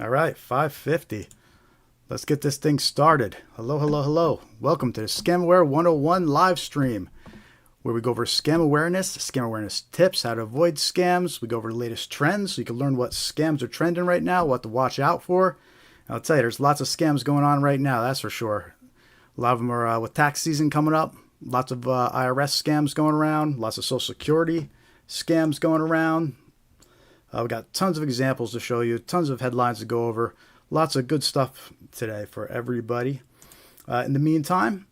All right, 550. Let's get this thing started. Hello, hello, hello. Welcome to the Scamware 101 live stream, where we go over scam awareness tips, how to avoid scams. We go over the latest trends so you can learn what scams are trending right now, what to watch out for. And I'll tell you, there's lots of scams going on right now, that's for sure. A lot of them are with tax season coming up. Lots of IRS scams going around. Lots of Social Security scams going around. We got tons of examples to show you, tons of headlines to go over. Lots of good stuff today for everybody. In the meantime,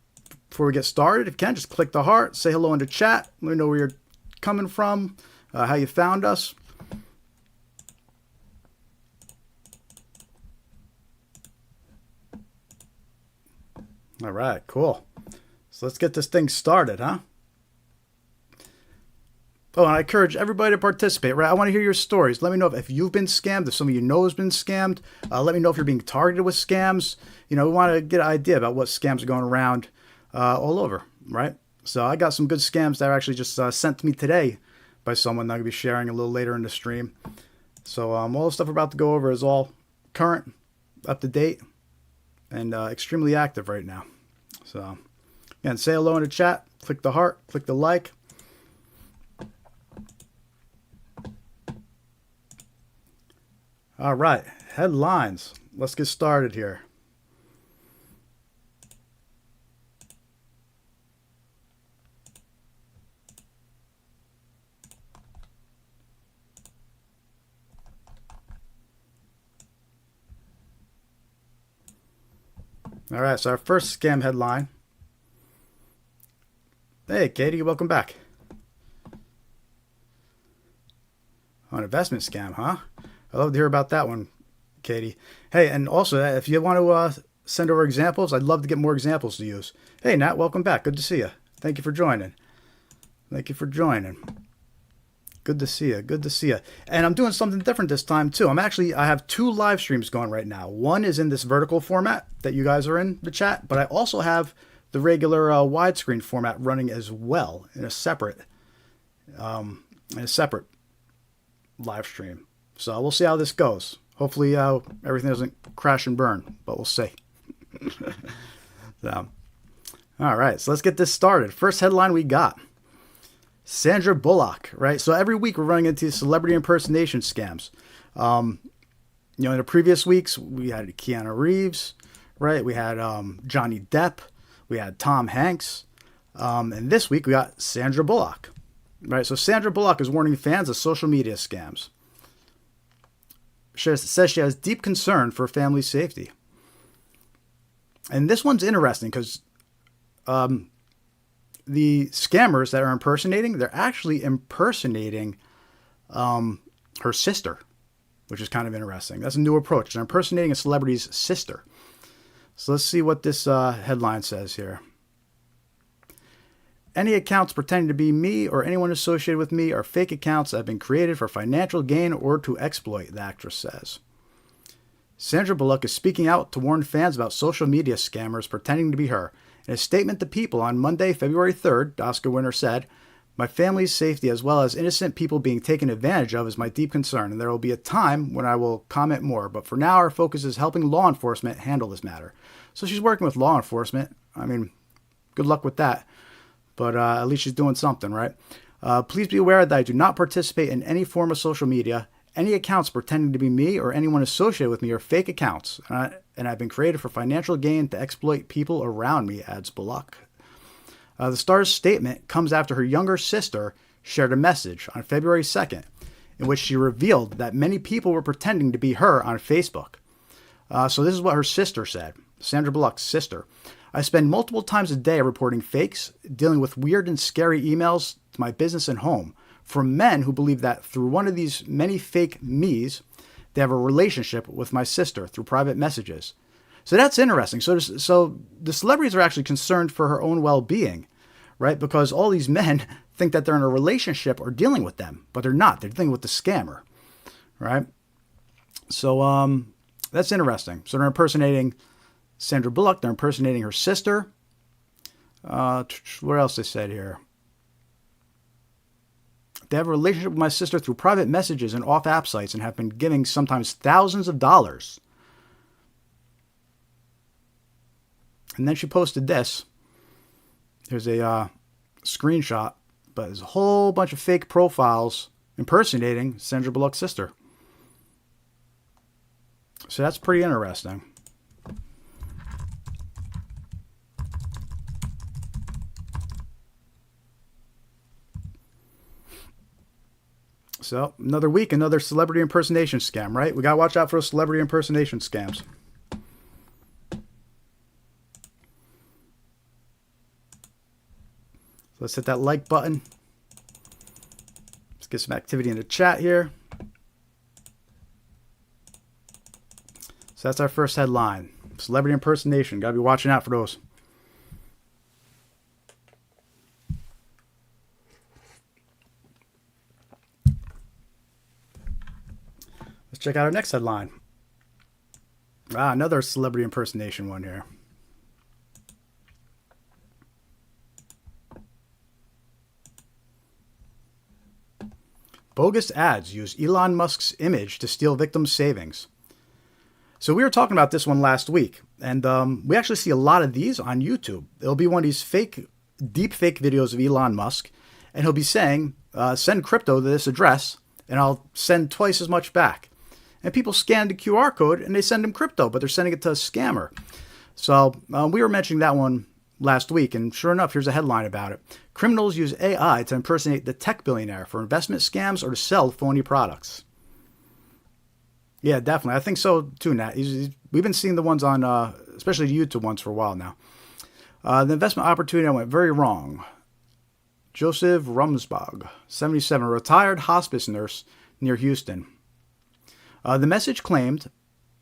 before we get started, if you can, just click the heart, say hello in the chat, let me know where you're coming from, how you found us. All right, cool. So let's get this thing started, huh? Oh, and I encourage everybody to participate, right? I want to hear your stories. Let me know if you've been scammed, if somebody you know has been scammed. Let me know if you're being targeted with scams. You know, we want to get an idea about what scams are going around all over, right? So I got some good scams that are actually just sent to me today by someone that I'm going to be sharing a little later in the stream. So all the stuff we're about to go over is all current, up to date, and extremely active right now. So, again, say hello in the chat, click the heart, click the like. All right, headlines. Let's get started here. All right, so our first scam headline. Hey, Katie, welcome back. An investment scam, huh? I'd love to hear about that one, Katie. Hey, and also, if you want to send over examples, I'd love to get more examples to use. Hey, Nat, welcome back. Good to see you. Thank you for joining. Thank you for joining. Good to see you. Good to see you. And I'm doing something different this time, too. I have two live streams going right now. One is in this vertical format that you guys are in the chat, but I also have the regular widescreen format running as well in a separate live stream. So we'll see how this goes. Hopefully everything doesn't crash and burn, but we'll see. So, all right, so let's get this started. First headline we got. Sandra Bullock, right? So every week we're running into celebrity impersonation scams. In the previous weeks we had Keanu Reeves, right? We had Johnny Depp. We had Tom Hanks. And this week we got Sandra Bullock, right? So Sandra Bullock is warning fans of social media scams. She says she has deep concern for family's safety. And this one's interesting because the scammers that are impersonating, they're actually impersonating her sister, which is kind of interesting. That's a new approach. They're impersonating a celebrity's sister. So let's see what this headline says here. Any accounts pretending to be me or anyone associated with me are fake accounts that have been created for financial gain or to exploit, the actress says. Sandra Bullock is speaking out to warn fans about social media scammers pretending to be her. In a statement to People on Monday, February 3rd, the Oscar winner said, "My family's safety as well as innocent people being taken advantage of is my deep concern, and there will be a time when I will comment more. But for now, our focus is helping law enforcement handle this matter." So she's working with law enforcement. I mean, good luck with that. But at least she's doing something, right? Please be aware that I do not participate in any form of social media. Any accounts pretending to be me or anyone associated with me are fake accounts, and I've been created for financial gain to exploit people around me, adds Bullock. The star's statement comes after her younger sister shared a message on February 2nd in which she revealed that many people were pretending to be her on Facebook. So this is what her sister said, Sandra Bullock's sister. "I spend multiple times a day reporting fakes, dealing with weird and scary emails to my business and home from men who believe that through one of these many fake me's, they have a relationship with my sister through private messages." So that's interesting. So the celebrities are actually concerned for her own well-being, right? Because all these men think that they're in a relationship or dealing with them, but they're not. They're dealing with the scammer, right? So that's interesting. So they're impersonating Sandra Bullock. They're impersonating her sister. What else they said here? They have a relationship with my sister through private messages and off-app sites and have been giving sometimes thousands of dollars. And then she posted this. Here's a screenshot, but there's a whole bunch of fake profiles impersonating Sandra Bullock's sister. So that's pretty interesting. So, another week, another celebrity impersonation scam, right? We got to watch out for those celebrity impersonation scams. So let's hit that like button. Let's get some activity in the chat here. So that's our first headline. Celebrity impersonation. Got to be watching out for those. Let's check out our next headline. Another celebrity impersonation one here. Bogus ads use Elon Musk's image to steal victims' savings. So we were talking about this one last week, and we actually see a lot of these on YouTube. It'll be one of these deep fake videos of Elon Musk, and he'll be saying, send crypto to this address, and I'll send twice as much back. And people scan the QR code, and they send him crypto, but they're sending it to a scammer. So we were mentioning that one last week, and sure enough, here's a headline about it. Criminals use AI to impersonate the tech billionaire for investment scams or to sell phony products. Yeah, definitely. I think so too, Nat. We've been seeing the ones on, especially the YouTube ones for a while now. The investment opportunity went very wrong. Joseph Rumsbog, 77, a retired hospice nurse near Houston. The message claimed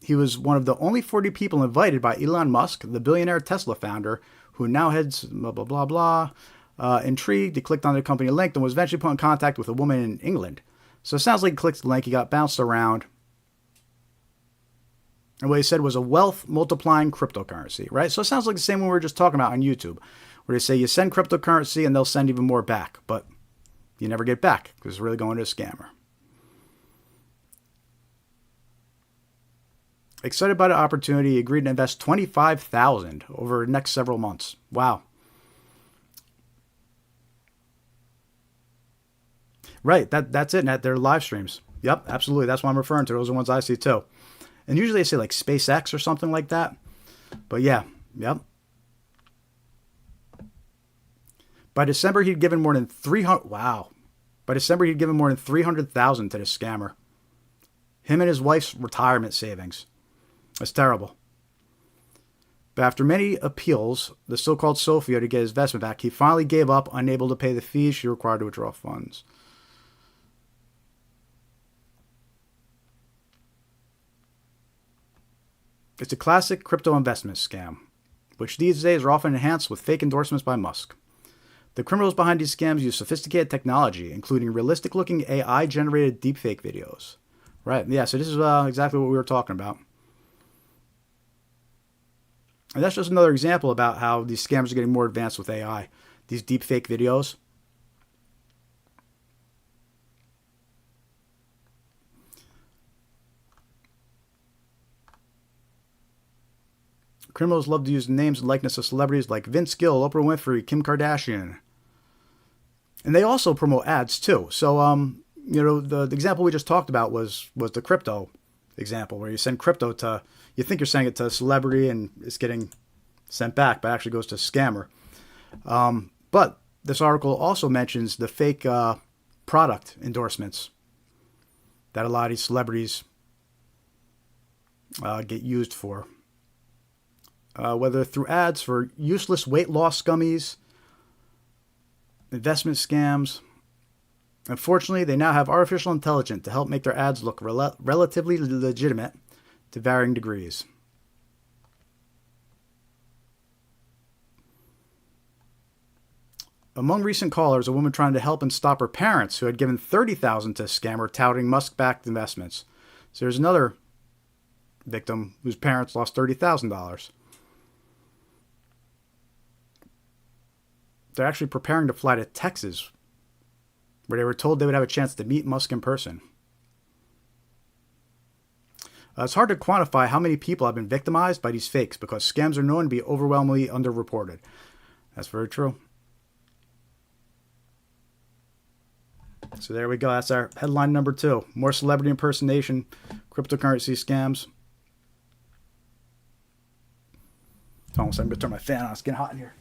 he was one of the only 40 people invited by Elon Musk, the billionaire Tesla founder, who now heads blah, blah, blah, blah. Intrigued, he clicked on the company link and was eventually put in contact with a woman in England. So it sounds like he clicked the link, he got bounced around. And what he said was a wealth multiplying cryptocurrency, right? So it sounds like the same one we were just talking about on YouTube, where they say you send cryptocurrency and they'll send even more back, but you never get back because it's really going to a scammer. Excited by the opportunity, he agreed to invest $25,000 over the next several months. Wow. Right, that's it, Nat. They're live streams. Yep, absolutely. That's what I'm referring to. Those are the ones I see too. And usually they say like SpaceX or something like that. But yeah, yep. By December, he'd given more than 300. Wow. By December, he'd given more than 300,000 to the scammer. Him and his wife's retirement savings. That's terrible. But after many appeals, the so-called Sophia to get his investment back, he finally gave up, unable to pay the fees she required to withdraw funds. It's a classic crypto investment scam, which these days are often enhanced with fake endorsements by Musk. The criminals behind these scams use sophisticated technology, including realistic-looking AI-generated deepfake videos. Right, yeah, so this is exactly what we were talking about. And that's just another example about how these scams are getting more advanced with AI. These deepfake videos. Criminals love to use the names and likeness of celebrities like Vince Gill, Oprah Winfrey, Kim Kardashian. And they also promote ads too. So, the example we just talked about was the crypto example, where you send crypto to, you think you're sending it to a celebrity and it's getting sent back, but actually goes to a scammer. But this article also mentions the fake product endorsements that a lot of these celebrities get used for. Whether through ads for useless weight loss gummies, investment scams. Unfortunately, they now have artificial intelligence to help make their ads look relatively legitimate to varying degrees. Among recent callers, a woman trying to help and stop her parents who had given $30,000 to a scammer touting Musk-backed investments. So there's another victim whose parents lost $30,000. They're actually preparing to fly to Texas where they were told they would have a chance to meet Musk in person. It's hard to quantify how many people have been victimized by these fakes because scams are known to be overwhelmingly underreported. That's very true. So there we go. That's our headline number 2. More celebrity impersonation, cryptocurrency scams. Almost, I'm going to turn my fan on. It's getting hot in here.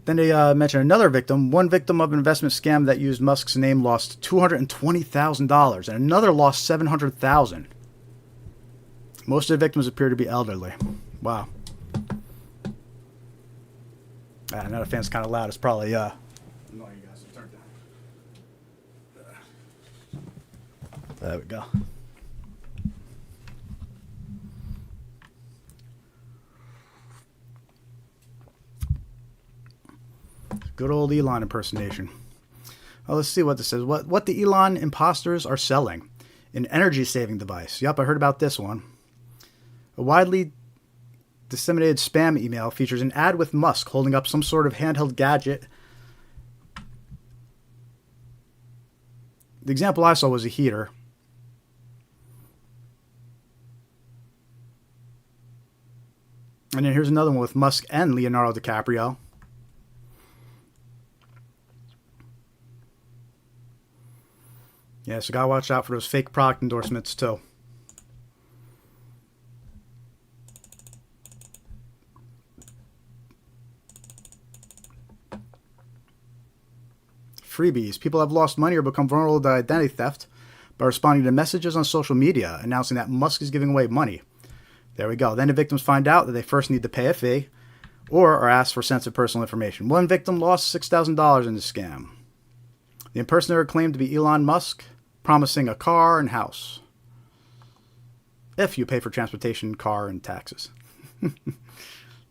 Then they mention another victim. One victim of an investment scam that used Musk's name lost $220,000, and another lost $700,000. Most of the victims appear to be elderly. Wow. I know the fan's kind of loud. It's probably annoying you guys. So turn it down. There we go. Good old Elon impersonation. Well, let's see what this says. What the Elon imposters are selling. An energy-saving device. Yup, I heard about this one. A widely disseminated spam email features an ad with Musk holding up some sort of handheld gadget. The example I saw was a heater. And then here's another one with Musk and Leonardo DiCaprio. Yeah, so gotta watch out for those fake product endorsements too. Freebies. People have lost money or become vulnerable to identity theft by responding to messages on social media announcing that Musk is giving away money. There we go. Then the victims find out that they first need to pay a fee or are asked for sensitive personal information. One victim lost $6,000 in the scam. The impersonator claimed to be Elon Musk, promising a car and house if you pay for transportation, car, and taxes.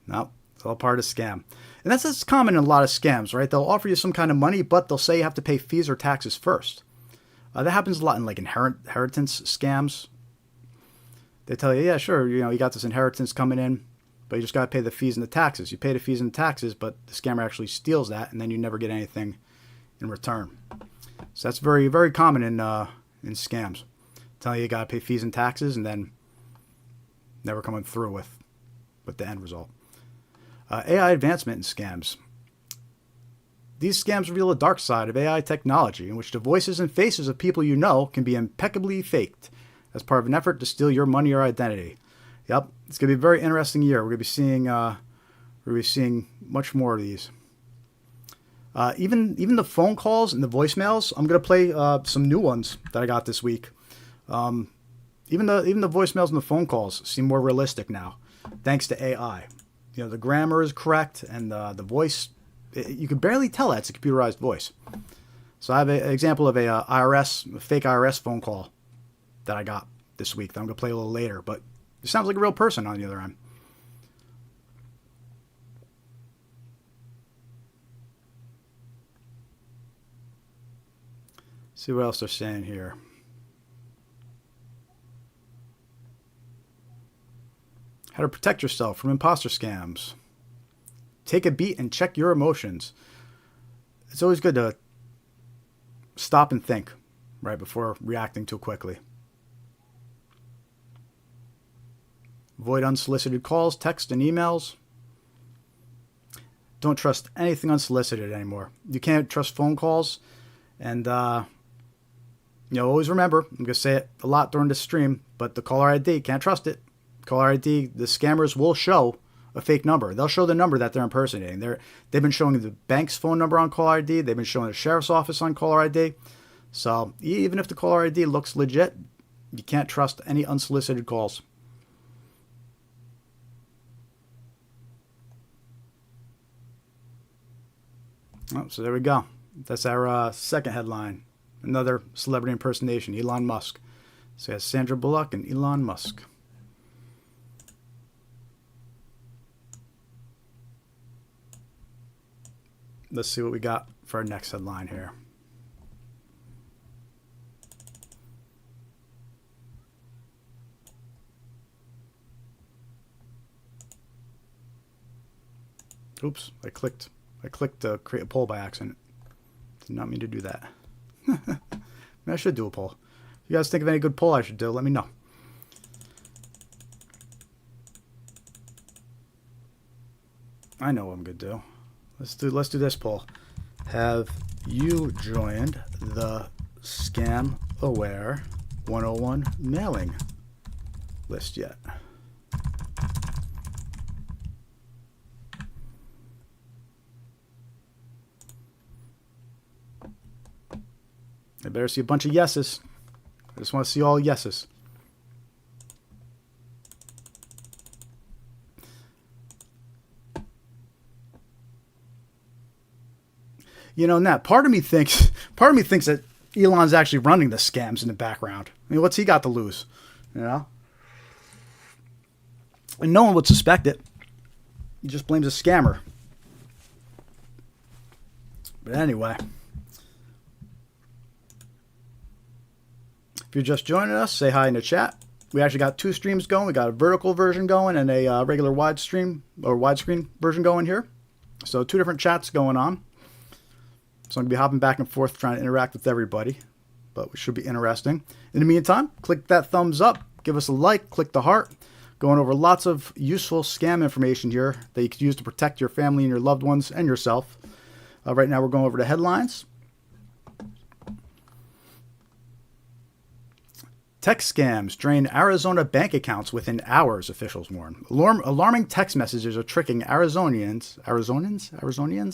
No, it's all part of the scam. And that's common in a lot of scams, right? They'll offer you some kind of money, but they'll say you have to pay fees or taxes first. That happens a lot in like inheritance scams. They tell you, yeah, sure, you got this inheritance coming in, but you just got to pay the fees and the taxes. You pay the fees and the taxes, but the scammer actually steals that, and then you never get anything in return. So that's very, very common in scams. Tell you got to pay fees and taxes, and then never coming through with the end result. AI advancement in scams. These scams reveal a dark side of AI technology in which the voices and faces of people you know can be impeccably faked as part of an effort to steal your money or identity. Yep, it's going to be a very interesting year. We're going to be seeing much more of these. Even the phone calls and the voicemails, I'm going to play some new ones that I got this week. Even the voicemails and the phone calls seem more realistic now, thanks to AI. The grammar is correct, and the voice, you can barely tell that it's a computerized voice. So I have an example of a fake IRS phone call that I got this week that I'm going to play a little later, but it sounds like a real person on the other end. See what else they're saying here. How to protect yourself from imposter scams. Take a beat and check your emotions. It's always good to stop and think right before reacting too quickly. Avoid unsolicited calls, texts, and emails. Don't trust anything unsolicited anymore. You can't trust phone calls. And, always remember, I'm going to say it a lot during this stream, but the caller ID, can't trust it. Caller ID, the scammers will show a fake number. They'll show the number that they're impersonating. They've been showing the bank's phone number on caller ID. They've been showing the sheriff's office on caller ID. So even if the caller ID looks legit, you can't trust any unsolicited calls. Oh, so there we go. That's our second headline. Another celebrity impersonation, Elon Musk. So we have Sandra Bullock and Elon Musk. Let's see what we got for our next headline here. Oops, I clicked create a poll by accident. Did not mean to do that. Maybe I should do a poll. If you guys think of any good poll I should do, let me know. I know what I'm gonna do. Let's do this poll. Have you joined the Scam Aware 101 mailing list yet? I better see a bunch of yeses. I just want to see all yeses. You know, Nat, part of me thinks that Elon's actually running the scams in the background. I mean, what's he got to lose? You know? And no one would suspect it. He just blames a scammer. But anyway. If you're just joining us, say hi in the chat. We actually got 2 streams going. We got a vertical version going and a regular widescreen version going here. So 2 different chats going on. So I'm going to be hopping back and forth trying to interact with everybody. But it should be interesting. In the meantime, click that thumbs up. Give us a like. Click the heart. Going over lots of useful scam information here that you could use to protect your family and your loved ones and yourself. Right now we're going over the headlines. Tech scams drain Arizona bank accounts within hours, officials warn. Alarming text messages are tricking Arizonians?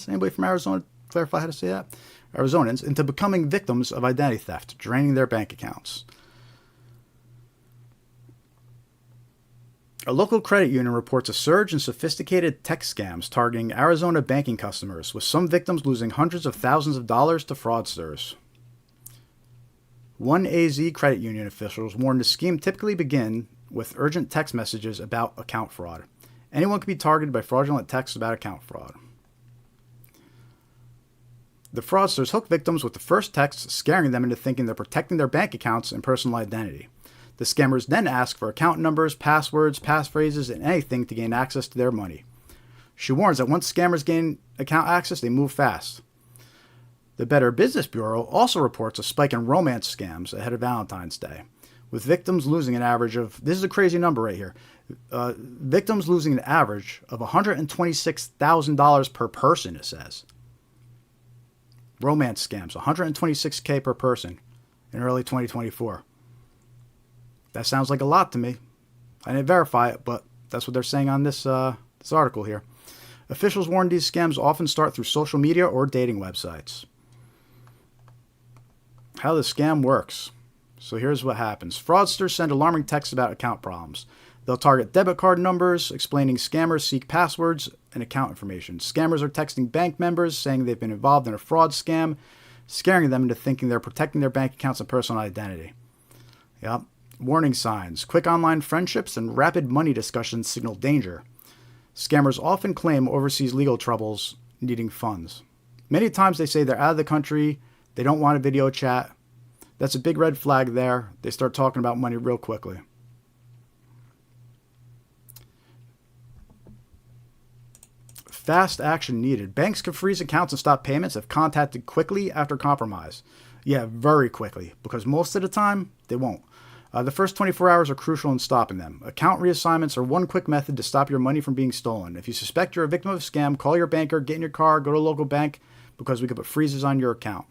Anybody from Arizona clarify how to say that? Arizonans into becoming victims of identity theft, draining their bank accounts. A local credit union reports a surge in sophisticated text scams targeting Arizona banking customers, with some victims losing hundreds of thousands of dollars to fraudsters. One AZ credit union officials warned the scheme typically begin with urgent text messages about account fraud. Anyone can be targeted by fraudulent texts about account fraud. The fraudsters hook victims with the first text, scaring them into thinking they're protecting their bank accounts and personal identity. The scammers then ask for account numbers, passwords, passphrases, and anything to gain access to their money. She warns that once scammers gain account access, they move fast. The Better Business Bureau also reports a spike in romance scams ahead of Valentine's Day, with victims losing an average of, this is a crazy number right here, victims losing an average of $126,000 per person, it says. Romance scams, $126K per person in early 2024. That sounds like a lot to me. I didn't verify it, but that's what they're saying on this article here. Officials warn these scams often start through social media or dating websites. How the scam works. So here's what happens. Fraudsters send alarming texts about account problems. They'll target debit card numbers, explaining scammers seek passwords and account information. Scammers are texting bank members saying they've been involved in a fraud scam, scaring them into thinking they're protecting their bank accounts and personal identity. Yep. Warning signs. Quick online friendships and rapid money discussions signal danger. Scammers often claim overseas legal troubles needing funds. Many times they say they're out of the country, they don't want a video chat. That's a big red flag there. They start talking about money real quickly. Fast action needed. Banks can freeze accounts and stop payments if contacted quickly after compromise. Yeah, very quickly, because most of the time, they won't. The first 24 hours are crucial in stopping them. Account reassignments are one quick method to stop your money from being stolen. If you suspect you're a victim of a scam, call your banker, get in your car, go to a local bank, because we could put freezes on your account.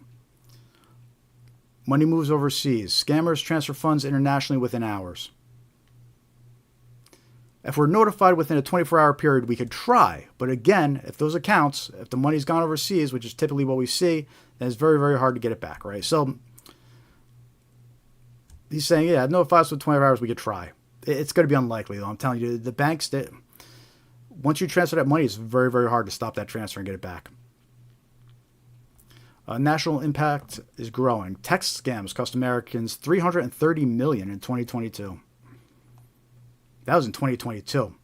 Money moves overseas. Scammers transfer funds internationally within hours. If we're notified within a 24-hour period, we could try. But again, if those accounts, if the money's gone overseas, which is typically what we see, then it's very, very hard to get it back, right? So he's saying, yeah, notify us within 24 hours, we could try. It's going to be unlikely, though. I'm telling you, the banks, once you transfer that money, it's very, very hard to stop that transfer and get it back. National impact is growing. Text scams cost Americans $330 million in 2022. That was in 2022.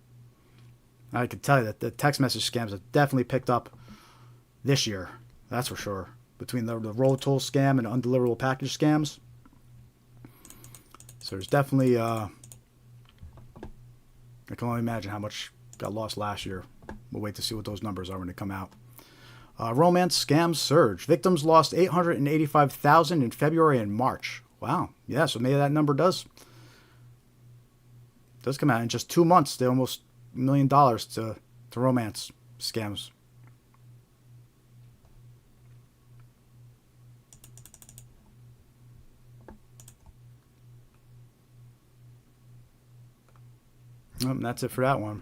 I can tell you that the text message scams have definitely picked up this year. That's for sure. Between the roll toll scam and undeliverable package scams. So there's definitely, I can only imagine how much got lost last year We'll wait to see what those numbers are when they come out. Romance scams surge. Victims lost $885,000 in February and March. Wow. Yeah, so maybe that number does come out in just 2 months. They almost $1 million to romance scams. That's it for that one.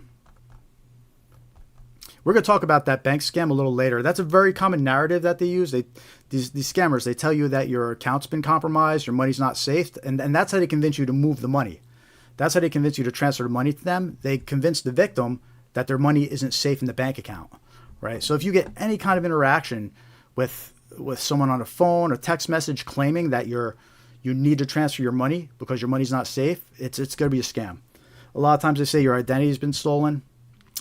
We're going to talk about that bank scam a little later. That's a very common narrative that they use. These scammers, they tell you that your account's been compromised, your money's not safe, and that's how they convince you to move the money. That's how they convince you to transfer the money to them. They convince the victim that their money isn't safe in the bank account, right? So if you get any kind of interaction with someone on a phone or text message claiming that you need to transfer your money because your money's not safe, it's going to be a scam. A lot of times they say your identity's been stolen.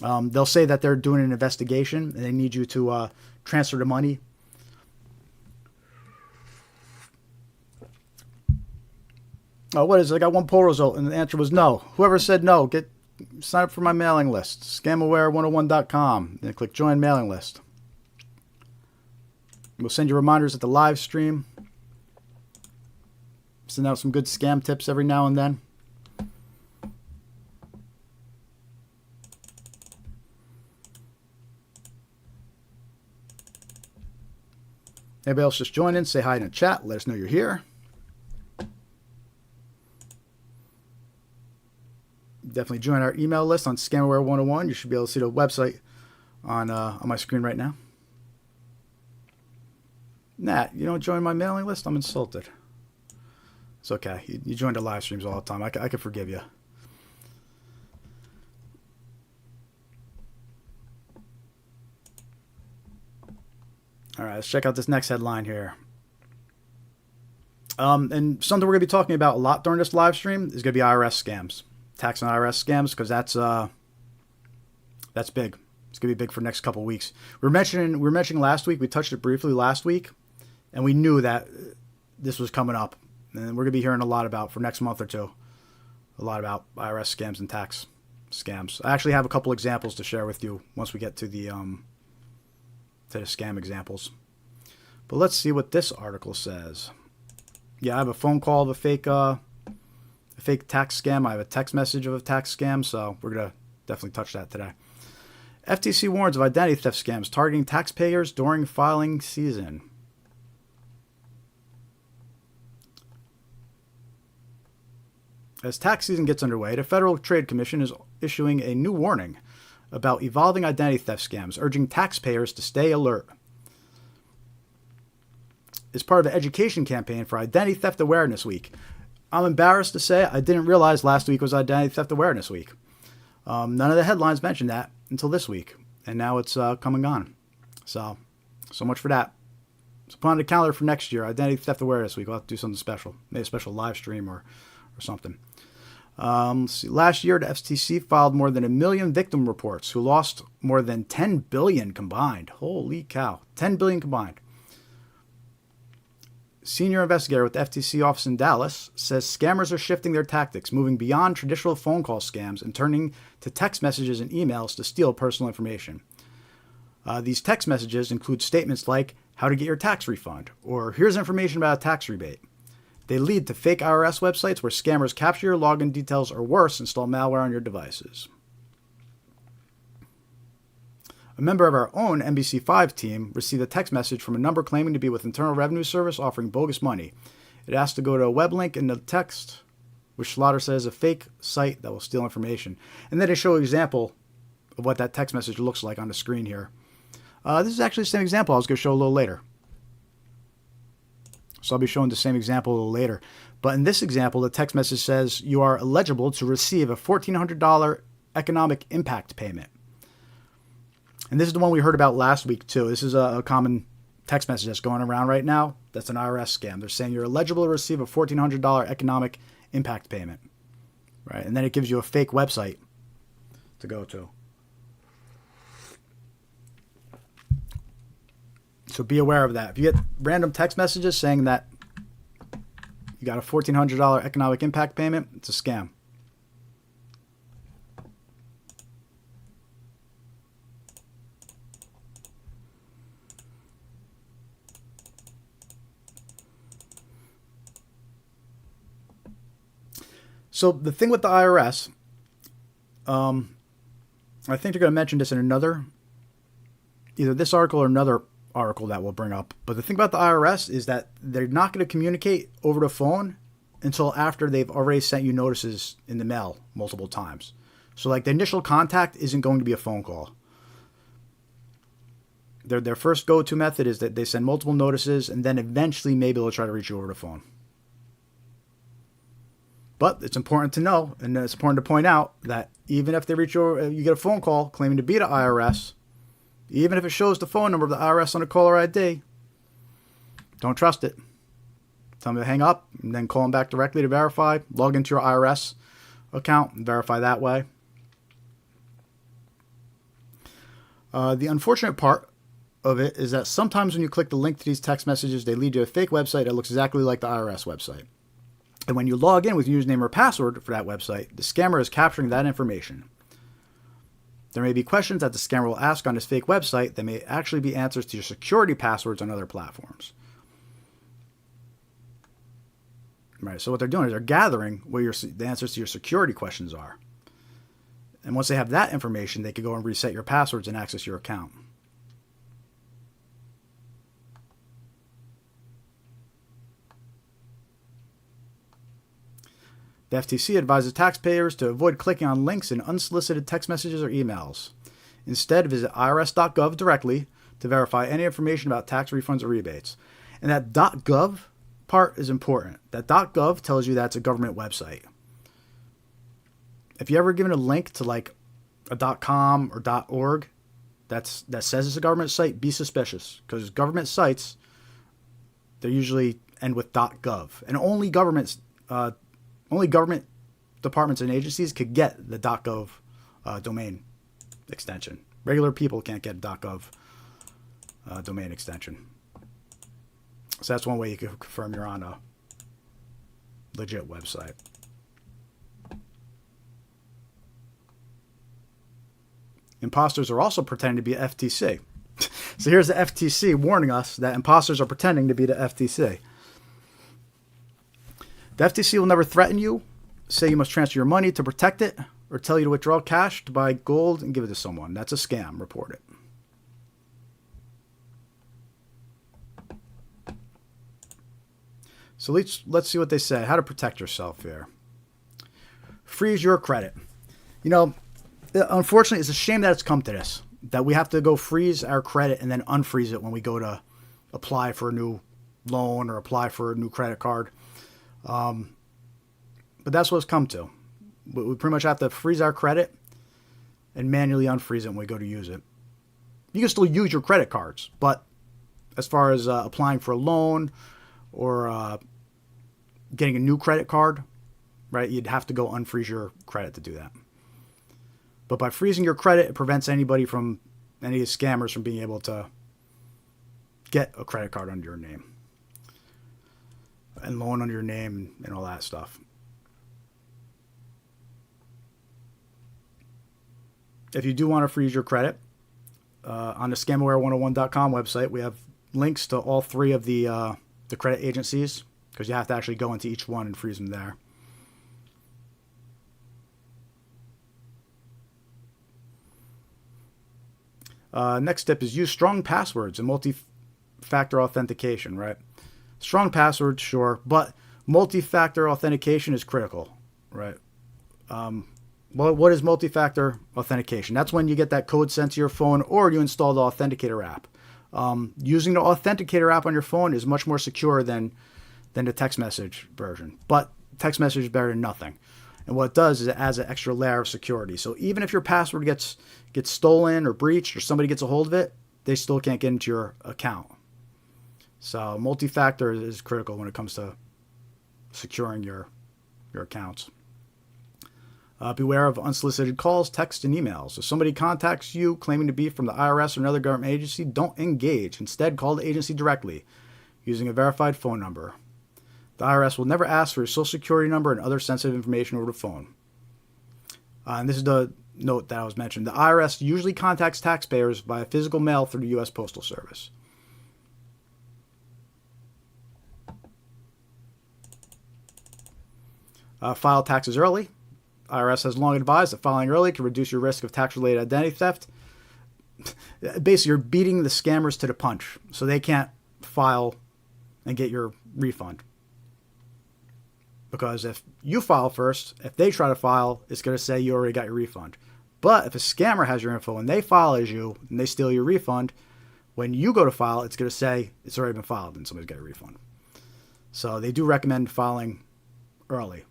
They'll say that they're doing an investigation and they need you to transfer the money. Oh, what is it? I got one poll result and the answer was no. Whoever said no, sign up for my mailing list. Scamaware101.com. Then click join mailing list. We'll send you reminders at the live stream. Send out some good scam tips every now and then. Anybody else just join in, say hi in the chat, let us know you're here. Definitely join our email list on Scamaware 101. You should be able to see the website on my screen right now. Nat, you don't join my mailing list? I'm insulted. It's okay. You join the live streams all the time. I can forgive you. All right, let's check out this next headline here. And something we're going to be talking about a lot during this live stream is going to be IRS scams. Tax and IRS scams, because that's big. It's going to be big for the next couple of weeks. We were mentioning last week, we touched it briefly last week, and we knew that this was coming up. And we're going to be hearing a lot about, for next month or two, a lot about IRS scams and tax scams. I actually have a couple examples to share with you once we get to the scam examples. But let's see what this article says. Yeah, I have a phone call of a fake tax scam. I have a text message of a tax scam, so we're going to definitely touch that today. FTC warns of identity theft scams targeting taxpayers during filing season. As tax season gets underway, the Federal Trade Commission is issuing a new warning about evolving identity theft scams, urging taxpayers to stay alert. As part of an education campaign for Identity Theft Awareness Week. I'm embarrassed to say I didn't realize last week was Identity Theft Awareness Week. None of the headlines mentioned that until this week, and now it's come and gone. So much for that. So put on the calendar for next year, Identity Theft Awareness Week. We'll have to do something special, maybe a special live stream or something. Let's see. Last year, the FTC filed more than 1 million victim reports who lost more than $10 billion combined. Holy cow, $10 billion combined. Senior investigator with the FTC office in Dallas says scammers are shifting their tactics, moving beyond traditional phone call scams and turning to text messages and emails to steal personal information. These text messages include statements like, how to get your tax refund, or here's information about a tax rebate. They lead to fake IRS websites where scammers capture your login details or worse, install malware on your devices. A member of our own NBC5 team received a text message from a number claiming to be with Internal Revenue Service offering bogus money. It asked to go to a web link in the text, which Slaughter says is a fake site that will steal information. And then they show an example of what that text message looks like on the screen here. This is actually the same example I was going to show a little later. So I'll be showing the same example a little later. But in this example, the text message says you are eligible to receive a $1,400 economic impact payment. And this is the one we heard about last week, too. This is a common text message that's going around right now. That's an IRS scam. They're saying you're eligible to receive a $1,400 economic impact payment. Right? And then it gives you a fake website to go to. So be aware of that. If you get random text messages saying that you got a $1,400 economic impact payment, it's a scam. So the thing with the IRS, I think they're going to mention this in either this article or another article that we'll bring up. But the thing about the IRS is that they're not going to communicate over the phone until after they've already sent you notices in the mail multiple times. So like the initial contact isn't going to be a phone call. Their first go-to method is that they send multiple notices, and then eventually maybe they'll try to reach you over the phone. But it's important to know, and it's important to point out, that even if they reach you over, you get a phone call claiming to be the IRS, even if it shows the phone number of the IRS on the caller ID, don't trust it. Tell them to hang up, and then call them back directly to verify. Log into your IRS account and verify that way. The unfortunate part of it is that sometimes when you click the link to these text messages, they lead to a fake website that looks exactly like the IRS website. And when you log in with username or password for that website, the scammer is capturing that information. There may be questions that the scammer will ask on this fake website that may actually be answers to your security passwords on other platforms. Right, so what they're doing is they're gathering where the answers to your security questions are. And once they have that information, they can go and reset your passwords and access your account. The FTC advises taxpayers to avoid clicking on links in unsolicited text messages or emails. Instead, visit irs.gov directly to verify any information about tax refunds or rebates. And that .gov part is important. That .gov tells you that's a government website. If you ever given a link to like a .com or .org that says it's a government site, be suspicious, because government sites, they usually end with .gov, and only government departments and agencies could get the .gov domain extension. Regular people can't get .gov domain extension. So that's one way you can confirm you're on a legit website. Imposters are also pretending to be FTC. So here's the FTC warning us that imposters are pretending to be the FTC. The FTC will never threaten you, say you must transfer your money to protect it, or tell you to withdraw cash to buy gold and give it to someone. That's a scam. Report it. So let's see what they say. How to protect yourself here. Freeze your credit. You know, unfortunately, it's a shame that it's come to this, that we have to go freeze our credit and then unfreeze it when we go to apply for a new loan or apply for a new credit card. But that's what it's come to. We pretty much have to freeze our credit and manually unfreeze it when we go to use it. You can still use your credit cards, but as far as applying for a loan or getting a new credit card, right, you'd have to go unfreeze your credit to do that. But by freezing your credit, it prevents any scammers from being able to get a credit card under your name and loan under your name and all that stuff. If you do want to freeze your credit, on the scamaware101.com website, we have links to all three of the credit agencies, because you have to actually go into each one and freeze them there. Next tip is use strong passwords and multi-factor authentication, right? Strong passwords, sure, but multi-factor authentication is critical, right? Well, what is multi-factor authentication? That's when you get that code sent to your phone or you install the Authenticator app. Using the Authenticator app on your phone is much more secure than the text message version, but text message is better than nothing. And what it does is it adds an extra layer of security. So even if your password gets stolen or breached or somebody gets a hold of it, they still can't get into your account. So multi-factor is critical when it comes to securing your accounts. Beware of unsolicited calls, texts, and emails. If somebody contacts you claiming to be from the IRS or another government agency, don't engage. Instead, call the agency directly using a verified phone number. The IRS will never ask for your social security number and other sensitive information over the phone. And this is the note that I was mentioning. The IRS usually contacts taxpayers via physical mail through the U.S. Postal Service. File taxes early. IRS has long advised that filing early can reduce your risk of tax-related identity theft. Basically, you're beating the scammers to the punch, so they can't file and get your refund. Because if you file first, if they try to file, it's going to say you already got your refund. But if a scammer has your info and they file as you and they steal your refund, when you go to file, it's going to say it's already been filed and somebody's got a refund. So they do recommend filing early.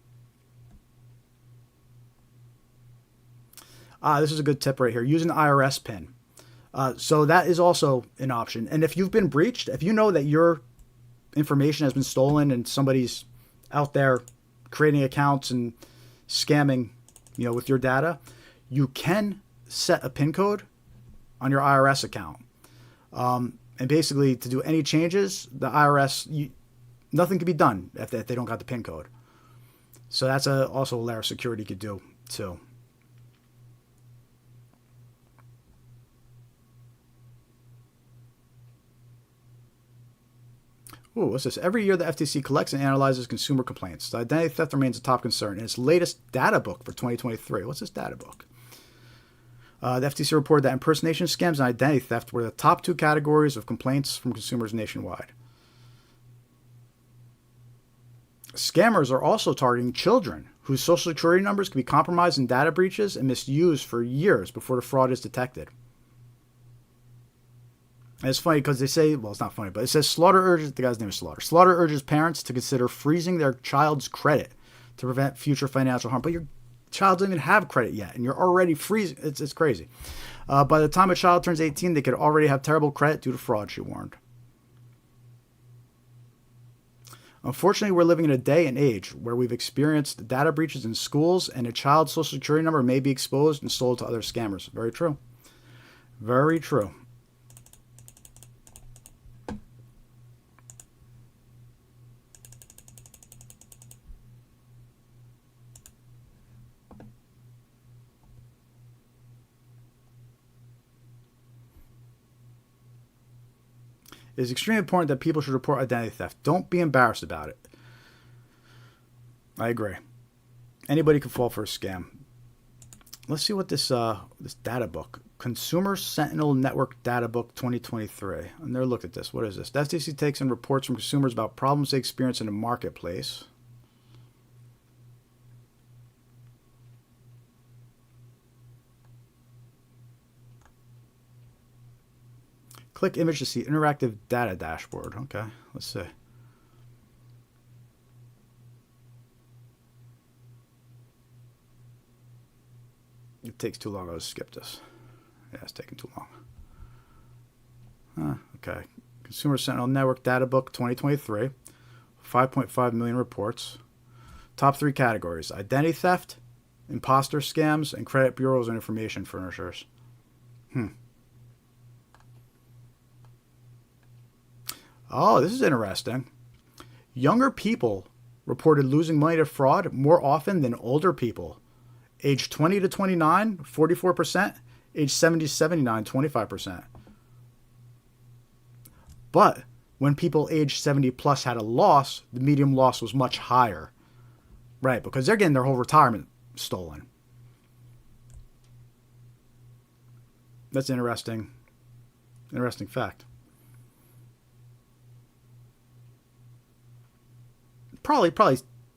This is a good tip right here. Use an IRS PIN. So that is also an option. And if you've been breached, if you know that your information has been stolen and somebody's out there creating accounts and scamming, with your data, you can set a PIN code on your IRS account. And basically, to do any changes, the IRS, nothing can be done if they don't got the PIN code. So that's also a layer of security you could do too. Ooh, what's this? Every year, the FTC collects and analyzes consumer complaints. The identity theft remains a top concern in its latest data book for 2023. What's this data book? The FTC reported that impersonation scams and identity theft were the top two categories of complaints from consumers nationwide. Scammers are also targeting children whose social security numbers can be compromised in data breaches and misused for years before the fraud is detected. And it's funny because they say, well, it's not funny, but it says Slaughter urges, the guy's name is Slaughter. Slaughter urges parents to consider freezing their child's credit to prevent future financial harm. But your child doesn't even have credit yet, and you're already freezing. It's crazy. By the time a child turns 18, they could already have terrible credit due to fraud, she warned. Unfortunately, we're living in a day and age where we've experienced data breaches in schools, and a child's social security number may be exposed and sold to other scammers. Very true. Very true. It is extremely important that people should report identity theft. Don't be embarrassed about it. I agree. Anybody could fall for a scam. Let's see what this data book, Consumer Sentinel Network Data Book 2023. And there, look at this. What is this? The FTC takes in reports from consumers about problems they experience in the marketplace. Click image to see interactive data dashboard. Okay, let's see. It takes too long. I'll just skip this. Yeah, it's taking too long. Okay. Consumer Sentinel Network Data Book 2023. 5.5 million reports. Top 3 categories: identity theft, imposter scams, and credit bureaus and information furnishers. Oh, this is interesting. Younger people reported losing money to fraud more often than older people. Age 20 to 29, 44%. Age 70 to 79, 25%. But when people age 70 plus had a loss, the median loss was much higher. Right, because they're getting their whole retirement stolen. That's an interesting fact. Probably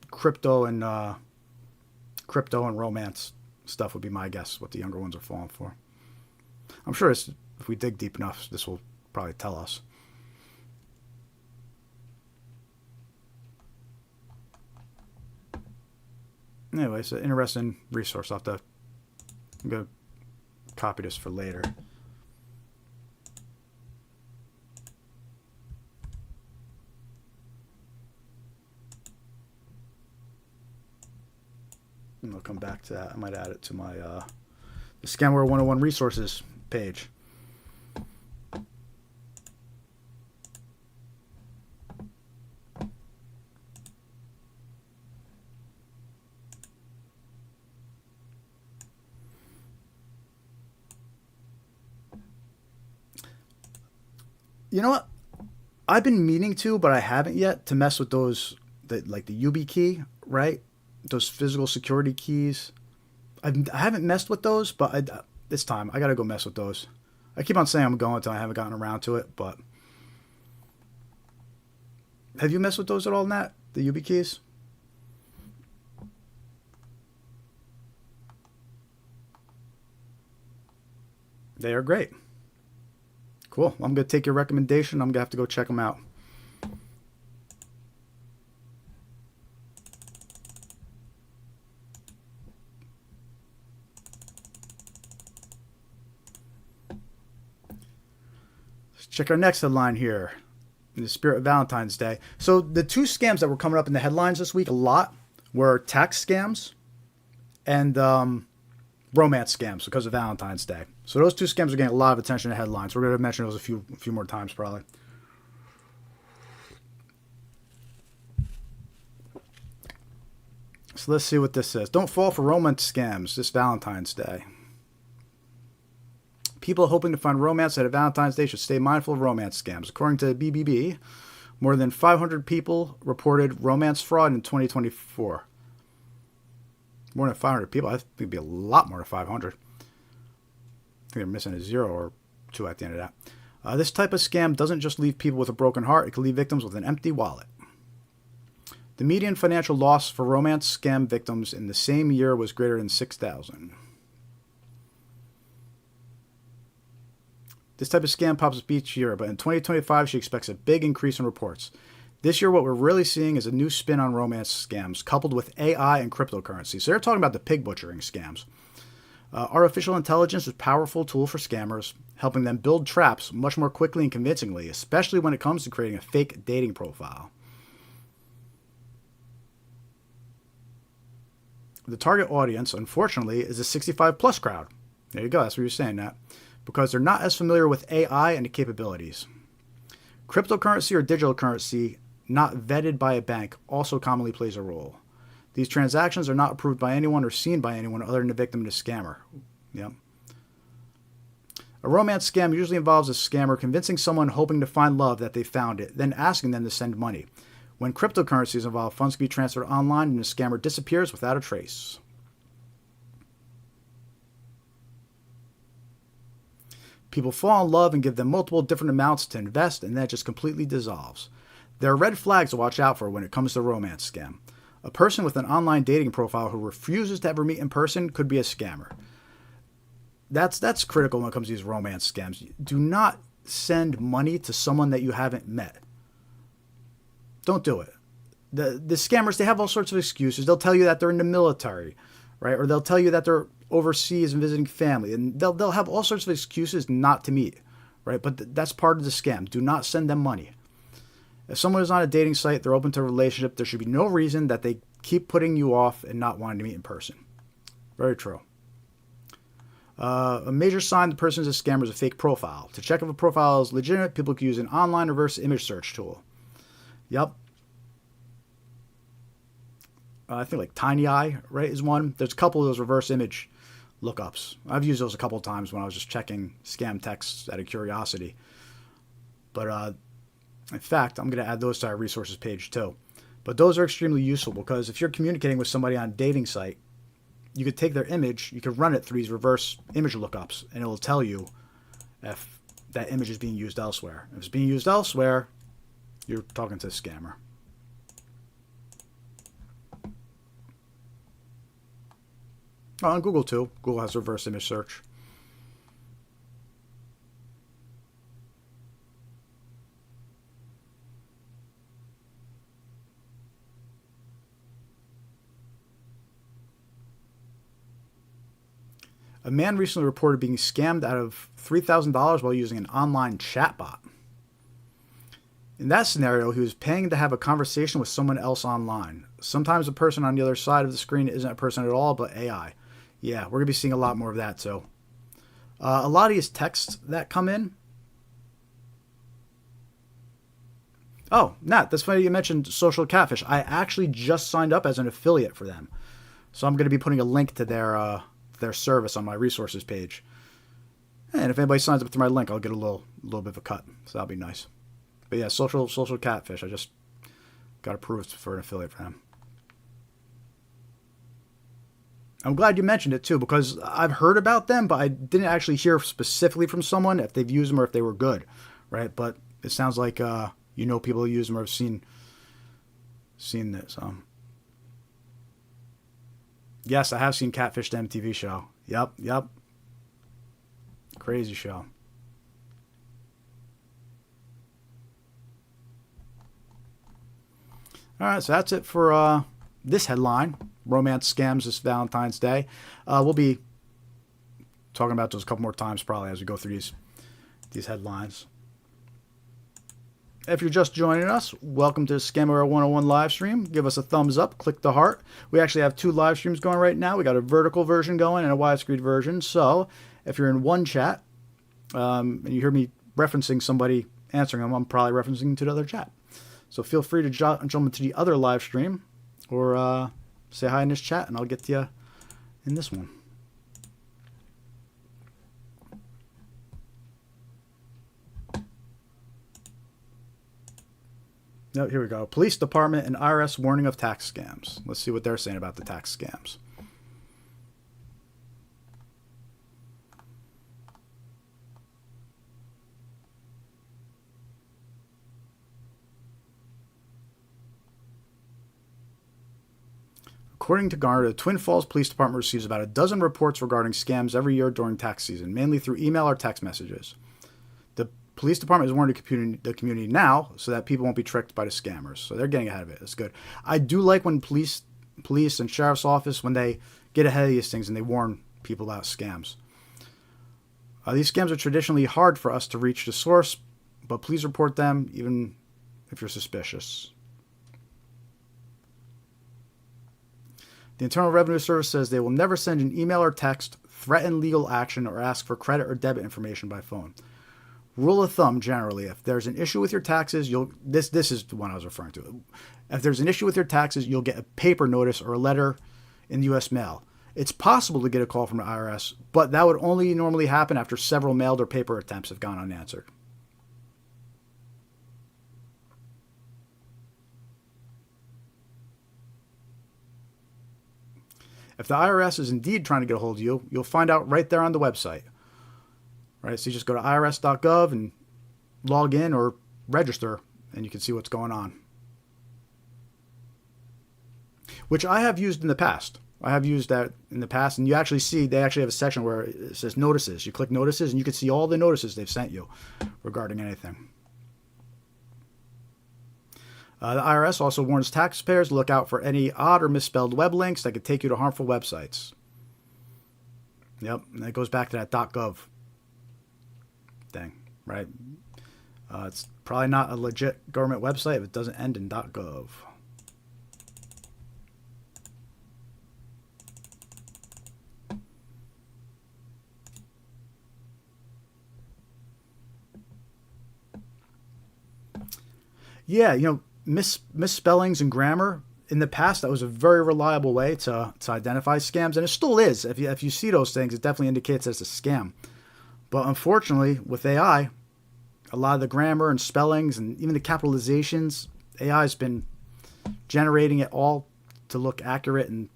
crypto and romance stuff would be my guess. What the younger ones are falling for. I'm sure if we dig deep enough, this will probably tell us. Anyway, it's an interesting resource. I'm gonna copy this for later. And I'll come back to that. I might add it to my the Scamware 101 resources page. You know what? I've been meaning to, but I haven't yet, to mess with those, like the YubiKey, right? those physical security keys. I haven't messed with those, but it's time. I got to go mess with those. I keep on saying I'm going to. I haven't gotten around to it, but have you messed with those at all, Nat? The YubiKeys? They are great. Cool. I'm going to take your recommendation. I'm going to have to go check them out. Let's check our next headline here. In the spirit of Valentine's Day. So the two scams that were coming up in the headlines this week a lot were tax scams and romance scams because of Valentine's Day. So those two scams are getting a lot of attention in headlines. We're going to mention those a few more times probably. So let's see what this says. Don't fall for romance scams this Valentine's Day. People hoping to find romance at a Valentine's Day should stay mindful of romance scams. According to BBB, more than 500 people reported romance fraud in 2024. More than 500 people? I think it'd be a lot more than 500. I think they're missing a 0 or 2 at the end of that. This type of scam doesn't just leave people with a broken heart. It can leave victims with an empty wallet. The median financial loss for romance scam victims in the same year was greater than $6,000. This type of scam pops up each year, but in 2025, she expects a big increase in reports. This year, what we're really seeing is a new spin on romance scams, coupled with AI and cryptocurrency. So they're talking about the pig butchering scams. Artificial intelligence is a powerful tool for scammers, helping them build traps much more quickly and convincingly, especially when it comes to creating a fake dating profile. The target audience, unfortunately, is a 65-plus crowd. There you go. That's what you're saying, Nat. Because they're not as familiar with AI and the capabilities. Cryptocurrency or digital currency not vetted by a bank also commonly plays a role. These transactions are not approved by anyone or seen by anyone other than the victim and the scammer. Yep. A romance scam usually involves a scammer convincing someone hoping to find love that they found it, then asking them to send money. When cryptocurrency is involved, funds can be transferred online and the scammer disappears without a trace. People fall in love and give them multiple different amounts to invest, and that just completely dissolves. There are red flags to watch out for when it comes to a romance scam. A person with an online dating profile who refuses to ever meet in person could be a scammer. That's critical when it comes to these romance scams. Do not send money to someone that you haven't met. Don't do it. The scammers, they have all sorts of excuses. They'll tell you that they're in the military, right? Or they'll tell you that they're overseas and visiting family, and they'll have all sorts of excuses not to meet, right? But that's part of the scam. Do not send them money. If someone is on a dating site, they're open to a relationship, there should be no reason that they keep putting you off and not wanting to meet in person. Very true. A major sign the person is a scammer is a fake profile. To check if a profile is legitimate, people can use an online reverse image search tool. Yep. I think like TinyEye, right, is one. There's a couple of those reverse image lookups. I've used those a couple of times when I was just checking scam texts out of curiosity. But in fact, I'm going to add those to our resources page too. But those are extremely useful because if you're communicating with somebody on a dating site, you could take their image, you could run it through these reverse image lookups, and it will tell you if that image is being used elsewhere. If it's being used elsewhere, you're talking to a scammer. Oh, on Google too. Google has reverse image search. A man recently reported being scammed out of $3,000 while using an online chatbot. In that scenario, he was paying to have a conversation with someone else online. Sometimes the person on the other side of the screen isn't a person at all, but AI. Yeah, we're going to be seeing a lot more of that, too. A lot of these texts that come in. Oh, Nat, that's funny you mentioned Social Catfish. I actually just signed up as an affiliate for them. So I'm going to be putting a link to their service on my resources page. And if anybody signs up through my link, I'll get a little bit of a cut. So that'll be nice. But yeah, Social Catfish. I just got approved for an affiliate for them. I'm glad you mentioned it too, because I've heard about them, but I didn't actually hear specifically from someone if they've used them or if they were good, right? But it sounds like people who use them or have seen this. Yes, I have seen Catfish, the MTV show. Yep. Crazy show. All right, so that's it for this headline, Romance Scams this Valentine's Day. We'll be talking about those a couple more times probably as we go through these headlines. If you're just joining us, welcome to the Scammer 101 live stream. Give us a thumbs up, click the heart. We actually have 2 live streams going right now. We got a vertical version going and a widescreen version. So if you're in one chat and you hear me referencing somebody answering them, I'm probably referencing to the other chat. So feel free to jump into the other live stream or say hi in this chat, and I'll get to you in this one. No, here we go. Police Department and IRS warning of tax scams. Let's see what they're saying about the tax scams. According to Garner, the Twin Falls Police Department receives about a dozen reports regarding scams every year during tax season, mainly through email or text messages. The police department is warning the community now so that people won't be tricked by the scammers. So they're getting ahead of it. That's good. I do like when police and sheriff's office, when they get ahead of these things and they warn people about scams. These scams are traditionally hard for us to reach the source, but please report them even if you're suspicious. The Internal Revenue Service says they will never send an email or text, threaten legal action, or ask for credit or debit information by phone. Rule of thumb, generally, if there's an issue with your taxes, this is the one I was referring to. If there's an issue with your taxes, you'll get a paper notice or a letter in the U.S. mail. It's possible to get a call from the IRS, but that would only normally happen after several mailed or paper attempts have gone unanswered. If the IRS is indeed trying to get a hold of you, you'll find out right there on the website. Right? So you just go to irs.gov and log in or register, and you can see what's going on. Which I have used in the past. I have used that in the past, and you actually see they actually have a section where it says notices. You click notices, and you can see all the notices they've sent you regarding anything. The IRS also warns taxpayers to look out for any odd or misspelled web links that could take you to harmful websites. Yep, and that goes back to that .gov thing, right? It's probably not a legit government website if it doesn't end in .gov. Yeah, misspellings and grammar, in the past, that was a very reliable way to identify scams, and it still is. If you see those things, it definitely indicates it's a scam. But unfortunately, with AI, a lot of the grammar and spellings and even the capitalizations, AI has been generating it all to look accurate and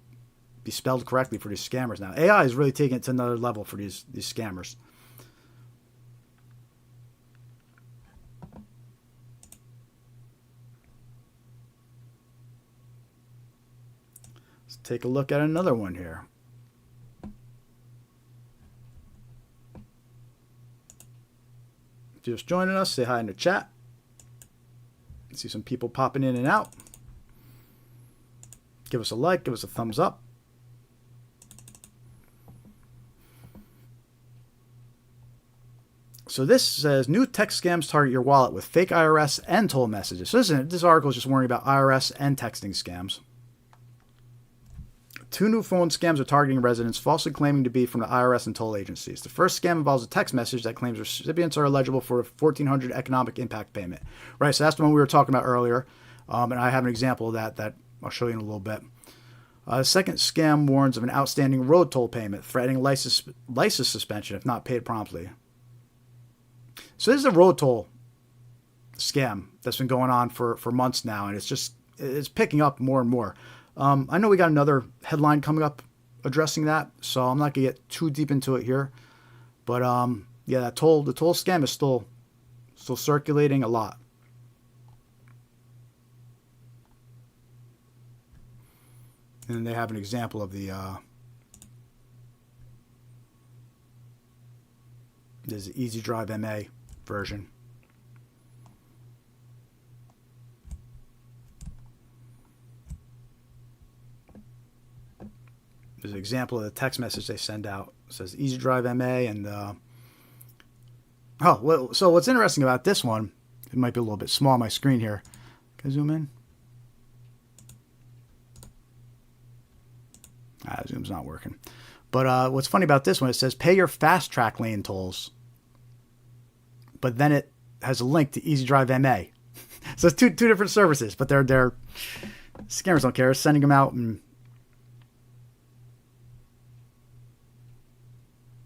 be spelled correctly for these scammers now. AI is really taking it to another level for these scammers. Take a look at another one here. If you're just joining us, say hi in the chat. See some people popping in and out. Give us a like, give us a thumbs up. So this says, new text scams target your wallet with fake IRS and toll messages. So this article is just warning about IRS and texting scams. 2 new phone scams are targeting residents, falsely claiming to be from the IRS and toll agencies. The first scam involves a text message that claims recipients are eligible for a $1,400 economic impact payment. Right, so that's the one we were talking about earlier, and I have an example of that I'll show you in a little bit. The second scam warns of an outstanding road toll payment, threatening license suspension if not paid promptly. So this is a road toll scam that's been going on for months now, and it's picking up more and more. I know we got another headline coming up addressing that, so I'm not gonna get too deep into it here. But yeah, the toll scam is still circulating a lot. And they have an example of the there's the Easy Drive MA version. There's an example of the text message they send out. It says Easy Drive MA, and so what's interesting about this one, it might be a little bit small on my screen here. Can I zoom in? Zoom's not working. But what's funny about this one, it says pay your fast track lane tolls, but then it has a link to Easy Drive MA. So it's two different services, but they're scammers don't care, sending them out. And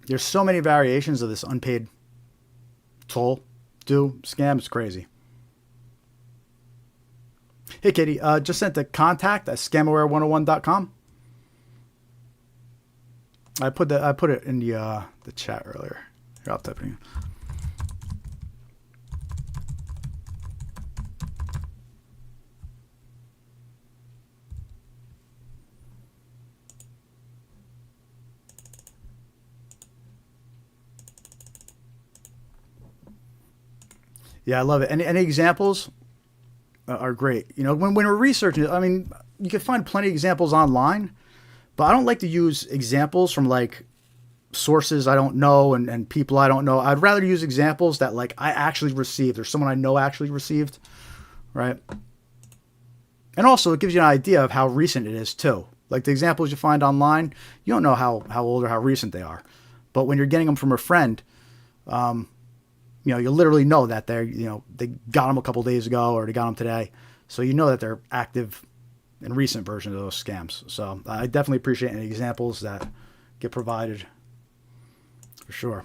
there's so many variations of this unpaid toll due scam. It's crazy. Hey, Katie, just sent the contact at scamaware101.com. I put it in the chat earlier. Here, I'll type it in. Yeah, I love it. Any examples are great. You know, when we're researching it, I mean, you can find plenty of examples online, but I don't like to use examples from like sources I don't know and people I don't know. I'd rather use examples that like I actually received or someone I know actually received, right? And also it gives you an idea of how recent it is too. Like the examples you find online, you don't know how old or how recent they are. But when you're getting them from a friend, you know, you literally know that they got them a couple days ago or they got them today. So you know that they're active and recent versions of those scams. So I definitely appreciate any examples that get provided for sure.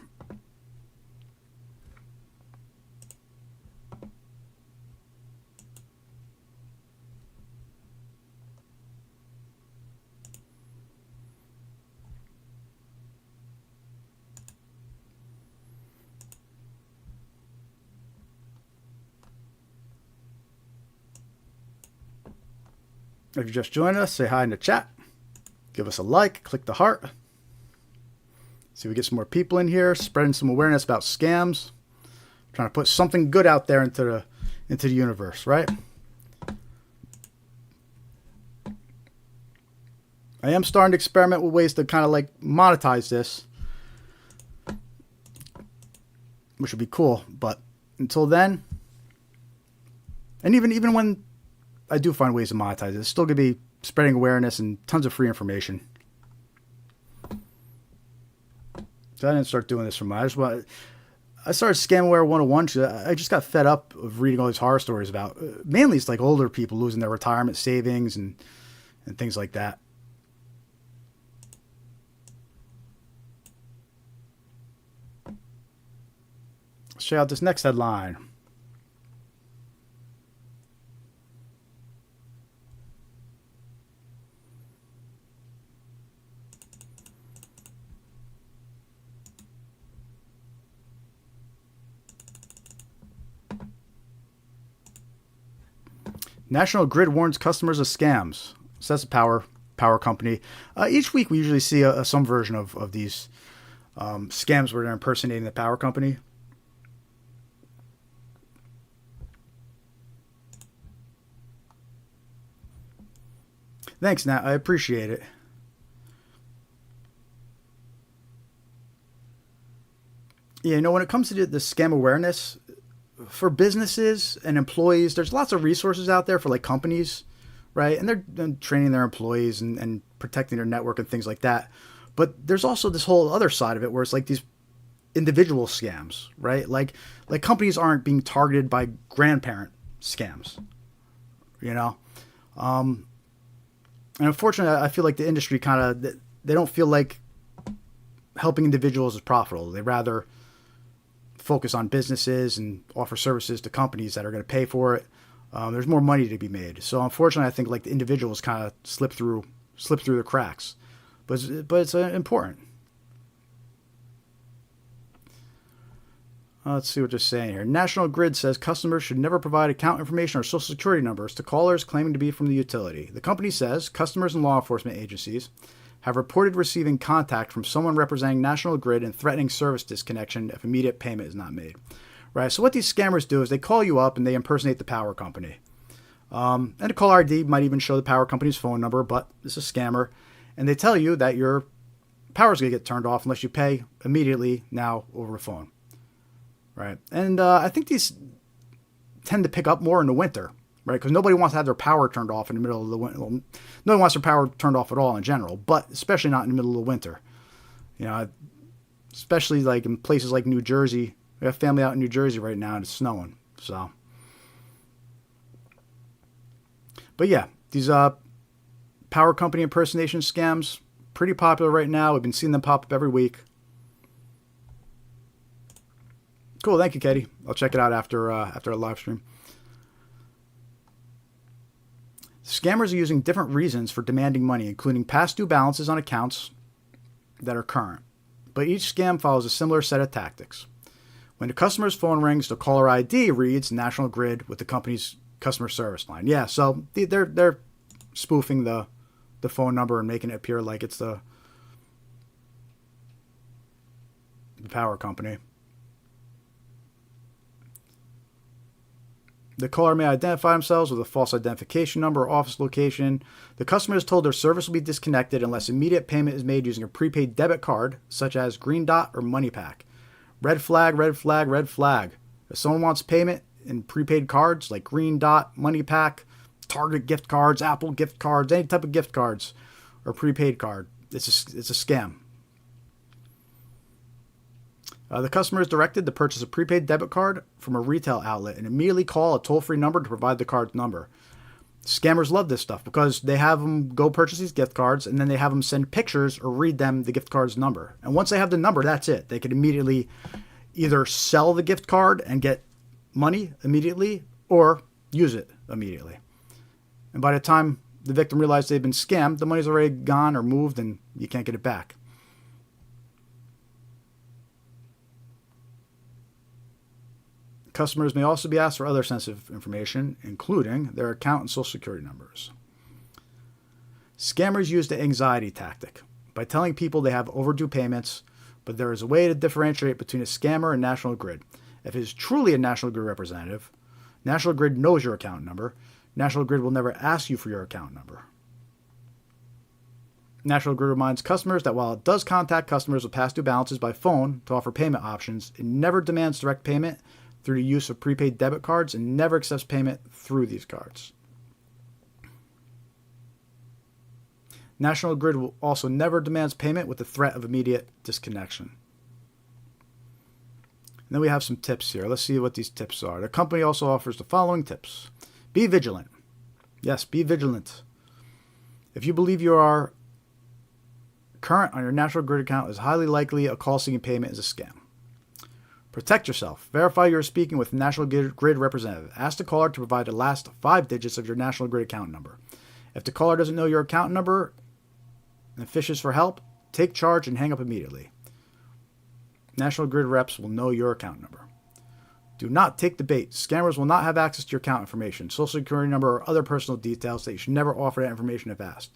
If you just joined us, say hi in the chat. Give us a like, click the heart. See if we get some more people in here, spreading some awareness about scams. Trying to put something good out there into the universe, right? I am starting to experiment with ways to kind of like monetize this, which would be cool. But until then, and even when I do find ways to monetize it, it's still going to be spreading awareness and tons of free information. So I didn't start doing this for my. I started Scamware 101 because I just got fed up of reading all these horror stories about mainly it's like older people losing their retirement savings and things like that. Let's check out this next headline. National Grid warns customers of scams. So that's a power company. Each week we usually see some version of these scams where they're impersonating the power company. Thanks, Nat. I appreciate it. Yeah, you know, when it comes to the scam awareness, for businesses and employees, there's lots of resources out there for like companies, right? And they're training their employees and protecting their network and things like that. But there's also this whole other side of it where it's like these individual scams, right? Like companies aren't being targeted by grandparent scams, you know? And unfortunately, I feel like the industry kind of, they don't feel like helping individuals is profitable. They rather focus on businesses and offer services to companies that are going to pay for it. There's more money to be made. So unfortunately, I think like the individuals kind of slip through the cracks. But it's important. Let's see what they're saying here. National Grid says customers should never provide account information or social security numbers to callers claiming to be from the utility. The company says customers and law enforcement agencies have reported receiving contact from someone representing National Grid and threatening service disconnection if immediate payment is not made. Right, so what these scammers do is they call you up and they impersonate the power company. And the caller ID might even show the power company's phone number, but it's a scammer. And they tell you that your power's going to get turned off unless you pay immediately now over the phone. Right. And I think these tend to pick up more in the winter, right? Because nobody wants to have their power turned off in the middle of the winter. Well, nobody wants their power turned off at all in general, but especially not in the middle of the winter. You know, especially like in places like New Jersey. We have family out in New Jersey right now and it's snowing. So, but yeah, these power company impersonation scams, pretty popular right now. We've been seeing them pop up every week. Cool, thank you, Katie. I'll check it out after our live stream. Scammers are using different reasons for demanding money, including past due balances on accounts that are current. But each scam follows a similar set of tactics. When the customer's phone rings, the caller ID reads National Grid with the company's customer service line. Yeah, so they're spoofing the phone number and making it appear like it's the power company. The caller may identify themselves with a false identification number or office location. The customer is told their service will be disconnected unless immediate payment is made using a prepaid debit card, such as Green Dot or MoneyPack. Red flag, red flag, red flag. If someone wants payment in prepaid cards like Green Dot, MoneyPack, Target gift cards, Apple gift cards, any type of gift cards or prepaid card, it's a scam. The customer is directed to purchase a prepaid debit card from a retail outlet and immediately call a toll-free number to provide the card's number. Scammers love this stuff because they have them go purchase these gift cards and then they have them send pictures or read them the gift card's number. And once they have the number, that's it. They can immediately either sell the gift card and get money immediately or use it immediately. And by the time the victim realizes they've been scammed, the money's already gone or moved and you can't get it back. Customers may also be asked for other sensitive information, including their account and social security numbers. Scammers use the anxiety tactic by telling people they have overdue payments, but there is a way to differentiate between a scammer and National Grid. If it is truly a National Grid representative, National Grid knows your account number. National Grid will never ask you for your account number. National Grid reminds customers that while it does contact customers with past due balances by phone to offer payment options, it never demands direct payment through the use of prepaid debit cards and never accepts payment through these cards. National Grid will also never demands payment with the threat of immediate disconnection. And then we have some tips here. Let's see what these tips are. The company also offers the following tips. Be vigilant. Yes, be vigilant. If you believe you are current on your National Grid account, it's highly likely a call seeking payment is a scam. Protect yourself. Verify you are speaking with a National Grid representative. Ask the caller to provide the last 5 digits of your National Grid account number. If the caller doesn't know your account number and fishes for help, take charge and hang up immediately. National Grid reps will know your account number. Do not take the bait. Scammers will not have access to your account information, social security number, or other personal details that you should never offer that information if asked.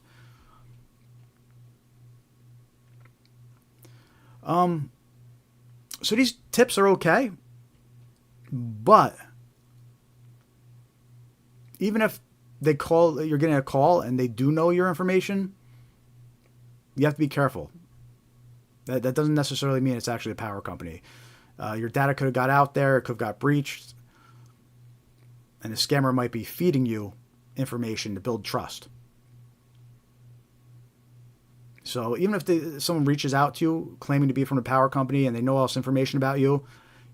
So these tips are okay, but even if you're getting a call and they do know your information, you have to be careful. That doesn't necessarily mean it's actually a power company. Your data could have got out there, it could have got breached, and the scammer might be feeding you information to build trust. So even if someone reaches out to you claiming to be from the power company and they know all this information about you,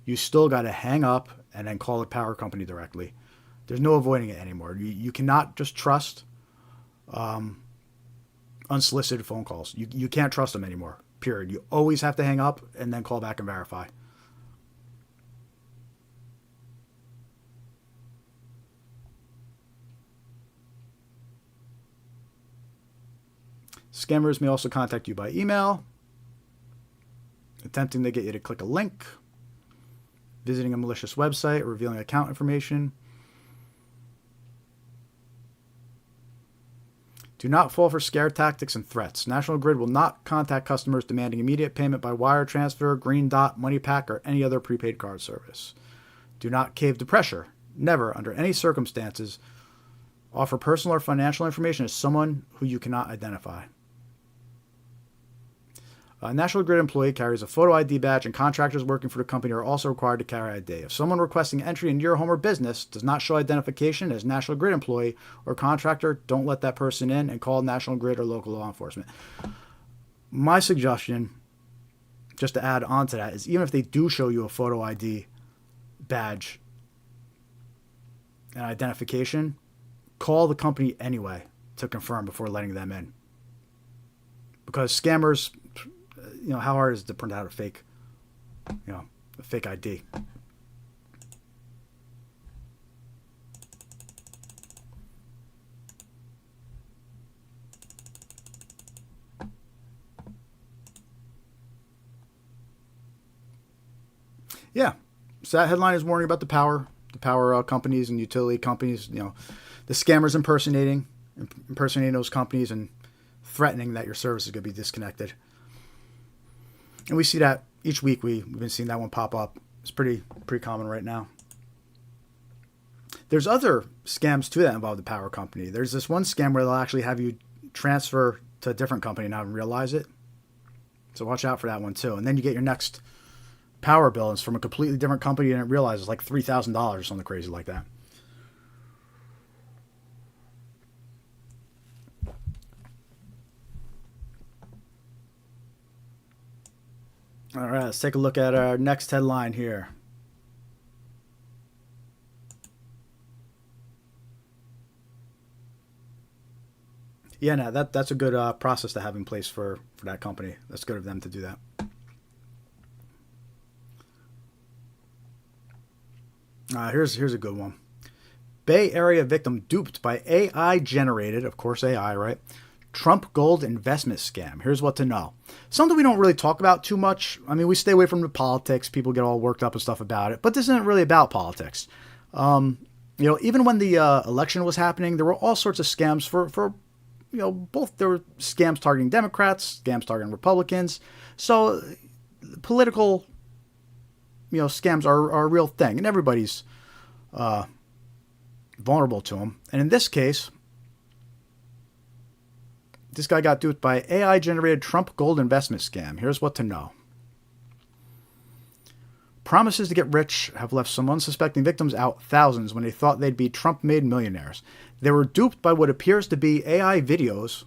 you still got to hang up and then call the power company directly. There's no avoiding it anymore. You cannot just trust unsolicited phone calls. You can't trust them anymore, period. You always have to hang up and then call back and verify. Scammers may also contact you by email, attempting to get you to click a link, visiting a malicious website, or revealing account information. Do not fall for scare tactics and threats. National Grid will not contact customers demanding immediate payment by wire transfer, Green Dot, MoneyPack, or any other prepaid card service. Do not cave to pressure. Never, under any circumstances, offer personal or financial information to someone who you cannot identify. A National Grid employee carries a photo ID badge, and contractors working for the company are also required to carry ID. If someone requesting entry into your home or business does not show identification as National Grid employee or contractor, don't let that person in and call National Grid or local law enforcement. My suggestion, just to add on to that, is even if they do show you a photo ID badge and identification, call the company anyway to confirm before letting them in. Because scammers, how hard is it to print out a fake ID? Yeah. So that headline is warning about the power companies and utility companies, the scammers impersonating those companies and threatening that your service is going to be disconnected. And we see that each week. We've been seeing that one pop up. It's pretty common right now. There's other scams too that involve the power company. There's this one scam where they'll actually have you transfer to a different company and not even realize it. So watch out for that one too. And then you get your next power bill, and it's from a completely different company, and it realizes like $3,000 or something crazy like that. All right, let's take a look at our next headline here. Yeah, no, that's a good process to have in place for that company. That's good of them to do that. Here's a good one. Bay Area victim duped by AI-generated, of course AI, right? Trump gold investment scam. Here's what to know. Something we don't really talk about too much. I mean, we stay away from the politics. People get all worked up and stuff about it. But this isn't really about politics. Even when the election was happening, there were all sorts of scams for both. There were scams targeting Democrats, scams targeting Republicans. So political, scams are a real thing. And everybody's vulnerable to them. And in this case, this guy got duped by AI-generated Trump gold investment scam. Here's what to know. Promises to get rich have left some unsuspecting victims out thousands when they thought they'd be Trump-made millionaires. They were duped by what appears to be AI videos.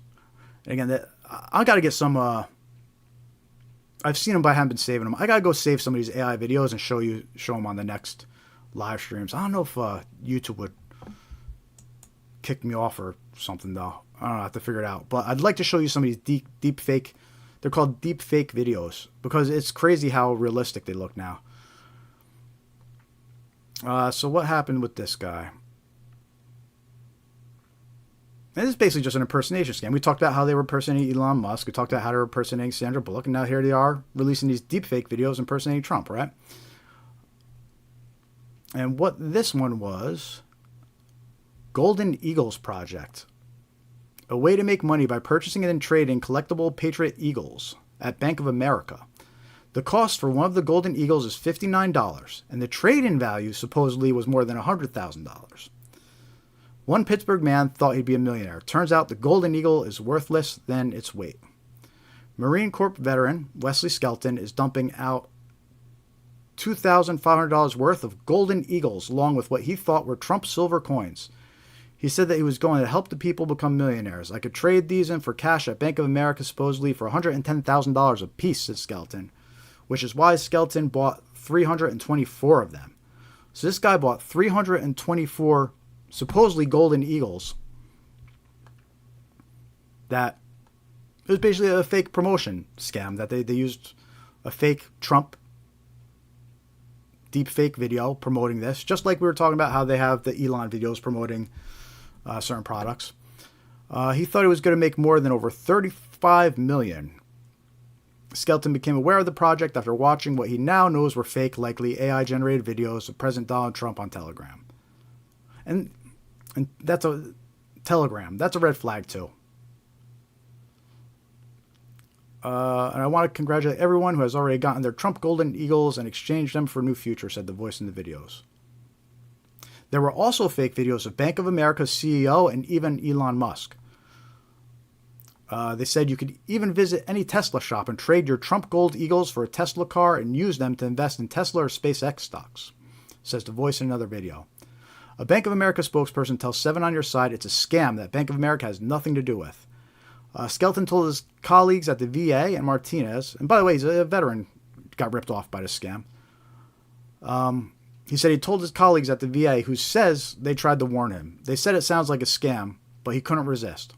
And again, I got to get some... I've seen them, but I haven't been saving them. I got to go save some of these AI videos and show them on the next live streams. I don't know if YouTube would kick me off or something, though. I don't know. I have to figure it out. But I'd like to show you some of these deep fake. They're called deep fake videos because it's crazy how realistic they look now. So what happened with this guy? And this is basically just an impersonation scam. We talked about how they were impersonating Elon Musk. We talked about how they were impersonating Sandra Bullock. And now here they are releasing these deep fake videos impersonating Trump, right? And what this one was, Golden Eagles Project. A way to make money by purchasing and trading collectible Patriot Eagles at Bank of America. The cost for one of the Golden Eagles is $59, and the trade-in value supposedly was more than $100,000. One Pittsburgh man thought he'd be a millionaire. Turns out the Golden Eagle is worthless than its weight. Marine Corps veteran Wesley Skelton is dumping out $2,500 worth of Golden Eagles along with what he thought were Trump silver coins. He said that he was going to help the people become millionaires. I could trade these in for cash at Bank of America supposedly for $110,000 a piece, said Skelton, which is why Skelton bought 324 of them. So this guy bought 324 supposedly Golden Eagles. That it was basically a fake promotion scam that they used a fake Trump deep fake video promoting this, just like we were talking about how they have the Elon videos promoting certain products. He thought he was going to make more than over $2.5 million. Skeleton became aware of the project after watching what he now knows were fake, likely AI-generated videos of President Donald Trump on Telegram. And that's a Telegram. That's a red flag, too. And I want to congratulate everyone who has already gotten their Trump Golden Eagles and exchanged them for a new future, said the voice in the videos. There were also fake videos of Bank of America's CEO and even Elon Musk. They said you could even visit any Tesla shop and trade your Trump Gold Eagles for a Tesla car and use them to invest in Tesla or SpaceX stocks, says the voice in another video. A Bank of America spokesperson tells 7 on Your Side it's a scam that Bank of America has nothing to do with. Skeleton told his colleagues at the VA and Martinez, and by the way, he's a veteran, got ripped off by the scam. He said he told his colleagues at the VA, who says they tried to warn him. They said it sounds like a scam, but he couldn't resist.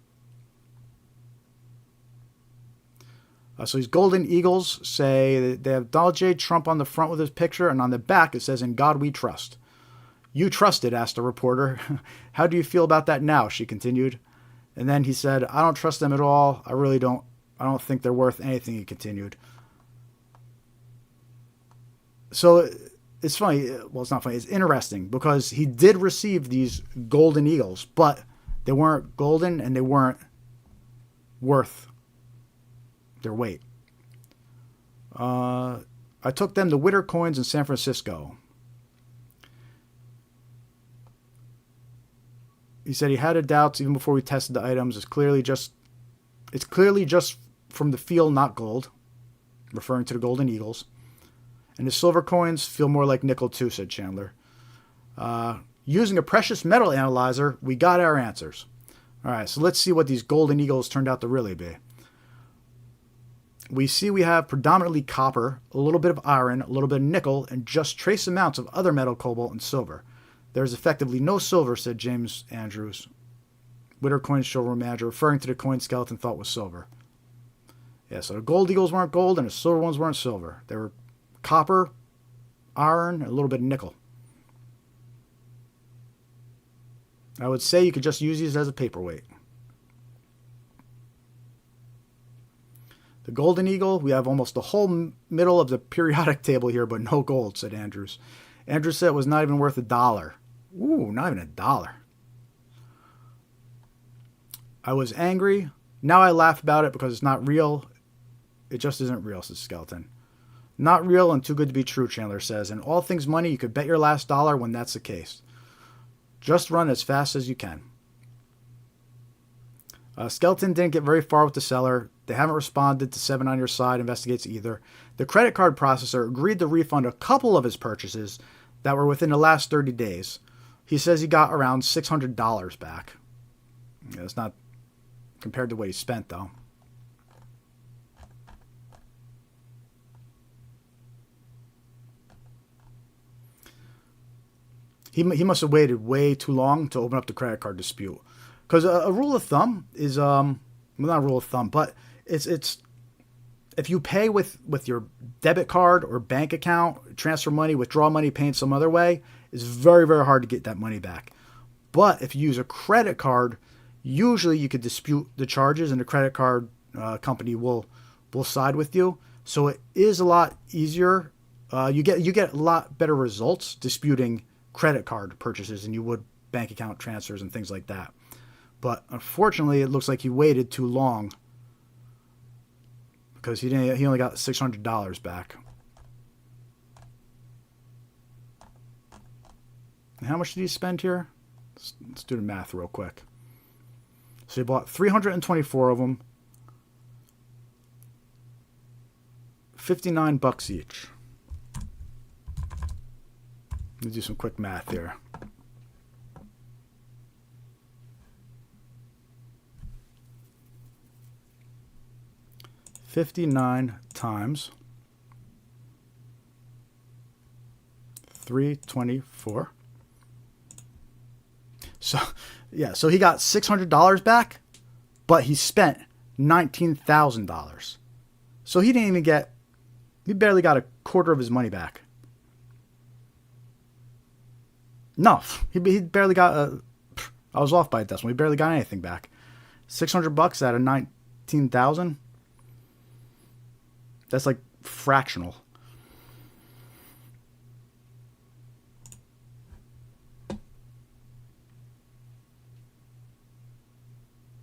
So these Golden Eagles say they have Donald J. Trump on the front with his picture, and on the back it says, "In God We Trust." "You trusted," asked a reporter. "How do you feel about that now?" she continued. And then he said, "I don't trust them at all. I really don't. I don't think they're worth anything," he continued. So it's funny. Well, it's not funny. It's interesting because he did receive these Golden Eagles, but they weren't golden and they weren't worth their weight. I took them to Witter Coins in San Francisco. He said he had doubts even before we tested the items. It's clearly just from the feel, not gold, referring to the Golden Eagles. And the silver coins feel more like nickel too, said Chandler. Using a precious metal analyzer, we got our answers. All right, so let's see what these Golden Eagles turned out to really be. We see we have predominantly copper, a little bit of iron, a little bit of nickel, and just trace amounts of other metal, cobalt, and silver. There's effectively no silver, said James Andrews, Witter Coins showroom manager, referring to the coin Skeleton thought was silver. Yeah, so the Gold Eagles weren't gold and the silver ones weren't silver. They were copper, iron, and a little bit of nickel. I would say you could just use these as a paperweight. The Golden Eagle, we have almost the whole middle of the periodic table here, but no gold, said Andrews. Andrews said it was not even worth $1. Ooh, not even $1. I was angry. Now I laugh about it because it's not real. It just isn't real, says Skeleton. Not real and too good to be true, Chandler says. In all things money, you could bet your last dollar when that's the case. Just run as fast as you can. Skeleton didn't get very far with the seller. They haven't responded to 7 on Your Side investigates either. The credit card processor agreed to refund a couple of his purchases that were within the last 30 days. He says he got around $600 back. Yeah, it's not compared to what he spent, though. He must have waited way too long to open up the credit card dispute. Because a rule of thumb is, well, not a rule of thumb, but it's if you pay with your debit card or bank account, transfer money, withdraw money, pay in some other way, it's very, very hard to get that money back. But if you use a credit card, usually you could dispute the charges and the credit card company will side with you. So it is a lot easier. You get a lot better results disputing credit card purchases than you would bank account transfers and things like that. But unfortunately, it looks like he waited too long because he only got $600 back. And how much did he spend here? Let's do the math real quick. So he bought 324 of them, $59 each. Let me do some quick math here. $59 times 324. So, yeah, so he got $600 back, but he spent $19,000. So he barely got a quarter of his money back. No, he barely got I was off by a decimal. He barely got anything back. $600 out of 15,000. That's like fractional.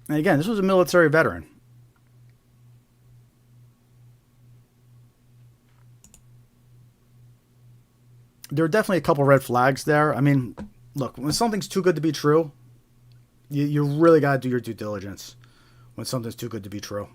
And again, this was a military veteran. There are definitely a couple red flags there. I mean, look, when something's too good to be true, you really got to do your due diligence when something's too good to be true.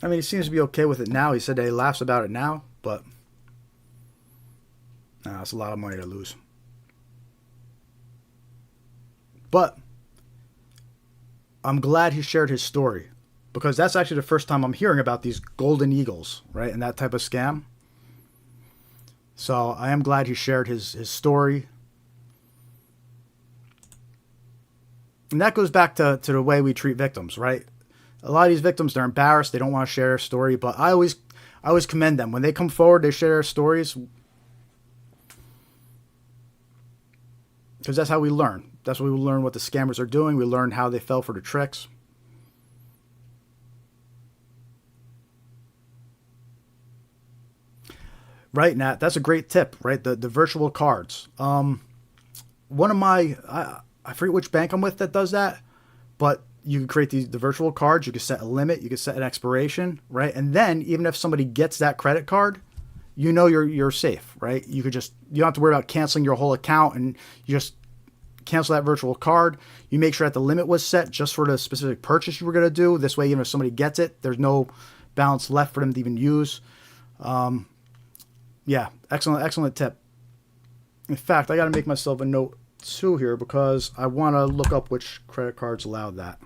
I mean, he seems to be okay with it now. He said that he laughs about it now, but that's a lot of money to lose. But I'm glad he shared his story, because that's actually the first time I'm hearing about these golden eagles, right, and that type of scam. So I am glad he shared his story. And that goes back to the way we treat victims, right? A lot of these victims, they're embarrassed. They don't want to share their story. But I always commend them. When they come forward, they share their stories. Because that's how we learn. That's what we learn what the scammers are doing. We learn how they fell for the tricks. Right, Nat. That's a great tip, right? The virtual cards. One of my, I forget which bank I'm with that does that, but you can create the virtual cards. You can set a limit. You can set an expiration, right? And then even if somebody gets that credit card, you know you're safe, right? You don't have to worry about canceling your whole account, and you just cancel that virtual card. You make sure that the limit was set just for the specific purchase you were going to do. This way, even if somebody gets it, there's no balance left for them to even use. Yeah, excellent tip. In fact, I got to make myself a note too here, because I want to look up which credit cards allow that.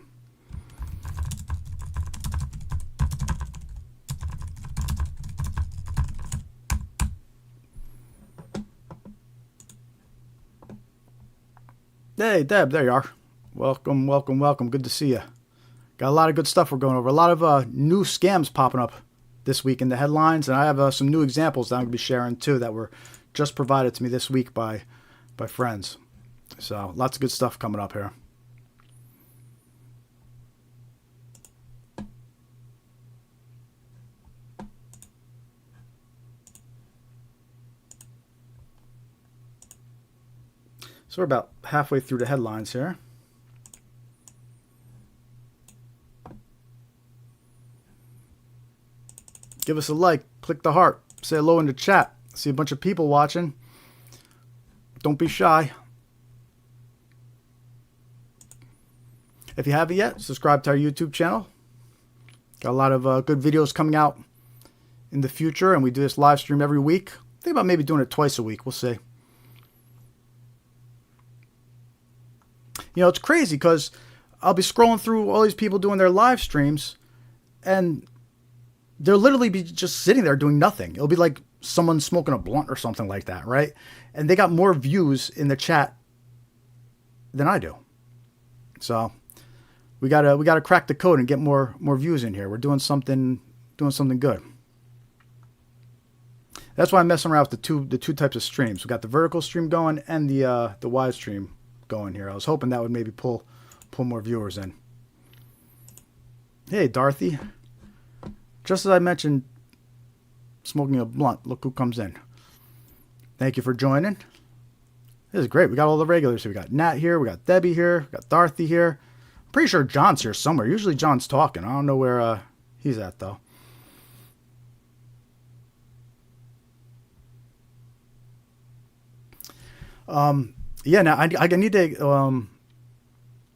Hey, Deb, there you are. Welcome. Good to see you. Got a lot of good stuff we're going over. A lot of new scams popping up this week in the headlines, and I have some new examples that I'm going to be sharing too that were just provided to me this week by friends. So lots of good stuff coming up here. So we're about halfway through the headlines here. Give us a like, click the heart, say hello in the chat. I see a bunch of people watching. Don't be shy. If you haven't yet, subscribe to our YouTube channel. Got a lot of good videos coming out in the future, and we do this live stream every week. Think about maybe doing it twice a week. We'll see. You know, it's crazy because I'll be scrolling through all these people doing their live streams, and they'll literally be just sitting there doing nothing. It'll be like someone smoking a blunt or something like that, right? And they got more views in the chat than I do. So we gotta crack the code and get more views in here. We're doing something good. That's why I'm messing around with the two types of streams. We got the vertical stream going and the wide stream going here. I was hoping that would maybe pull more viewers in. Hey, Dorothy. Just as I mentioned, smoking a blunt, look who comes in. Thank you for joining. This is great. We got all the regulars here. We got Nat here. We got Debbie here. We got Dorothy here. I'm pretty sure John's here somewhere. Usually John's talking. I don't know where he's at, though. Yeah, now I need to,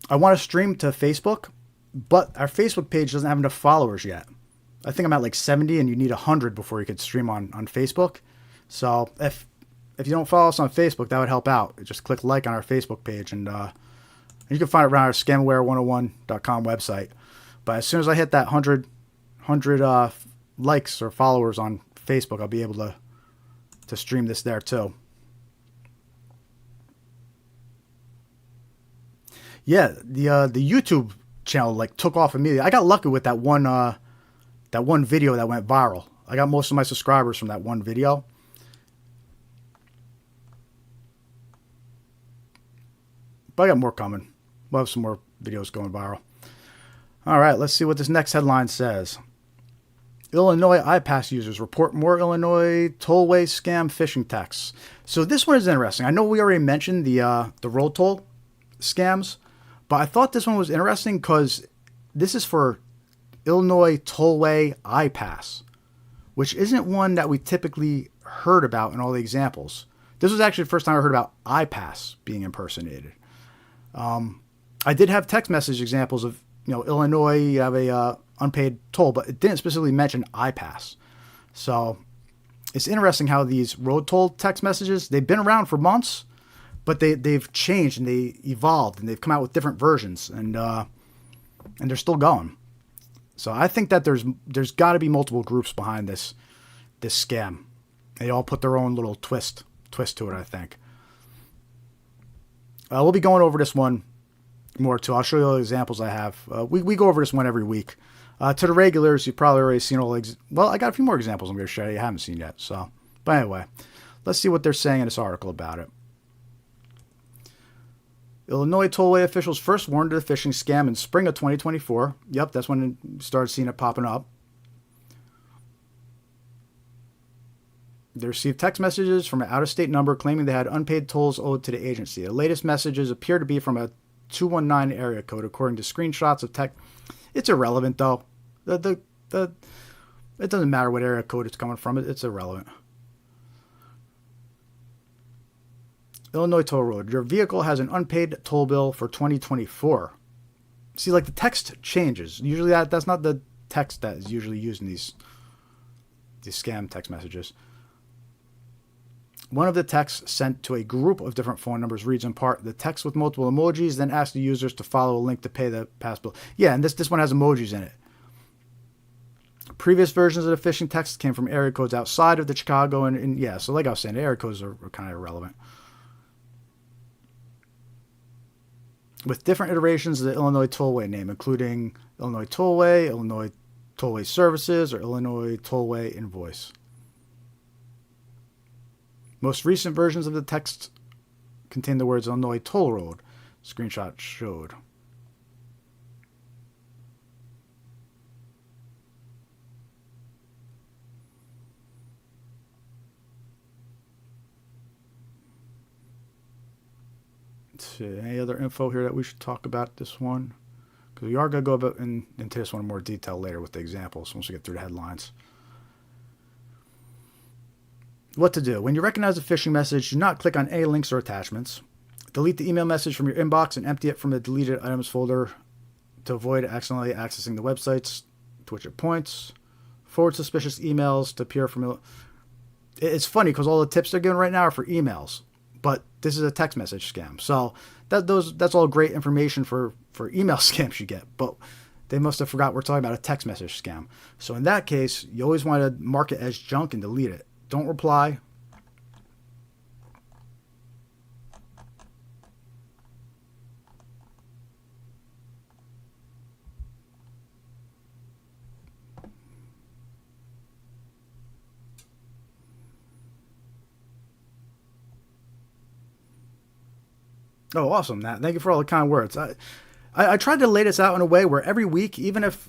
I want to stream to Facebook, but our Facebook page doesn't have enough followers yet. I think I'm at like 70, and you need 100 before you could stream on Facebook. So if you don't follow us on Facebook, that would help out. Just click like on our Facebook page, and you can find it around our scamware101.com website. But as soon as I hit that 100 likes or followers on Facebook, I'll be able to stream this there too. Yeah, the YouTube channel like took off immediately. I got lucky with that one that one video that went viral. I got most of my subscribers from that one video. But I got more coming. We'll have some more videos going viral. All right, let's see what this next headline says. Illinois iPass users report more Illinois tollway scam phishing texts. So this one is interesting. I know we already mentioned the road toll scams, but I thought this one was interesting because this is for Illinois tollway iPass, which isn't one that we typically heard about in all the examples. This was actually the first time I heard about iPass being impersonated. I did have text message examples of, Illinois, you have a unpaid toll, but it didn't specifically mention iPass. So it's interesting how these road toll text messages, they've been around for months, but they've changed and they evolved and they've come out with different versions and they're still going. So I think that there's got to be multiple groups behind this scam. They all put their own little twist to it, I think. We'll be going over this one more too. I'll show you all the examples I have. We go over this one every week. To the regulars, you've probably already seen all. Well, I got a few more examples I'm going to show you haven't seen yet. So, but anyway, let's see what they're saying in this article about it. Illinois tollway officials first warned of the phishing scam in spring of 2024. Yep, that's when we started seeing it popping up. They received text messages from an out-of-state number claiming they had unpaid tolls owed to the agency. The latest messages appear to be from a 219 area code, according to screenshots of text. It's irrelevant, though. It doesn't matter what area code it's coming from. It's irrelevant. Illinois Toll Road. Your vehicle has an unpaid toll bill for 2024. See, like the text changes. Usually that's not the text that is usually used in these scam text messages. One of the texts sent to a group of different phone numbers reads in part, the text with multiple emojis, then asks the users to follow a link to pay the past bill. Yeah, and this one has emojis in it. Previous versions of the phishing text came from area codes outside of the Chicago, and yeah, so like I was saying, the area codes are kind of irrelevant. With different iterations of the Illinois Tollway name, including Illinois Tollway, Illinois Tollway Services, or Illinois Tollway Invoice. Most recent versions of the text contain the words Illinois Toll Road, screenshot showed. Let's see, any other info here that we should talk about this one? Because we are going to go into this one in more detail later with the examples once we get through the headlines. What to do. When you recognize a phishing message, do not click on any links or attachments. Delete the email message from your inbox and empty it from the deleted items folder to avoid accidentally accessing the websites to which it points. Forward suspicious emails to appear from... It's funny because all the tips they're giving right now are for emails, but this is a text message scam. So that's all great information for email scams you get, but they must have forgot we're talking about a text message scam. So in that case, you always want to mark it as junk and delete it. Don't reply. Oh, awesome, Nat. Thank you for all the kind words. I tried to lay this out in a way where every week, even if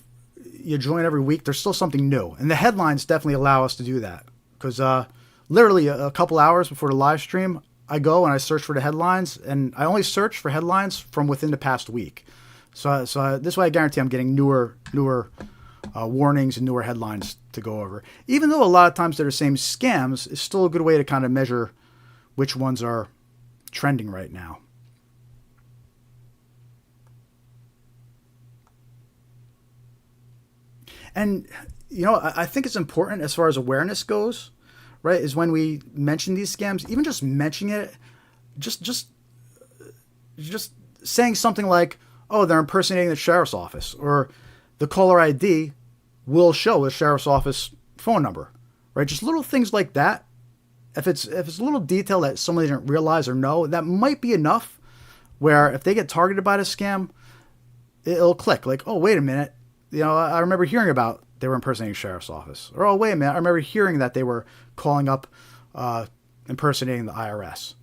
you join every week, there's still something new. And the headlines definitely allow us to do that. Because literally a couple hours before the live stream, I go and I search for the headlines, and I only search for headlines from within the past week. So this way I guarantee I'm getting newer warnings and newer headlines to go over. Even though a lot of times they're the same scams, it's still a good way to kind of measure which ones are trending right now. And, I think it's important as far as awareness goes, right, is when we mention these scams, even just mentioning it, just saying something like, oh, they're impersonating the sheriff's office, or the caller ID will show the sheriff's office phone number, right? Just little things like that. If it's a little detail that somebody didn't realize or know, that might be enough where if they get targeted by the scam, it'll click like, oh, wait a minute. I remember hearing about they were impersonating sheriff's office. Or, oh, wait a minute, I remember hearing that they were calling up, impersonating the IRS.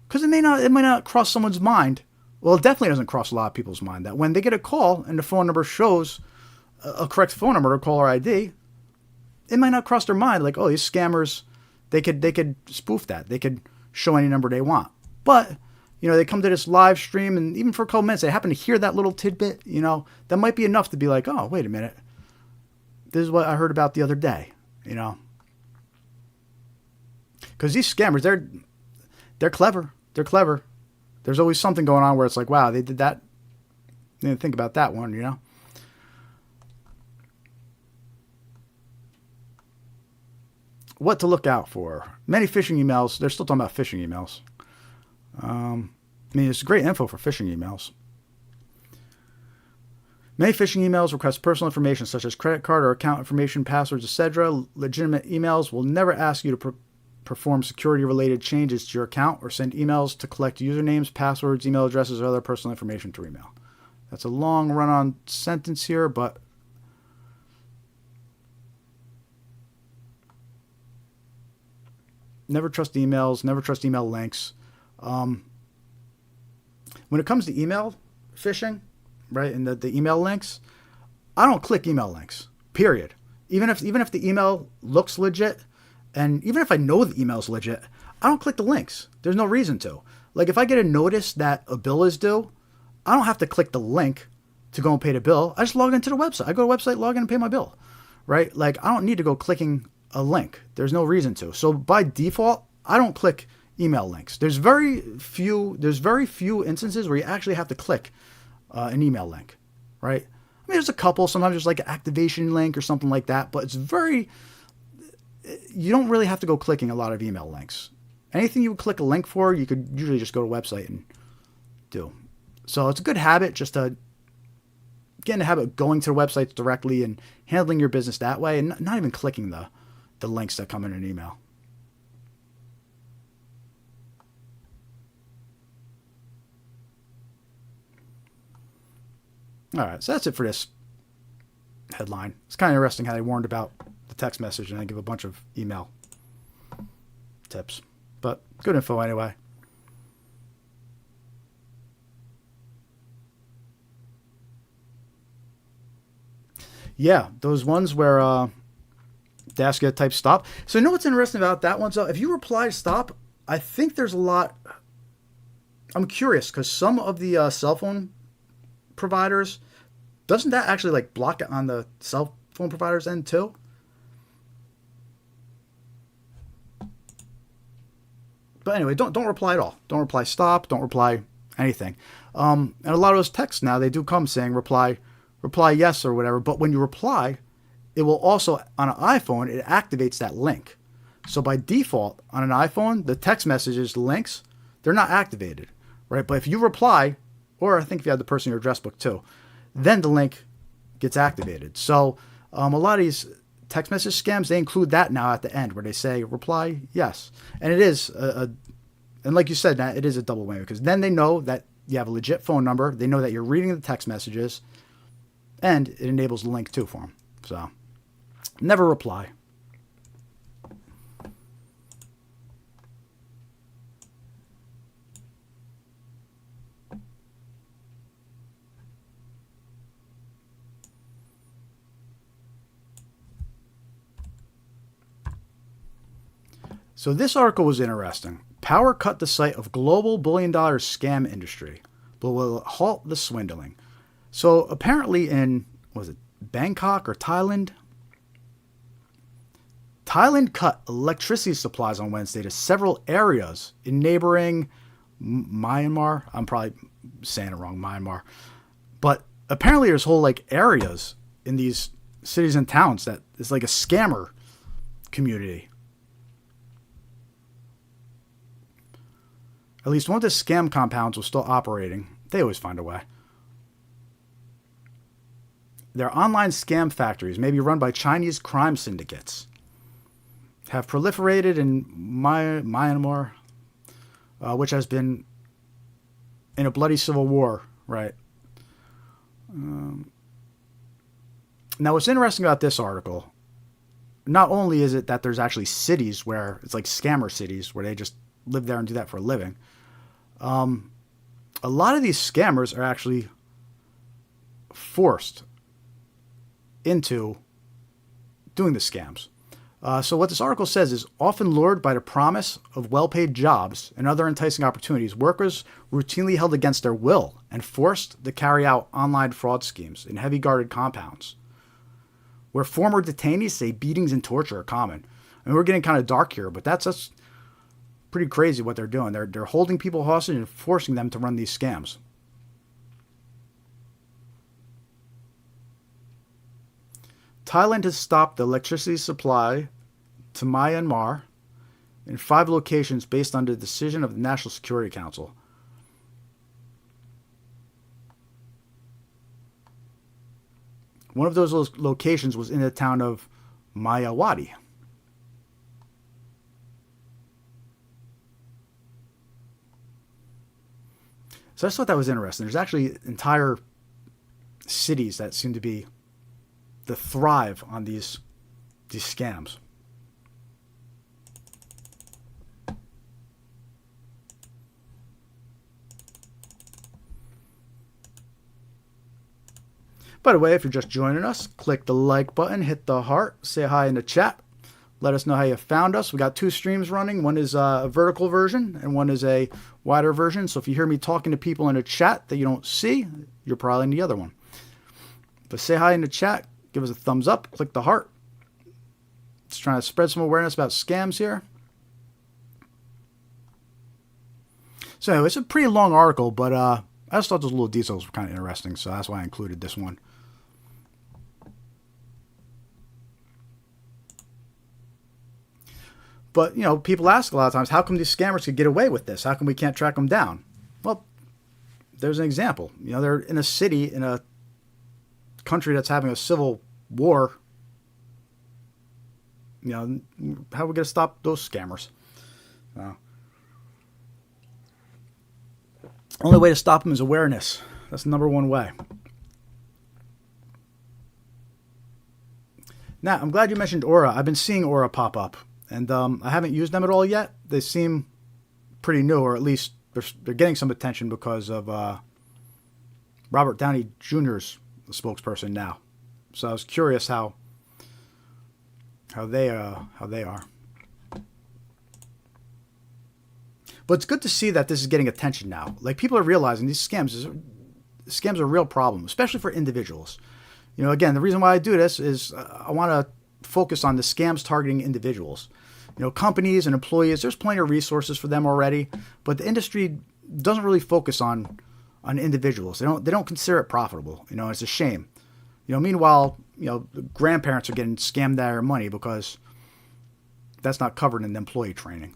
Because it might not cross someone's mind. Well, it definitely doesn't cross a lot of people's mind that when they get a call and the phone number shows a correct phone number to caller ID, it might not cross their mind like, oh, these scammers, they could spoof that. They could show any number they want. But, they come to this live stream, and even for a couple minutes, they happen to hear that little tidbit, that might be enough to be like, oh, wait a minute. This is what I heard about the other day, Because these scammers, they're clever. They're clever. There's always something going on where it's like, wow, they did that. They didn't think about that one, What to look out for. Many phishing emails. They're still talking about phishing emails. It's great info for phishing emails. Many phishing emails request personal information such as credit card or account information, passwords, etc. Legitimate emails will never ask you to perform security-related changes to your account or send emails to collect usernames, passwords, email addresses, or other personal information through email. That's a long run-on sentence here, but never trust emails, never trust email links. When it comes to email phishing, right, and the email links, I don't click email links, period. Even if the email looks legit, and even if I know the email is legit, I don't click the links. There's no reason to. Like, if I get a notice that a bill is due, I don't have to click the link to go and pay the bill. I just log into the website. I go to the website, log in, and pay my bill, right? Like, I don't need to go clicking a link. There's no reason to. So by default, I don't click email links. There's very few instances where you actually have to click an email link, right? I mean, there's a couple. Sometimes there's like an activation link or something like that, but you don't really have to go clicking a lot of email links. Anything you would click a link for, you could usually just go to a website and do. So it's a good habit just to get in the habit of going to the websites directly and handling your business that way, and not even clicking the links that come in an email. All right, so that's it for this headline. It's kind of interesting how they warned about the text message and then give a bunch of email tips. But good info anyway. Yeah, those ones where they ask you to type stop. So you know what's interesting about that one? So if you reply to stop, I think there's a lot. I'm curious because some of the cell phone providers, doesn't that actually like block it on the cell phone provider's end too? But anyway, don't reply at all. Don't reply stop. Don't reply anything. And a lot of those texts now, they do come saying reply yes or whatever. But when you reply, it will also, on an iPhone, it activates that link. So by default, on an iPhone, the text messages, the links, they're not activated, right? But if you reply, or I think if you have the person in your address book too, then the link gets activated. So a lot of these text message scams, they include that now at the end where they say reply yes. And it is and like you said, it is a double whammy because then they know that you have a legit phone number. They know that you're reading the text messages, and it enables the link too for them. So never reply. So this article was interesting. Power cut the site of global billion-dollar scam industry, but will halt the swindling. So apparently in, was it Bangkok or Thailand? Thailand cut electricity supplies on Wednesday to several areas in neighboring Myanmar. I'm probably saying it wrong, Myanmar. But apparently there's whole like areas in these cities and towns that is like a scammer community. At least one of the scam compounds was still operating. They always find a way. Their online scam factories, maybe run by Chinese crime syndicates, have proliferated in Myanmar, which has been in a bloody civil war, right? Now, what's interesting about this article, not only is it that there's actually cities where it's like scammer cities where they just live there and do that for a living. A lot of these scammers are actually forced into doing the scams. So what this article says is, often lured by the promise of well-paid jobs and other enticing opportunities, workers routinely held against their will and forced to carry out online fraud schemes in heavy guarded compounds, where former detainees say beatings and torture are common. I mean, we're getting kind of dark here, but that's pretty crazy what they're doing. They're holding people hostage and forcing them to run these scams. Thailand has stopped the electricity supply to Myanmar in 5 locations based on the decision of the National Security Council. One of those locations was in the town of Mayawati. So I just thought that was interesting. There's actually entire cities that seem to thrive on these scams. By the way, if you're just joining us, click the like button, hit the heart, say hi in the chat. Let us know how you found us. We got 2 streams running. One is a vertical version and one is a wider version. So if you hear me talking to people in the chat that you don't see, you're probably in the other one. But say hi in the chat. Give us a thumbs up. Click the heart. Just trying to spread some awareness about scams here. So anyway, it's a pretty long article, but I just thought those little details were kind of interesting, so that's why I included this one. But, you know, people ask a lot of times, how come these scammers could get away with this? How come we can't track them down? Well, there's an example. You know, they're in a city, in a country that's having a civil war. You know, how are we going to stop those scammers? Only way to stop them is awareness. That's the number one way. Now, I'm glad you mentioned Aura. I've been seeing Aura pop up, and I haven't used them at all yet. They seem pretty new, or at least they're getting some attention because of Robert Downey Jr.'s the spokesperson now. So I was curious how they are. But it's good to see that this is getting attention now. Like, people are realizing these scams are a real problem, especially for individuals. You know, again, the reason why I do this is I want to focus on the scams targeting individuals. You know, companies and employees, there's plenty of resources for them already, but the industry doesn't really focus on individuals. They don't consider it profitable. You know, it's a shame. You know, meanwhile, you know, the grandparents are getting scammed out of their money because that's not covered in the employee training.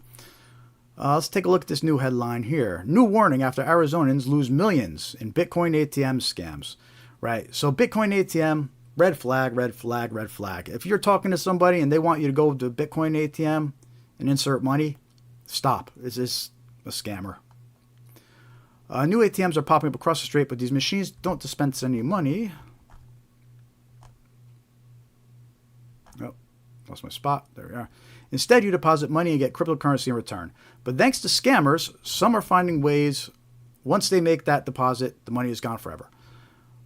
Let's take a look at this new headline here. New warning after Arizonans lose millions in Bitcoin ATM scams. Right. So Bitcoin ATM, red flag, red flag, red flag. If you're talking to somebody and they want you to go to Bitcoin ATM and insert money, stop. This is a scammer. New ATMs are popping up across the street, but these machines don't dispense any money. Oh, lost my spot. There we are. Instead, you deposit money and get cryptocurrency in return. But thanks to scammers, some are finding ways, once they make that deposit, the money is gone forever.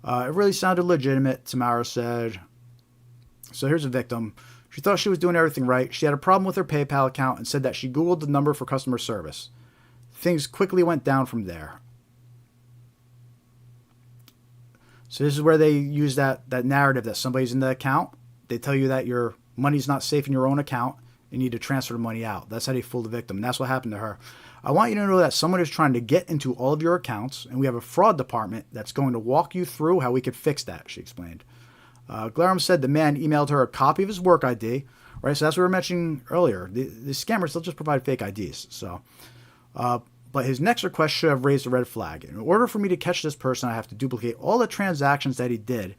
It really sounded legitimate, Tamara said. So here's a victim. She thought she was doing everything right. She had a problem with her PayPal account and said that she Googled the number for customer service. Things quickly went down from there. So this is where they use that narrative that somebody's in the account. They tell you that your money's not safe in your own account. You need to transfer the money out. That's how they fool the victim. And that's what happened to her. I want you to know that someone is trying to get into all of your accounts, and we have a fraud department that's going to walk you through how we could fix that, she explained. Glarum said the man emailed her a copy of his work ID, right? So that's what we were mentioning earlier. The scammers, they'll just provide fake IDs. So, but his next request should have raised a red flag. In order for me to catch this person, I have to duplicate all the transactions that he did.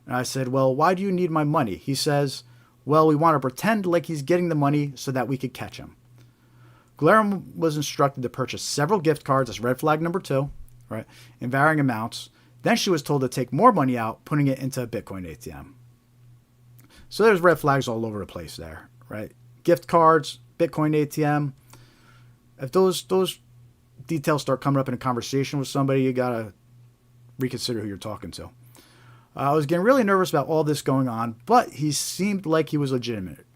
And I said, well, why do you need my money? He says, well, we want to pretend like he's getting the money so that we could catch him. Glarum was instructed to purchase several gift cards, that's red flag number 2, right, in varying amounts. Then she was told to take more money out, putting it into a Bitcoin ATM. So there's red flags all over the place there, right? Gift cards, Bitcoin ATM. If those details start coming up in a conversation with somebody, you got to reconsider who you're talking to. I was getting really nervous about all this going on, but he seemed like he was legitimate.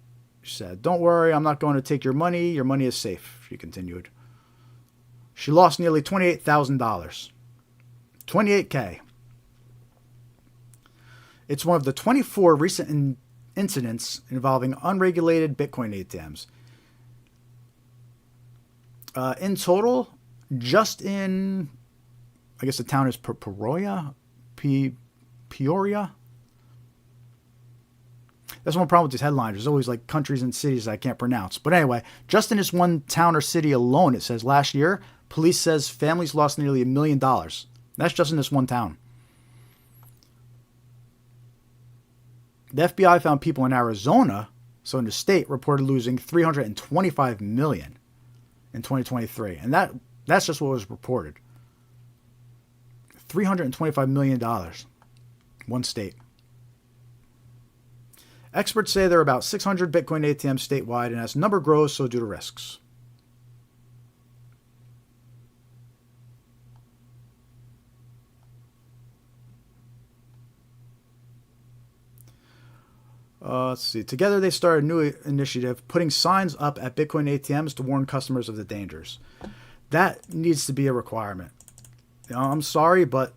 She said, "Don't worry, I'm not going to take your money. Your money is safe," she continued. She lost nearly $28,000. $28K. It's one of the 24 recent incidents involving unregulated Bitcoin ATMs. In total, just in, I guess the town is Peoria? Peoria? That's one problem with these headlines. There's always like countries and cities I can't pronounce. But anyway, just in this one town or city alone, it says last year, police says families lost nearly $1 million. That's just in this one town. The FBI found people in Arizona, so in the state, reported losing $325 million in 2023. And that's just what was reported. $325 million. One state. Experts say there are about 600 Bitcoin ATMs statewide, and as the number grows, so do the risks. Let's see. Together, they started a new initiative, putting signs up at Bitcoin ATMs to warn customers of the dangers. That needs to be a requirement. I'm sorry, but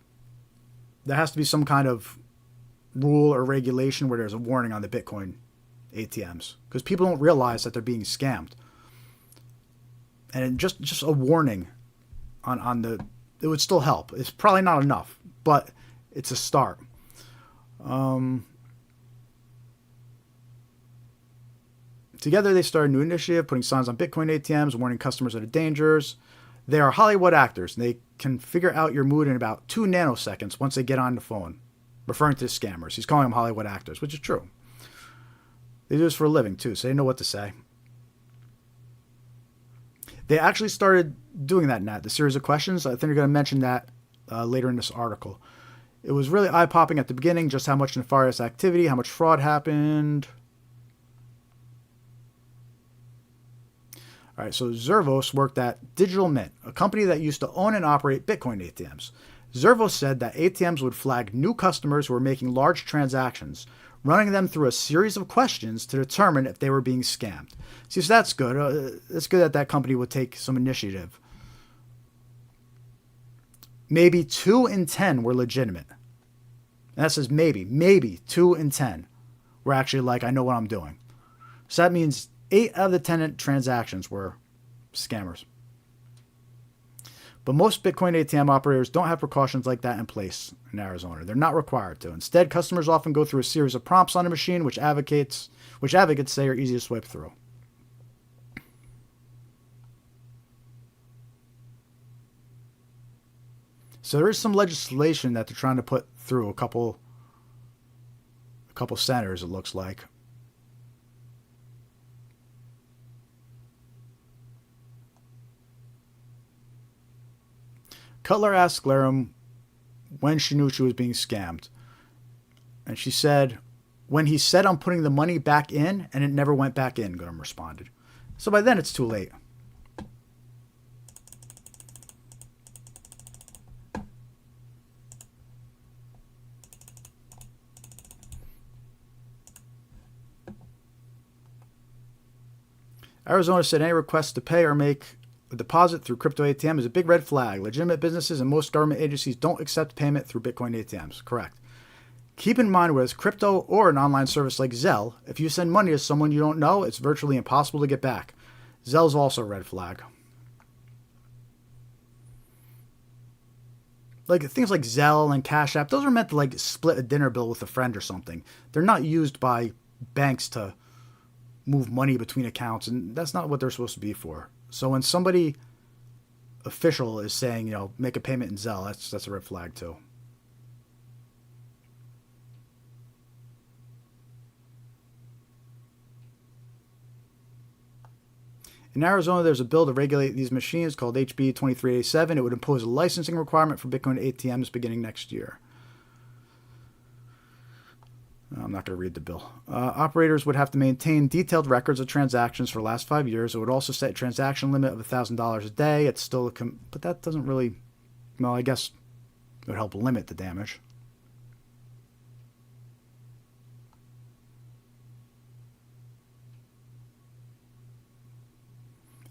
there has to be some kind of rule or regulation where there's a warning on the Bitcoin ATMs, because people don't realize that they're being scammed. And just a warning on the, it would still help. It's probably not enough, but it's a start. Together, they started a new initiative, putting signs on Bitcoin ATMs, warning customers of the dangers. They are Hollywood actors, and they can figure out your mood in about 2 nanoseconds once they get on the phone, referring to the scammers. He's calling them Hollywood actors, which is true. They do this for a living, too, so they know what to say. They actually started doing that in the series of questions. I think they're going to mention that later in this article. It was really eye-popping at the beginning, just how much nefarious activity, how much fraud happened. All right, so Zervos worked at Digital Mint, a company that used to own and operate Bitcoin ATMs. Zervos said that ATMs would flag new customers who were making large transactions, running them through a series of questions to determine if they were being scammed. See, so that's good. It's good that that company would take some initiative. Maybe 2 in 10 were legitimate. And that says maybe 2 in 10 were actually like, I know what I'm doing. So that means 8 out of the 10 transactions were scammers. But most Bitcoin ATM operators don't have precautions like that in place in Arizona. They're not required to. Instead, customers often go through a series of prompts on the machine, which advocates say are easy to swipe through. So there is some legislation that they're trying to put through a couple senators, it looks like. Cutler asked Glarum when she knew she was being scammed. And she said, when he said I'm putting the money back in, and it never went back in, Glarum responded. So by then it's too late. Arizona said any request to pay or make a deposit through crypto ATM is a big red flag. Legitimate businesses and most government agencies don't accept payment through Bitcoin ATMs. Correct. Keep in mind, whether it's crypto or an online service like Zelle, if you send money to someone you don't know, it's virtually impossible to get back. Zelle's also a red flag. Like things like Zelle and Cash App, those are meant to like split a dinner bill with a friend or something. They're not used by banks to move money between accounts, and that's not what they're supposed to be for. So when somebody official is saying, make a payment in Zelle, that's a red flag too. In Arizona, there's a bill to regulate these machines called HB 2387. It would impose a licensing requirement for Bitcoin ATMs beginning next year. I'm not going to read the bill. Operators would have to maintain detailed records of transactions for the last 5 years. It would also set a transaction limit of $1,000 a day. It's still but that doesn't really, well, I guess it would help limit the damage.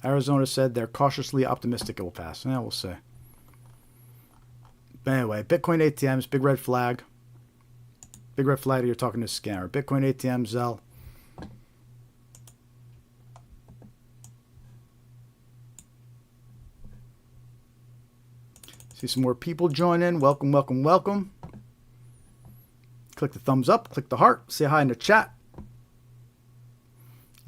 Arizona said they're cautiously optimistic it will pass. Yeah, we'll see. But anyway, Bitcoin ATMs, big red flag. Big red flag that you're talking to a scammer. Bitcoin ATM, Zelle. See some more people join in. Welcome, welcome, welcome. Click the thumbs up, click the heart, say hi in the chat.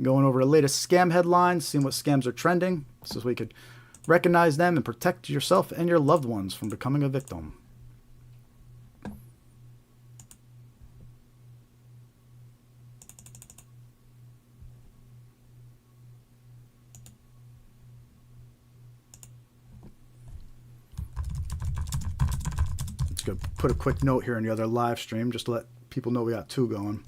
Going over the latest scam headlines, seeing what scams are trending. This is where you could recognize them and protect yourself and your loved ones from becoming a victim. Let's go put a quick note here in the other live stream just to let people know we got 2 going.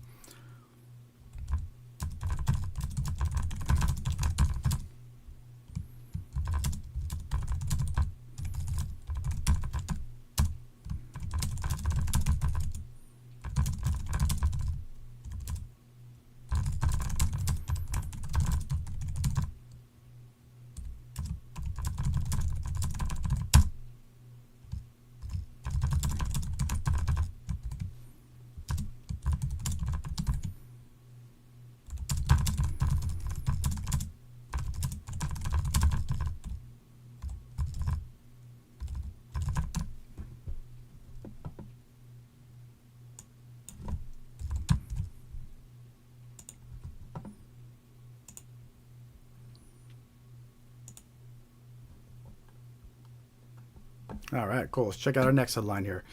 All right, cool. Let's check out our next headline here.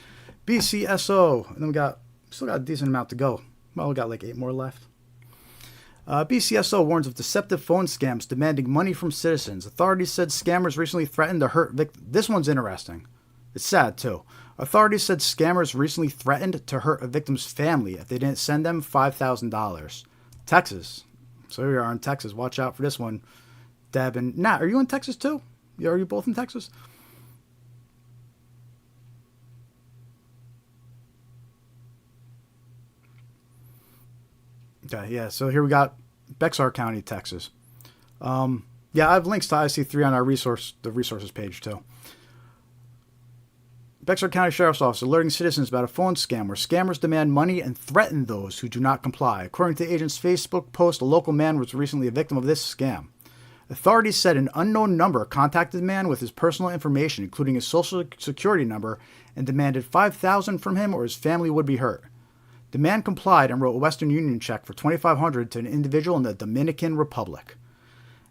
BCSO. And then still got a decent amount to go. Well, we got like 8 more left. BCSO warns of deceptive phone scams demanding money from citizens. Authorities said scammers recently threatened to hurt victims. This one's interesting. It's sad, too. Authorities said scammers recently threatened to hurt a victim's family if they didn't send them $5,000. Texas. So here we are in Texas. Watch out for this one. Deb and Nat, are you in Texas, too? Are you both in Texas? Okay, yeah, so here we got Bexar County, Texas. Yeah, I have links to IC3 on our resources page, too. Bexar County Sheriff's Office alerting citizens about a phone scam where scammers demand money and threaten those who do not comply. According to the agent's Facebook post, a local man was recently a victim of this scam. Authorities said an unknown number contacted the man with his personal information, including his social security number, and demanded $5,000 from him or his family would be hurt. The man complied and wrote a Western Union check for $2,500 to an individual in the Dominican Republic.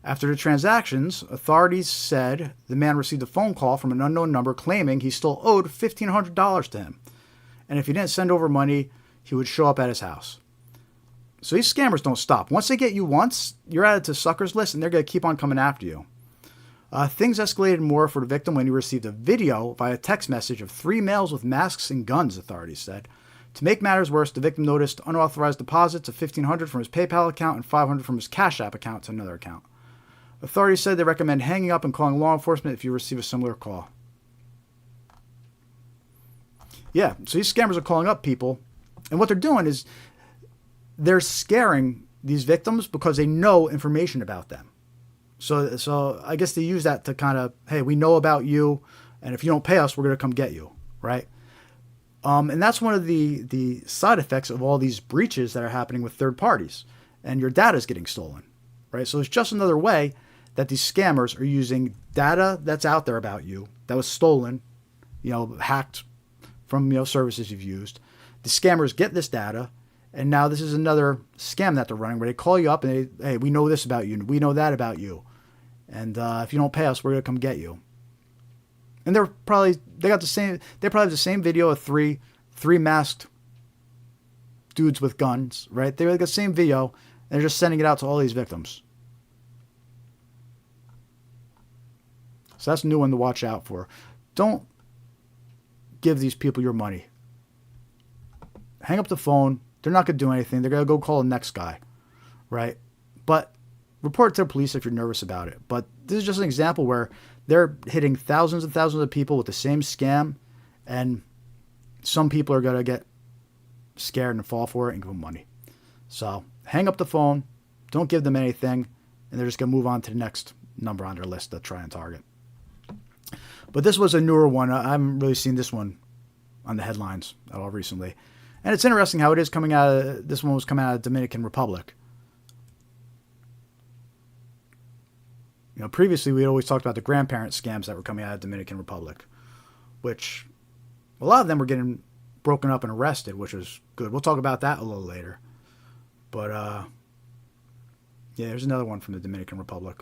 After the transactions, authorities said the man received a phone call from an unknown number claiming he still owed $1,500 to him. And if he didn't send over money, he would show up at his house. So these scammers don't stop. Once they get you once, you're added to suckers list and they're going to keep on coming after you. Things escalated more for the victim when he received a video via text message of 3 males with masks and guns, authorities said. To make matters worse, the victim noticed unauthorized deposits of $1,500 from his PayPal account and $500 from his Cash App account to another account. Authorities said they recommend hanging up and calling law enforcement if you receive a similar call. Yeah, so these scammers are calling up people, and what they're doing is they're scaring these victims because they know information about them. So I guess they use that to kind of, hey, we know about you, and if you don't pay us, we're going to come get you, right? And that's one of the side effects of all these breaches that are happening with third parties. And your data is getting stolen, right? So it's just another way that these scammers are using data that's out there about you, that was stolen, hacked from, services you've used. The scammers get this data, and now this is another scam that they're running where they call you up and hey, we know this about you, we know that about you. And if you don't pay us, we're going to come get you. And they probably have the same video of three masked dudes with guns, right? They got the same video, and they're just sending it out to all these victims. So that's a new one to watch out for. Don't give these people your money. Hang up the phone. They're not going to do anything. They're going to go call the next guy, right? But report it to the police if you're nervous about it. But this is just an example where they're hitting thousands and thousands of people with the same scam, and some people are going to get scared and fall for it and give them money. So hang up the phone, don't give them anything, and they're just going to move on to the next number on their list to try and target. But this was a newer one. I haven't really seen this one on the headlines at all recently. And it's interesting how it is coming out of, this one was coming out of Dominican Republic. You know, previously we had always talked about the grandparent scams that were coming out of Dominican Republic, which a lot of them were getting broken up and arrested, which was good. We'll talk about that a little later. But, yeah, there's another one from the Dominican Republic.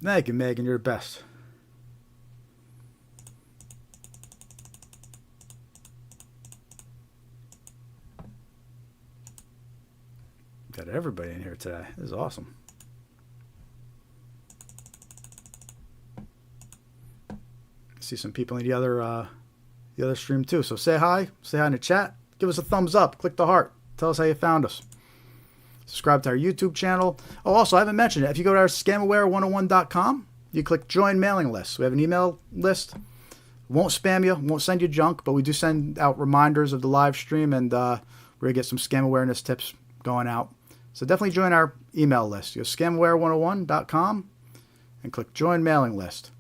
Thank you, Megan. You're the best. Got everybody in here today. This is awesome. See some people in the other stream too. So say hi in the chat. Give us a thumbs up. Click the heart. Tell us how you found us. Subscribe to our YouTube channel. Oh, also, I haven't mentioned it. If you go to our scamaware101.com, you click join mailing list. We have an email list. Won't spam you, won't send you junk, but we do send out reminders of the live stream, and we're going to get some scam awareness tips going out. So definitely join our email list. You go to scamaware101.com and click join mailing list.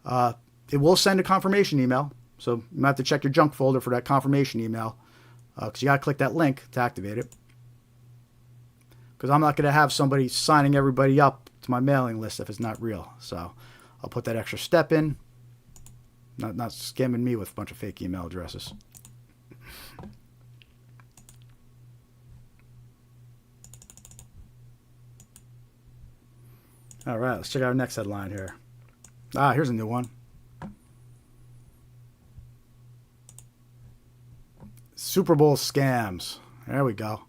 It will send a confirmation email, so you might have to check your junk folder for that confirmation email, because you got to click that link to activate it. Because I'm not going to have somebody signing everybody up to my mailing list if it's not real. So I'll put that extra step in. Not scamming me with a bunch of fake email addresses. All right, let's check out our next headline here. Here's a new one. Super Bowl scams. There we go.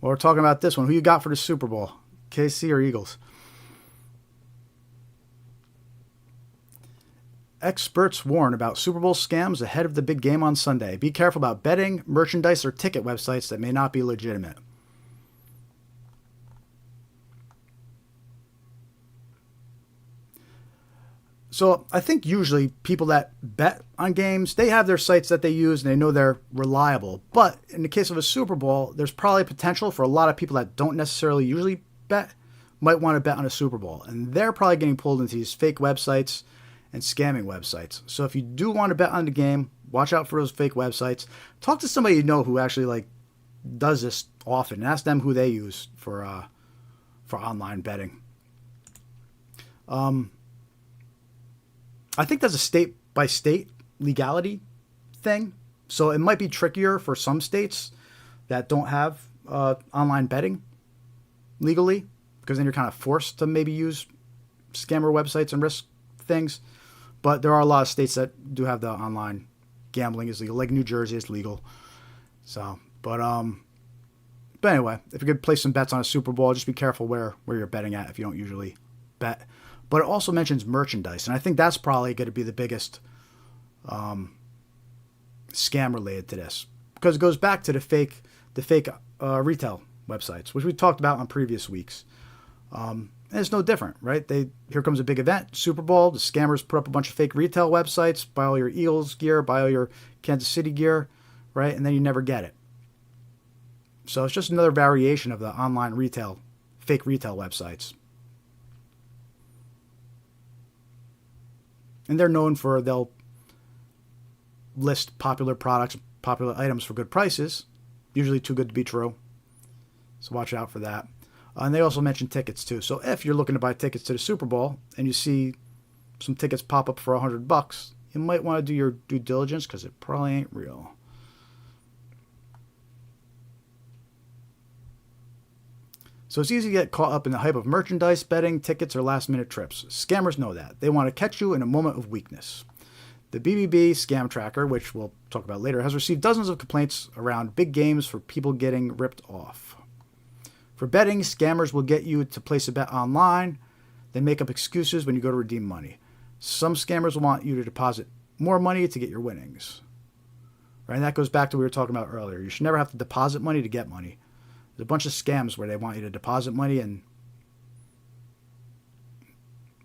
Well, we're talking about this one. Who you got for the Super Bowl? KC or Eagles? Experts warn about Super Bowl scams ahead of the big game on Sunday. Be careful about betting, merchandise, or ticket websites that may not be legitimate. So I think usually people that bet on games, they have their sites that they use and they know they're reliable. But in the case of a Super Bowl, there's probably potential for a lot of people that don't necessarily usually bet, might want to bet on a Super Bowl. And they're probably getting pulled into these fake websites and scamming websites. So if you do want to bet on the game, watch out for those fake websites. Talk to somebody you know who actually does this often. Ask them who they use for online betting. I think that's a state-by-state legality thing. So it might be trickier for some states that don't have online betting legally, because then you're kind of forced to maybe use scammer websites and risk things. But there are a lot of states that do have the online gambling is legal, like New Jersey is legal. So, but anyway, if you're going to place some bets on a Super Bowl, just be careful where you're betting at if you don't usually bet. But it also mentions merchandise, and I think that's probably going to be the biggest scam related to this, because it goes back to the fake retail websites, which we talked about on previous weeks. And it's no different, right? Here comes a big event, Super Bowl. The scammers put up a bunch of fake retail websites, buy all your Eagles gear, buy all your Kansas City gear, right? And then you never get it. So it's just another variation of the online fake retail websites. And they're known for, they'll list popular products, popular items for good prices, usually too good to be true. So watch out for that. And they also mention tickets too. So if you're looking to buy tickets to the Super Bowl and you see some tickets pop up for $100, you might want to do your due diligence, because it probably ain't real. So it's easy to get caught up in the hype of merchandise, betting, tickets, or last-minute trips. Scammers know that. They want to catch you in a moment of weakness. The BBB scam tracker, which we'll talk about later, has received dozens of complaints around big games for people getting ripped off. For betting, scammers will get you to place a bet online, then make up excuses when you go to redeem money. Some scammers will want you to deposit more money to get your winnings. Right? And that goes back to what we were talking about earlier. You should never have to deposit money to get money. There's a bunch of scams where they want you to deposit money and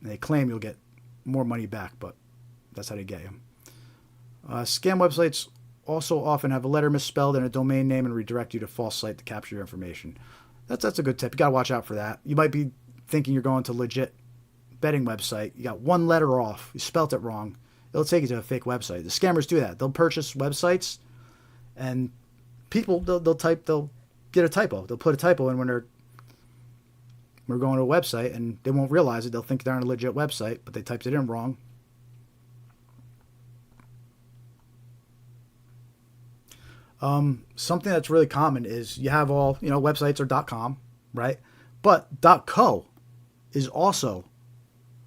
they claim you'll get more money back, but that's how they get you. Scam websites also often have a letter misspelled in a domain name and redirect you to a false site to capture your information. That's a good tip. You got to watch out for that. You might be thinking you're going to a legit betting website. You got one letter off. You spelt it wrong. It'll take you to a fake website. The scammers do that. They'll purchase websites, and people they'll get a typo. They'll put a typo in when we're going to a website, and they won't realize it. They'll think they're on a legit website, but they typed it in wrong. Something that's really common is you have all, websites are .com, right? But .co is also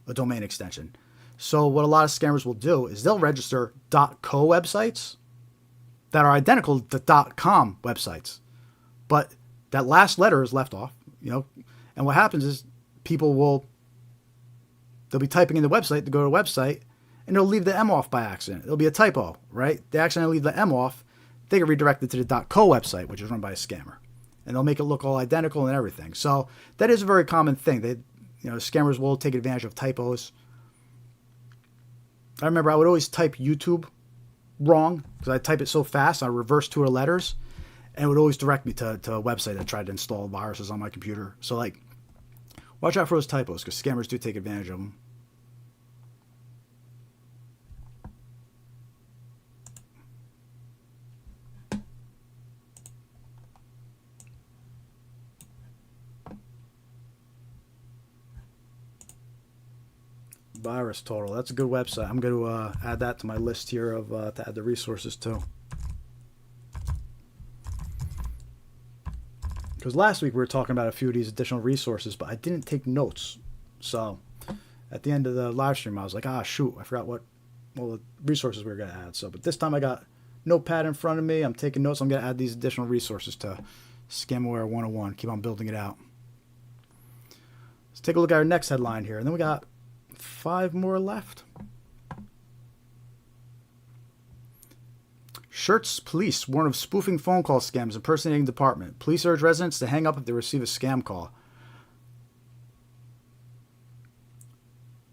a domain extension. So what a lot of scammers will do is they'll register .co websites that are identical to .com websites. But that last letter is left off, and what happens is they'll be typing in the website to go to a website, and they'll leave the M off by accident. It'll be a typo, right? They accidentally leave the M off. They get redirected to the .co website, which is run by a scammer. And they'll make it look all identical and everything. So that is a very common thing. Scammers will take advantage of typos. I remember I would always type YouTube wrong because I type it so fast. I reverse two of the letters, and it would always direct me to a website that tried to install viruses on my computer. So, watch out for those typos because scammers do take advantage of them. Virus Total. That's a good website. I'm going to add that to my list here of to add the resources to. Because last week we were talking about a few of these additional resources, but I didn't take notes. So at the end of the live stream, I was like, shoot, I forgot what all the resources we were going to add. But this time I got Notepad in front of me. I'm taking notes. I'm going to add these additional resources to Scamware 101. Keep on building it out. Let's take a look at our next headline here. And then we got 5 more left. Shirts police warn of spoofing phone call scams impersonating department. Police urge residents to hang up if they receive a scam call.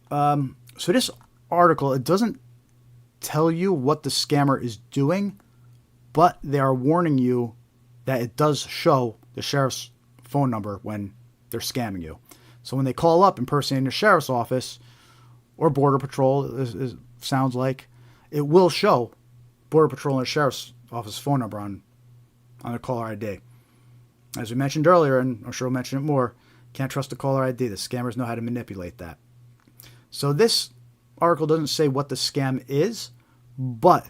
So this article, it doesn't tell you what the scammer is doing, but they are warning you that it does show the sheriff's phone number when they're scamming you. So when they call up impersonating the sheriff's office or Border Patrol, it sounds like, it will show Border Patrol and the sheriff's office phone number on the caller ID. As we mentioned earlier, and I'm sure we'll mention it more, can't trust the caller ID. The scammers know how to manipulate that. So this article doesn't say what the scam is, but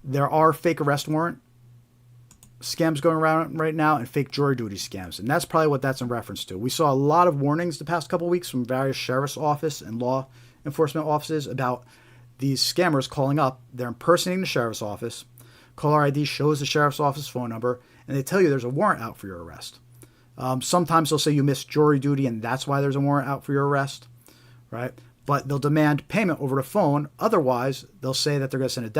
there are fake arrest warrant scams going around right now and fake jury duty scams. And that's probably what that's in reference to. We saw a lot of warnings the past couple of weeks from various sheriff's office and law enforcement offices about these scammers calling up. They're impersonating the sheriff's office. Caller ID shows the sheriff's office phone number, and they tell you there's a warrant out for your arrest. Sometimes they'll say you missed jury duty, and that's why there's a warrant out for your arrest, right? But they'll demand payment over the phone. Otherwise, they'll say that they're going to send a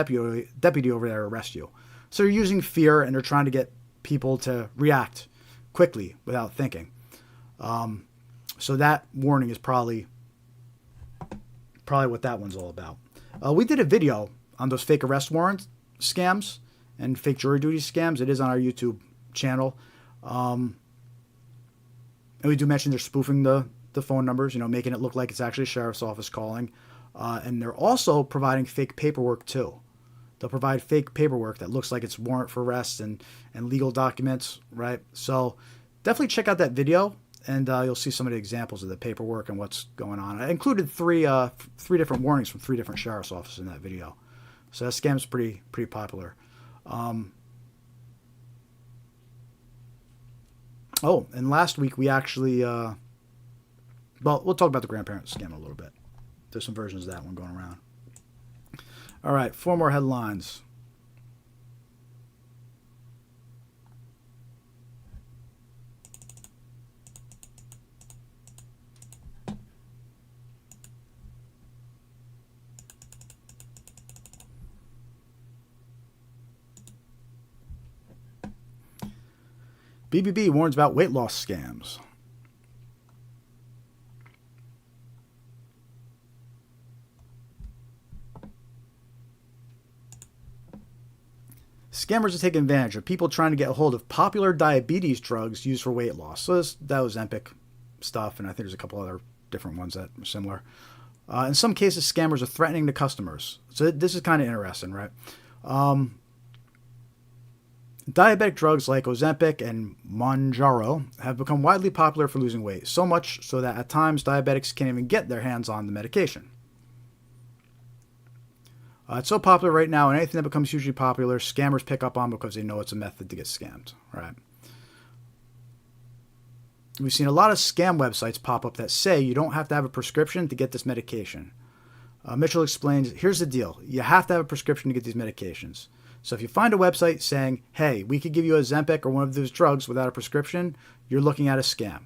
deputy over there to arrest you. So they're using fear, and they're trying to get people to react quickly without thinking. So that warning is probably what that one's all about. We did a video on those fake arrest warrant scams and fake jury duty scams. It is on our YouTube channel. And we do mention they're spoofing the phone numbers, making it look like it's actually a sheriff's office calling. And they're also providing fake paperwork too. They'll provide fake paperwork that looks like it's warrant for arrest and legal documents, right? So definitely check out that video, and you'll see some of the examples of the paperwork and what's going on. I included three different warnings from 3 different sheriff's offices in that video. So that scam's pretty popular. And last week we actually, we'll talk about the grandparent scam a little bit. There's some versions of that one going around. All right, 4 more headlines. BBB warns about weight loss scams. Scammers are taking advantage of people trying to get a hold of popular diabetes drugs used for weight loss. So that was Ozempic stuff, and I think there's a couple other different ones that are similar. In some cases, scammers are threatening the customers. So this is kind of interesting, right? Diabetic drugs like Ozempic and Mounjaro have become widely popular for losing weight, so much so that at times diabetics can't even get their hands on the medication. It's so popular right now, and anything that becomes hugely popular, scammers pick up on because they know it's a method to get scammed, right? We've seen a lot of scam websites pop up that say you don't have to have a prescription to get this medication. Mitchell explains, here's the deal. You have to have a prescription to get these medications. So if you find a website saying, hey, we could give you Ozempic or one of those drugs without a prescription, you're looking at a scam.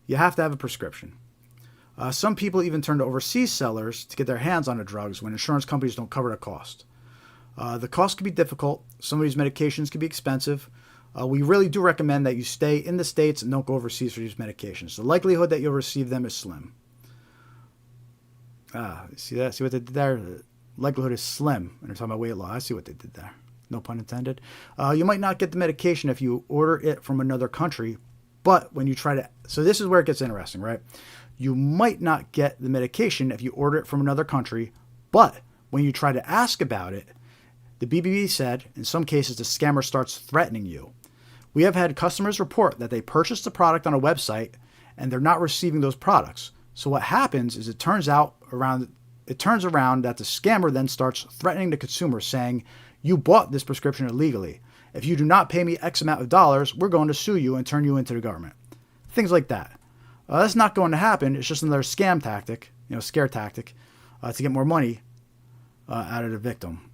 You have to have a prescription. Some people even turn to overseas sellers to get their hands on the drugs when insurance companies don't cover the cost. The cost can be difficult. Some of these medications can be expensive. We really do recommend that you stay in the States and don't go overseas for these medications. The likelihood that you'll receive them is slim. See that? See what they did there? The likelihood is slim when they're talking about weight loss. I see what they did there. No pun intended. You might not get the medication if you order it from another country, but when you try to... So this is where it gets interesting, right? You might not get the medication if you order it from another country, but when you try to ask about it, the BBB said, in some cases, the scammer starts threatening you. We have had customers report that they purchased a product on a website and they're not receiving those products. So what happens is it turns around that the scammer then starts threatening the consumer, saying, you bought this prescription illegally. If you do not pay me X amount of dollars, we're going to sue you and turn you into the government. Things like that. That's not going to happen. It's just another scam tactic, scare tactic, to get more money out of the victim.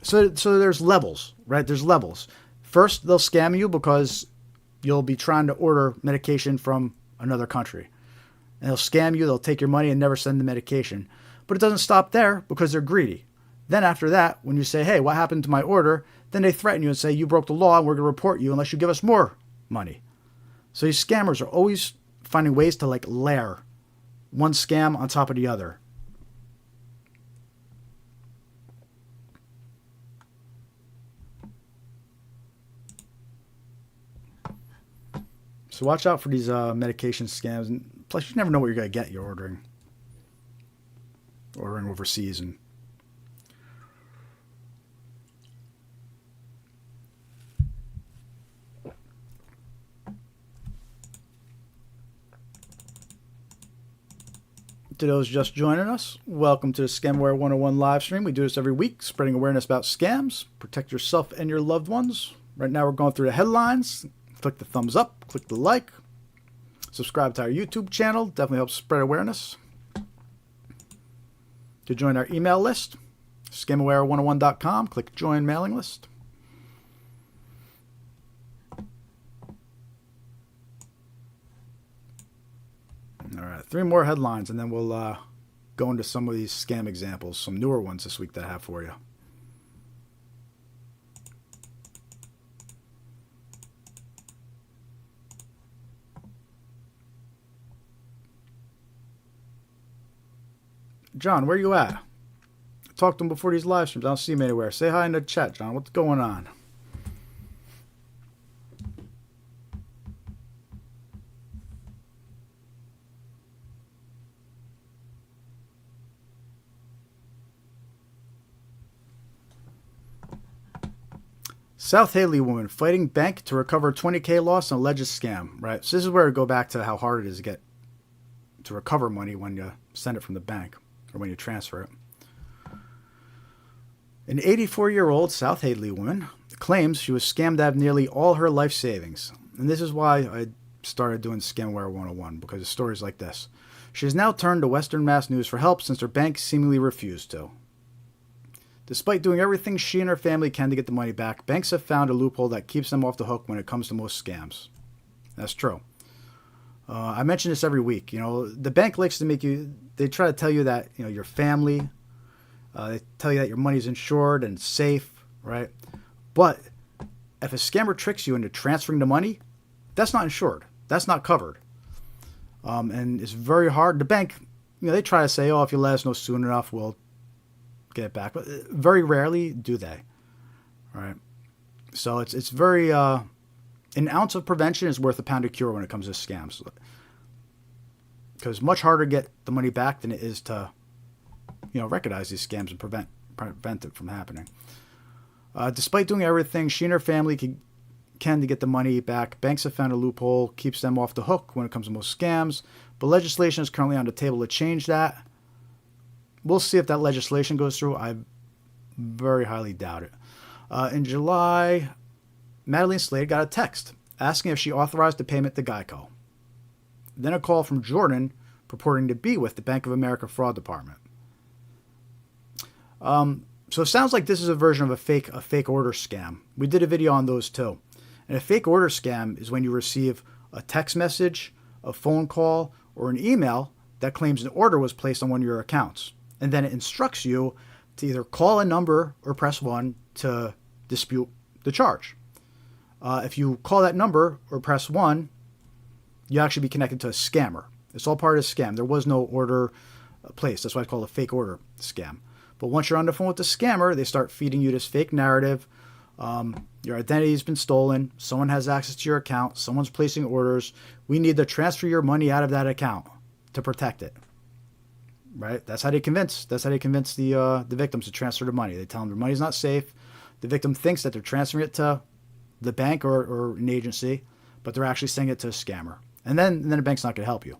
So there's levels, right? There's levels. First, they'll scam you because you'll be trying to order medication from another country. And they'll scam you, they'll take your money and never send the medication. But it doesn't stop there because they're greedy. Then after that, when you say, hey, what happened to my order? Then they threaten you and say, you broke the law and we're going to report you unless you give us more money. So these scammers are always finding ways to layer one scam on top of the other. So watch out for these medication scams. And plus, you never know what you're going to get you're ordering overseas. And to those just joining us, welcome to the Scamware 101 live stream. We do this every week, spreading awareness about scams. Protect yourself and your loved ones. Right now we're going through the headlines. Click the thumbs up, click the like, subscribe to our YouTube channel. Definitely helps spread awareness. To join our email list, scamware101.com, click join mailing list. All right, 3 more headlines, and then we'll go into some of these scam examples, some newer ones this week that I have for you. John, where you at? I talked to him before these live streams. I don't see him anywhere. Say hi in the chat, John. What's going on? South Hadley woman fighting bank to recover $20K loss on alleged scam. Right. So this is where we go back to how hard it is to recover money when you send it from the bank or when you transfer it. An 84-year-old South Hadley woman claims she was scammed out of nearly all her life savings. And this is why I started doing Scamware 101, because of stories like this. She has now turned to Western Mass News for help since her bank seemingly refused to. Despite doing everything she and her family can to get the money back, banks have found a loophole that keeps them off the hook when it comes to most scams. That's true. I mention this every week. The bank likes to they try to tell you that, your family, they tell you that your money's insured and safe, right? But if a scammer tricks you into transferring the money, that's not insured. That's not covered. And it's very hard. The bank, they try to say, if you let us know soon enough, we'll get it back. But very rarely do they, right? So it's very, an ounce of prevention is worth a pound of cure when it comes to scams. Because much harder to get the money back than it is to, recognize these scams and prevent it from happening. Despite doing everything she and her family can to get the money back, banks have found a loophole, keeps them off the hook when it comes to most scams. But legislation is currently on the table to change that. We'll see if that legislation goes through. I very highly doubt it. In July, Madeline Slade got a text asking if she authorized the payment to Geico. Then a call from Jordan purporting to be with the Bank of America fraud department. So it sounds like this is a version of a fake order scam. We did a video on those too. And a fake order scam is when you receive a text message, a phone call, or an email that claims an order was placed on one of your accounts. And then it instructs you to either call a number or press 1 to dispute the charge. If you call that number or press 1, you actually be connected to a scammer. It's all part of the scam. There was no order placed. That's why it's called a fake order scam. But once you're on the phone with the scammer, they start feeding you this fake narrative. Your identity has been stolen. Someone has access to your account. Someone's placing orders. We need to transfer your money out of that account to protect it. Right? That's how they convince the victims to transfer the money. They tell them their money's not safe. The victim thinks that they're transferring it to the bank or an agency, but they're actually sending it to a scammer. And then the bank's not going to help you.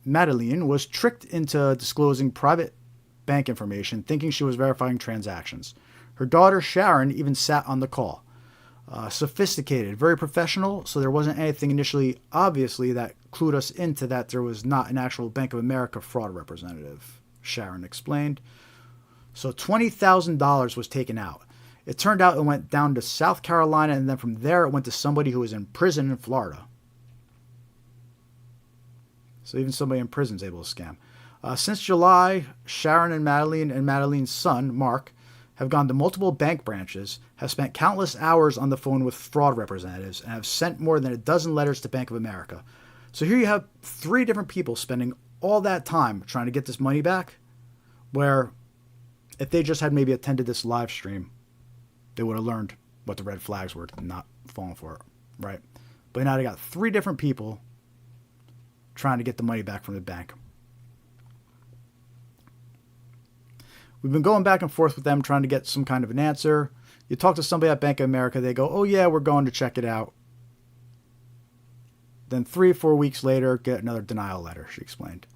Madeline was tricked into disclosing private bank information, thinking she was verifying transactions. Her daughter, Sharon, even sat on the call. Sophisticated, very professional, so there wasn't anything initially, obviously, that clued us into that there was not an actual Bank of America fraud representative, Sharon explained. So $20,000 was taken out. It turned out it went down to South Carolina, and then from there it went to somebody who was in prison in Florida. So even somebody in prison is able to scam. Since July, Sharon and Madeline's son, Mark, have gone to multiple bank branches, have spent countless hours on the phone with fraud representatives, and have sent more than a dozen letters to Bank of America. So here you have 3 different people spending all that time trying to get this money back, where if they just had maybe attended this live stream, they would have learned what the red flags were and not falling for it, right? But now they got 3 different people trying to get the money back from the bank. We've been going back and forth with them trying to get some kind of an answer. You talk to somebody at Bank of America, they go, oh yeah, we're going to check it out. Then 3 or 4 weeks later, get another denial letter, she explained.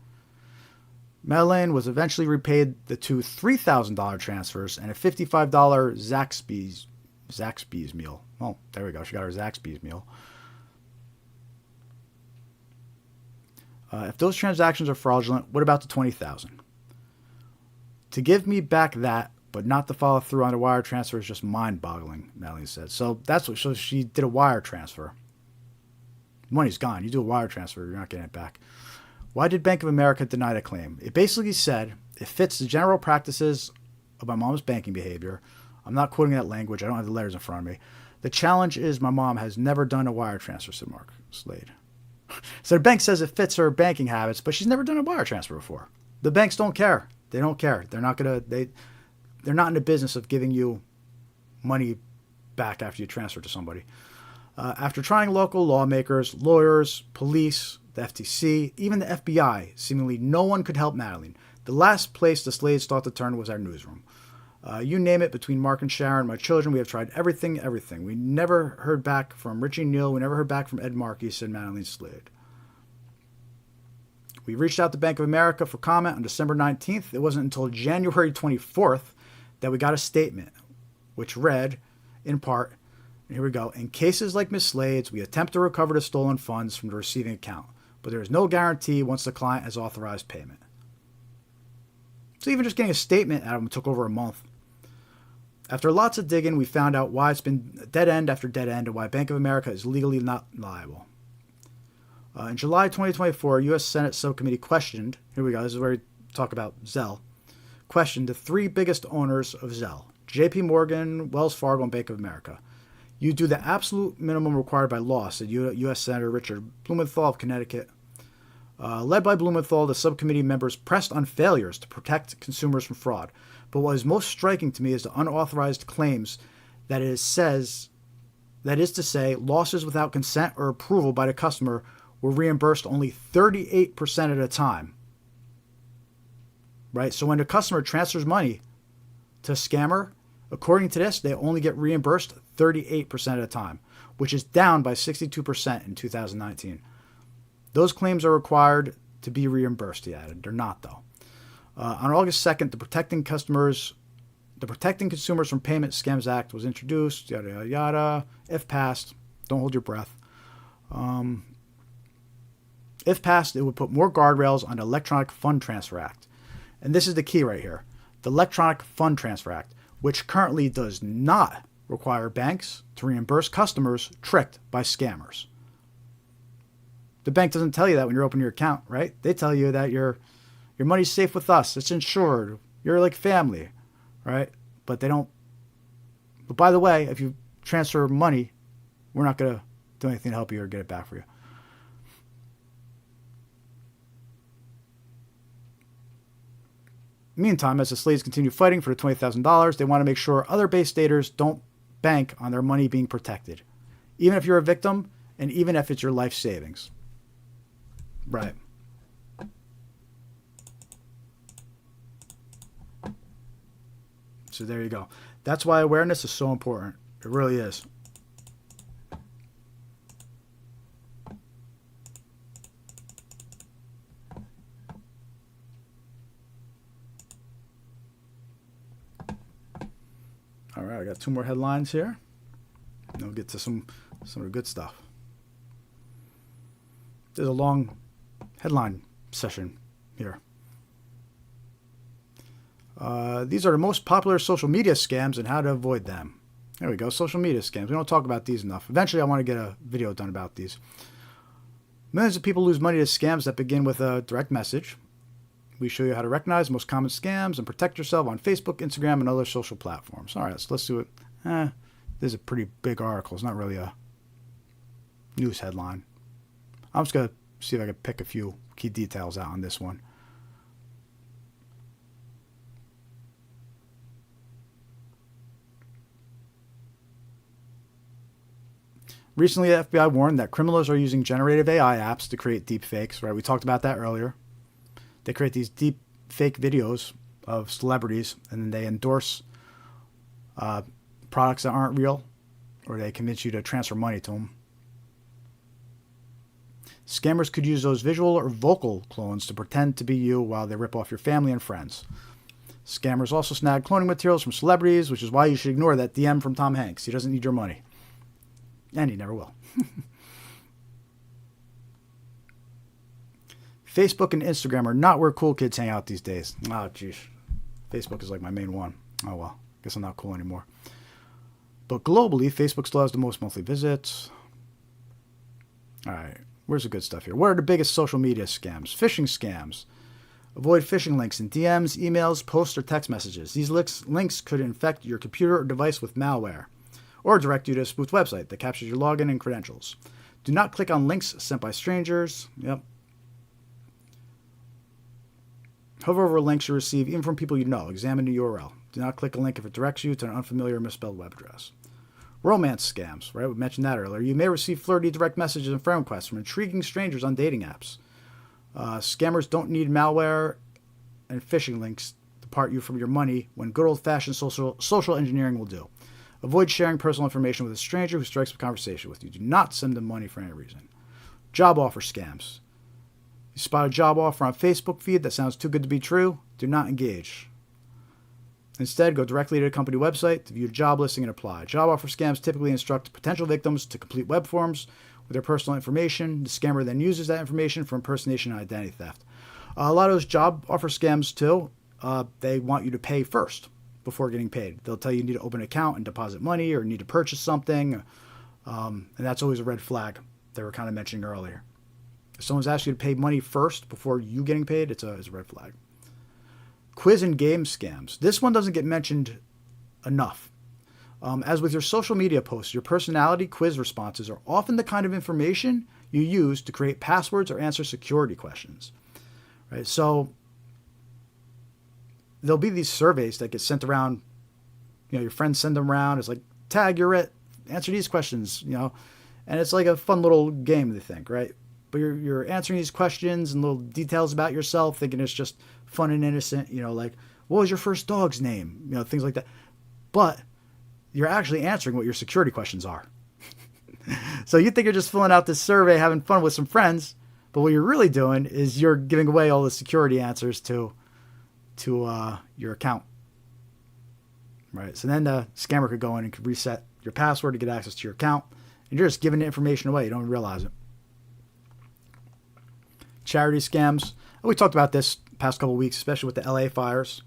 Madeleine was eventually repaid the 2 $3,000 transfers and a $55 Zaxby's meal. Oh, there we go. She got her Zaxby's meal. If those transactions are fraudulent, what about the $20,000? To give me back that, but not to follow through on a wire transfer is just mind-boggling, Madeleine said. So so she did a wire transfer. Money's gone. You do a wire transfer, you're not getting it back. Why did Bank of America deny the claim? It basically said, it fits the general practices of my mom's banking behavior. I'm not quoting that language. I don't have the letters in front of me. The challenge is my mom has never done a wire transfer, said Mark Slade. So the bank says it fits her banking habits, but she's never done a wire transfer before. The banks don't care. They don't care. They're not in the business of giving you money back after you transfer to somebody. After trying local lawmakers, lawyers, police, the FTC, even the FBI, seemingly no one could help Madeleine. The last place the Slades thought to turn was our newsroom. You name it, between Mark and Sharon, my children, we have tried everything. We never heard back from Richie Neal. We never heard back from Ed Markey, said Madeleine Slade. We reached out to Bank of America for comment on December 19th. It wasn't until January 24th that we got a statement, which read, in part, Here we go. In cases like Ms. Slade's, we attempt to recover the stolen funds from the receiving account, but there is no guarantee once the client has authorized payment. So even just getting a statement out of them took over a month. After lots of digging, we found out why it's been dead end after dead end and why Bank of America is legally not liable. In July 2024, U.S. Senate Subcommittee questioned, here we go, this is where we talk about Zelle, questioned the three biggest owners of Zelle, JP Morgan, Wells Fargo, and Bank of America. You do the absolute minimum required by law, said U.S. Senator Richard Blumenthal of Connecticut. Led by Blumenthal, the subcommittee members pressed on failures to protect consumers from fraud. But what is most striking to me is the unauthorized claims that is to say, losses without consent or approval by the customer were reimbursed only 38% of the time. Right? So when the customer transfers money to a scammer, according to this, they only get reimbursed 38% of the time, which is down by 62% in 2019. Those claims are required to be reimbursed, he added. They're not, though. On August 2nd, the Protecting Consumers from Payment Scams Act was introduced, yada, yada, yada. If passed, don't hold your breath. If passed, it would put more guardrails on the Electronic Fund Transfer Act. And this is the key right here. The Electronic Fund Transfer Act, which currently does not require banks to reimburse customers tricked by scammers. The bank doesn't tell you that when you're opening your account, right? They tell you that your money's safe with us. It's insured. You're like family, right? But they don't. But by the way, if you transfer money, we're not going to do anything to help you or get it back for you. Meantime, as the Slades continue fighting for the $20,000, they want to make sure other Bay Staters don't bank on their money being protected, even if you're a victim and even if it's your life savings. Right. So there you go. That's why awareness is so important. It really is. All right, I got two more headlines here. Then we'll get to some of the good stuff. There's a long headline session here. These are the most popular social media scams and how to avoid them. There we go, social media scams. We don't talk about these enough. Eventually, I want to get a video done about these. Millions of people lose money to scams that begin with a direct message. We show you how to recognize the most common scams and protect yourself on Facebook, Instagram, and other social platforms. All right, so let's do it. This is a pretty big article. It's not really a news headline. I'm just going to see if I can pick a few key details out on this one. Recently, the FBI warned that criminals are using generative AI apps to create deep fakes, right? We talked about that earlier. They create these deep fake videos of celebrities, and then they endorse products that aren't real, or they convince you to transfer money to them. Scammers could use those visual or vocal clones to pretend to be you while they rip off your family and friends. Scammers also snag cloning materials from celebrities, which is why you should ignore that DM from Tom Hanks. He doesn't need your money. And he never will. Facebook and Instagram are not where cool kids hang out these days. Oh, geez. Facebook is like my main one. Oh, well. Guess I'm not cool anymore. But globally, Facebook still has the most monthly visits. All right. Where's the good stuff here? What are the biggest social media scams? Phishing scams. Avoid phishing links in DMs, emails, posts, or text messages. These links could infect your computer or device with malware, or direct you to a spoofed website that captures your login and credentials. Do not click on links sent by strangers. Yep. Hover over links you receive, even from people you know. Examine the URL. Do not click a link if it directs you to an unfamiliar or misspelled web address. Romance scams, right? We mentioned that earlier. You may receive flirty direct messages and friend requests from intriguing strangers on dating apps. Scammers don't need malware and phishing links to part you from your money when good old-fashioned social engineering will do. Avoid sharing personal information with a stranger who strikes up a conversation with you. Do not send them money for any reason. Job offer scams. You spot a job offer on Facebook feed that sounds too good to be true, do not engage. Instead, go directly to the company website to view the job listing and apply. Job offer scams typically instruct potential victims to complete web forms with their personal information. The scammer then uses that information for impersonation and identity theft. A lot of those job offer scams, too, they want you to pay first before getting paid. They'll tell you need to open an account and deposit money or need to purchase something. And that's always a red flag they were kind of mentioning earlier. If someone's asked you to pay money first before you getting paid, it's a red flag. Quiz and game scams. This one doesn't get mentioned enough. As with your social media posts, your personality quiz responses are often the kind of information you use to create passwords or answer security questions. Right? So there'll be these surveys that get sent around. Your friends send them around. It's like, tag, you're it. Answer these questions, And it's like a fun little game, they think, right? But you're answering these questions and little details about yourself, thinking it's just fun and innocent, like, what was your first dog's name? Things like that. But you're actually answering what your security questions are. So you think you're just filling out this survey, having fun with some friends, but what you're really doing is you're giving away all the security answers to your account. Right? So then the scammer could go in and could reset your password to get access to your account, and you're just giving the information away. You don't realize it. Charity scams. We talked about this past couple of weeks, especially with the LA fires.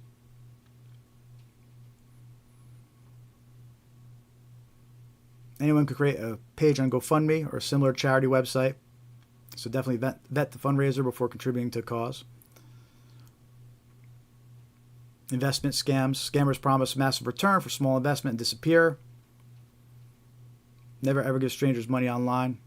Anyone could create a page on GoFundMe or a similar charity website. So definitely vet the fundraiser before contributing to a cause. Investment scams. Scammers promise massive return for small investment and disappear. Never ever give strangers money online.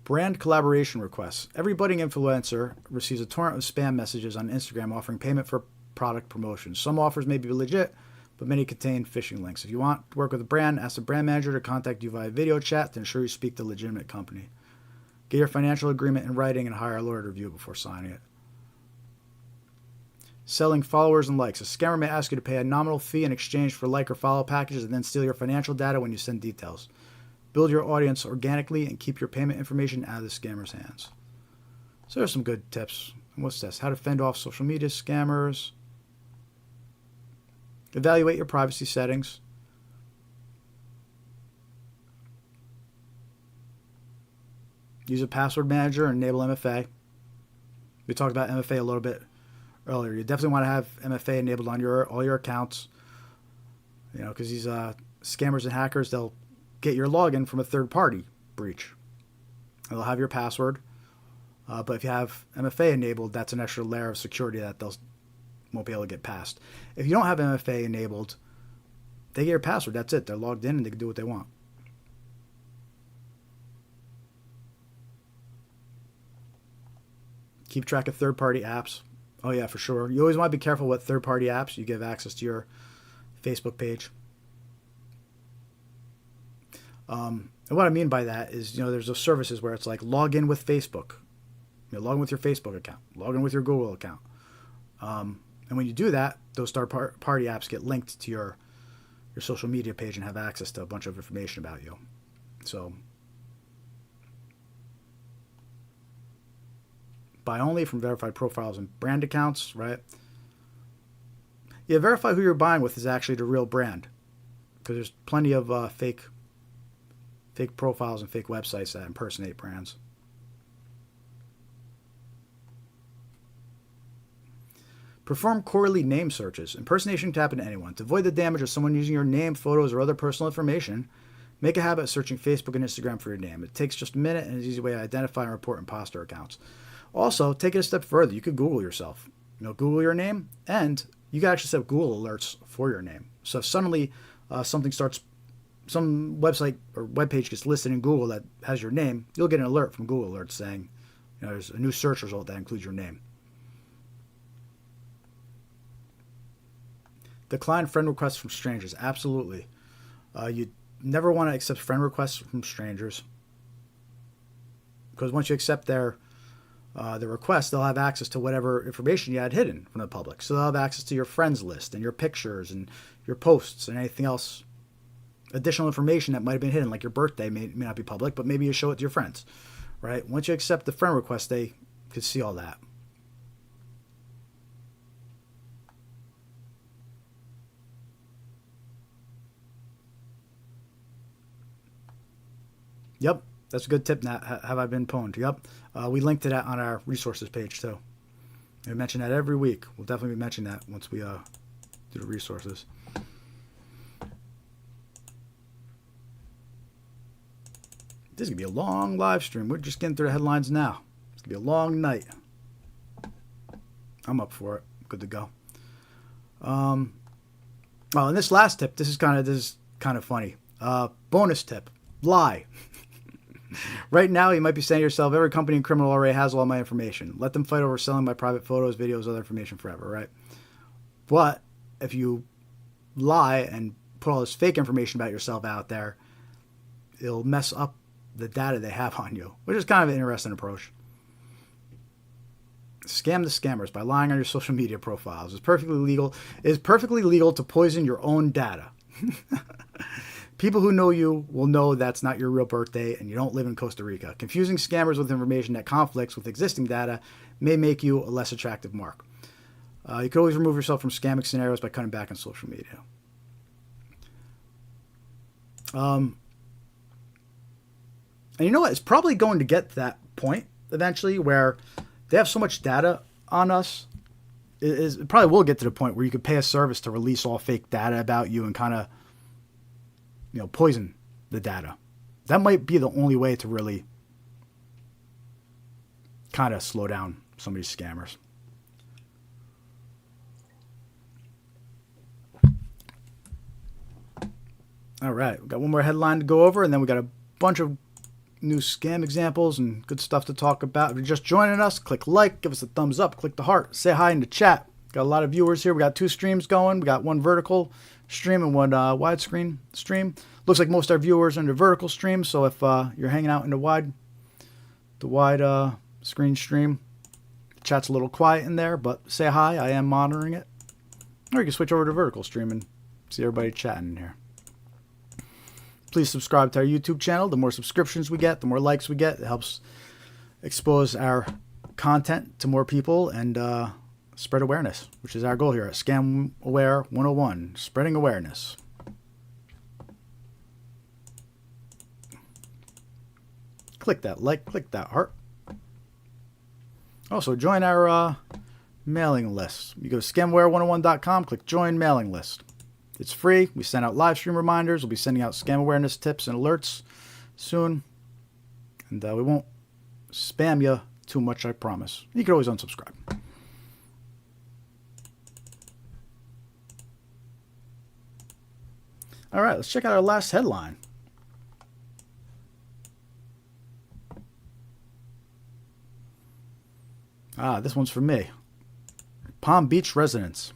Brand collaboration requests. Every budding influencer receives a torrent of spam messages on Instagram offering payment for product promotions. Some offers may be legit, but many contain phishing links. If you want to work with a brand, ask the brand manager to contact you via video chat to ensure you speak to a legitimate company. Get your financial agreement in writing and hire a lawyer to review it before signing it. Selling followers and likes. A scammer may ask you to pay a nominal fee in exchange for like or follow packages and then steal your financial data when you send details. Build your audience organically and keep your payment information out of the scammer's hands. So there's some good tips. And what's this? How to fend off social media scammers. Evaluate your privacy settings. Use a password manager and enable MFA. We talked about MFA a little bit earlier. You definitely want to have MFA enabled on all your accounts. Because these scammers and hackers, they'll get your login from a third-party breach. They'll have your password. But if you have MFA enabled, that's an extra layer of security that they'll won't be able to get past. If you don't have MFA enabled, they get your password. That's it. They're logged in and they can do what they want. Keep track of third-party apps. Oh, yeah, for sure. You always want to be careful what third-party apps you give access to your Facebook page. And what I mean by that is, there's those services where it's like log in with Facebook. Log in with your Facebook account. Log in with your Google account. And when you do that, those third-party apps get linked to your social media page and have access to a bunch of information about you. So buy only from verified profiles and brand accounts, right? Yeah, verify who you're buying with is actually the real brand, because there's plenty of fake profiles and fake websites that impersonate brands. Perform quarterly name searches. Impersonation can happen to anyone. To avoid the damage of someone using your name, photos, or other personal information, make a habit of searching Facebook and Instagram for your name. It takes just a minute and is an easy way to identify and report imposter accounts. Also, take it a step further. You could Google yourself. Google your name, and you can actually set Google alerts for your name. So if suddenly some website or webpage gets listed in Google that has your name, you'll get an alert from Google Alerts saying, there's a new search result that includes your name. Decline friend requests from strangers. Absolutely. You never want to accept friend requests from strangers, because once you accept their request, they'll have access to whatever information you had hidden from the public. So they'll have access to your friends list and your pictures and your posts and anything else, additional information that might have been hidden, like your birthday may not be public, but maybe you show it to your friends, right? Once you accept the friend request, they could see all that. Yep, that's a good tip, Nat. Have I been pwned? Yep. We link to that on our resources page, too. We mention that every week. We'll definitely be mentioning that once we do the resources. This is going to be a long live stream. We're just getting through the headlines now. It's going to be a long night. I'm up for it. Good to go. Well, and this last tip, this is kind of funny. Bonus tip: lie. Right now, you might be saying to yourself, every company and criminal already has all my information. Let them fight over selling my private photos, videos, other information forever, right? But if you lie and put all this fake information about yourself out there, it'll mess up the data they have on you, which is kind of an interesting approach. Scam the scammers by lying on your social media profiles. It's perfectly legal. It is perfectly legal to poison your own data. People who know you will know that's not your real birthday and you don't live in Costa Rica. Confusing scammers with information that conflicts with existing data may make you a less attractive mark. You can always remove yourself from scamming scenarios by cutting back on social media. And you know what? It's probably going to get to that point eventually where they have so much data on us. It probably will get to the point where you could pay a service to release all fake data about you and kind of, poison the data. That might be the only way to really kind of slow down some of these scammers. All right, we got one more headline to go over, and then we got a bunch of new scam examples and good stuff to talk about. If you're just joining us, click like, give us a thumbs up, click the heart, say hi in the chat. Got a lot of viewers here. We got 2 streams going. We got one vertical stream and one widescreen stream. Looks like most of our viewers are in the vertical stream, so if you're hanging out in the wide screen stream, the chat's a little quiet in there, but say hi. I am monitoring it. Or you can switch over to vertical stream and see everybody chatting in here. Please subscribe to our YouTube channel. The more subscriptions we get, the more likes we get. It helps expose our content to more people and spread awareness, which is our goal here at Scam Aware 101, spreading awareness. Click that like, click that heart. Also, join our mailing list. You go to scamaware101.com, click join mailing list. It's free. We send out live stream reminders. We'll be sending out scam awareness tips and alerts soon. And we won't spam you too much, I promise. You can always unsubscribe. All right, let's check out our last headline. This one's for me. Palm Beach residents.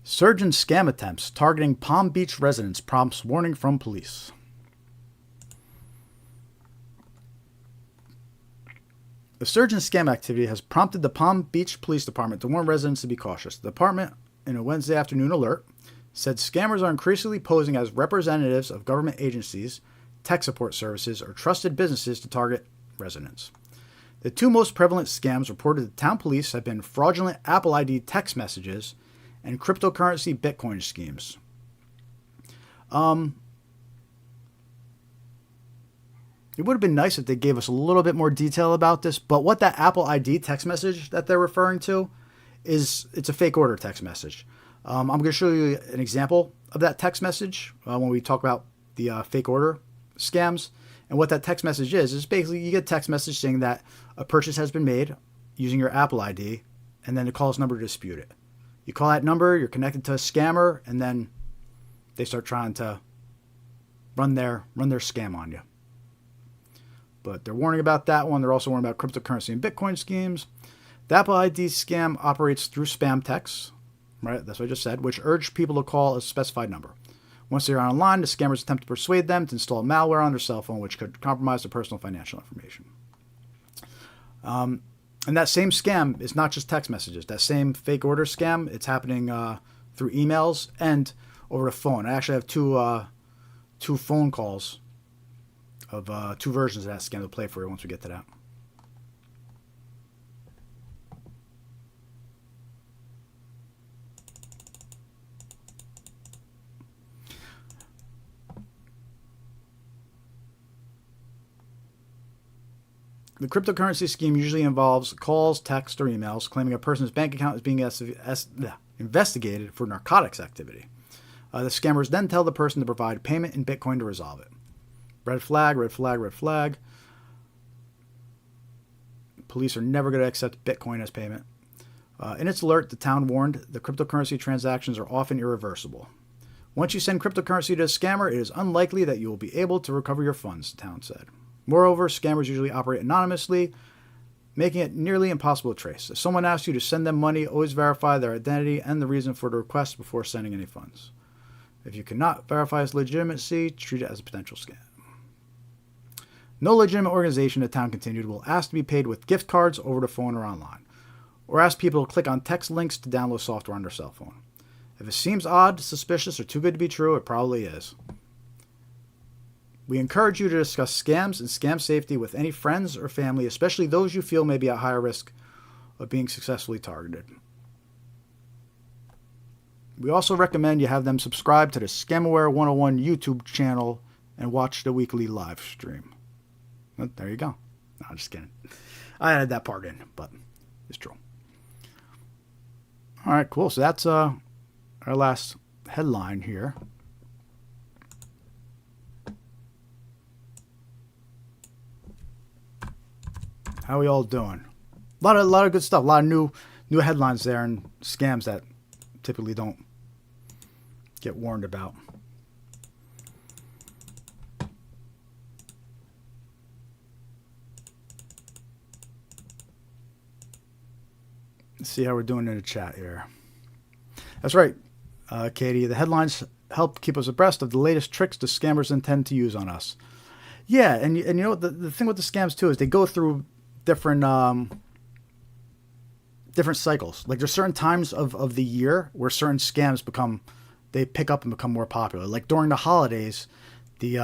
Surge in scam attempts targeting Palm Beach residents prompts warning from police. The surge in scam activity has prompted the Palm Beach Police Department to warn residents to be cautious. The department, in a Wednesday afternoon alert, said scammers are increasingly posing as representatives of government agencies, tech support services, or trusted businesses to target residents. The 2 most prevalent scams reported to town police have been fraudulent Apple ID text messages and cryptocurrency Bitcoin schemes. It would have been nice if they gave us a little bit more detail about this, but what that Apple ID text message that they're referring to is, it's a fake order text message. I'm going to show you an example of that text message when we talk about the fake order scams. And what that text message is basically you get a text message saying that a purchase has been made using your Apple ID, and then it calls number to dispute it. You call that number, you're connected to a scammer, and then they start trying to run their scam on you. But they're warning about that one. They're also warning about cryptocurrency and Bitcoin schemes. The Apple ID scam operates through spam texts, right? That's what I just said, which urge people to call a specified number. Once they're online, the scammers attempt to persuade them to install malware on their cell phone, which could compromise their personal financial information. And that same scam is not just text messages. That same fake order scam, it's happening through emails and over the phone. I actually have two phone calls of 2 versions of that scam to play for you once we get to that. The cryptocurrency scheme usually involves calls, texts, or emails claiming a person's bank account is being investigated for narcotics activity. The scammers then tell the person to provide payment in Bitcoin to resolve it. Red flag, red flag, red flag. Police are never going to accept Bitcoin as payment. In its alert, the town warned the cryptocurrency transactions are often irreversible. Once you send cryptocurrency to a scammer, it is unlikely that you will be able to recover your funds, the town said. Moreover, scammers usually operate anonymously, making it nearly impossible to trace. If someone asks you to send them money, always verify their identity and the reason for the request before sending any funds. If you cannot verify its legitimacy, treat it as a potential scam. No legitimate organization, the town continued, will ask to be paid with gift cards over the phone or online, or ask people to click on text links to download software on their cell phone. If it seems odd, suspicious, or too good to be true, it probably is. We encourage you to discuss scams and scam safety with any friends or family, especially those you feel may be at higher risk of being successfully targeted. We also recommend you have them subscribe to the Scamaware 101 YouTube channel and watch the weekly live stream. Well, there you go. No, I'm just kidding. I added that part in, but it's true. All right, cool. So that's our last headline here. How are we all doing? A lot of good stuff. A lot of new headlines there and scams that typically don't get warned about. Let's see how we're doing in the chat here. That's right, Katie. The headlines help keep us abreast of the latest tricks the scammers intend to use on us. Yeah, and you know what the thing with the scams too is they go through different cycles. Like there's certain times of the year where certain scams they pick up and become more popular. Like during the holidays, the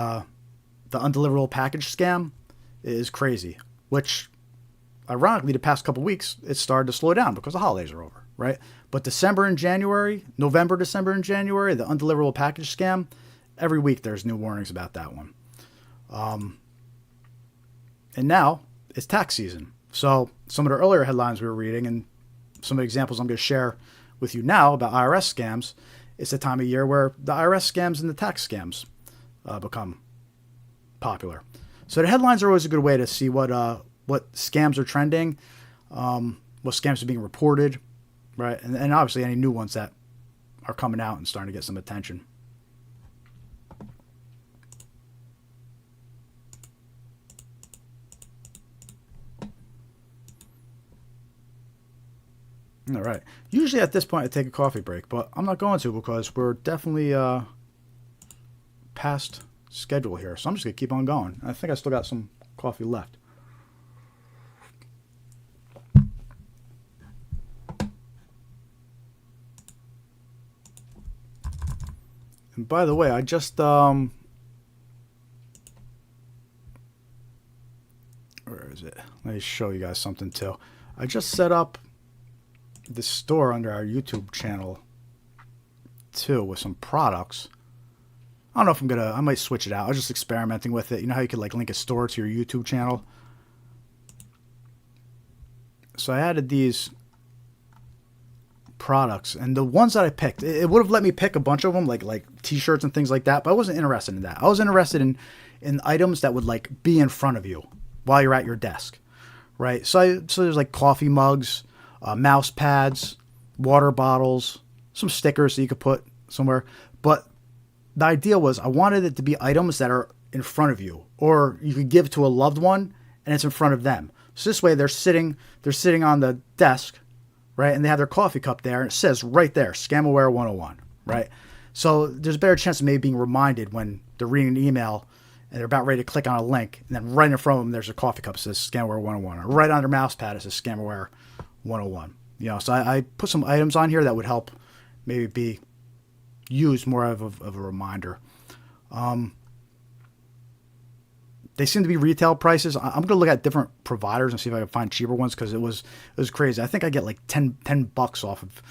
undeliverable package scam is crazy, which ironically the past couple weeks it started to slow down because the holidays are over, right? But November, December, and January, the undeliverable package scam, every week there's new warnings about that one. And now it's tax season. So some of the earlier headlines we were reading and some of the examples I'm going to share with you now about IRS scams, it's the time of year where the IRS scams and the tax scams become popular. So the headlines are always a good way to see what scams are trending, what scams are being reported, right? And obviously any new ones that are coming out and starting to get some attention. All right. Usually at this point I take a coffee break, but I'm not going to because we're definitely past schedule here. So I'm just going to keep on going. I think I still got some coffee left. And by the way, I just where is it? Let me show you guys something too. I just set up this store under our YouTube channel too with some products. I don't know if I might switch it out. I was just experimenting with it. You know how you could like link a store to your YouTube channel? So I added these products, and the ones that I picked, it would have let me pick a bunch of them, like t-shirts and things like that, but I wasn't interested in that. I was interested in items that would like be in front of you while you're at your desk, right? So there's like coffee mugs, mouse pads, water bottles, some stickers that you could put somewhere. But the idea was I wanted it to be items that are in front of you, or you could give to a loved one and it's in front of them. So this way they're sitting on the desk, right? And they have their coffee cup there and it says right there, Scamaware 101, right? So there's a better chance of maybe being reminded when they're reading an email and they're about ready to click on a link, and then right in front of them there's a coffee cup that says Scamaware 101, or right on their mouse pad it says Scamaware 101. You know, so I put some items on here that would help maybe be used more of a reminder. They seem to be retail prices. I'm going to look at different providers and see if I can find cheaper ones, because it was crazy. I think I get like $10 off of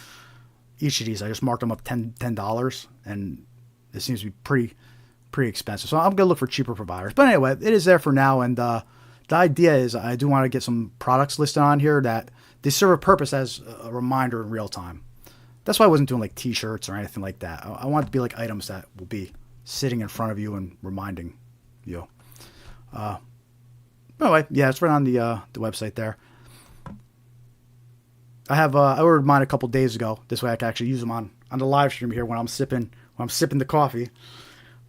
each of these. I just marked them up $10, and it seems to be pretty expensive. So I'm going to look for cheaper providers. But anyway, it is there for now, and the idea is I do want to get some products listed on here that they serve a purpose as a reminder in real time. That's why I wasn't doing like t-shirts or anything like that. I want it to be like items that will be sitting in front of you and reminding you. Anyway, yeah, it's right on the website there. I ordered mine a couple days ago. This way I can actually use them on the live stream here when I'm sipping the coffee.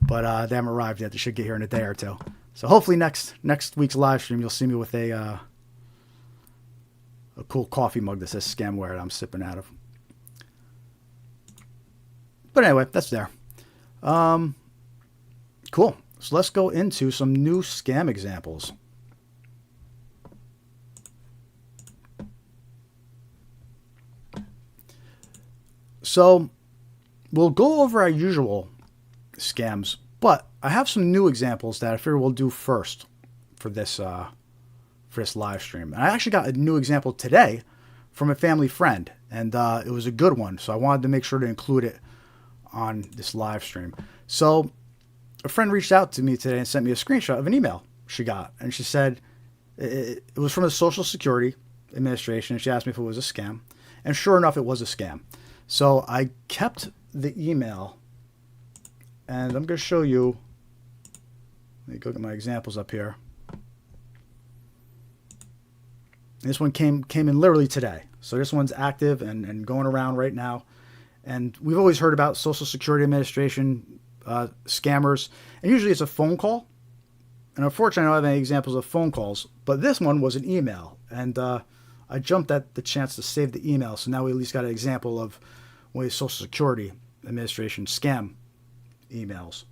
But they haven't arrived yet. They should get here in a day or two. So hopefully next week's live stream you'll see me with a cool coffee mug that says Scamware that I'm sipping out of. But anyway, that's there. Cool. So let's go into some new scam examples. So we'll go over our usual scams, but I have some new examples that I figure we'll do first for this live stream. And I actually got a new example today from a family friend, and it was a good one, so I wanted to make sure to include it on this live stream. So a friend reached out to me today and sent me a screenshot of an email she got, and she said it was from the Social Security Administration, and she asked me if it was a scam, and sure enough, it was a scam. So I kept the email, and I'm going to show you. Let me go get my examples up here. This one came in literally today. So this one's active and going around right now. And we've always heard about Social Security Administration scammers. And usually it's a phone call. And unfortunately, I don't have any examples of phone calls. But this one was an email. And I jumped at the chance to save the email. So now we at least got an example of one of the Social Security Administration scam emails.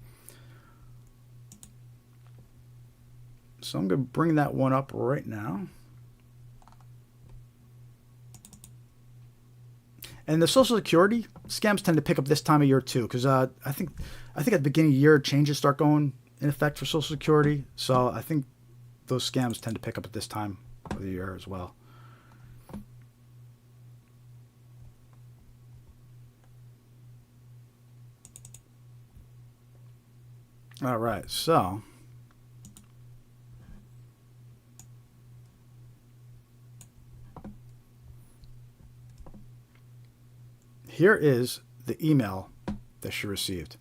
So I'm going to bring that one up right now. And the Social Security scams tend to pick up this time of year too, because I think at the beginning of the year changes start going in effect for Social Security. So I think those scams tend to pick up at this time of the year as well. All right, so here is the email that she received.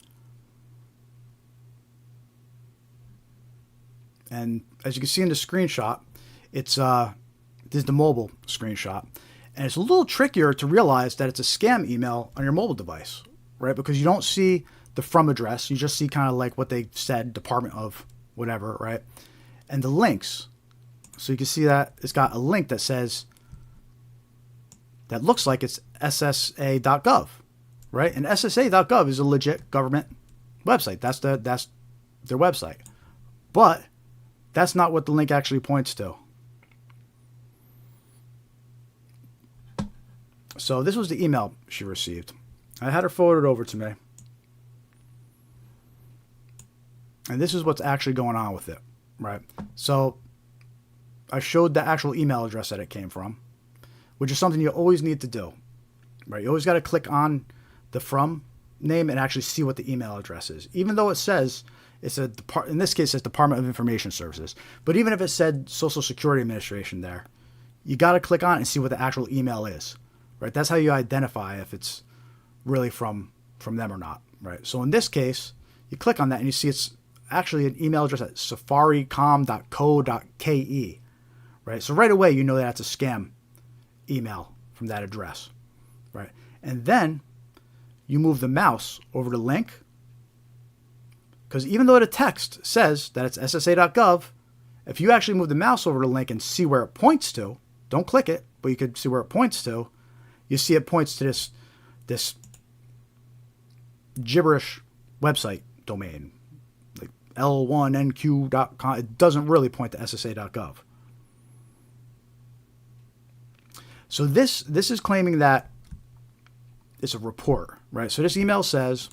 And as you can see in the screenshot, it's this is the mobile screenshot. And it's a little trickier to realize that it's a scam email on your mobile device, right? Because you don't see the from address. You just see kind of like what they said, Department of whatever, right? And the links. So you can see that it's got a link that says, that looks like it's SSA.gov, right? And SSA.gov is a legit government website. That's their website. But that's not what the link actually points to. So this was the email she received. I had her forward it over to me. And this is what's actually going on with it, right? So I showed the actual email address that it came from, which is something you always need to do, right? You always got to click on the from name and actually see what the email address is. Even though it says it's in this case, it's Department of Information Services. But even if it said Social Security Administration there, you got to click on it and see what the actual email is, right? That's how you identify if it's really from them or not, right? So in this case, you click on that and you see it's actually an email address at safaricom.co.ke, right? So right away, you know that's a scam email from that address, right? And then you move the mouse over the link, because even though the text says that it's SSA.gov, if you actually move the mouse over the link and see where it points to, don't click it, but you could see where it points to, you see it points to this gibberish website domain, like L1NQ.com. It doesn't really point to SSA.gov. So this is claiming that it's a report, right? So this email says,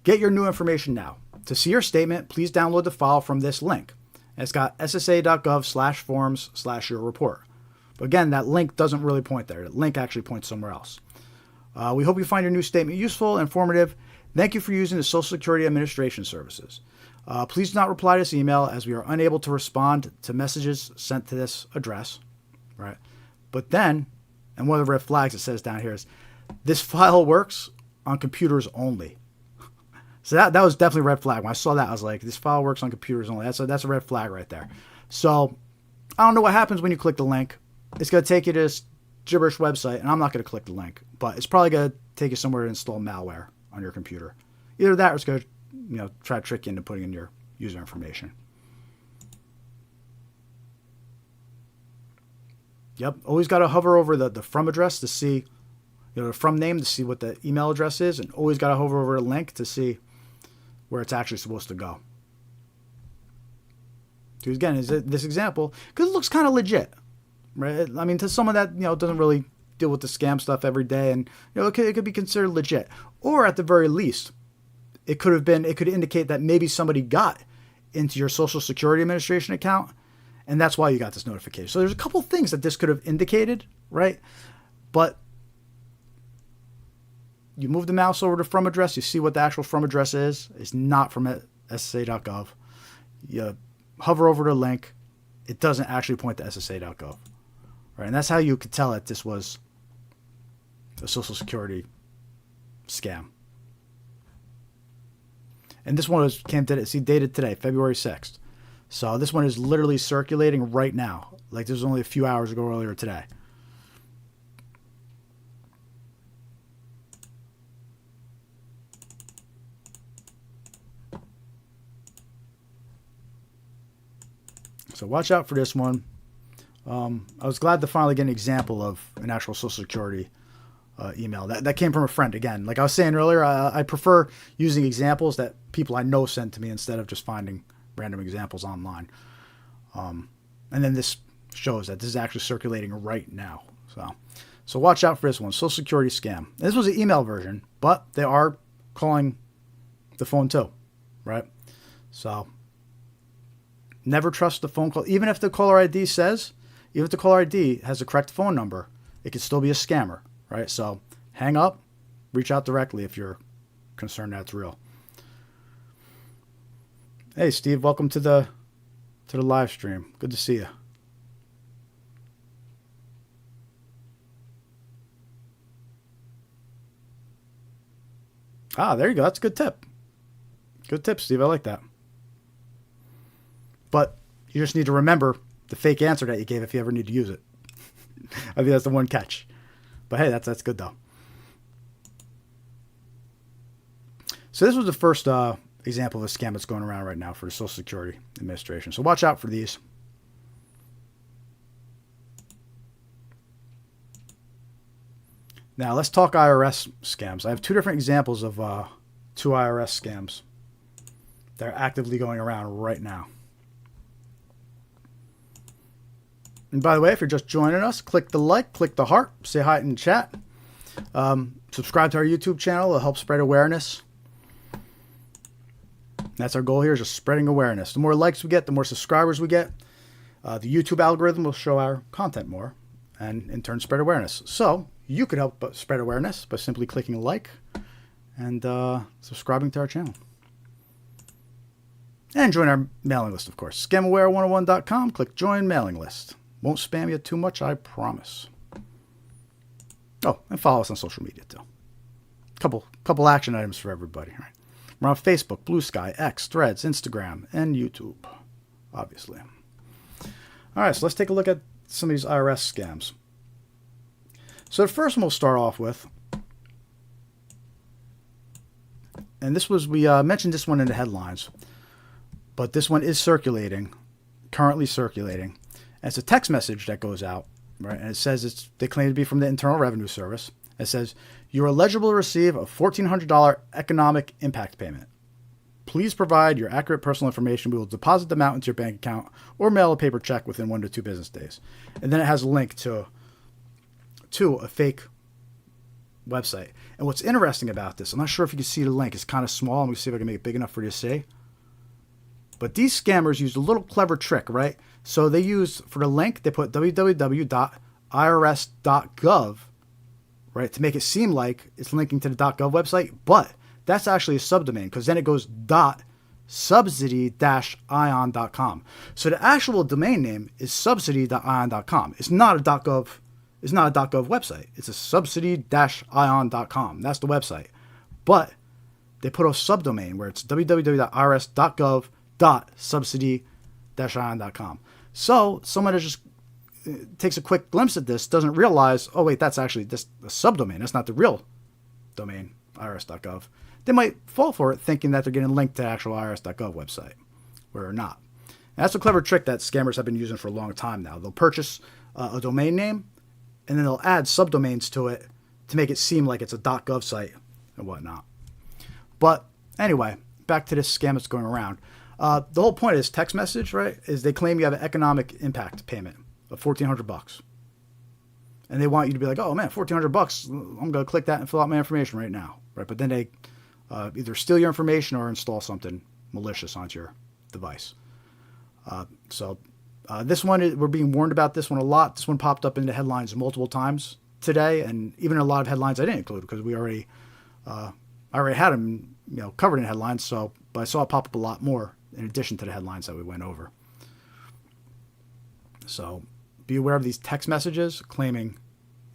get your new information now. To see your statement, please download the file from this link. And it's got ssa.gov/forms/your report. But again, that link doesn't really point there. The link actually points somewhere else. We hope you find your new statement useful and informative. Thank you for using the Social Security Administration services. Please do not reply to this email as we are unable to respond to messages sent to this address, right? But then, and one of the red flags it says down here is, this file works on computers only. So that was definitely a red flag. When I saw that, I was like, this file works on computers only. That's a red flag right there. So I don't know what happens when you click the link. It's going to take you to this gibberish website, and I'm not going to click the link, but it's probably going to take you somewhere to install malware on your computer. Either that or it's going to try to trick you into putting in your user information. Yep, always got to hover over the from address to see, the from name to see what the email address is, and always got to hover over a link to see where it's actually supposed to go. Because again, is this example, because it looks kind of legit, right? I mean, to someone that doesn't really deal with the scam stuff every day, and it could be considered legit, or at the very least, it could indicate that maybe somebody got into your Social Security Administration account, and that's why you got this notification. So there's a couple things that this could have indicated, right? But you move the mouse over to from address, you see what the actual from address is. It's not from SSA.gov. You hover over the link, it doesn't actually point to SSA.gov, right? And that's how you could tell that this was a Social Security scam. And this one dated today, February 6th. So this one is literally circulating right now. Like this was only a few hours ago earlier today. So watch out for this one. I was glad to finally get an example of an actual Social Security email. That came from a friend. Again, like I was saying earlier, I prefer using examples that people I know send to me instead of just finding random examples online. And then this shows that this is actually circulating right now. So watch out for this one, Social Security scam. This was an email version, but they are calling the phone too, right? So never trust the phone call. Even if the caller ID has the correct phone number, it could still be a scammer, right? So hang up, reach out directly if you're concerned that's real. Hey, Steve, welcome to the live stream. Good to see you. Ah, there you go. That's a good tip. Good tip, Steve. I like that. But you just need to remember the fake answer that you gave if you ever need to use it. I think that's the one catch. But hey, that's good though. So this was the first example of a scam that's going around right now for the Social Security Administration. So watch out for these. Now let's talk IRS scams. I have two different examples of two IRS scams that are actively going around right now. And by the way, if you're just joining us, click the like, click the heart, say hi in chat. Subscribe to our YouTube channel. It'll help spread awareness. That's our goal here, is just spreading awareness. The more likes we get, the more subscribers we get. The YouTube algorithm will show our content more and in turn spread awareness. So you could help spread awareness by simply clicking like and subscribing to our channel. And join our mailing list, of course. Scamaware101.com. Click join mailing list. Won't spam you too much, I promise. Oh, and follow us on social media too. Couple action items for everybody. All right. We're on Facebook, Blue Sky, X, Threads, Instagram, and YouTube, obviously. All right, so let's take a look at some of these IRS scams. So the first one we'll start off with, and this was, we mentioned this one in the headlines, but this one is circulating, currently circulating. And it's a text message that goes out, right? And it says they claim to be from the Internal Revenue Service. It says, you are eligible to receive a $1,400 economic impact payment. Please provide your accurate personal information. We will deposit the amount into your bank account or mail a paper check within 1 to 2 business days. And then it has a link to a fake website. And what's interesting about this, I'm not sure if you can see the link. It's kind of small. I'm going to see if I can make it big enough for you to see. But these scammers used a little clever trick, right? So they use, for the link, they put www.irs.gov, right, to make it seem like it's linking to the .gov website, but that's actually a subdomain, because then it goes subsidy-ion.com. So the actual domain name is subsidy.ion.com. It's not a .gov. It's not a .gov website. It's a subsidy-ion.com. That's the website. But they put a subdomain where it's www.irs.gov.subsidy-ion.com. So someone that just takes a quick glimpse at this doesn't realize, oh wait, that's actually just a subdomain. That's not the real domain, irs.gov. They might fall for it thinking that they're getting linked to the actual irs.gov website, where they're not. And that's a clever trick that scammers have been using for a long time now. They'll purchase a domain name, and then they'll add subdomains to it to make it seem like it's a .gov site and whatnot. But anyway, back to this scam that's going around. The whole point of this text message, right, is they claim you have an economic impact payment of $1,400. And they want you to be like, oh man, $1,400. I'm going to click that and fill out my information right now. Right? But then they either steal your information or install something malicious onto your device. So this one, we're being warned about this one a lot. This one popped up in the headlines multiple times today, and even a lot of headlines I didn't include because I already had them, covered in headlines. But I saw it pop up a lot more in addition to the headlines that we went over. So be aware of these text messages claiming,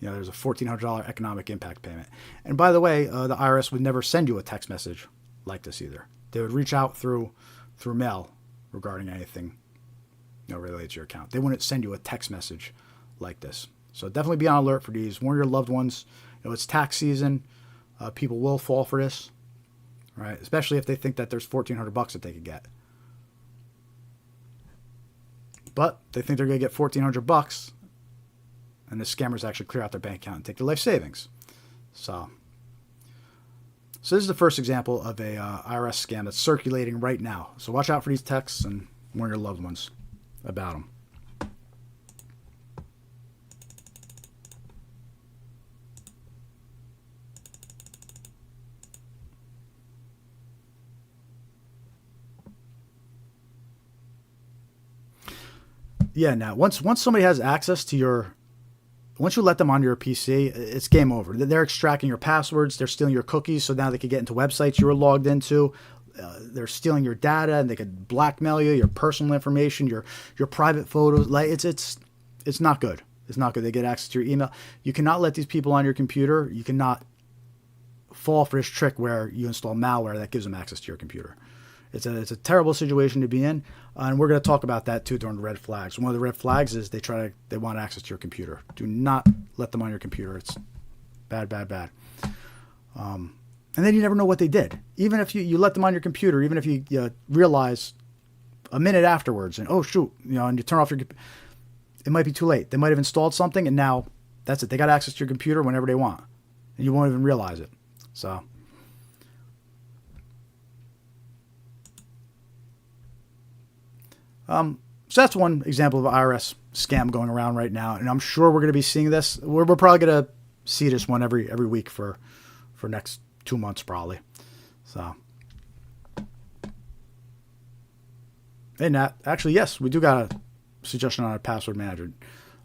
there's a $1,400 economic impact payment. And by the way, the IRS would never send you a text message like this either. They would reach out through mail regarding anything, related to your account. They wouldn't send you a text message like this. So definitely be on alert for these. Warn your loved ones. It's tax season. People will fall for this, right? Especially if they think that there's $1,400 that they could get. But they think they're going to get $1,400, and the scammers actually clear out their bank account and take their life savings. So this is the first example of a IRS scam that's circulating right now. So watch out for these texts and warn your loved ones about them. Yeah, now once somebody has access to once you let them on your PC, it's game over. They're extracting your passwords. They're stealing your cookies, so now they can get into websites you were logged into. They're stealing your data, and they could blackmail you, your personal information, your private photos. Like it's not good. It's not good. They get access to your email. You cannot let these people on your computer. You cannot fall for this trick where you install malware that gives them access to your computer. It's a terrible situation to be in, and we're going to talk about that too during the red flags. One of the red flags is they want access to your computer. Do not let them on your computer. It's bad, bad, bad. And then you never know what they did. Even if you let them on your computer, even if you realize a minute afterwards, and oh shoot, and you turn off your, it might be too late. They might have installed something, and now that's it. They got access to your computer whenever they want, and you won't even realize it. So that's one example of an IRS scam going around right now, and I'm sure we're going to be seeing this. We're probably going to see this one every week for next 2 months probably. So, hey Nat, actually yes, we do got a suggestion on a password manager.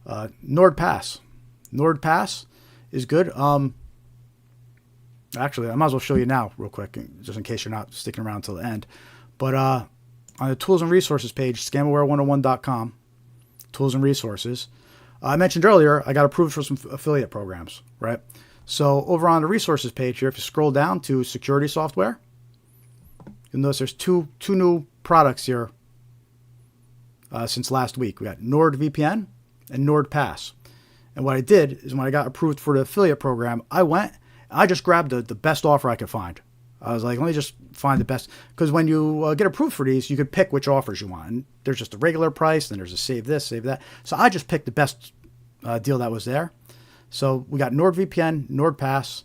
NordPass. NordPass is good. Actually, I might as well show you now real quick, just in case you're not sticking around till the end. But on the tools and resources page, scamaware101.com, tools and resources. I mentioned earlier, I got approved for some affiliate programs, right? So over on the resources page here, if you scroll down to security software, you'll notice there's two new products here since last week. We got NordVPN and NordPass. And what I did is when I got approved for the affiliate program, I just grabbed the best offer I could find. I was like, let me just find the best. Because when you get approved for these, you could pick which offers you want. And there's just a regular price, then there's a save this, save that. So I just picked the best deal that was there. So we got NordVPN, NordPass.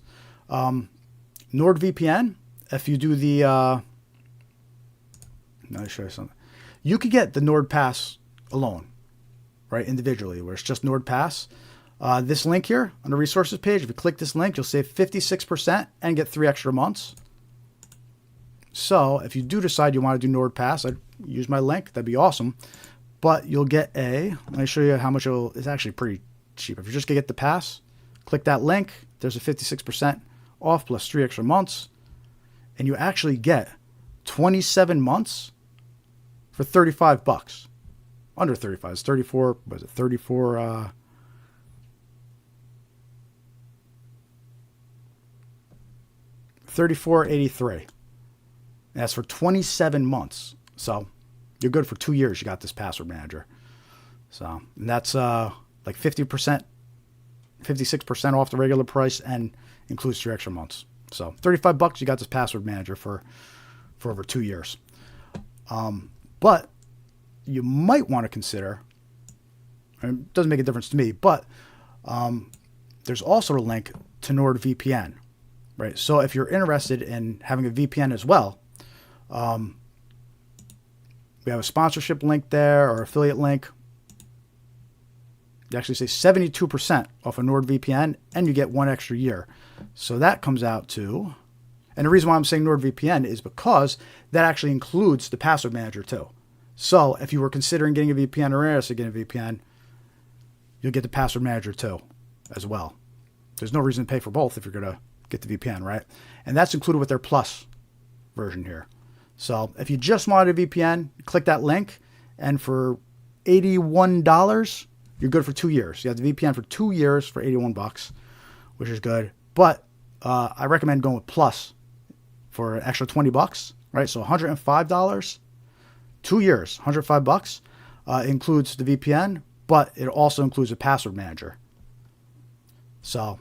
NordVPN, if you do the... let me show you something. You could get the NordPass alone, right, individually, where it's just NordPass. This link here on the resources page, if you click this link, you'll save 56% and get 3 extra months. So if you do decide you want to do NordPass, I'd use my link. That'd be awesome. But you'll get let me show you how much it's actually pretty cheap. If you're just going to get the pass, click that link. There's a 56% off plus 3 extra months. And you actually get 27 months for $35. Under 35. It's 34. Was it 34? 34.83. That's for 27 months. So you're good for 2 years. You got this password manager. So, and that's like 50%, 56% off the regular price and includes 3 extra months. So $35, you got this password manager for over 2 years. But you might want to consider, and it doesn't make a difference to me, but there's also a link to NordVPN, right? So if you're interested in having a VPN as well, we have a sponsorship link there or affiliate link. You actually say 72% off a NordVPN and you get 1 extra year. So that comes out to, and the reason why I'm saying NordVPN is because that actually includes the password manager too. So if you were considering getting a VPN or interested in getting a VPN, you'll get the password manager too as well. There's no reason to pay for both if you're going to get the VPN, right? And that's included with their Plus version here. So if you just wanted a VPN, click that link, and for $81, you're good for 2 years. You have the VPN for 2 years for $81, which is good. But I recommend going with Plus for an extra $20, right? So $105, 2 years, $105 includes the VPN, but it also includes a password manager. So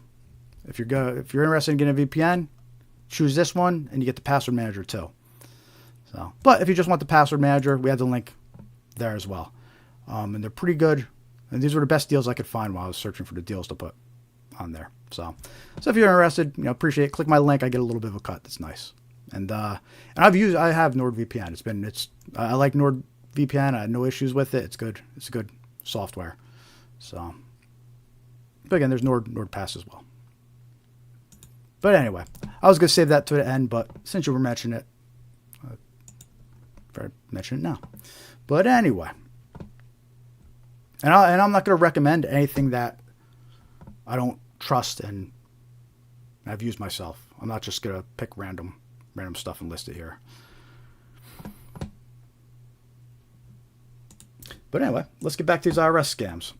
if you're interested in getting a VPN, choose this one, and you get the password manager too. So, but if you just want the password manager, we have the link there as well, and they're pretty good. And these were the best deals I could find while I was searching for the deals to put on there. So if you're interested, appreciate it. Click my link. I get a little bit of a cut. That's nice. And I have NordVPN. I like NordVPN. I had no issues with it. It's good. It's a good software. So, but again, there's NordPass as well. But anyway, I was going to save that to the end, but since you were mentioning it, I'll mention it now. But anyway, and I'm not going to recommend anything that I don't trust and I've used myself. I'm not just going to pick random stuff and list it here. But anyway, let's get back to these IRS scams.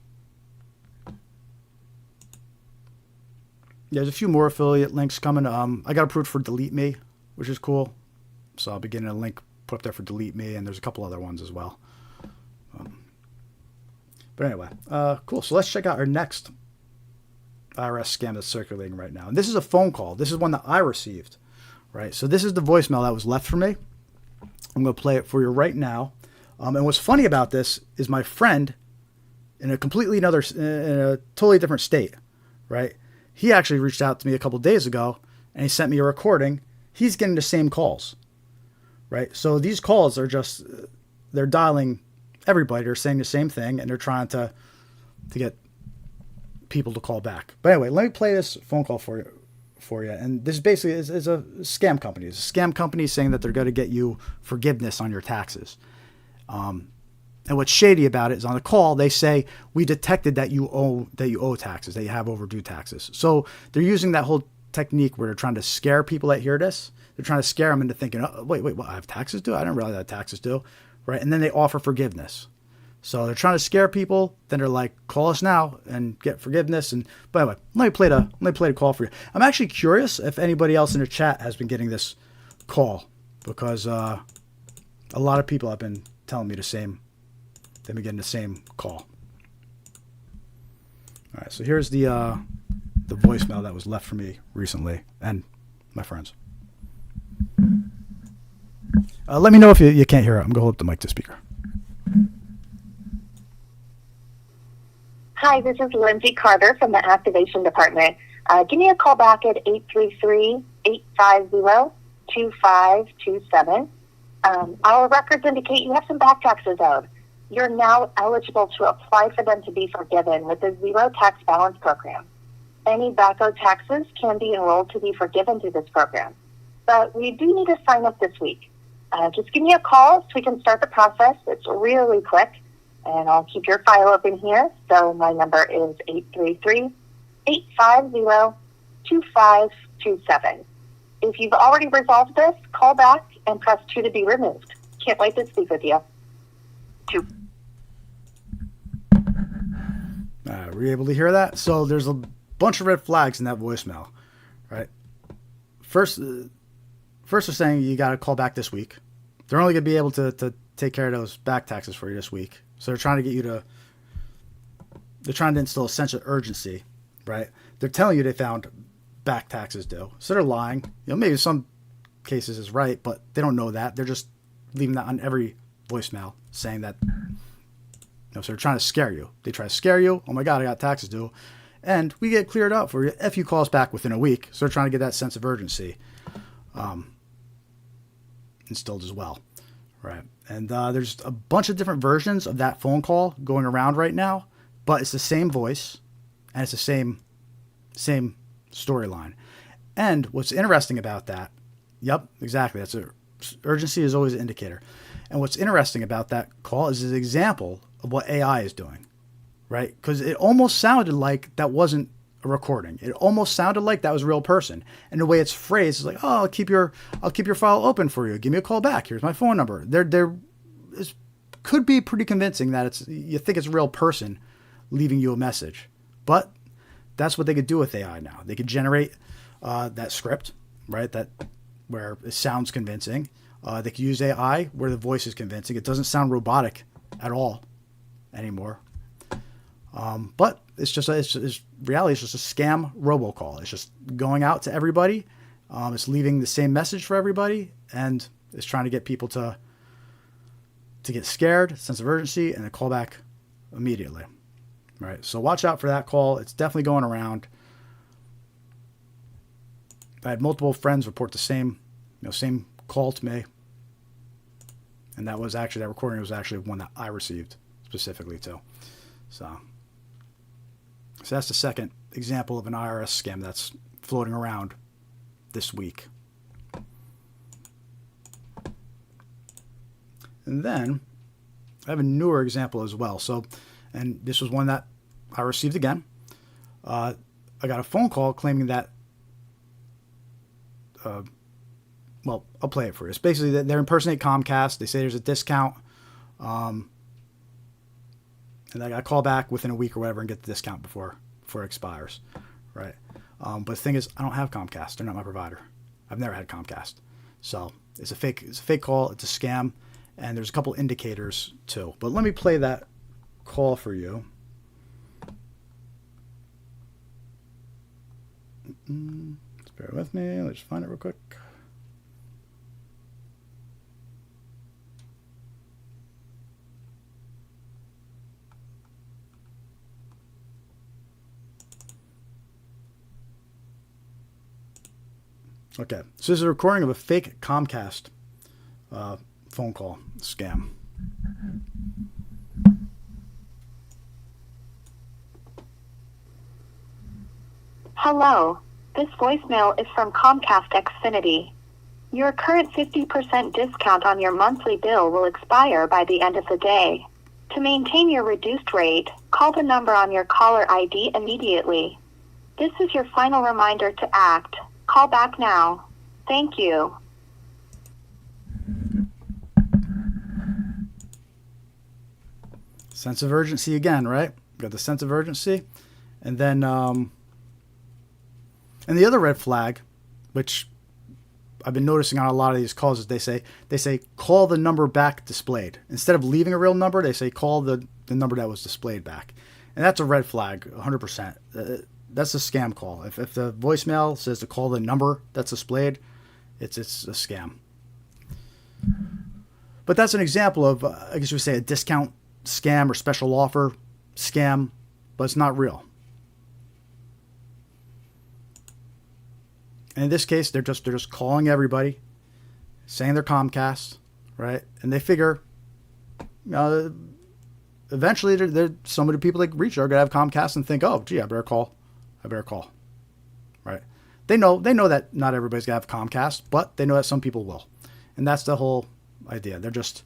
There's a few more affiliate links coming. I got approved for Delete Me, which is cool. So I'll be getting a link put up there for Delete Me, and there's a couple other ones as well. But anyway, cool. So let's check out our next IRS scam that's circulating right now. And this is a phone call. This is one that I received, right? So this is the voicemail that was left for me. I'm going to play it for you right now. And what's funny about this is my friend in a totally different state, right? He actually reached out to me a couple days ago and he sent me a recording. He's getting the same calls, right? So these calls are they're dialing everybody. They're saying the same thing and they're trying to get people to call back. But anyway, let me play this phone call for you. And this basically is a scam company. It's a scam company saying that they're going to get you forgiveness on your taxes. And what's shady about it is on the call, they say, we detected that you owe taxes, that you have overdue taxes. So they're using that whole technique where they're trying to scare people that hear this. They're trying to scare them into thinking, oh, wait, what, I have taxes due? I didn't realize I had taxes due, right? And then they offer forgiveness. So they're trying to scare people. Then they're like, call us now and get forgiveness. And but anyway, let me play the call for you. I'm actually curious if anybody else in the chat has been getting this call because a lot of people have been telling me the same. They've been getting the same call. All right, so here's the voicemail that was left for me recently and my friends. Let me know if you can't hear it. I'm going to hold up the mic to speaker. Hi, this is Lindsay Carter from the Activation Department. Give me a call back at 833-850-2527. Our records indicate you have some back taxes owed. You're now eligible to apply for them to be forgiven with the Zero Tax Balance Program. Any back owed taxes can be enrolled to be forgiven through this program. But we do need to sign up this week. Just give me a call so we can start the process. It's really quick. And I'll keep your file open here. So my number is 833-850-2527. If you've already resolved this, call back and press 2 to be removed. Can't wait to speak with you. 2. Were you able to hear that? So there's a bunch of red flags in that voicemail, right? First they're saying you got to call back this week. They're only going to be able to take care of those back taxes for you this week. So they're trying to get you to, they're trying to instill a sense of urgency, right? They're telling you they found back taxes due. So they're lying. Maybe in some cases is right, but they don't know that. They're just leaving that on every voicemail saying that, so they're trying to scare you. They try to scare you. Oh my God, I got taxes due. And we get cleared up for you if you call us back within a week. So they're trying to get that sense of urgency instilled as well, right? And there's a bunch of different versions of that phone call going around right now, but it's the same voice and it's the same storyline. And what's interesting about that, yep, exactly. Urgency is always an indicator. And what's interesting about that call is an example of what AI is doing, right? Because it almost sounded like that wasn't a recording. It almost sounded like that was a real person. And the way it's phrased is like, oh, I'll keep your file open for you. Give me a call back. Here's my phone number. Could be pretty convincing that you think it's a real person leaving you a message. But that's what they could do with AI now. They could generate that script, right? That where it sounds convincing. They could use AI where the voice is convincing. It doesn't sound robotic at all anymore. But it's reality. It's just a scam robocall. It's just going out to everybody. It's leaving the same message for everybody, and it's trying to get people to get scared, sense of urgency, and a call back immediately. Right. So watch out for that call. It's definitely going around. I had multiple friends report the same call to me, and that recording was actually one that I received specifically too. So that's the second example of an IRS scam that's floating around this week. And then I have a newer example as well. So, and this was one that I received again. I got a phone call claiming that, well, I'll play it for you. It's basically that they're impersonate Comcast. They say there's a discount. And I got to call back within a week or whatever and get the discount before it expires, right? But the thing is, I don't have Comcast. They're not my provider. I've never had Comcast. So it's a fake call. It's a scam. And there's a couple indicators too. But let me play that call for you. Just bear with me. Let's find it real quick. Okay, so this is a recording of a fake Comcast phone call scam. Hello, this voicemail is from Comcast Xfinity. Your current 50% discount on your monthly bill will expire by the end of the day. To maintain your reduced rate, call the number on your caller ID immediately. This is your final reminder to act. Call back now. Thank you. Sense of urgency again, right? Got the sense of urgency. And then, and the other red flag, which I've been noticing on a lot of these calls, is they say call the number back displayed. Instead of leaving a real number, they say call the number that was displayed back. And that's a red flag, 100%. That's a scam call. If the voicemail says to call the number that's displayed, it's a scam. But that's an example of, I guess you would say, a discount scam or special offer scam, but it's not real. And in this case, they're just calling everybody, saying they're Comcast, right? And they figure, eventually, some of the people that reach are gonna have Comcast and think, oh, gee, I better call, right? They know that not everybody's gonna have Comcast, but they know that some people will, and that's the whole idea. They're just,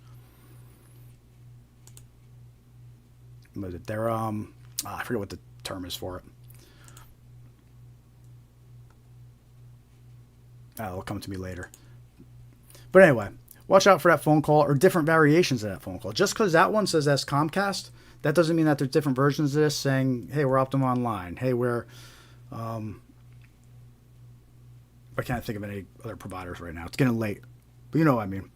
I forget what the term is for it. It'll come to me later. But anyway, watch out for that phone call or different variations of that phone call. Just because that one says that's Comcast, that doesn't mean that there's different versions of this saying, hey, we're Optimum Online. Hey, we're... I can't think of any other providers right now. It's getting late. But you know what I mean.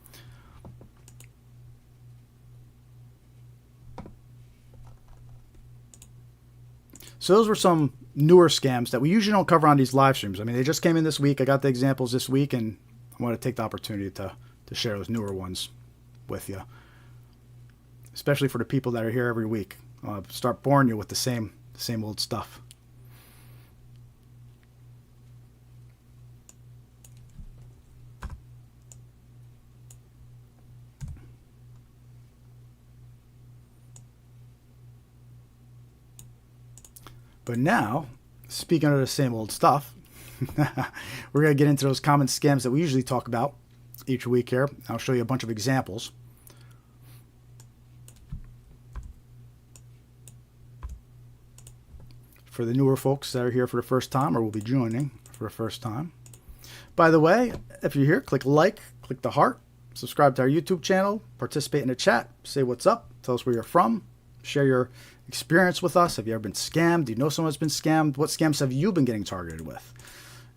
So those were some newer scams that we usually don't cover on these live streams. I mean, they just came in this week. I got the examples this week, and I want to take the opportunity to share those newer ones with you, especially for the people that are here every week. I'll start boring you with the same old stuff. But now, speaking of the same old stuff, we're going to get into those common scams that we usually talk about each week here. I'll show you a bunch of examples. For the newer folks that are here for the first time or will be joining for the first time. By the way, if you're here, click like, click the heart, subscribe to our YouTube channel, participate in the chat, say what's up, tell us where you're from, share your experience with us. Have you ever been scammed? Do you know someone that's been scammed? What scams have you been getting targeted with?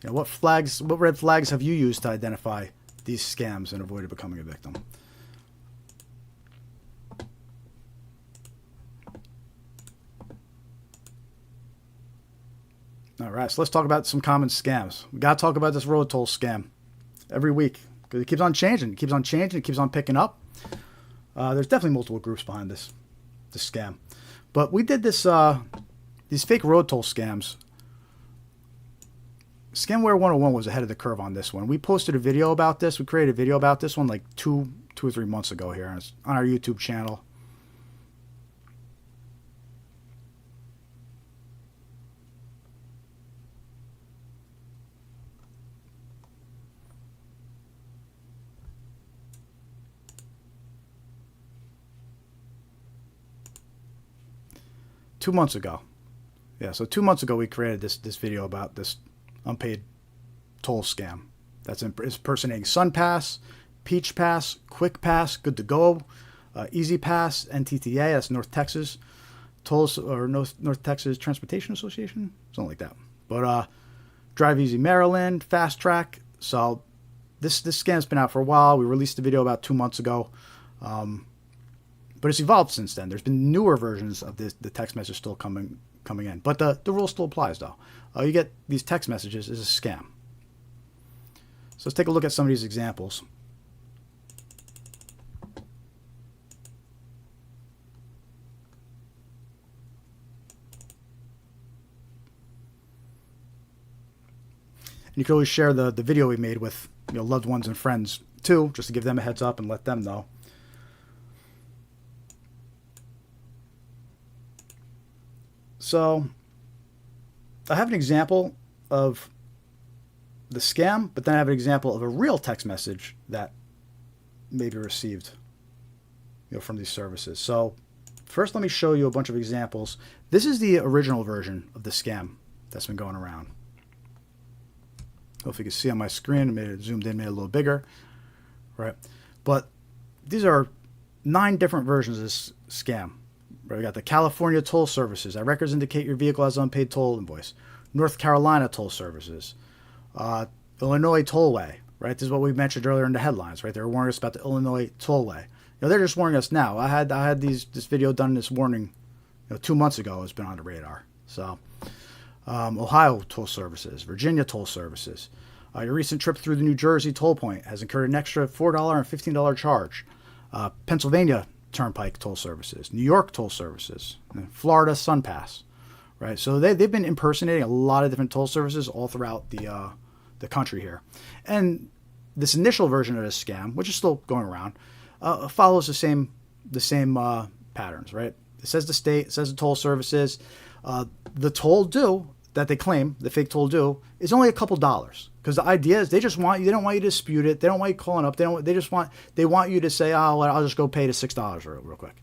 You know, what red flags have you used to identify these scams and avoid becoming a victim? All right, so let's talk about some common scams. We got to talk about this road toll scam every week because it keeps on changing. It keeps on changing. It keeps on picking up. There's definitely multiple groups behind this scam. But we did this these fake road toll scams. Scamware 101 was ahead of the curve on this one. We posted a video about this. We created a video about this one like two or 3 months ago here on our YouTube channel. Two months ago. Yeah, so 2 months ago we created this video about this unpaid toll scam that's impersonating SunPass, Peach Pass, Quick Pass, Good to Go, Easy Pass, NTTA, that's North Texas Tolls or North Texas Transportation Association, something like that. But Drive Easy Maryland, Fast Track. So this scam's been out for a while. We released the video about 2 months ago. But it's evolved since then. There's been newer versions of the text message still coming in. But the rule still applies, though. You get these text messages as a scam. So let's take a look at some of these examples. And you can always share the video we made with loved ones and friends, too, just to give them a heads up and let them know. So I have an example of the scam, but then I have an example of a real text message that may be received from these services. So first let me show you a bunch of examples. This is the original version of the scam that's been going around. Hopefully you can see on my screen. I made it zoomed in, made it a little bigger. Right? But these are 9 different versions of this scam. We got the California toll services. Our records indicate your vehicle has unpaid toll invoice. North Carolina toll services. Illinois tollway. Right, this is what we mentioned earlier in the headlines. Right, they were warning us about the Illinois tollway. They're just warning us now. I had this video done this warning 2 months ago. It's been on the radar. So Ohio toll services, Virginia toll services. Your recent trip through the New Jersey toll point has incurred an extra $4 and $15 charge. Pennsylvania Turnpike toll services, New York toll services, and Florida SunPass, right? So they've been impersonating a lot of different toll services all throughout the country here. And this initial version of this scam, which is still going around, follows the same patterns, right? It says the state, it says the toll services. The toll due that they claim, the fake toll due, is only a couple dollars. Because the idea is they don't want you to dispute it. They don't want you calling up. They want you to say, oh, well, I'll just go pay the $6 real quick,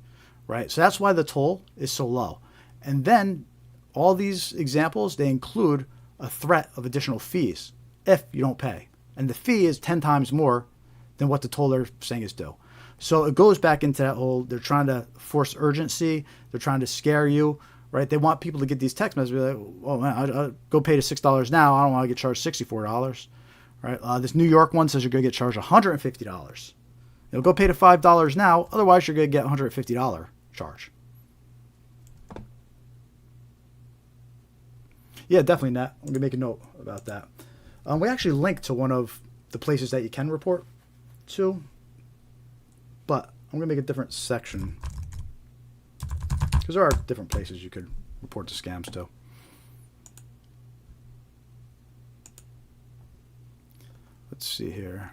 right? So that's why the toll is so low. And then all these examples, they include a threat of additional fees if you don't pay. And the fee is 10 times more than what the toll they're saying is due. So it goes back into that whole, they're trying to force urgency. They're trying to scare you, right? They want people to get these text messages like, oh man, I'll go pay the $6 now. I don't want to get charged $64, right? This New York one says you're going to get charged $150. You'll go pay the $5 now. Otherwise, you're going to get $150 charge. Yeah, definitely, Nat. I'm going to make a note about that. We actually linked to one of the places that you can report to, but I'm going to make a different section because there are different places you could report to scams to. Let's see here.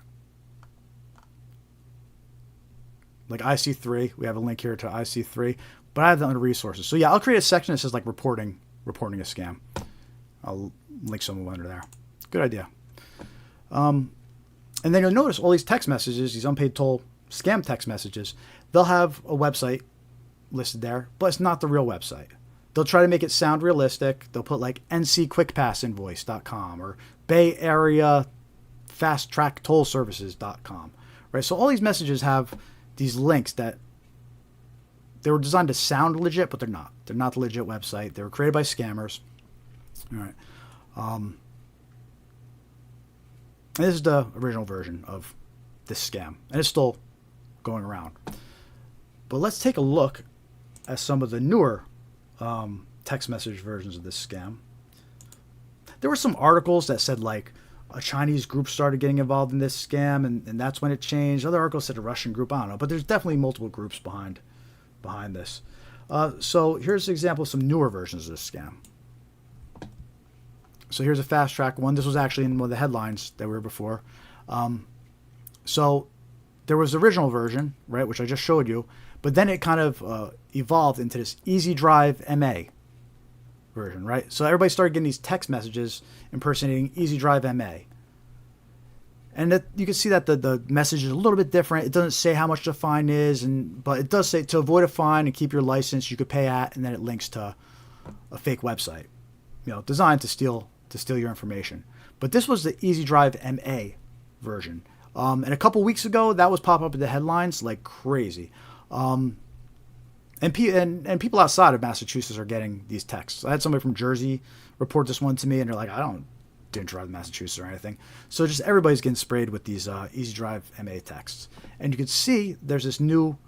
Like IC3, we have a link here to IC3, but I have that under resources. So yeah, I'll create a section that says like reporting a scam. I'll link some under there. Good idea. And then you'll notice all these text messages, these unpaid toll scam text messages, they'll have a website listed there, but it's not the real website. They'll try to make it sound realistic. They'll put like ncquickpassinvoice.com or Bay Area Fast Track Toll Services.com, right? So all these messages have these links that they were designed to sound legit, but they're not. They're not the legit website. They were created by scammers. All right. And this is the original version of this scam, and it's still going around. But let's take a look at some of the newer text message versions of this scam. There were some articles that said like a Chinese group started getting involved in this scam, and that's when it changed. Other articles said a Russian group. I don't know, but there's definitely multiple groups behind this. So here's an example of some newer versions of this scam. So here's a fast track one. This was actually in one of the headlines that were before. So there was the original version, right, which I just showed you, but then it kind of evolved into this Easy Drive MA version, right? So everybody started getting these text messages impersonating Easy Drive MA. And you can see that the message is a little bit different. It doesn't say how much the fine is, but it does say to avoid a fine and keep your license, you could pay at, and then it links to a fake website, designed to steal your information. But this was the Easy Drive MA version. And a couple weeks ago, that was popping up in the headlines like crazy. And people outside of Massachusetts are getting these texts. I had somebody from Jersey report this one to me, and they're like, I didn't drive to Massachusetts or anything. So just everybody's getting sprayed with these Easy Drive MA texts. And you can see there's this new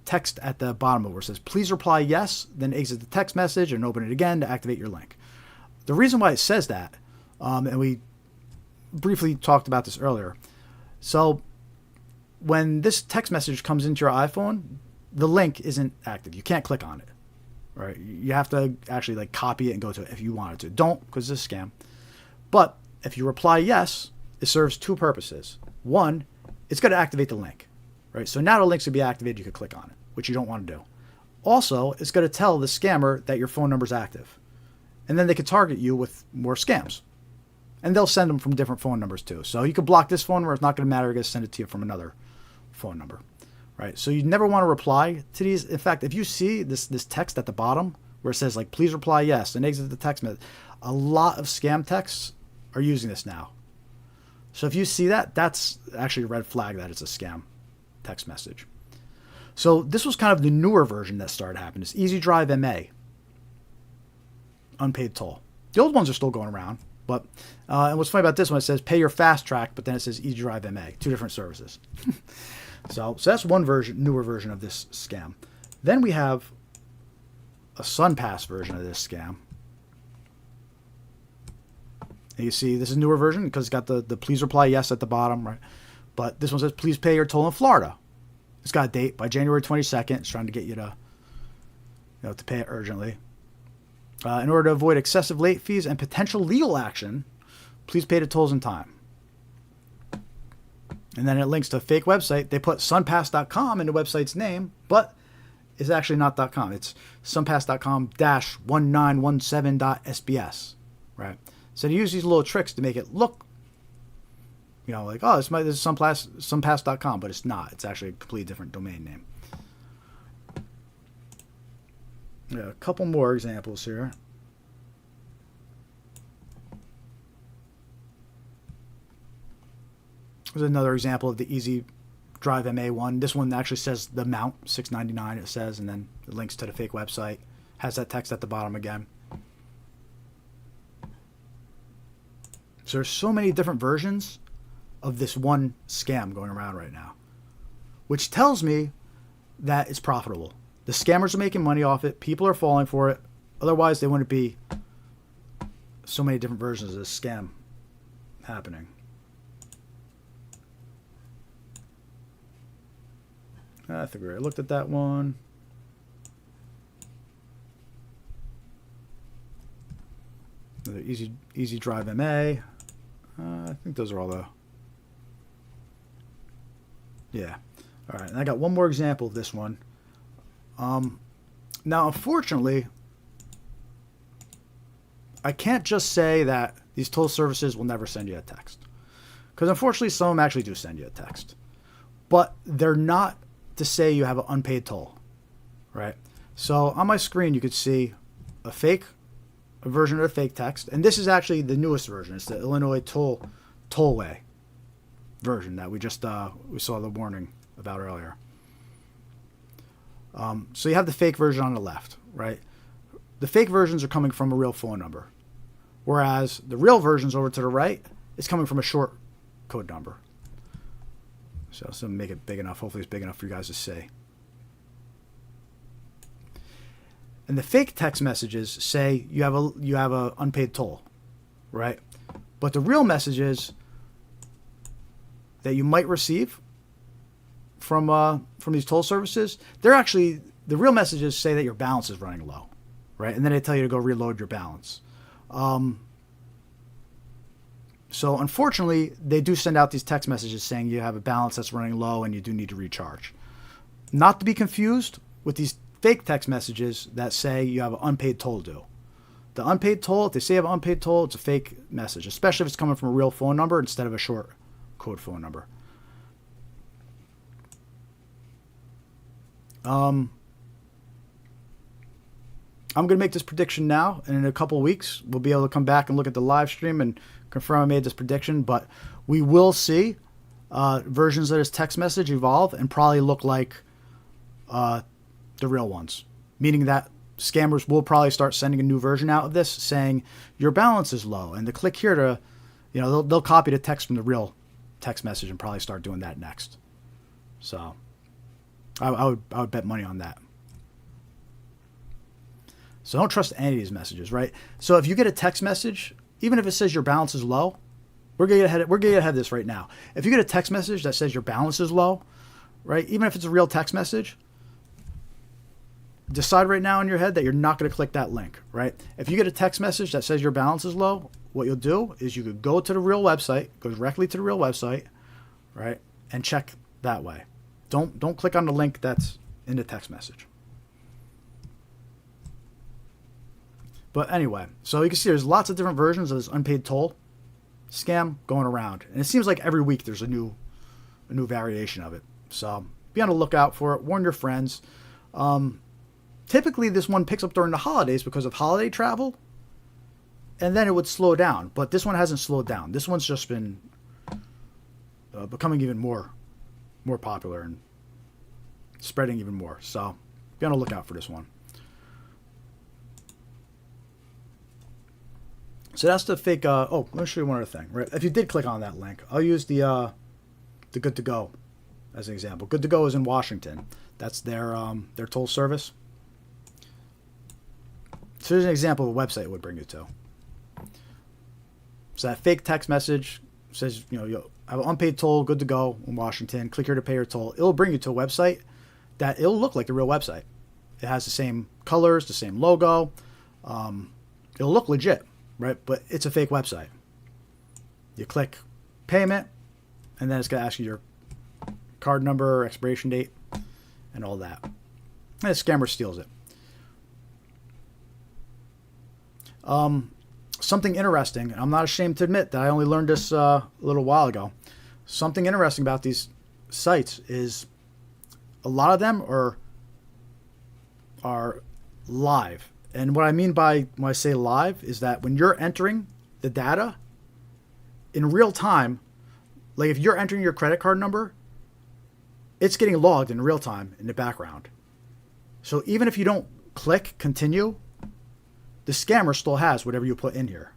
text at the bottom of it where it says, please reply yes, then exit the text message and open it again to activate your link. The reason why it says that, and we briefly talked about this earlier. So when this text message comes into your iPhone, the link isn't active. You can't click on it, right? You have to actually like copy it and go to it if you wanted to. Don't, because it's a scam. But if you reply yes, it serves two purposes. One, it's going to activate the link, right? So now the link's going to be activated. You can click on it, which you don't want to do. Also, it's going to tell the scammer that your phone number is active. And then they can target you with more scams. And they'll send them from different phone numbers too. So you can block this phone number. It's not going to matter. They're going to send it to you from another phone number, right? So you never want to reply to these. In fact, if you see this text at the bottom where it says like, please reply yes, and exit the text message, a lot of scam texts are using this now. So if you see that, that's actually a red flag that it's a scam text message. So this was kind of the newer version that started happening. It's Easy Drive MA. Unpaid toll. The old ones are still going around, but and what's funny about this one, it says pay your fast track, but then it says Easy Drive MA, two different services. so that's one version, newer version of this scam. Then we have a SunPass version of this scam. And you see this is a newer version because it's got the please reply yes at the bottom, right? But this one says please pay your toll in Florida. It's got a date by January 22nd. It's trying to get you to pay it urgently. In order to avoid excessive late fees and potential legal action, please pay the tolls in time. And then it links to a fake website. They put sunpass.com in the website's name, but it's actually not .com. It's sunpass.com-1917.sbs, right? So they use these little tricks to make it look, like, oh, this is sunpass.com, but it's not. It's actually a completely different domain name. Yeah, a couple more examples here. There's another example of the Easy Drive MA one. This one actually says the amount, $6.99 it says, and then it links to the fake website. Has that text at the bottom again. So there's so many different versions of this one scam going around right now, which tells me that it's profitable. The scammers are making money off it. People are falling for it. Otherwise, there wouldn't be so many different versions of this scam happening. I think we already looked at that one. Another Easy Drive MA. I think those are all the... Yeah. All right, and I got one more example of this one. Now, unfortunately, I can't just say that these toll services will never send you a text. Because unfortunately, some of them actually do send you a text. But they're not to say you have an unpaid toll, right? So on my screen, you could see a version of the fake text. And this is actually the newest version. It's the Illinois Tollway version that we saw the warning about earlier. So you have the fake version on the left, right? The fake versions are coming from a real phone number, whereas the real versions over to the right is coming from a short code number. So make it big enough. Hopefully it's big enough for you guys to see. And the fake text messages say you have a unpaid toll, right? But the real messages that you might receive from these toll services, the real messages say that your balance is running low, right? And then they tell you to go reload your balance. So unfortunately, they do send out these text messages saying you have a balance that's running low and you do need to recharge. Not to be confused with these fake text messages that say you have an unpaid toll due. The unpaid toll, if they say you have an unpaid toll, it's a fake message, especially if it's coming from a real phone number instead of a short code phone number. I'm going to make this prediction now, and in a couple of weeks, we'll be able to come back and look at the live stream and confirm I made this prediction. But we will see versions of this text message evolve and probably look like the real ones, meaning that scammers will probably start sending a new version out of this saying your balance is low, and to click here to, they'll copy the text from the real text message and probably start doing that next. So I would bet money on that. So don't trust any of these messages, right? So if you get a text message, even if it says your balance is low, we're going to get ahead of this right now. If you get a text message that says your balance is low, right? Even if it's a real text message, decide right now in your head that you're not going to click that link, right? If you get a text message that says your balance is low, what you'll do is you could go to the real website, go directly to the real website, right? And check that way. Don't click on the link that's in the text message. But anyway, so you can see there's lots of different versions of this unpaid toll scam going around. And it seems like every week there's a new variation of it. So be on the lookout for it. Warn your friends. Typically, this one picks up during the holidays because of holiday travel. And then it would slow down. But this one hasn't slowed down. This one's just been becoming even more popular and spreading even more. So be on the lookout for this one. So that's the fake. Let me show you one other thing. Right, if you did click on that link, I'll use the Good to Go as an example. Good to Go is in Washington. That's their toll service. So here's an example of a website it would bring you to. So that fake text message says, you have an unpaid toll, good to go in Washington. Click here to pay your toll. It'll bring you to a website that it'll look like the real website. It has the same colors, the same logo. It'll look legit, right? But it's a fake website. You click payment, and then it's going to ask you your card number, expiration date, and all that. And the scammer steals it. Something interesting, I'm not ashamed to admit that I only learned this a little while ago. Something interesting about these sites is a lot of them are live. And what I mean by when I say live is that when you're entering the data in real time, Like if you're entering your credit card number, it's getting logged in real time in the background. So even if you don't click continue, the scammer still has whatever you put in here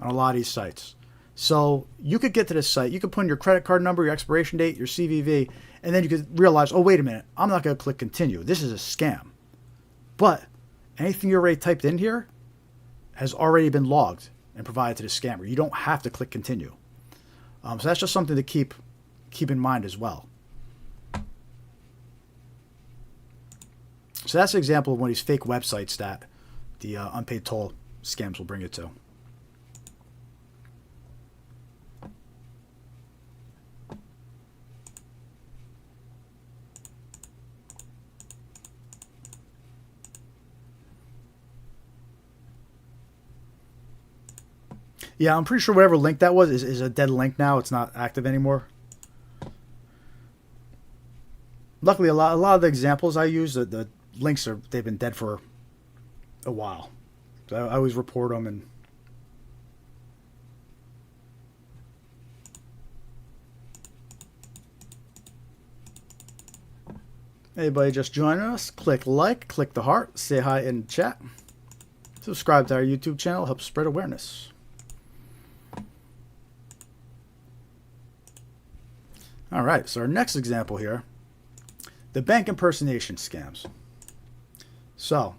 on a lot of these sites. So you could get to this site, you could put in your credit card number, your expiration date, your CVV, and then you could realize, oh, wait a minute, I'm not going to click continue. This is a scam. But anything you already typed in here has already been logged and provided to the scammer. You don't have to click continue. So that's just something to keep in mind as well. So that's an example of one of these fake websites that the unpaid toll scams will bring you to. Yeah, I'm pretty sure whatever link that was is a dead link now. It's not active anymore. Luckily, a lot of the examples I use, the links they've been dead for a while. So I always report them. And anybody just joining us, click like, click the heart, say hi in chat, subscribe to our YouTube channel, help spread awareness. All right, so our next example here, the bank impersonation scams. So,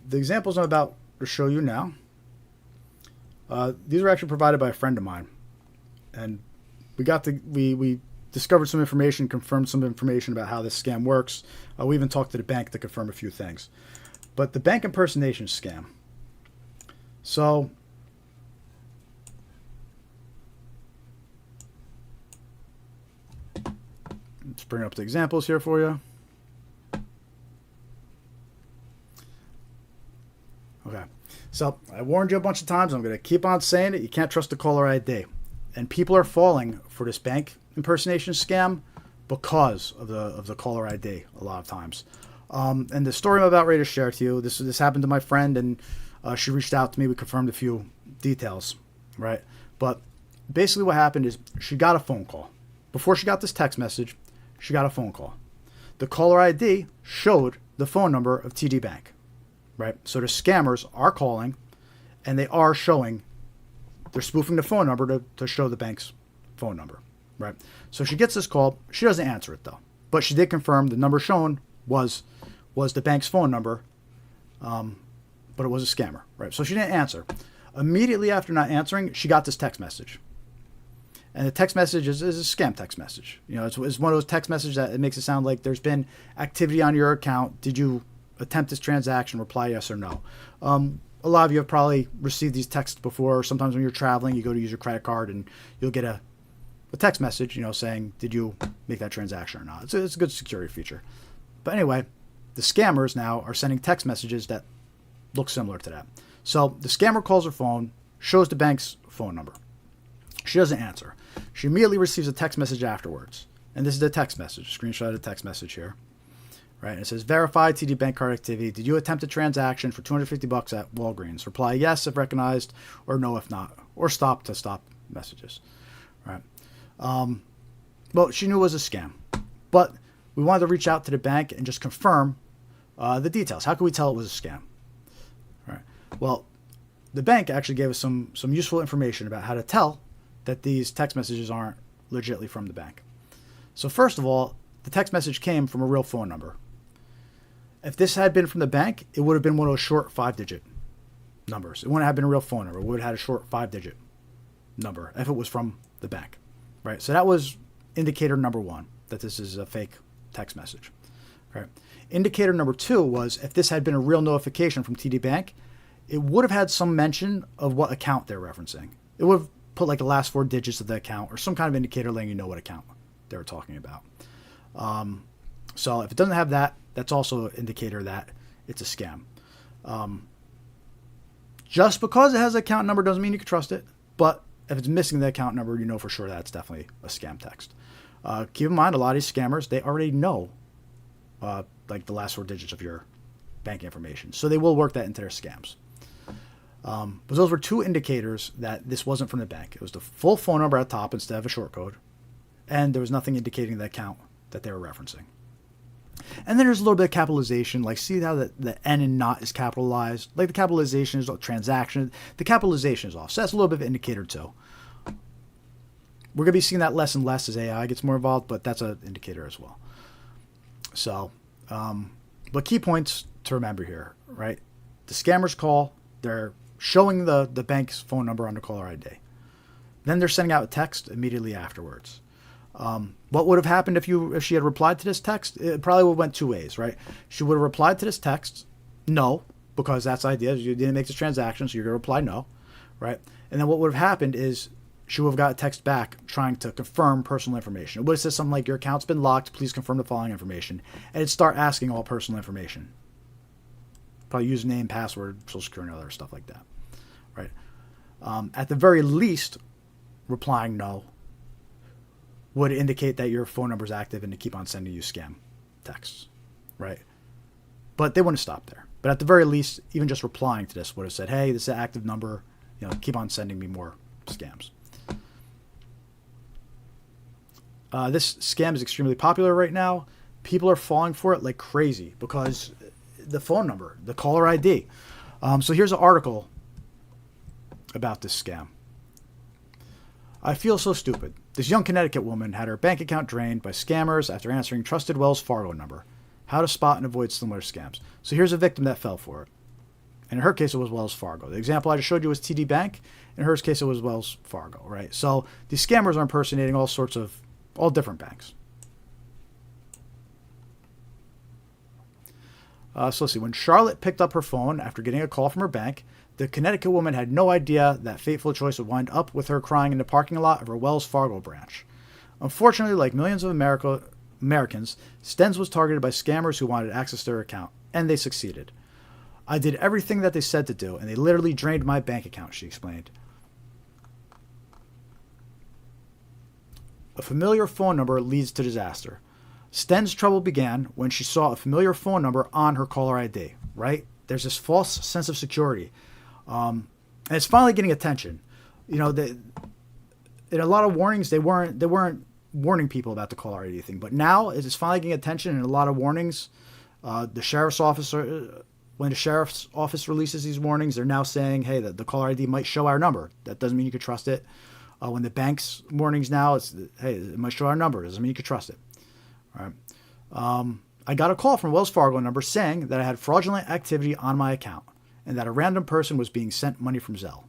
the examples I'm about to show you now, these were actually provided by a friend of mine, and we discovered some information, confirmed some information about how this scam works. We even talked to the bank to confirm a few things. But the bank impersonation scam. So, let's bring up the examples here for you. Okay, so I warned you a bunch of times. I'm going to keep on saying it. You can't trust the caller ID. And people are falling for this bank impersonation scam because of the caller ID a lot of times. And the story I'm about ready to share to you, this happened to my friend, and she reached out to me. We confirmed a few details, right? But basically what happened is she got a phone call. Before she got this text message, she got a phone call. The caller ID showed the phone number of TD Bank, right? So the scammers are calling, and they are showing, they're spoofing the phone number to show the bank's phone number, right? So she gets this call. She doesn't answer it, though. But she did confirm the number shown was the bank's phone number, but it was a scammer, right? So she didn't answer. Immediately after not answering, she got this text message. And the text message is a scam text message. You know, it's one of those text messages that it makes it sound like there's been activity on your account. Did you attempt this transaction? Reply yes or no. A lot of you have probably received these texts before. Sometimes when you're traveling, you go to use your credit card and you'll get a text message, you know, saying, did you make that transaction or not? It's a good security feature. But anyway, the scammers now are sending text messages that look similar to that. So the scammer calls her phone, shows the bank's phone number. She doesn't answer. She immediately receives a text message afterwards. And this is the text message, screenshot of the text message here. Right, and it says, verify TD bank card activity. Did you attempt a transaction for $250 at Walgreens? Reply yes if recognized, or no if not, or stop to stop messages. Right. Well, she knew it was a scam, but we wanted to reach out to the bank and just confirm the details. How could we tell it was a scam? Right. Well, the bank actually gave us some useful information about how to tell that these text messages aren't legitimately from the bank. So first of all, the text message came from a real phone number. If this had been from the bank, it would have been one of those short 5-digit numbers. It wouldn't have been a real phone number. It would have had a short 5-digit number if it was from the bank, right? So that was indicator number one, that this is a fake text message, right? Indicator number two was if this had been a real notification from TD Bank, it would have had some mention of what account they're referencing. It would have put like the last 4 digits of the account or some kind of indicator letting you know what account they were talking about. So if it doesn't have that, that's also an indicator that it's a scam. Just because it has an account number doesn't mean you can trust it. But if it's missing the account number, you know for sure that's definitely a scam text. Keep in mind, a lot of these scammers, they already know like the last 4 digits of your bank information. So they will work that into their scams. But those were two indicators that this wasn't from the bank. It was the full phone number at the top instead of a short code, and there was nothing indicating the account that they were referencing. And then there's a little bit of capitalization, like see how the N in not is capitalized, like the capitalization is a transaction, the capitalization is off. So that's a little bit of an indicator too. We're going to be seeing that less and less as AI gets more involved, but that's an indicator as well. So, but key points to remember here, right? The scammers call, they're showing the bank's phone number on the caller ID. Then they're sending out a text immediately afterwards. What would have happened if she had replied to this text? It probably would have went two ways, right? She would have replied to this text, no, because that's the idea. You didn't make this transaction, so you're going to reply no, right? And then what would have happened is she would have got a text back trying to confirm personal information. It would have said something like, your account's been locked, please confirm the following information. And it'd start asking all personal information. Probably username, password, social security, and other stuff like that, right? At the very least, replying no would indicate that your phone number is active and to keep on sending you scam texts, right? But they wouldn't stop there. But at the very least, even just replying to this would have said, hey, this is an active number, keep on sending me more scams. This scam is extremely popular right now. People are falling for it like crazy because the phone number, the caller ID. So here's an article about this scam. I feel so stupid. This young Connecticut woman had her bank account drained by scammers after answering trusted Wells Fargo number. How to spot and avoid similar scams. So here's a victim that fell for it. And in her case, it was Wells Fargo. The example I just showed you was TD Bank. In her case, it was Wells Fargo, right? So these scammers are impersonating all different banks. So let's see. When Charlotte picked up her phone after getting a call from her bank, the Connecticut woman had no idea that fateful choice would wind up with her crying in the parking lot of her Wells Fargo branch. Unfortunately, like millions of Americans, Stens was targeted by scammers who wanted access to her account, and they succeeded. I did everything that they said to do, and they literally drained my bank account, she explained. A familiar phone number leads to disaster. Sten's trouble began when she saw a familiar phone number on her caller ID, right? There's this false sense of security. And it's finally getting attention. In a lot of warnings, they weren't warning people about the caller ID thing. But now it's finally getting attention, and a lot of warnings. The sheriff's office, when the sheriff's office releases these warnings, they're now saying, hey, the caller ID might show our number. That doesn't mean you could trust it. When the bank's warnings now, it's, hey, it might show our number. It doesn't mean you could trust it. All right. I got a call from Wells Fargo number saying that I had fraudulent activity on my account and that a random person was being sent money from Zelle.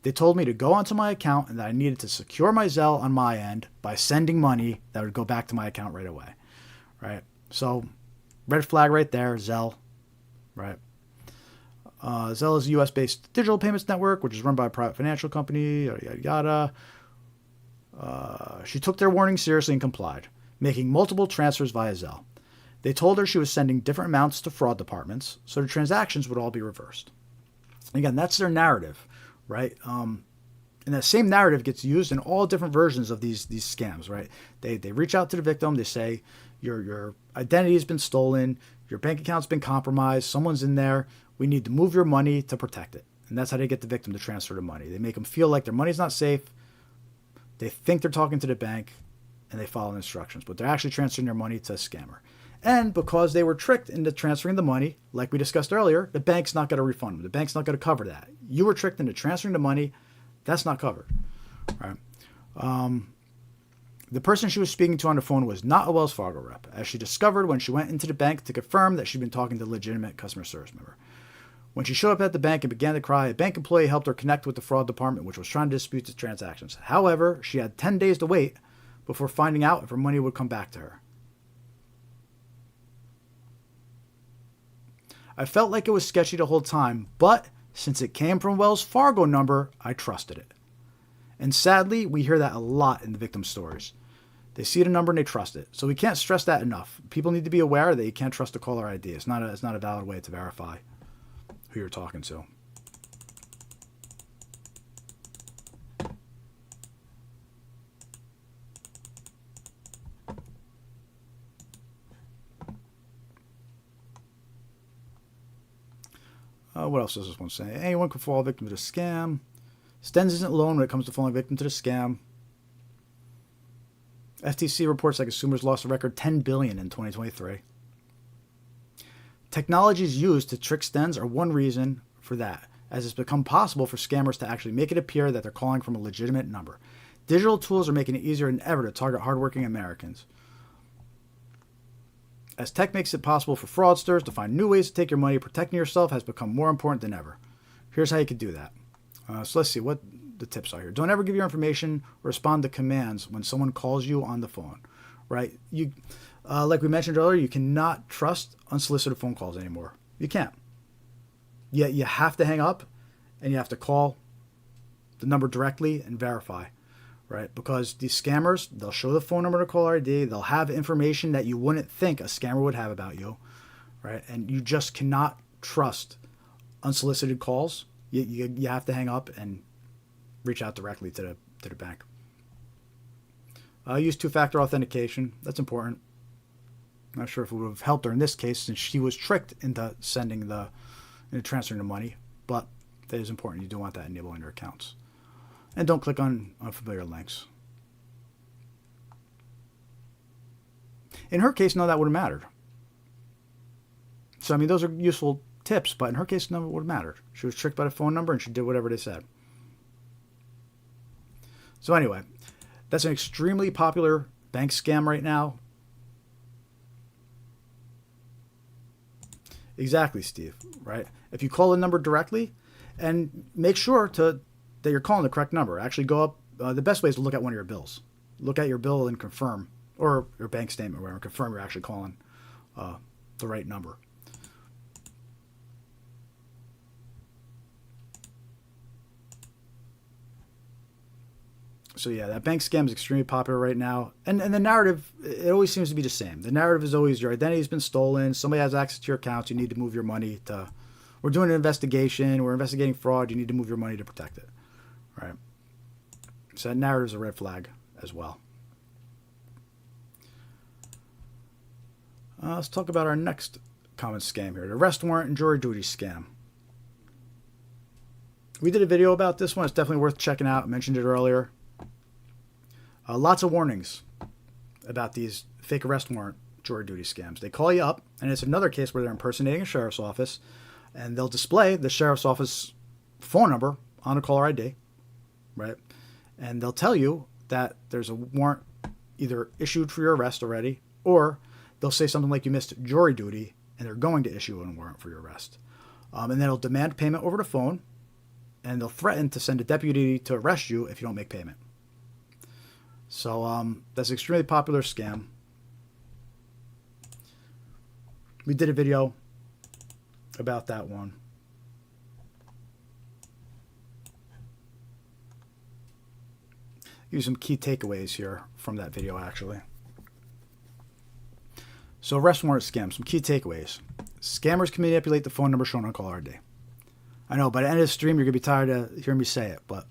They told me to go onto my account and that I needed to secure my Zelle on my end by sending money that would go back to my account right away. Right? So, red flag right there, Zelle. Right? Zelle is a U.S.-based digital payments network, which is run by a private financial company, yada, yada, yada. She took their warning seriously and complied, making multiple transfers via Zelle. They told her she was sending different amounts to fraud departments, so the transactions would all be reversed. Again, that's their narrative, right? And that same narrative gets used in all different versions of these scams, right? They reach out to the victim. They say, your identity has been stolen. Your bank account's been compromised. Someone's in there. We need to move your money to protect it. And that's how they get the victim to transfer the money. They make them feel like their money's not safe. They think they're talking to the bank, and they follow the instructions. But they're actually transferring their money to a scammer. And because they were tricked into transferring the money, like we discussed earlier, the bank's not going to refund them. The bank's not going to cover that. You were tricked into transferring the money. That's not covered. All right. The person she was speaking to on the phone was not a Wells Fargo rep, as she discovered when she went into the bank to confirm that she'd been talking to a legitimate customer service member. When she showed up at the bank and began to cry, a bank employee helped her connect with the fraud department, which was trying to dispute the transactions. However, she had 10 days to wait before finding out if her money would come back to her. I felt like it was sketchy the whole time, but since it came from Wells Fargo number, I trusted it. And sadly, we hear that a lot in the victim stories. They see the number and they trust it. So we can't stress that enough. People need to be aware that you can't trust the caller ID. It's not a valid way to verify who you're talking to. What else does this one say? Anyone can fall victim to the scam. Stens isn't alone when it comes to falling victim to the scam. FTC reports that consumers lost a record $10 billion in 2023. Technologies used to trick Stens are one reason for that, as it's become possible for scammers to actually make it appear that they're calling from a legitimate number. Digital tools are making it easier than ever to target hardworking Americans. As tech makes it possible for fraudsters to find new ways to take your money, protecting yourself has become more important than ever. Here's how you can do that. So let's see what the tips are here. Don't ever give your information or respond to commands when someone calls you on the phone, right? Like we mentioned earlier, you cannot trust unsolicited phone calls anymore. You can't. You have to hang up and you have to call the number directly and verify, right? Because these scammers, they'll show the phone number to caller ID. They'll have information that you wouldn't think a scammer would have about you, right? And you just cannot trust unsolicited calls. You have to hang up and reach out directly to the bank. Use two-factor authentication. That's important. Not sure if it would have helped her in this case since she was tricked into transferring the money, but that is important. You do want that enabled on your accounts. And don't click on unfamiliar links. In her case, none of that would have mattered. So, I mean, those are useful tips, but in her case, none of it would have mattered. She was tricked by the phone number and she did whatever they said. So anyway, that's an extremely popular bank scam right now. Exactly, Steve, right? If you call the number directly and make sure that you're calling the correct number, actually go up. The best way is to look at one of your bills. Look at your bill and confirm, or your bank statement, or whatever, confirm you're actually calling the right number. So yeah, that bank scam is extremely popular right now. And the narrative, it always seems to be the same. The narrative is always your identity's been stolen. Somebody has access to your accounts. You need to move your money to, we're doing an investigation. We're investigating fraud. You need to move your money to protect it. Right? So that narrative is a red flag as well. Let's talk about our next common scam here. The arrest warrant and jury duty scam. We did a video about this one. It's definitely worth checking out. I mentioned it earlier. Lots of warnings about these fake arrest warrant jury duty scams. They call you up, and it's another case where they're impersonating a sheriff's office, and they'll display the sheriff's office phone number on a caller ID, right? And they'll tell you that there's a warrant either issued for your arrest already, or they'll say something like you missed jury duty, and they're going to issue a warrant for your arrest. And then they'll demand payment over the phone, and they'll threaten to send a deputy to arrest you if you don't make payment. So that's an extremely popular scam. We did a video about that one. Give you some key takeaways here from that video, actually. So arrest warrant scams, some key takeaways. Scammers can manipulate the phone number shown on caller ID. I know, by the end of the stream, you're going to be tired of hearing me say it, but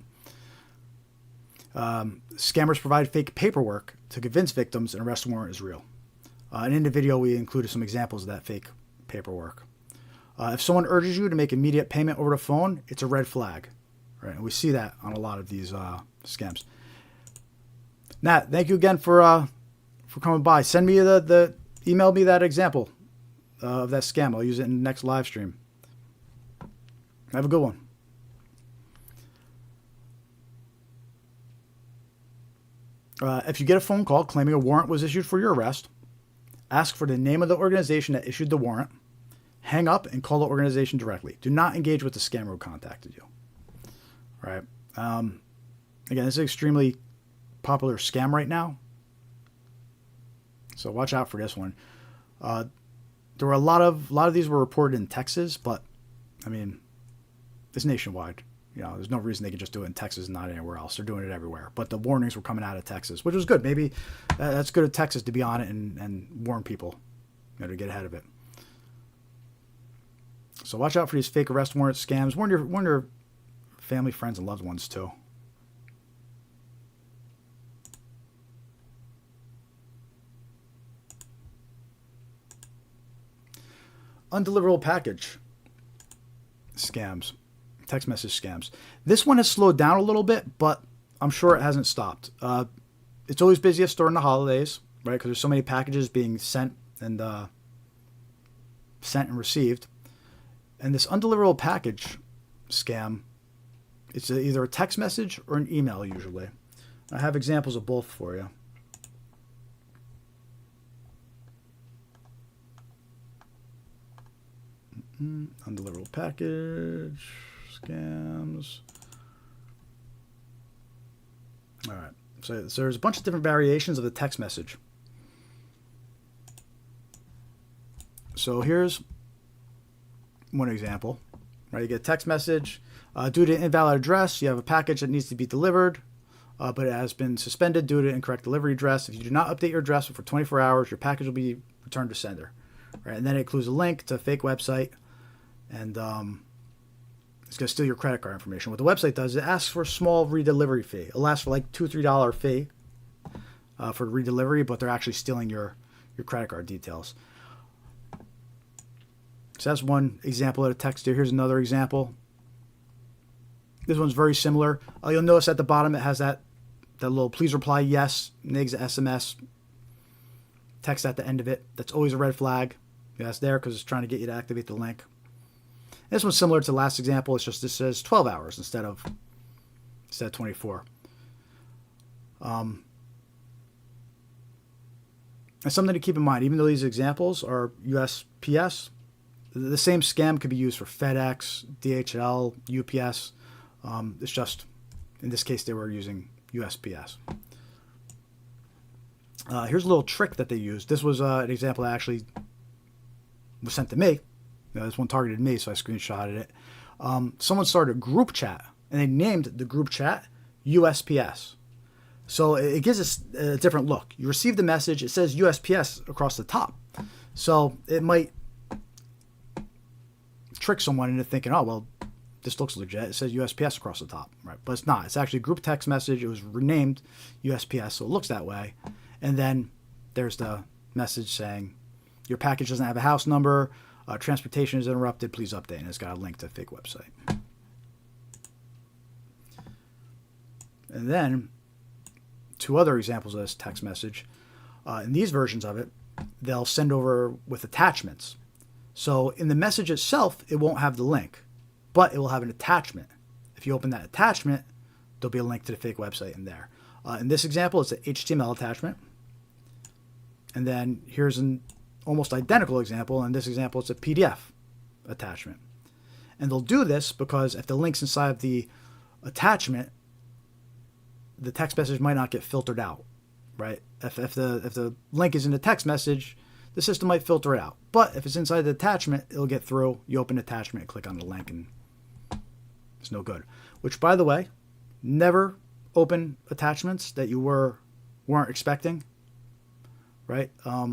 scammers provide fake paperwork to convince victims an arrest warrant is real. And in the video, we included some examples of that fake paperwork. If someone urges you to make immediate payment over the phone, it's a red flag. Right? And we see that on a lot of these scams. Nat, thank you again for coming by. Send me email me that example of that scam. I'll use it in the next live stream. Have a good one. If you get a phone call claiming a warrant was issued for your arrest, ask for the name of the organization that issued the warrant, hang up, and call the organization directly. Do not engage with the scammer who contacted you. Right? Again, this is an extremely popular scam right now, so watch out for this one. There were a lot of these were reported in Texas, but I mean, it's nationwide. You know, there's no reason they could just do it in Texas and not anywhere else. They're doing it everywhere. But the warnings were coming out of Texas, which was good. Maybe that's good of Texas to be on it and warn people, you know, to get ahead of it. So watch out for these fake arrest warrant scams. Warn your family, friends, and loved ones too. Undeliverable package. scams, text message scams. This one has slowed down a little bit, but I'm sure it hasn't stopped. It's always busiest during the holidays, right? Because there's so many packages being sent and received. And this undeliverable package scam, it's either a text message or an email usually. I have examples of both for you. Undeliverable package scams. All right. So there's a bunch of different variations of the text message. So here's one example. Right, you get a text message. Due to invalid address, you have a package that needs to be delivered, but it has been suspended due to incorrect delivery address. If you do not update your address for 24 hours, your package will be returned to sender. Right, and then it includes a link to a fake website, and it's going to steal your credit card information. What the website does, it asks for a small redelivery fee. It'll ask for like $2 or $3 fee for redelivery, but they're actually stealing your credit card details. So that's one example of a text here. Here's another example. This one's very similar. You'll notice at the bottom it has that little please reply yes, NIGS SMS text at the end of it. That's always a red flag. Yeah, that's there because it's trying to get you to activate the link. This one's similar to the last example. It's just this says 12 hours instead of 24. And something to keep in mind, even though these examples are USPS, the same scam could be used for FedEx, DHL, UPS. It's just, in this case, they were using USPS. Here's a little trick that they used. This was an example that actually was sent to me. This one targeted me, so I screenshotted it. Someone started a group chat, and they named the group chat USPS. So it gives us a different look. You receive the message, it says USPS across the top. So it might trick someone into thinking, oh, well, this looks legit. It says USPS across the top, right? But it's not. It's actually a group text message. It was renamed USPS, so it looks that way. And then there's the message saying, your package doesn't have a house number, transportation is interrupted, please update. And it's got a link to a fake website. And then two other examples of this text message. In these versions of it, they'll send over with attachments. So in the message itself, it won't have the link, but it will have an attachment. If you open that attachment, there'll be a link to the fake website in there. In this example, it's an HTML attachment. And then here's an almost identical example. In this example, it's a PDF attachment. And they'll do this because if the link's inside of the attachment, the text message might not get filtered out, right? If the link is in the text message, the system might filter it out. But if it's inside the attachment, it'll get through. You open the attachment, click on the link, and it's no good. Which, by the way, never open attachments that you weren't expecting, right? I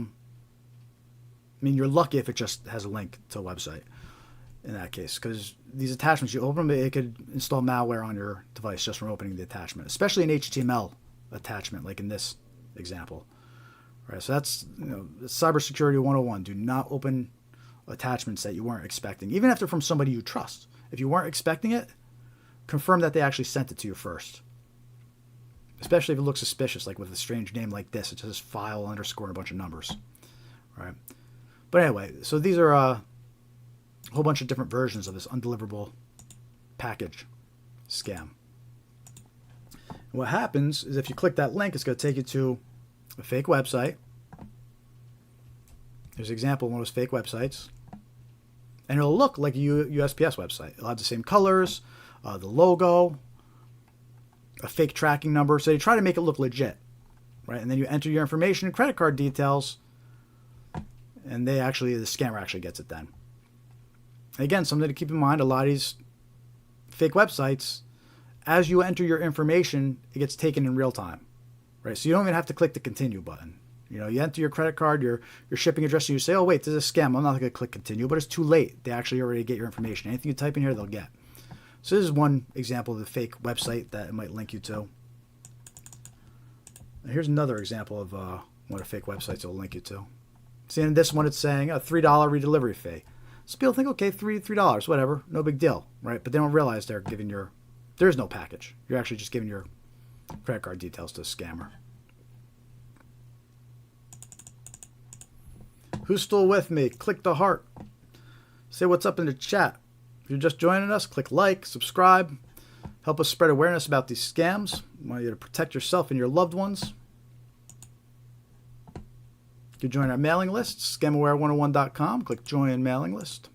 mean, you're lucky if it just has a link to a website in that case, because these attachments, you open them, it could install malware on your device just from opening the attachment, especially an HTML attachment like in this example. Right, so that's cybersecurity 101. Do not open attachments that you weren't expecting, even if they're from somebody you trust. If you weren't expecting it, confirm that they actually sent it to you first. Especially if it looks suspicious, like with a strange name like this. It says file underscore and a bunch of numbers. Right. But anyway, so these are a whole bunch of different versions of this undeliverable package scam. And what happens is if you click that link, it's going to take you to a fake website. There's an example of one of those fake websites. And it'll look like a USPS website. It'll have the same colors, the logo, a fake tracking number. So you try to make it look legit, right? And then you enter your information and credit card details, and the scammer actually gets it then. And again, something to keep in mind, a lot of these fake websites, as you enter your information, it gets taken in real time. Right, so you don't even have to click the continue button. You enter your credit card, your shipping address, and you say, oh, wait, this is a scam. I'm not going to click continue, but it's too late. They actually already get your information. Anything you type in here, they'll get. So this is one example of the fake website that it might link you to. And here's another example of one of the fake websites it will link you to. See, in this one, it's saying a $3 redelivery fee. So people think, okay, $3, whatever, no big deal, right? But they don't realize they're giving there's no package. You're actually just giving your credit card details to a scammer. Who's still with me? Click the heart. Say what's up in the chat. If you're just joining us, click like, subscribe. Help us spread awareness about these scams. We want you to protect yourself and your loved ones. You can join our mailing list, scamaware101.com. Click join mailing list.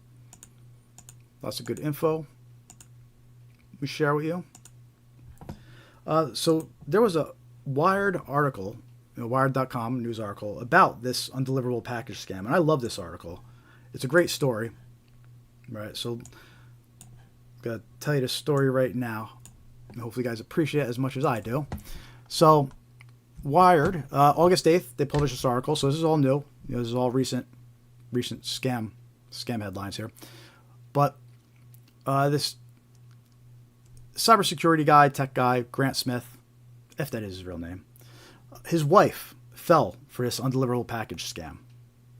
Lots of good info we share with you. So there was a Wired article, Wired.com news article about this undeliverable package scam, and I love this article. It's a great story, right? So I'm gonna tell you the story right now. Hopefully, you guys appreciate it as much as I do. So, Wired, August 8th, they published this article. So this is all new. This is all recent scam headlines here. But this cybersecurity guy, tech guy, Grant Smith, if that is his real name, his wife fell for this undeliverable package scam.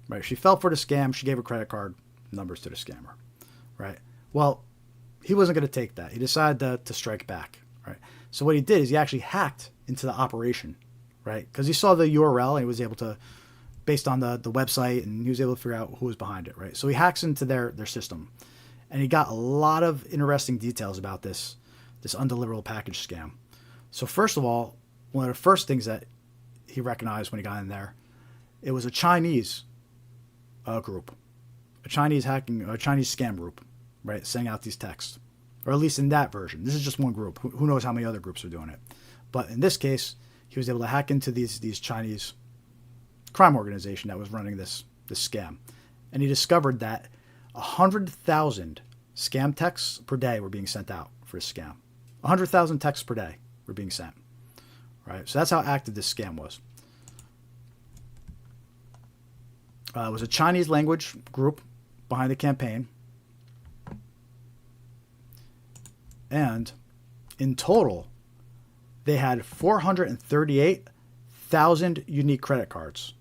Right? She fell for the scam. She gave her credit card numbers to the scammer. Right? Well, he wasn't going to take that. He decided to strike back. Right? So what he did is he actually hacked into the operation. Right? Because he saw the URL and he was able to, based on the website, and he was able to figure out who was behind it. Right? So he hacks into their system, and he got a lot of interesting details about this undeliverable package scam. So first of all, one of the first things that he recognized when he got in there, it was a Chinese group, a Chinese scam group, right? Sending out these texts, or at least in that version. This is just one group. Who knows how many other groups are doing it? But in this case, he was able to hack into these Chinese crime organization that was running this scam, and he discovered that 100,000 scam texts per day were being sent out for a scam. 100,000 texts per day were being sent. Right, so that's how active this scam was. It was a Chinese language group behind the campaign. And in total, they had 438,000 unique credit cards.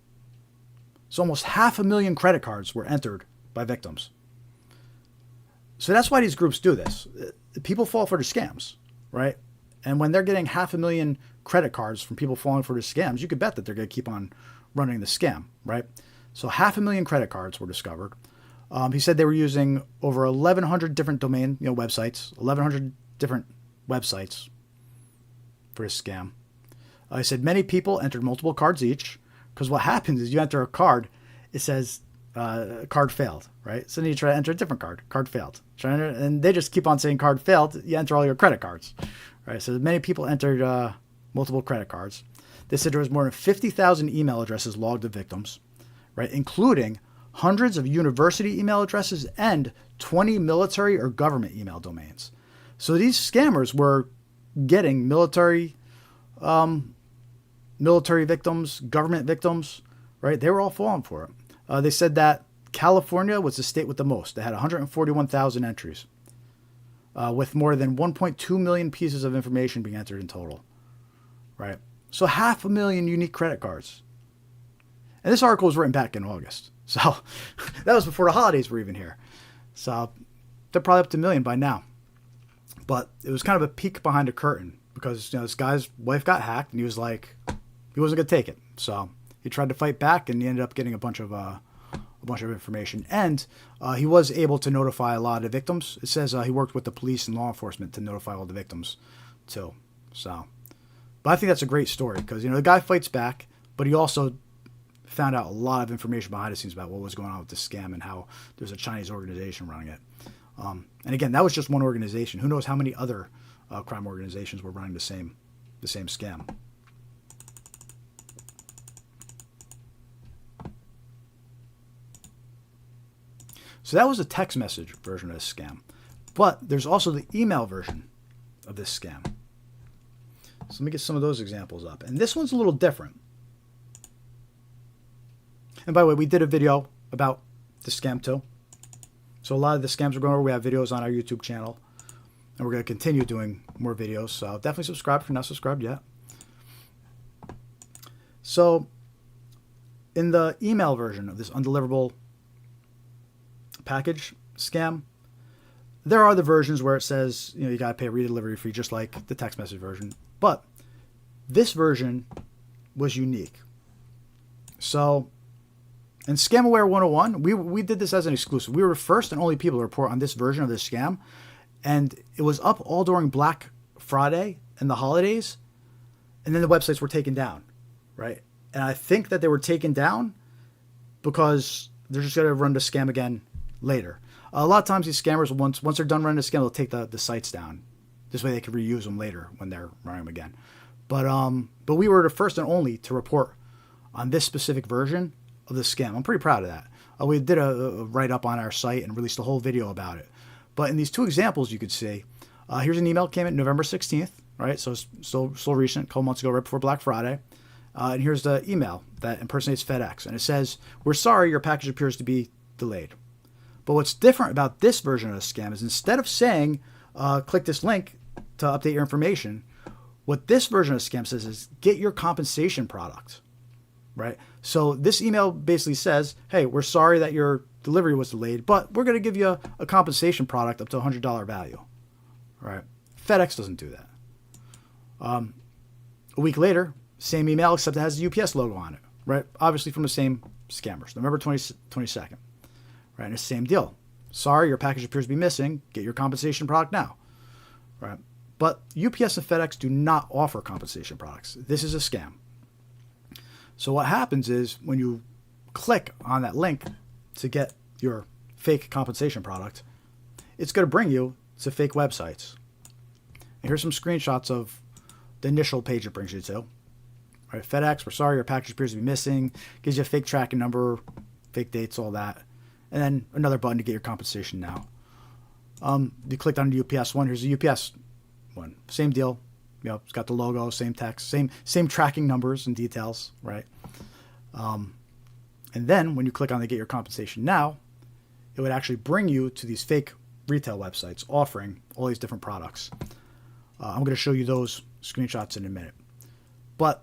So almost 500,000 credit cards were entered by victims. So that's why these groups do this. People fall for the scams, right? And when they're getting 500,000 credit cards from people falling for the scams, you could bet that they're going to keep on running the scam, right? So 500,000 credit cards were discovered. He said they were using over 1,100 different domain, websites, 1,100 different websites for this scam. He said many people entered multiple cards each, because what happens is you enter a card, it says card failed, right? So then you try to enter a different card failed. And they just keep on saying card failed, you enter all your credit cards, right? So many people entered multiple credit cards. They said there was more than 50,000 email addresses logged to victims, right? Including hundreds of university email addresses and 20 military or government email domains. So these scammers were getting military victims, government victims, right? They were all falling for it. They said that California was the state with the most. They had 141,000 entries, with more than 1.2 million pieces of information being entered in total, right? So 500,000 unique credit cards. And this article was written back in August. So that was before the holidays were even here. So they're probably up to 1 million by now. But it was kind of a peek behind the curtain because this guy's wife got hacked and he was like, he wasn't going to take it. So he tried to fight back and he ended up getting a bunch of information. And he was able to notify a lot of the victims. It says he worked with the police and law enforcement to notify all the victims too. So, but I think that's a great story because, the guy fights back, but he also found out a lot of information behind the scenes about what was going on with this scam and how there's a Chinese organization running it. And again, that was just one organization. Who knows how many other crime organizations were running the same scam. So that was a text message version of this scam. But there's also the email version of this scam. So let me get some of those examples up. And this one's a little different. And by the way, we did a video about the scam too. So a lot of the scams we're going over, we have videos on our YouTube channel. And we're going to continue doing more videos. So definitely subscribe if you're not subscribed yet. So in the email version of this undeliverable package scam. There are the versions where it says, you got to pay a redelivery fee, just like the text message version. But this version was unique. So, in Scamaware 101, we did this as an exclusive. We were the first and only people to report on this version of this scam. And it was up all during Black Friday and the holidays. And then the websites were taken down, right? And I think that they were taken down because they're just going to run the scam again later. A lot of times these scammers, once they're done running the scam, they'll take the sites down. This way they can reuse them later when they're running them again. But we were the first and only to report on this specific version of the scam. I'm pretty proud of that. We did a write-up on our site and released a whole video about it. But in these two examples you could see, here's an email that came in November 16th, right? So it's still recent, a couple months ago, right before Black Friday. And here's the email that impersonates FedEx. And it says, "We're sorry, your package appears to be delayed." But what's different about this version of the scam is instead of saying, click this link to update your information, what this version of the scam says is, get your compensation product, right? So this email basically says, hey, we're sorry that your delivery was delayed, but we're going to give you a compensation product up to $100 value, right? FedEx doesn't do that. A week later, same email, except it has the UPS logo on it, right? Obviously from the same scammers, November 22nd. Right, and it's the same deal. Sorry, your package appears to be missing. Get your compensation product now. Right, but UPS and FedEx do not offer compensation products. This is a scam. So what happens is when you click on that link to get your fake compensation product, it's going to bring you to fake websites. And here's some screenshots of the initial page it brings you to. Right, FedEx, we're sorry, your package appears to be missing. Gives you a fake tracking number, fake dates, all that. And then another button to get your compensation now. You clicked on the UPS one. Here's the UPS one. Same deal. It's got the logo, same text, same tracking numbers and details, right? And then when you click on the get your compensation now, it would actually bring you to these fake retail websites offering all these different products. I'm going to show you those screenshots in a minute. But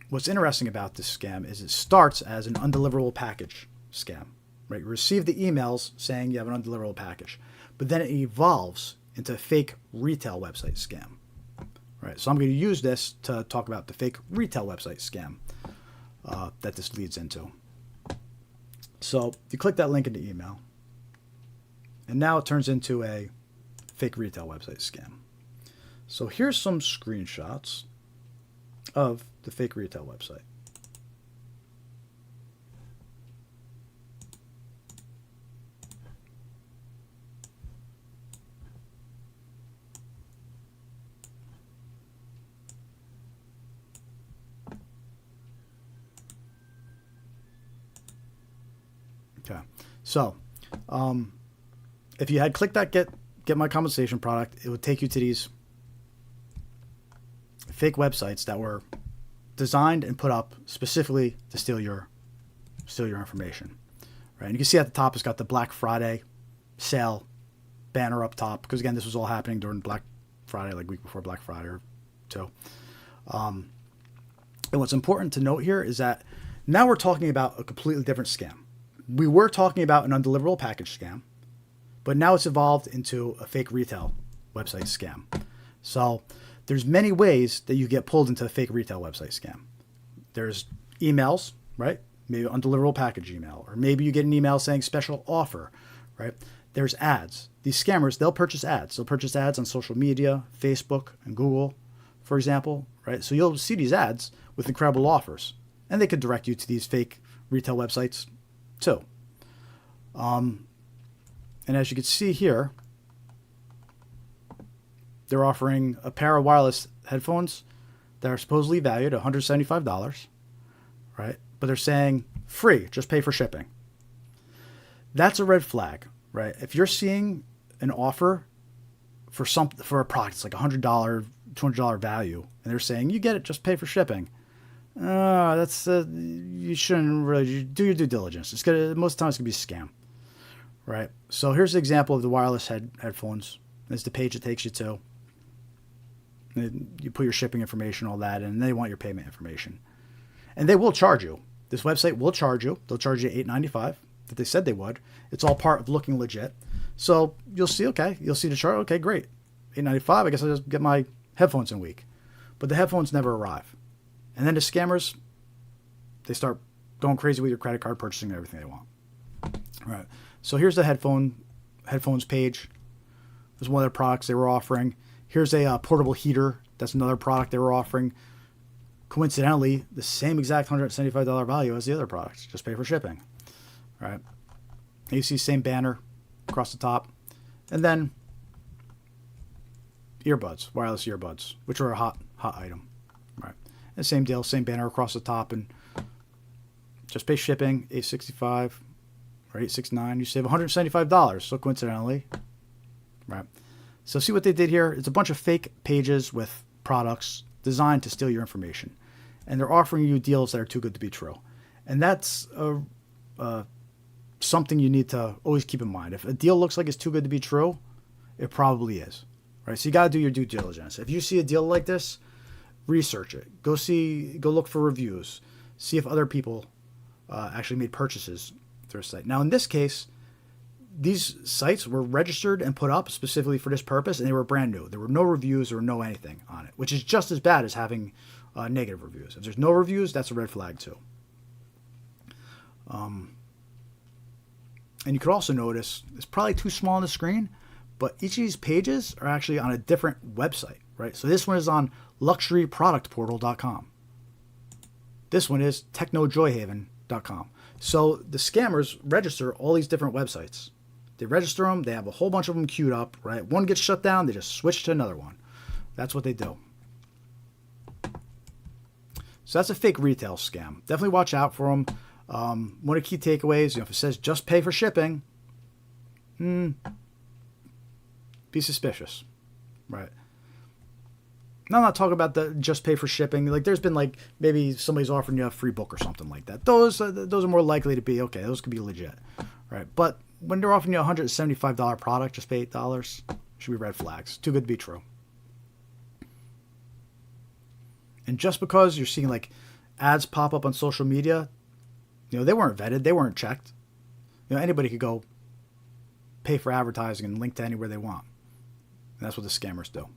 what's interesting about this scam is it starts as an undeliverable package scam. Right, you receive the emails saying you have an undeliverable package, but then it evolves into a fake retail website scam. Right, so I'm going to use this to talk about the fake retail website scam that this leads into. So you click that link in the email, and now it turns into a fake retail website scam. So here's some screenshots of the fake retail website. Okay, so if you had clicked that get my compensation product, it would take you to these fake websites that were designed and put up specifically to steal your information, right? And you can see at the top it's got the Black Friday sale banner up top because again this was all happening during Black Friday, like week before Black Friday or two. And what's important to note here is that now we're talking about a completely different scam. We were talking about an undeliverable package scam, but now it's evolved into a fake retail website scam. So there's many ways that you get pulled into a fake retail website scam. There's emails, right? Maybe undeliverable package email, or maybe you get an email saying special offer, right? There's ads. These scammers, they'll purchase ads. They'll purchase ads on social media, Facebook and Google, for example, right? So you'll see these ads with incredible offers, and they could direct you to these fake retail websites too. And as you can see here, they're offering a pair of wireless headphones that are supposedly valued at $175, right? But they're saying free, just pay for shipping. That's a red flag, right? If you're seeing an offer for a product, it's like $100, $200 value, and they're saying you get it, just pay for shipping. You shouldn't really do your due diligence. Most of the time it's gonna be a scam, right? So here's the example of the wireless headphones. There's the page it takes you to. You put your shipping information, all that, and they want your payment information. And they will charge you. This website will charge you. They'll charge you $8.95 that they said they would. It's all part of looking legit. So you'll see, okay, you'll see the chart. Okay, great. $8.95. I guess I'll just get my headphones in a week. But the headphones never arrive. And then the scammers, they start going crazy with your credit card, purchasing everything they want. All right. So here's the headphones page. There's one of their products they were offering. Here's a portable heater. That's another product they were offering. Coincidentally, the same exact $175 value as the other products. Just pay for shipping. All right. And you see same banner across the top. And then earbuds, wireless earbuds, which are a hot item. Right. And same deal, same banner across the top, and just pay shipping, $865 or $869. You save $175. So coincidentally, right. So see what they did here? It's a bunch of fake pages with products designed to steal your information, and they're offering you deals that are too good to be true. And that's something you need to always keep in mind. If a deal looks like it's too good to be true, it probably is. Right? So you got to do your due diligence. If you see a deal like this, research it. Go look for reviews. See if other people actually made purchases through a site. Now, in this case, these sites were registered and put up specifically for this purpose, and they were brand new. There were no reviews or no anything on it, which is just as bad as having negative reviews. If there's no reviews, that's a red flag too. And you could also notice, it's probably too small on the screen, but each of these pages are actually on a different website, right? So this one is on luxuryproductportal.com. This one is technojoyhaven.com. So the scammers register all these different websites. They register them. They have a whole bunch of them queued up, right? One gets shut down. They just switch to another one. That's what they do. So that's a fake retail scam. Definitely watch out for them. One of the key takeaways, if it says just pay for shipping, be suspicious, right? Now, I'm not talking about the just pay for shipping. Like, there's been like maybe somebody's offering you a free book or something like that. Those are more likely to be okay. Those could be legit, right? But when they're offering you a $175 product, just pay $8, should be red flags. Too good to be true. And just because you're seeing like ads pop up on social media, they weren't vetted, they weren't checked. Anybody could go pay for advertising and link to anywhere they want. And that's what the scammers do.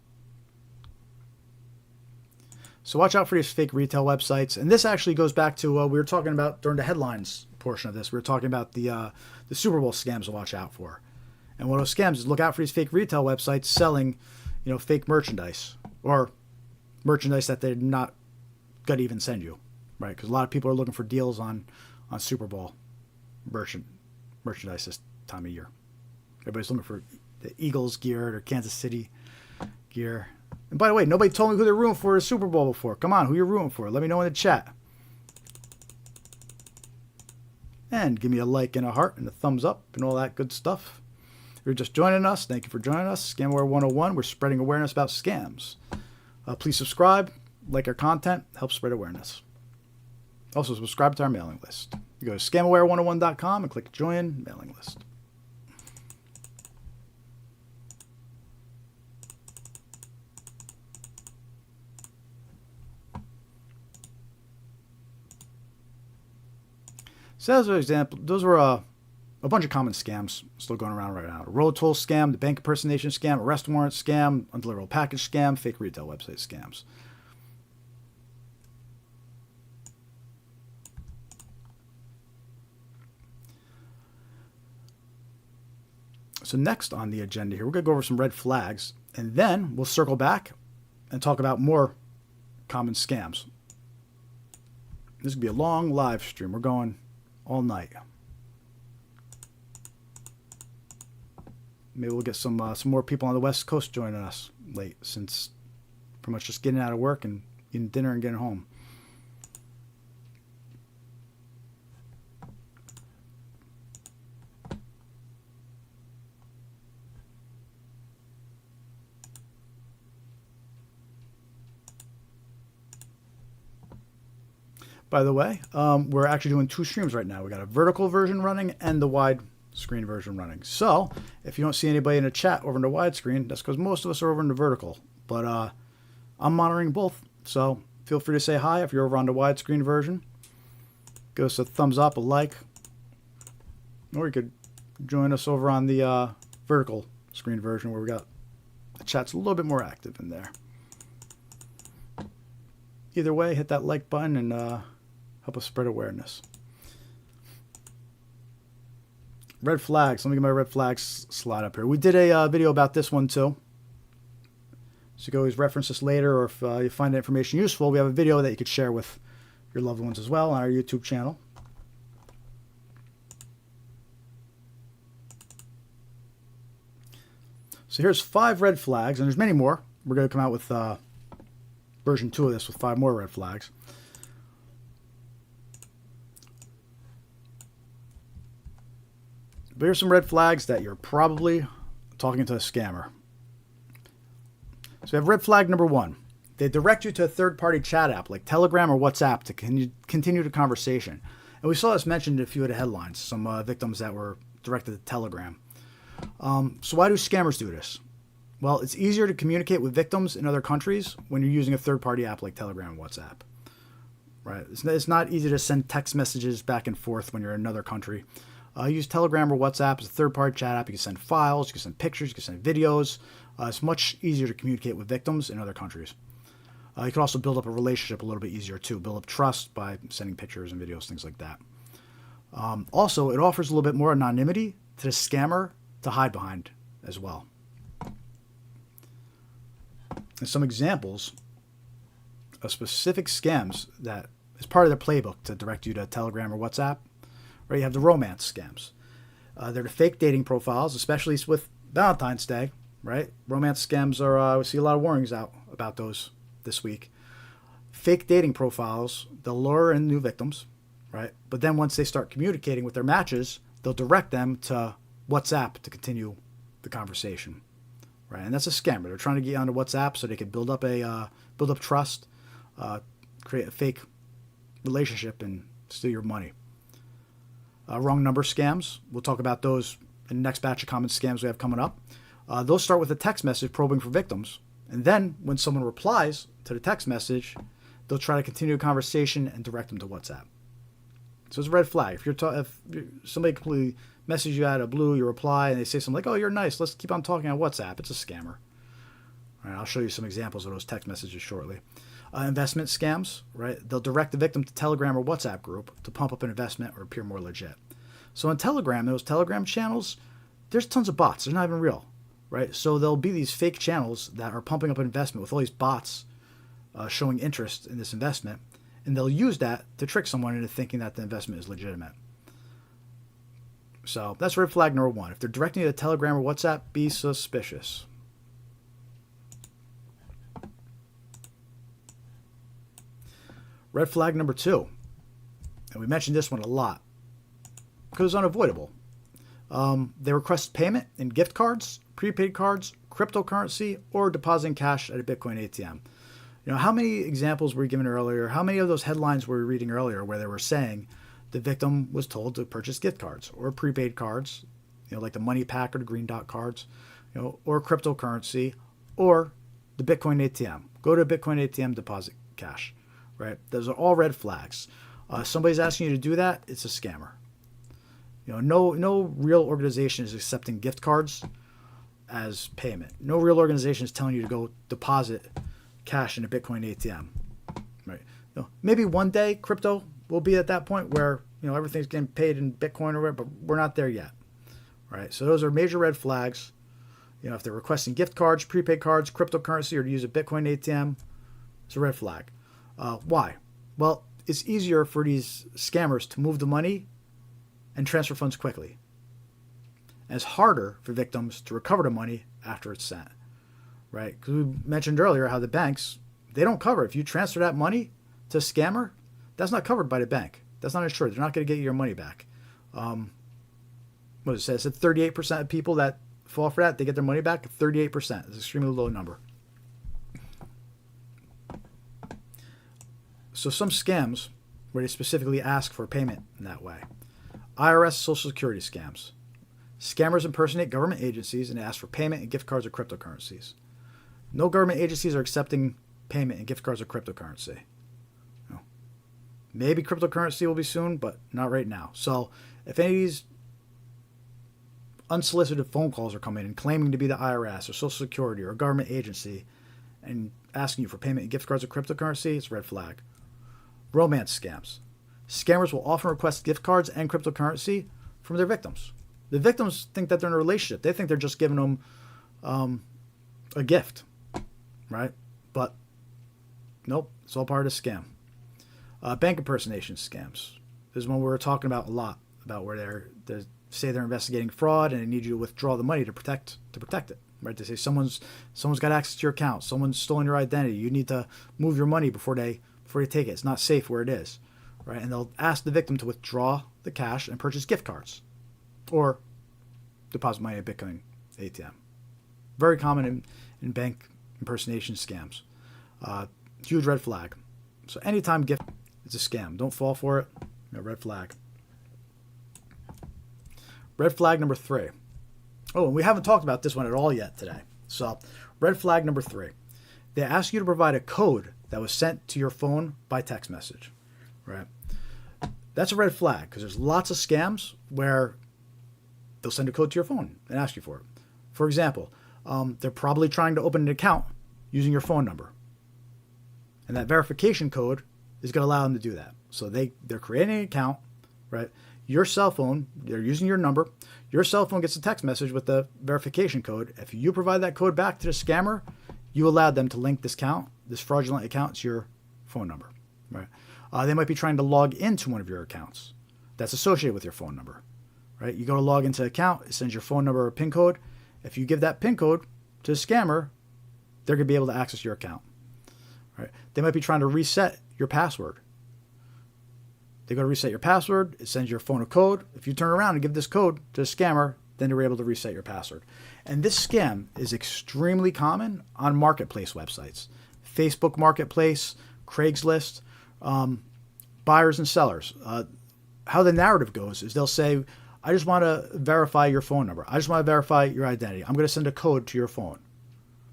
So watch out for these fake retail websites. And this actually goes back to we were talking about during the headlines portion of this. We were talking about the Super Bowl scams to watch out for. And one of those scams is look out for these fake retail websites selling, fake merchandise or merchandise that they're not going to even send you, right? Because a lot of people are looking for deals on Super Bowl merchandise this time of year. Everybody's looking for the Eagles gear or Kansas City gear. And by the way, nobody told me who they're rooting for at the Super Bowl before. Come on, who you're rooting for? Let me know in the chat. And give me a like and a heart and a thumbs up and all that good stuff. If you're just joining us, thank you for joining us. Scamware 101, we're spreading awareness about scams. Please subscribe, like our content, help spread awareness. Also, subscribe to our mailing list. You go to scamware101.com and click Join Mailing List. So as an example, those were a bunch of common scams still going around right now. A road toll scam, the bank impersonation scam, arrest warrant scam, undeliverable package scam, fake retail website scams. So next on the agenda here, we're going to go over some red flags, and then we'll circle back and talk about more common scams. This is going to be a long live stream. We're going all night. Maybe we'll get some more people on the West Coast joining us late, since pretty much just getting out of work and eating dinner and getting home. By the way, we're actually doing two streams right now. We got a vertical version running and the wide screen version running. So if you don't see anybody in the chat over in the wide screen, that's because most of us are over in the vertical. But I'm monitoring both. So feel free to say hi if you're over on the widescreen version. Give us a thumbs up, a like. Or you could join us over on the vertical screen version where we got the chat's a little bit more active in there. Either way, hit that like button and help us spread awareness. Red flags. Let me get my red flags slide up here. We did a video about this one too. So you can always reference this later, or if you find the information useful, we have a video that you could share with your loved ones as well on our YouTube channel. So here's 5 red flags, and there's many more. We're going to come out with version 2 of this with 5 more red flags. But here's some red flags that you're probably talking to a scammer. So we have red flag number 1. They direct you to a third-party chat app like Telegram or WhatsApp to continue the conversation. And we saw this mentioned in a few of the headlines, some victims that were directed to Telegram. So why do scammers do this? Well, it's easier to communicate with victims in other countries when you're using a third-party app like Telegram and WhatsApp. Right? It's not easy to send text messages back and forth when you're in another country. Use Telegram or WhatsApp as a third-party chat app. You can send files, you can send pictures, you can send videos. It's much easier to communicate with victims in other countries. You can also build up a relationship a little bit easier too. Build up trust by sending pictures and videos, things like that. Also, it offers a little bit more anonymity to the scammer to hide behind as well. And some examples of specific scams that is part of their playbook to direct you to Telegram or WhatsApp. Right, you have the romance scams. They're the fake dating profiles, especially with Valentine's Day. Right, romance scams are. We see a lot of warnings out about those this week. Fake dating profiles, they'll lure in new victims, right? But then once they start communicating with their matches, they'll direct them to WhatsApp to continue the conversation, right? And that's a scammer. They're trying to get you onto WhatsApp so they can build up trust, create a fake relationship, and steal your money. Wrong number scams. We'll talk about those in the next batch of common scams we have coming up. Those start with a text message probing for victims. And then when someone replies to the text message, they'll try to continue a conversation and direct them to WhatsApp. So it's a red flag. If somebody completely messages you out of blue, you reply, and they say something like, oh, you're nice, let's keep on talking on WhatsApp, it's a scammer. All right, I'll show you some examples of those text messages shortly. Investment scams, right? They'll direct the victim to Telegram or WhatsApp group to pump up an investment or appear more legit. So on Telegram, those Telegram channels, there's tons of bots. They're not even real. Right? So there'll be these fake channels that are pumping up an investment with all these bots showing interest in this investment, and they'll use that to trick someone into thinking that the investment is legitimate. So that's red flag number 1. If they're directing you to Telegram or WhatsApp, be suspicious. Red flag number 2, and we mentioned this one a lot because it's unavoidable. They request payment in gift cards, prepaid cards, cryptocurrency, or depositing cash at a Bitcoin ATM. You know, how many examples were we given earlier? How many of those headlines were we reading earlier where they were saying the victim was told to purchase gift cards or prepaid cards, you know, like the Money Pack or the Green Dot cards, you know, or cryptocurrency, or the Bitcoin ATM. Go to a Bitcoin ATM, deposit cash, right? Those are all red flags. Somebody's asking you to do that, it's a scammer. You know, no real organization is accepting gift cards as payment. No real organization is telling you to go deposit cash in a Bitcoin ATM. Right? You know, maybe one day crypto will be at that point where, you know, everything's getting paid in Bitcoin or whatever, but we're not there yet. Right? So those are major red flags. You know, if they're requesting gift cards, prepaid cards, cryptocurrency, or to use a Bitcoin ATM, it's a red flag. Why? Well, it's easier for these scammers to move the money and transfer funds quickly. And it's harder for victims to recover the money after it's sent, right? Because we mentioned earlier how the banks, they don't cover. If you transfer that money to a scammer, that's not covered by the bank. That's not insured. They're not going to get you your money back. What does it say? It said 38% of people that fall for that, they get their money back. 38%. It's an extremely low number. So some scams where they specifically ask for payment in that way. IRS Social Security scams. Scammers impersonate government agencies and ask for payment in gift cards or cryptocurrencies. No government agencies are accepting payment in gift cards or cryptocurrency. No. Maybe cryptocurrency will be soon, but not right now. So if any of these unsolicited phone calls are coming in claiming to be the IRS or Social Security or a government agency and asking you for payment in gift cards or cryptocurrency, it's a red flag. Romance scams. Scammers will often request gift cards and cryptocurrency from their victims. The victims think that they're in a relationship. They think they're just giving them a gift, right? But nope, it's all part of the scam. Bank impersonation scams. This is one we were talking about a lot, about where they say they're investigating fraud and they need you to withdraw the money to protect it, right? They say someone's got access to your account, someone's stolen your identity. You need to move your money before they take it. It's not safe where it is, right? And they'll ask the victim to withdraw the cash and purchase gift cards or deposit money at Bitcoin ATM. Very common in bank impersonation scams. Huge red flag. So anytime gift, it's a scam. Don't fall for it. Red flag. Red flag number 3. Oh, and we haven't talked about this one at all yet today. So red flag number 3. They ask you to provide a code that was sent to your phone by text message, right? That's a red flag because there's lots of scams where they'll send a code to your phone and ask you for it. For example, they're probably trying to open an account using your phone number. And that verification code is going to allow them to do that. So they're creating an account, right? Your cell phone, they're using your number. Your cell phone gets a text message with the verification code. If you provide that code back to the scammer, you allowed them to link this fraudulent account to your phone number, right? They might be trying to log into one of your accounts that's associated with your phone number, right? You go to log into an account, it sends your phone number or PIN code. If you give that PIN code to the scammer, they're going to be able to access your account, right? They might be trying to reset your password. They go to reset your password, it sends your phone a code. If you turn around and give this code to the scammer, then they're able to reset your password. And this scam is extremely common on marketplace websites. Facebook Marketplace, Craigslist, buyers and sellers. How the narrative goes is they'll say, I just want to verify your phone number. I just want to verify your identity. I'm going to send a code to your phone.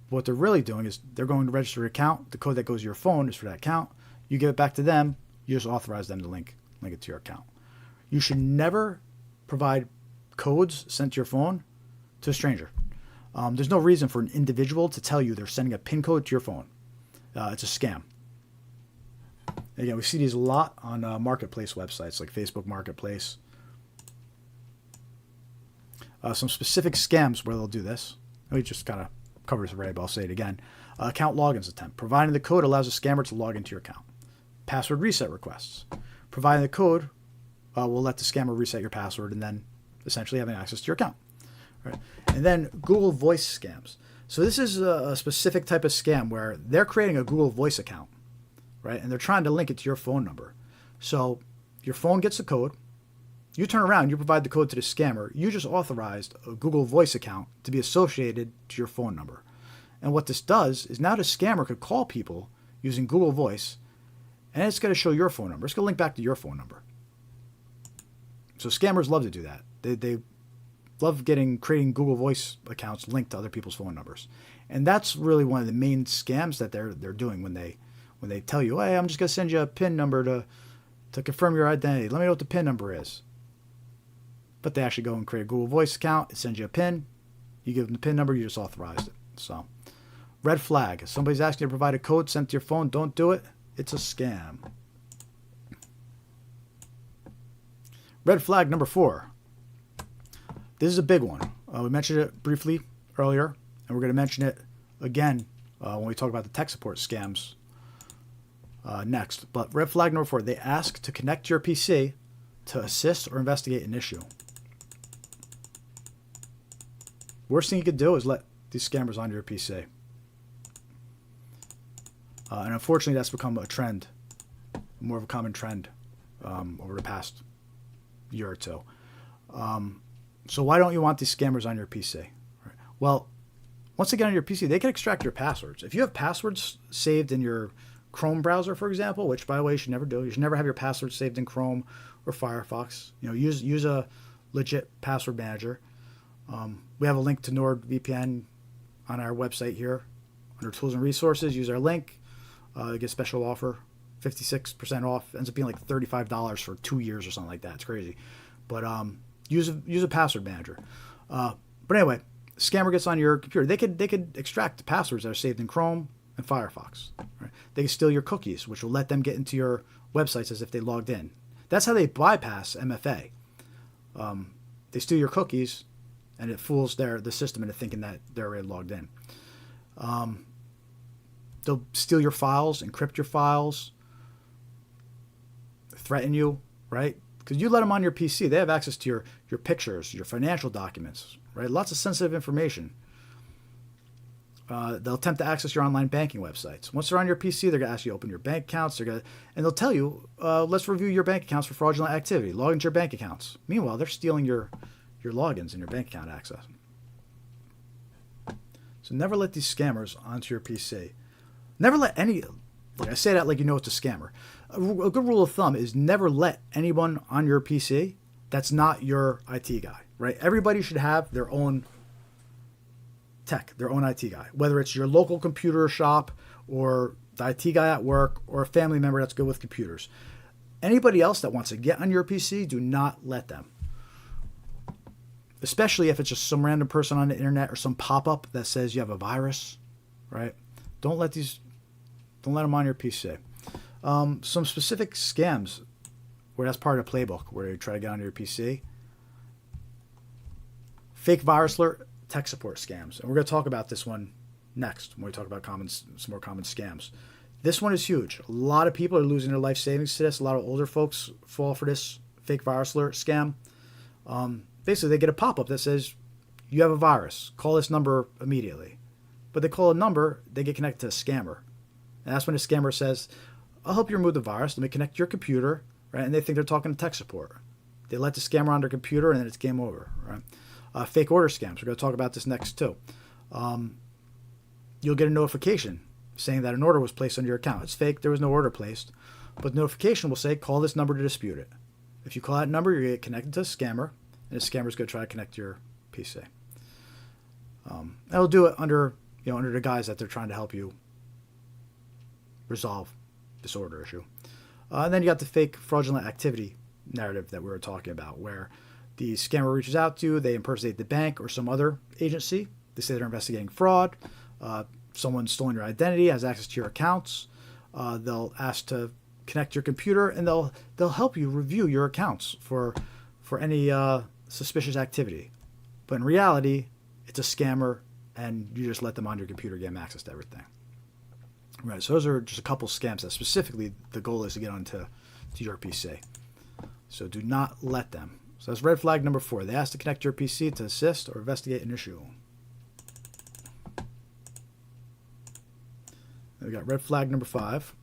But what they're really doing is they're going to register your account. The code that goes to your phone is for that account. You give it back to them. You just authorize them to link it to your account. You should never provide codes sent to your phone to a stranger. There's no reason for an individual to tell you they're sending a PIN code to your phone. It's a scam. Again, we see these a lot on marketplace websites like Facebook Marketplace. Some specific scams where they'll do this. We just kind of covered this already, but I'll say it again. Account logins attempt. Providing the code allows a scammer to log into your account. Password reset requests. Providing the code will let the scammer reset your password and then essentially having access to your account. Right? And then Google Voice scams. So this is a specific type of scam where they're creating a Google Voice account, right? And they're trying to link it to your phone number. So your phone gets the code. You turn around, you provide the code to the scammer. You just authorized a Google Voice account to be associated to your phone number. And what this does is now the scammer could call people using Google Voice, and it's going to show your phone number. It's going to link back to your phone number. So scammers love to do that. They love creating Google Voice accounts linked to other people's phone numbers. And that's really one of the main scams that they're doing when they tell you, hey, I'm just going to send you a PIN number to confirm your identity. Let me know what the PIN number is. But they actually go and create a Google Voice account. It sends you a PIN. You give them the PIN number. You just authorized it. So red flag. If somebody's asking you to provide a code sent to your phone, don't do it. It's a scam. Red flag number 4. This is a big one. We mentioned it briefly earlier, and we're going to mention it again when we talk about the tech support scams next. But red flag number 4, they ask to connect to your PC to assist or investigate an issue. Worst thing you could do is let these scammers onto your PC. And unfortunately, that's become a trend, more of a common trend over the past year or two. So why don't you want these scammers on your PC? Right. Well, once they get on your PC, they can extract your passwords. If you have passwords saved in your Chrome browser, for example, which by the way you should never do. You should never have your passwords saved in Chrome or Firefox. Use a legit password manager. We have a link to NordVPN on our website here under Tools and Resources. Use our link. Get a special offer, 56% off. Ends up being like $35 for 2 years or something like that. It's crazy. But use a password manager. But anyway, scammer gets on your computer. They could extract the passwords that are saved in Chrome and Firefox. Right? They can steal your cookies, which will let them get into your websites as if they logged in. That's how they bypass MFA. They steal your cookies, and it fools the system into thinking that they're already logged in. They'll steal your files, encrypt your files, threaten you, right? Because you let them on your PC, they have access to your pictures, your financial documents, right? Lots of sensitive information. They'll attempt to access your online banking websites. Once they're on your PC, they're going to ask you to open your bank accounts. And they'll tell you, let's review your bank accounts for fraudulent activity. Log into your bank accounts. Meanwhile, they're stealing your logins and your bank account access. So never let these scammers onto your PC. Never let I say that like you know it's a scammer. A good rule of thumb is never let anyone on your PC that's not your IT guy, right? Everybody should have their own tech, their own IT guy, whether it's your local computer shop or the IT guy at work or a family member that's good with computers. Anybody else that wants to get on your PC, do not let them. Especially if it's just some random person on the internet or some pop-up that says you have a virus, right? Don't let them on your PC. Some specific scams where that's part of the playbook, where you try to get onto your PC. Fake virus alert, tech support scams. And we're going to talk about this one next when we talk about some more common scams. This one is huge. A lot of people are losing their life savings to this. A lot of older folks fall for this fake virus alert scam. Basically, they get a pop-up that says, you have a virus. Call this number immediately. But they call a number, they get connected to a scammer. And that's when the scammer says, I'll help you remove the virus. Let me connect to your computer, right? And they think they're talking to tech support. They let the scammer on their computer, and then it's game over, right? Fake order scams. We're going to talk about this next, too. You'll get a notification saying that an order was placed on your account. It's fake. There was no order placed. But the notification will say, call this number to dispute it. If you call that number, you're going to get connected to a scammer, and the scammer's going to try to connect to your PC. They'll do it under the guise that they're trying to help you resolve this order issue. And then you got the fake fraudulent activity narrative that we were talking about, where the scammer reaches out to you, they impersonate the bank or some other agency. They say they're investigating fraud. Someone's stolen your identity, has access to your accounts. They'll ask to connect your computer, and they'll help you review your accounts for any suspicious activity. But in reality, it's a scammer, and you just let them on your computer, get them access to everything. Right, so those are just a couple scams that specifically the goal is to get onto your PC. So do not let them. So that's red flag number 4. They ask to connect your PC to assist or investigate an issue. Then we got red flag number 5.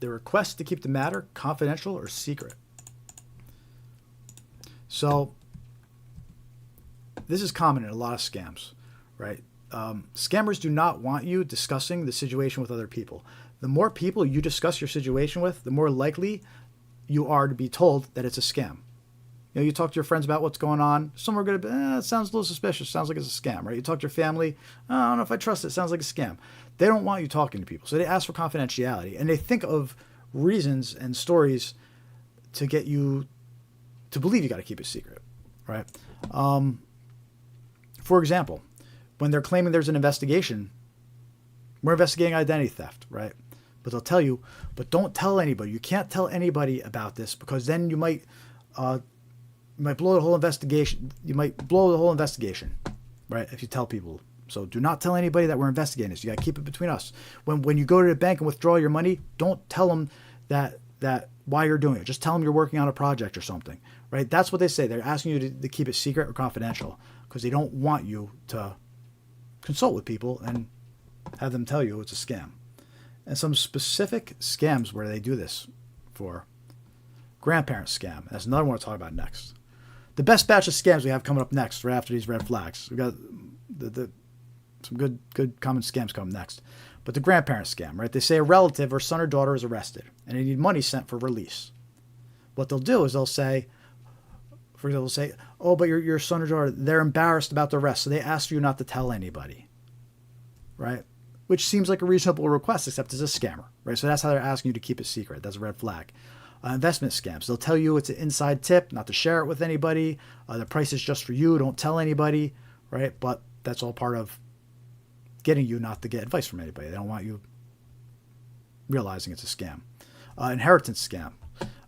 They request to keep the matter confidential or secret. So this is common in a lot of scams, right? Scammers do not want you discussing the situation with other people. The more people you discuss your situation with, the more likely you are to be told that it's a scam. You talk to your friends about what's going on. Some are going to be, it sounds a little suspicious. Sounds like it's a scam, right? You talk to your family. I don't know if I trust it. Sounds like a scam. They don't want you talking to people. So they ask for confidentiality. And they think of reasons and stories to get you to believe you got to keep it secret, right? For example, when they're claiming there's an investigation, we're investigating identity theft, right? But they'll tell you, but don't tell anybody. You can't tell anybody about this because then you might blow the whole investigation. You might blow the whole investigation, right? If you tell people. So do not tell anybody that we're investigating this. You got to keep it between us. When you go to the bank and withdraw your money, don't tell them that why you're doing it. Just tell them you're working on a project or something, right? That's what they say. They're asking you to keep it secret or confidential because they don't want you to consult with people and have them tell you it's a scam. And some specific scams where they do this for grandparent scam. That's another one we'll talk about next. The best batch of scams we have coming up next, right after these red flags. We got some good common scams coming next. But the grandparent scam, right? They say a relative or son or daughter is arrested and they need money sent for release. What they'll do is they'll say, for example, say, oh, but your son or daughter, they're embarrassed about the arrest, so they ask you not to tell anybody, right? Which seems like a reasonable request, except it's a scammer, right? So that's how they're asking you to keep it secret. That's a red flag. Investment scams. They'll tell you it's an inside tip, not to share it with anybody. The price is just for you. Don't tell anybody, right? But that's all part of getting you not to get advice from anybody. They don't want you realizing it's a scam. Inheritance scam.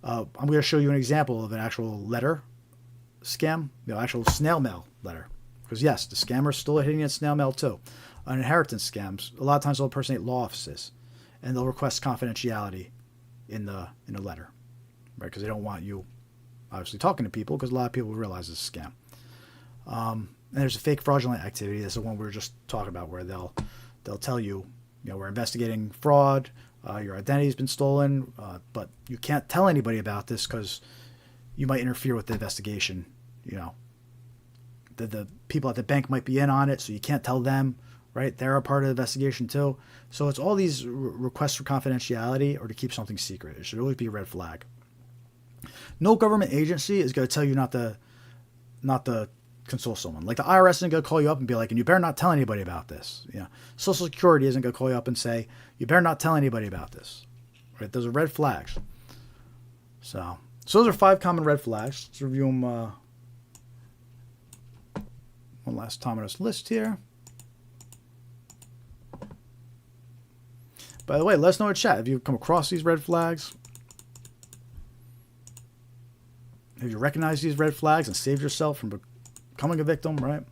I'm going to show you an example of an actual letter scam, actual snail mail letter. Because yes, the scammers still are hitting in snail mail too. Inheritance scams, a lot of times they'll impersonate law offices, and they'll request confidentiality in the letter, right? Because they don't want you obviously talking to people, because a lot of people realize it's a scam. And there's a fake fraudulent activity. That's the one we were just talking about, where they'll tell you, we're investigating fraud, your identity's been stolen, but you can't tell anybody about this because you might interfere with the investigation. The people at the bank might be in on it, so you can't tell them, right? They're a part of the investigation too. So it's all these requests for confidentiality or to keep something secret. It should always be a red flag. No government agency is going to tell you not to consult someone. Like the IRS isn't going to call you up and be like, and you better not tell anybody about this. Social Security isn't going to call you up and say, you better not tell anybody about this. Right? Those are red flags. So those are 5 common red flags. Let's review them one last time on this list here. By the way, let us know in chat if you've come across these red flags. Have you recognized these red flags and saved yourself from becoming a victim, right?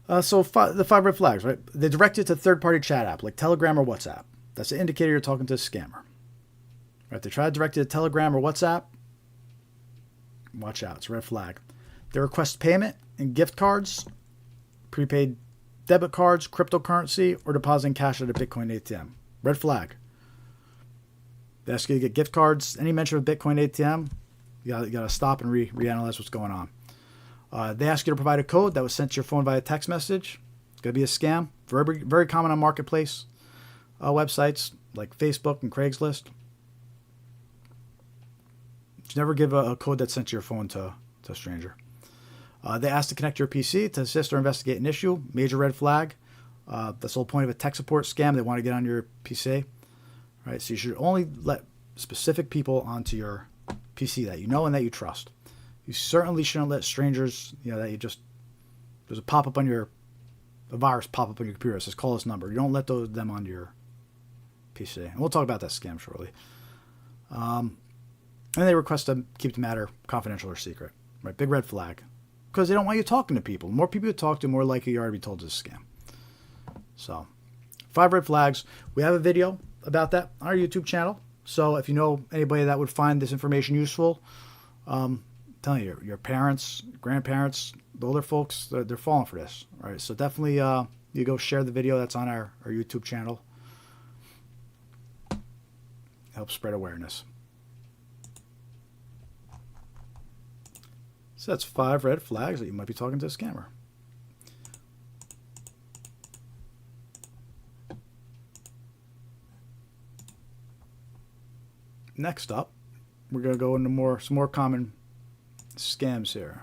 The 5 red flags, right? They direct you to third-party chat app like Telegram or WhatsApp. That's an indicator you're talking to a scammer. Right? They try to direct you to Telegram or WhatsApp. Watch out, it's a red flag. They request payment in gift cards, prepaid debit cards, cryptocurrency, or depositing cash at a Bitcoin ATM. Red flag. They ask you to get gift cards. Any mention of Bitcoin ATM, you got to stop and reanalyze what's going on. They ask you to provide a code that was sent to your phone via text message. It's going to be a scam. Very, very common on marketplace websites like Facebook and Craigslist. You never give a code that's sent to your phone to a stranger. They ask to connect your PC to assist or investigate an issue. Major red flag. That's the whole point of a tech support scam. They want to get on your PC. Right? So you should only let specific people onto your PC that you know and that you trust. You certainly shouldn't let strangers, that you just, there's a pop-up on a virus pop-up on your computer that says call this number. You don't let them onto your PC. And we'll talk about that scam shortly. And they request to keep the matter confidential or secret. Right? Big red flag. Because they don't want you talking to people. The more people you talk to, the more likely you are to be told it's a scam. So, 5 red flags. We have a video about that on our YouTube channel. So if you know anybody that would find this information useful, I'm telling you, your parents, grandparents, the older folks, they're falling for this. All right, so definitely you go share the video that's on our YouTube channel. Help spread awareness. So that's 5 red flags that you might be talking to a scammer. Next up, we're going to go into some more common scams here.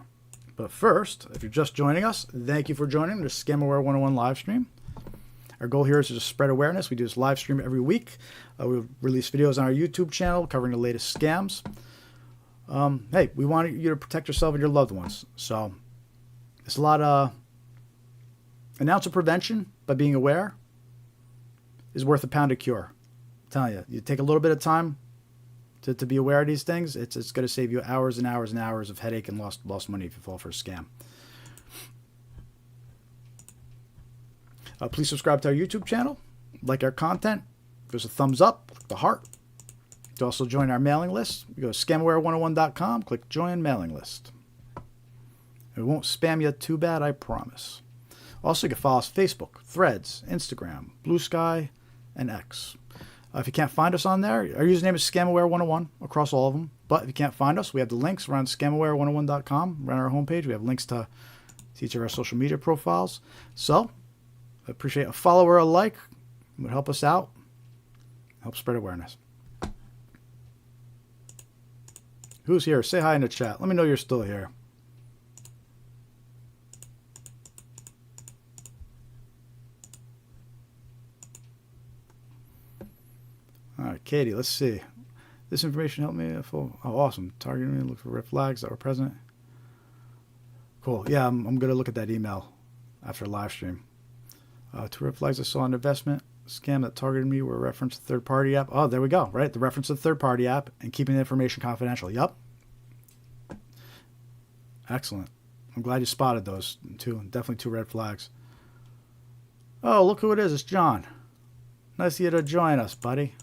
But first, if you're just joining us, thank you for joining the Scamaware 101 live stream. Our goal here is to just spread awareness. We do this live stream every week. We release videos on our YouTube channel covering the latest scams. Hey, we want you to protect yourself and your loved ones. So it's a lot of an ounce of prevention by being aware is worth a pound of cure. I'm telling you, you take a little bit of time to be aware of these things. It's going to save you hours and hours and hours of headache and lost money if you fall for a scam. Please subscribe to our YouTube channel, like our content. Give us a thumbs up, click the heart. To also join our mailing list, you go to scamaware101.com, click join mailing list. It won't spam you too bad, I promise. Also, you can follow us on Facebook, Threads, Instagram, Blue Sky, and X. If you can't find us on there, our username is Scamaware101 across all of them. But if you can't find us, we have the links around scamaware101.com. Around our homepage, we have links to each of our social media profiles. So, I appreciate a follow or a like. It would help us out, help spread awareness. Who's here? Say hi in the chat. Let me know you're still here. All right, Katie, let's see. This information helped me. Oh, awesome. Targeting me. Look for red flags that were present. Cool. Yeah, I'm going to look at that email after live stream. Two red flags I saw an investment scam that targeted me were reference to third-party app. Oh, there we go. Right, the reference to the third-party app and keeping the information confidential. Yup. Excellent. I'm glad you spotted those two. Definitely two red flags. Oh, look who it is. It's John. Nice of you to join us, buddy.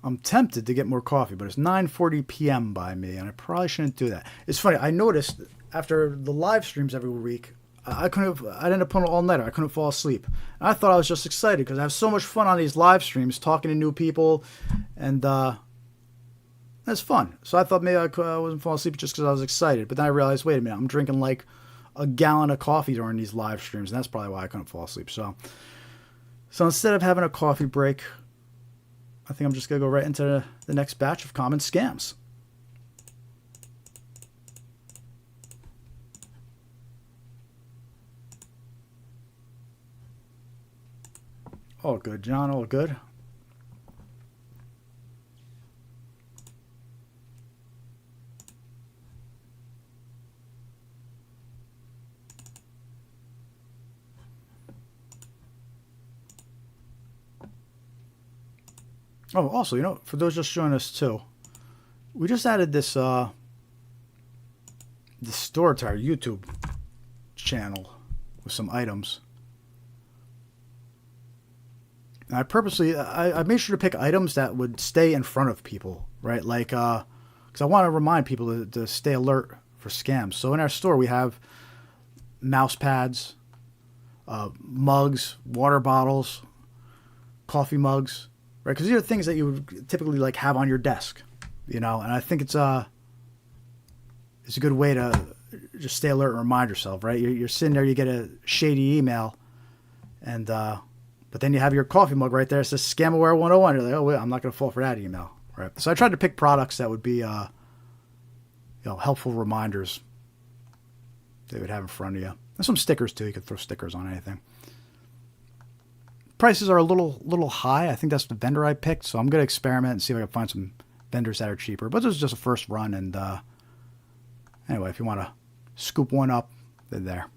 I'm tempted to get more coffee, but it's 9:40 p.m. by me, and I probably shouldn't do that. It's funny. I noticed after the live streams every week, I'd end up putting an all-nighter. I couldn't fall asleep. And I thought I was just excited because I have so much fun on these live streams, talking to new people, and that's fun. So I thought maybe I wasn't falling asleep just because I was excited. But then I realized, wait a minute, I'm drinking like a gallon of coffee during these live streams, and that's probably why I couldn't fall asleep. So instead of having a coffee break, I think I'm just going to go right into the next batch of common scams. All good, John. All good. Oh, also, for those just joining us too, we just added this this store to our YouTube channel with some items. And I purposely, I made sure to pick items that would stay in front of people, right? Like, because I want to remind people to stay alert for scams. So in our store, we have mouse pads, mugs, water bottles, coffee mugs, right? Because these are things that you would typically like have on your desk, and I think it's a good way to just stay alert and remind yourself, right? You're sitting there, you get a shady email, and but then you have your coffee mug right there. It says Scamaware 101. You're like, oh, wait, I'm not going to fall for that email, right? So I tried to pick products that would be, helpful reminders they would have in front of you. And some stickers too. You could throw stickers on anything. Prices are a little high. I think that's the vendor I picked. So I'm going to experiment and see if I can find some vendors that are cheaper. But this is just a first run. And anyway, if you want to scoop one up, they're there.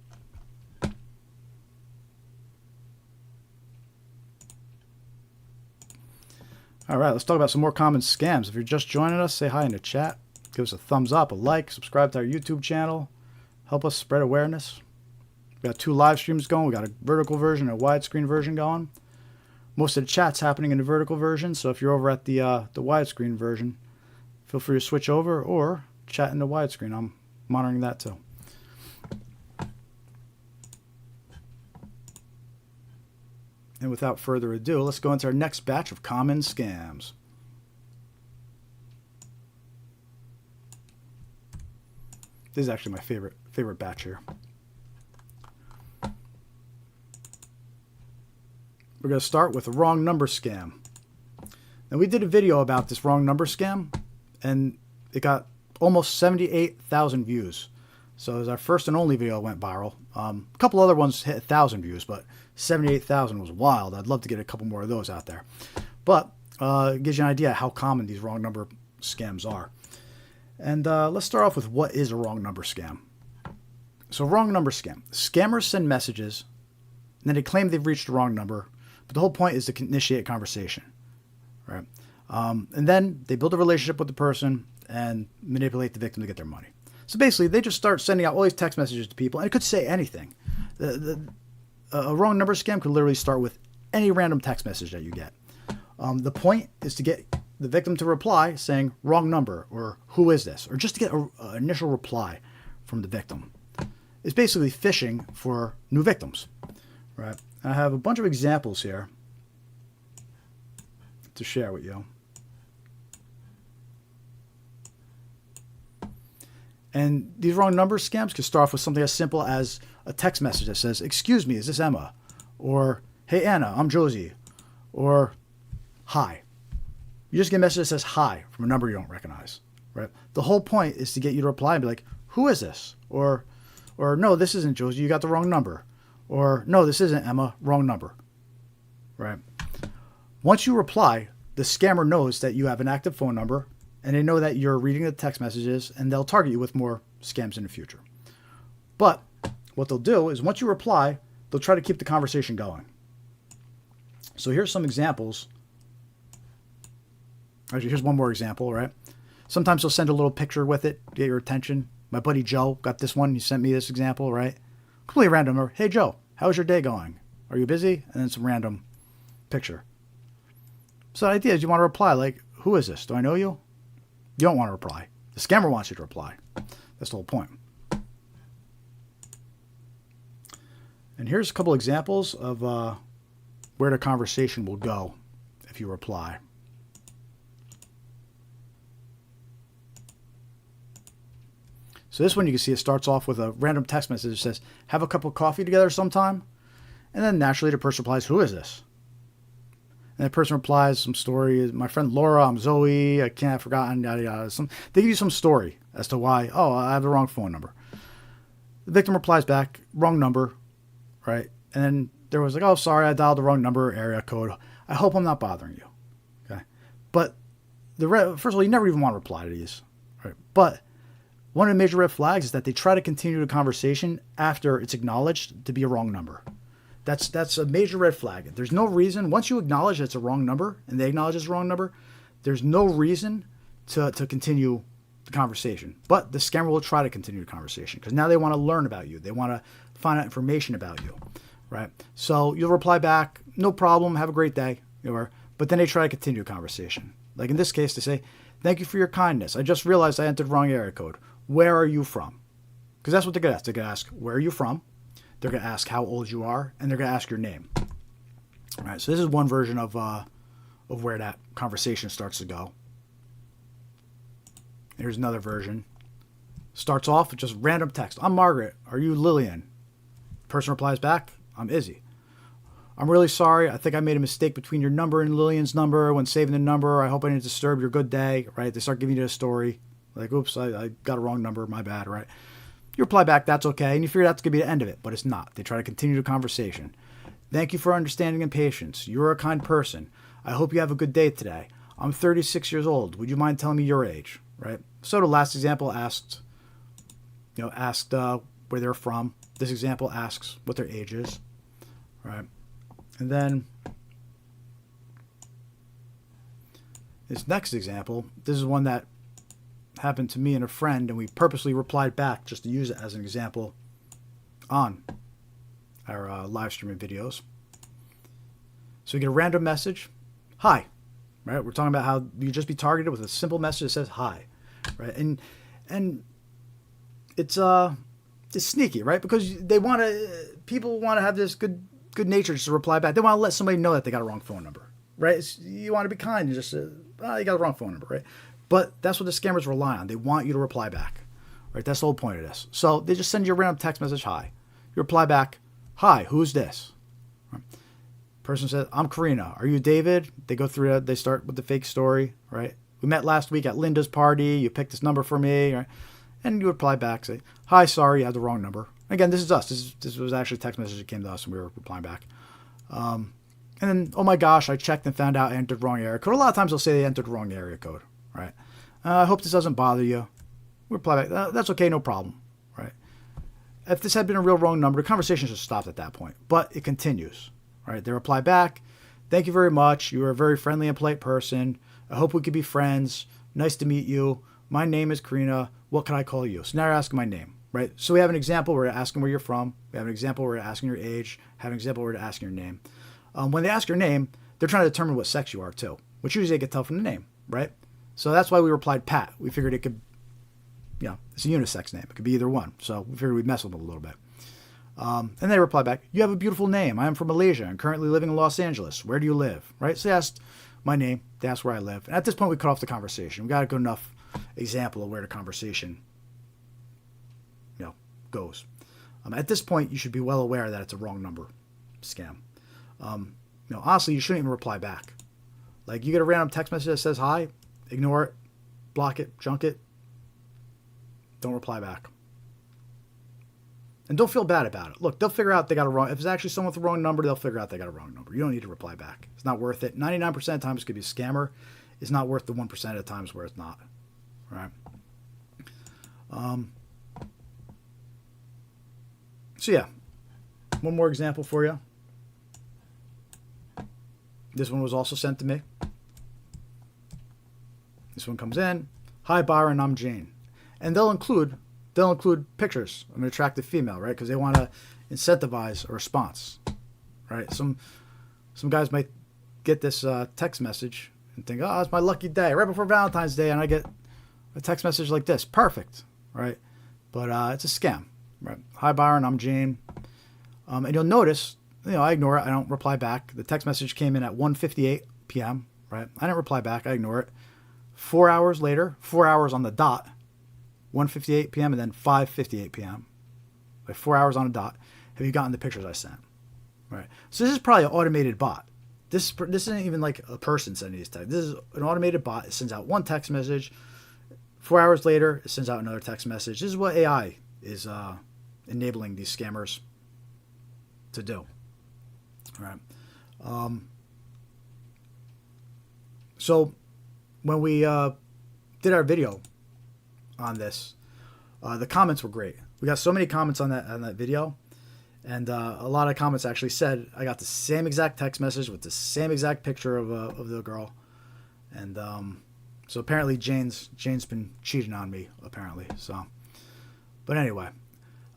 All right, let's talk about some more common scams. If you're just joining us, say hi in the chat. Give us a thumbs up, a like, subscribe to our YouTube channel. Help us spread awareness. We got 2 live streams going. We got a vertical version and a widescreen version going. Most of the chat's happening in the vertical version, so if you're over at the widescreen version, feel free to switch over or chat in the widescreen. I'm monitoring that too. And without further ado, let's go into our next batch of common scams. This is actually my favorite batch here. We're going to start with a wrong number scam. Now, we did a video about this wrong number scam, and it got almost 78,000 views. So it was our first and only video that went viral. A couple other ones hit 1,000 views, but 78,000 was wild. I'd love to get a couple more of those out there. But it gives you an idea how common these wrong number scams are. And let's start off with what is a wrong number scam. So wrong number scam. Scammers send messages, and then they claim they've reached the wrong number, but the whole point is to initiate a conversation, right? And then they build a relationship with the person and manipulate the victim to get their money. So basically, they just start sending out all these text messages to people, and it could say anything. A wrong number scam could literally start with any random text message that you get. The point is to get the victim to reply saying wrong number or who is this, or just to get an initial reply from the victim. It's basically phishing for new victims, right? I have a bunch of examples here to share with you. And these wrong number scams could start off with something as simple as a text message that says, "Excuse me, is this Emma?" Or, "Hey Anna, I'm Josie." Or, "Hi." You just get a message that says "Hi" from a number you don't recognize, right? The whole point is to get you to reply and be like, who is this? Or no, this isn't Josie, you got the wrong number. Or no, this isn't Emma, wrong number, right? Once you reply, the scammer knows that you have an active phone number, and they know that you're reading the text messages, and they'll target you with more scams in the future. But what they'll do is once you reply, they'll try to keep the conversation going. So here's some examples. Actually, here's one more example, right? Sometimes they'll send a little picture with it to get your attention. My buddy Joe got this one. He sent me this example, right? Completely random number. Hey, Joe, how's your day going? Are you busy? And then some random picture. So the idea is you want to reply like, who is this? Do I know you? You don't want to reply. The scammer wants you to reply. That's the whole point. And here's a couple examples of where the conversation will go if you reply. So this one you can see it starts off with a random text message that says, have a cup of coffee together sometime? And then naturally the person replies, who is this? And the person replies some story, my friend Laura, I'm Zoe, I can't have forgotten, yada yada. They give you some story as to why, oh, I have the wrong phone number. The victim replies back, wrong number, right? And then there was like, oh, sorry, I dialed the wrong number, area code. I hope I'm not bothering you. Okay. But first of all, you never even want to reply to these. Right? But one of the major red flags is that they try to continue the conversation after it's acknowledged to be a wrong number. That's a major red flag. There's no reason, once you acknowledge it's a wrong number and they acknowledge it's a wrong number, there's no reason to continue the conversation. But the scammer will try to continue the conversation because now they want to learn about you. They want to find out information about you, right? So you'll reply back, no problem, have a great day, but then they try to continue the conversation. Like in this case, they say, thank you for your kindness. I just realized I entered the wrong area code. Where are you from? Because that's what they're going to ask. They're going to ask, where are you from? They're going to ask how old you are, and they're going to ask your name. All right, so this is one version of where that conversation starts to go. Here's another version. Starts off with just random text. I'm Margaret. Are you Lillian? Person replies back, I'm Izzy. I'm really sorry. I think I made a mistake between your number and Lillian's number when saving the number. I hope I didn't disturb your good day. Right? They start giving you a story. Like, oops, I got a wrong number. My bad, right? You reply back, that's okay. And you figure that's going to be the end of it, but it's not. They try to continue the conversation. Thank you for understanding and patience. You're a kind person. I hope you have a good day today. I'm 36 years old. Would you mind telling me your age? Right? So the last example asked where they're from. This example asks what their age is. Right? And then this next example, this is one that happened to me and a friend, and we purposely replied back just to use it as an example on our live streaming videos. So you get a random message, hi, right? We're talking about how you just be targeted with a simple message that says hi, right? And it's sneaky, right? Because people want to have this good nature just to reply back. They want to let somebody know that they got a wrong phone number, right? You want to be kind and just say, oh, you got the wrong phone number, right? But that's what the scammers rely on. They want you to reply back, right? That's the whole point of this. So they just send you a random text message, hi. You reply back, hi, who's this? Right. Person says, I'm Karina. Are you David? They go through it. They start with the fake story, right? We met last week at Linda's party. You picked this number for me, right? And you reply back, say, hi, sorry, you have the wrong number. Again, this is us. This was actually a text message that came to us and we were replying back. And then, oh my gosh, I checked and found out I entered the wrong area code. A lot of times they'll say they entered the wrong area code, right? I hope this doesn't bother you. We reply back, that's okay, no problem, right? If this had been a real wrong number, the conversation should have stopped at that point. But it continues, right? They reply back, thank you very much. You are a very friendly and polite person. I hope we could be friends. Nice to meet you. My name is Karina. What can I call you? So now you're asking my name, right? So we have an example where we're asking where you're from. We have an example where we're asking your age. Have an example where we're asking your name. When they ask your name, they're trying to determine what sex you are too, which usually they can tell from the name, right? So that's why we replied Pat. We figured it could, it's a unisex name. It could be either one. So we figured we'd mess with them a little bit. And they reply back, you have a beautiful name. I am from Malaysia and currently living in Los Angeles. Where do you live? Right? So they asked my name. They asked where I live. And at this point, we cut off the conversation. We got a good enough example of where the conversation, goes. At this point, you should be well aware that it's a wrong number scam. Honestly, you shouldn't even reply back. Like, you get a random text message that says hi, ignore it. block it, junk it. Don't reply back. And don't feel bad about it. Look, they'll figure out they got a wrong. If it's actually someone with the wrong number, they'll figure out they got a wrong number. You don't need to reply back. It's not worth it. 99% of the times it could be a scammer. It's not worth the 1% of the times where it's not. Right? So yeah, one more example for you. This one was also sent to me. This one comes in. Hi Byron, I'm Jane. And they'll include pictures of an attractive female, right? Because they want to incentivize a response, right? Some guys might get this text message and think, oh, it's my lucky day, right before Valentine's Day, and I get a text message like this. Perfect, right? But it's a scam, right? Hi Byron, I'm Jane. And you'll notice, I ignore it. I don't reply back. The text message came in at 1:58 p.m., right? I didn't reply back. I ignore it. 4 hours later, 4 hours on the dot, 1:58 p.m. and then 5:58 p.m. Like 4 hours on a dot. Have you gotten the pictures I sent? Right. So this is probably an automated bot. This isn't even like a person sending these texts. This is an automated bot. It sends out one text message. 4 hours later, it sends out another text message. This is what AI is enabling these scammers to do. All right. So when we did our video on this, the comments were great. We got so many comments on that video, and a lot of comments actually said I got the same exact text message with the same exact picture of the girl, and so apparently Jane's been cheating on me apparently. So, but anyway,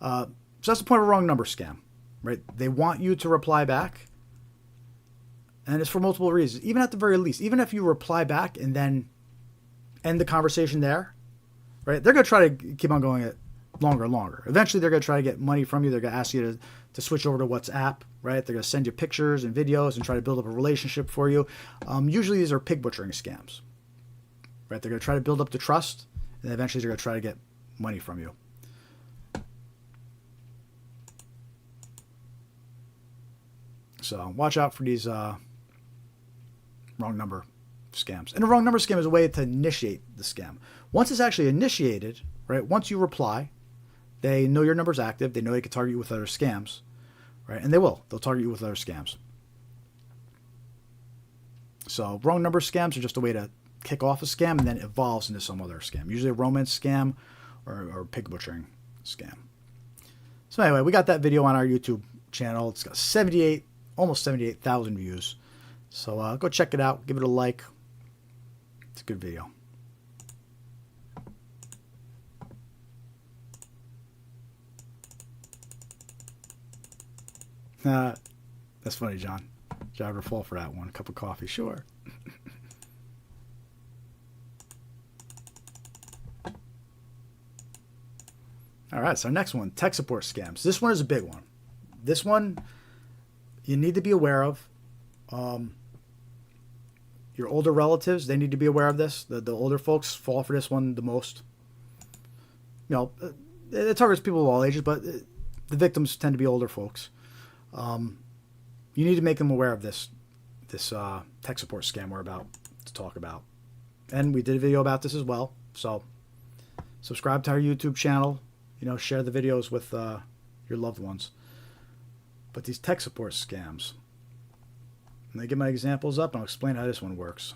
so that's the point of a wrong number scam, right? They want you to reply back. And it's for multiple reasons. Even at the very least, even if you reply back and then end the conversation there, right? They're going to try to keep on going it longer and longer. Eventually, they're going to try to get money from you. They're going to ask you to switch over to WhatsApp, right? They're going to send you pictures and videos and try to build up a relationship for you. Usually, these are pig butchering scams, right? They're going to try to build up the trust, and eventually, they're going to try to get money from you. So watch out for these wrong number scams. And a wrong number scam is a way to initiate the scam. Once it's actually initiated, right? Once you reply, they know your number's active. They know they can target you with other scams, right? And they will. They'll target you with other scams. So wrong number scams are just a way to kick off a scam and then evolves into some other scam. Usually a romance scam or pig butchering scam. So anyway, we got that video on our YouTube channel. It's got almost 78,000 views. So go check it out. Give it a like. It's a good video. That's funny, John. Did I ever fall for that one? A cup of coffee, sure. All right, so next one, tech support scams. This one is a big one. This one you need to be aware of. Your older relatives, they need to be aware of this. The older folks fall for this one the most. It targets people of all ages, but the victims tend to be older folks. You need to make them aware of this tech support scam we're about to talk about. And we did a video about this as well. So subscribe to our YouTube channel. Share the videos with your loved ones. But these tech support scams, let me get my examples up and I'll explain how this one works.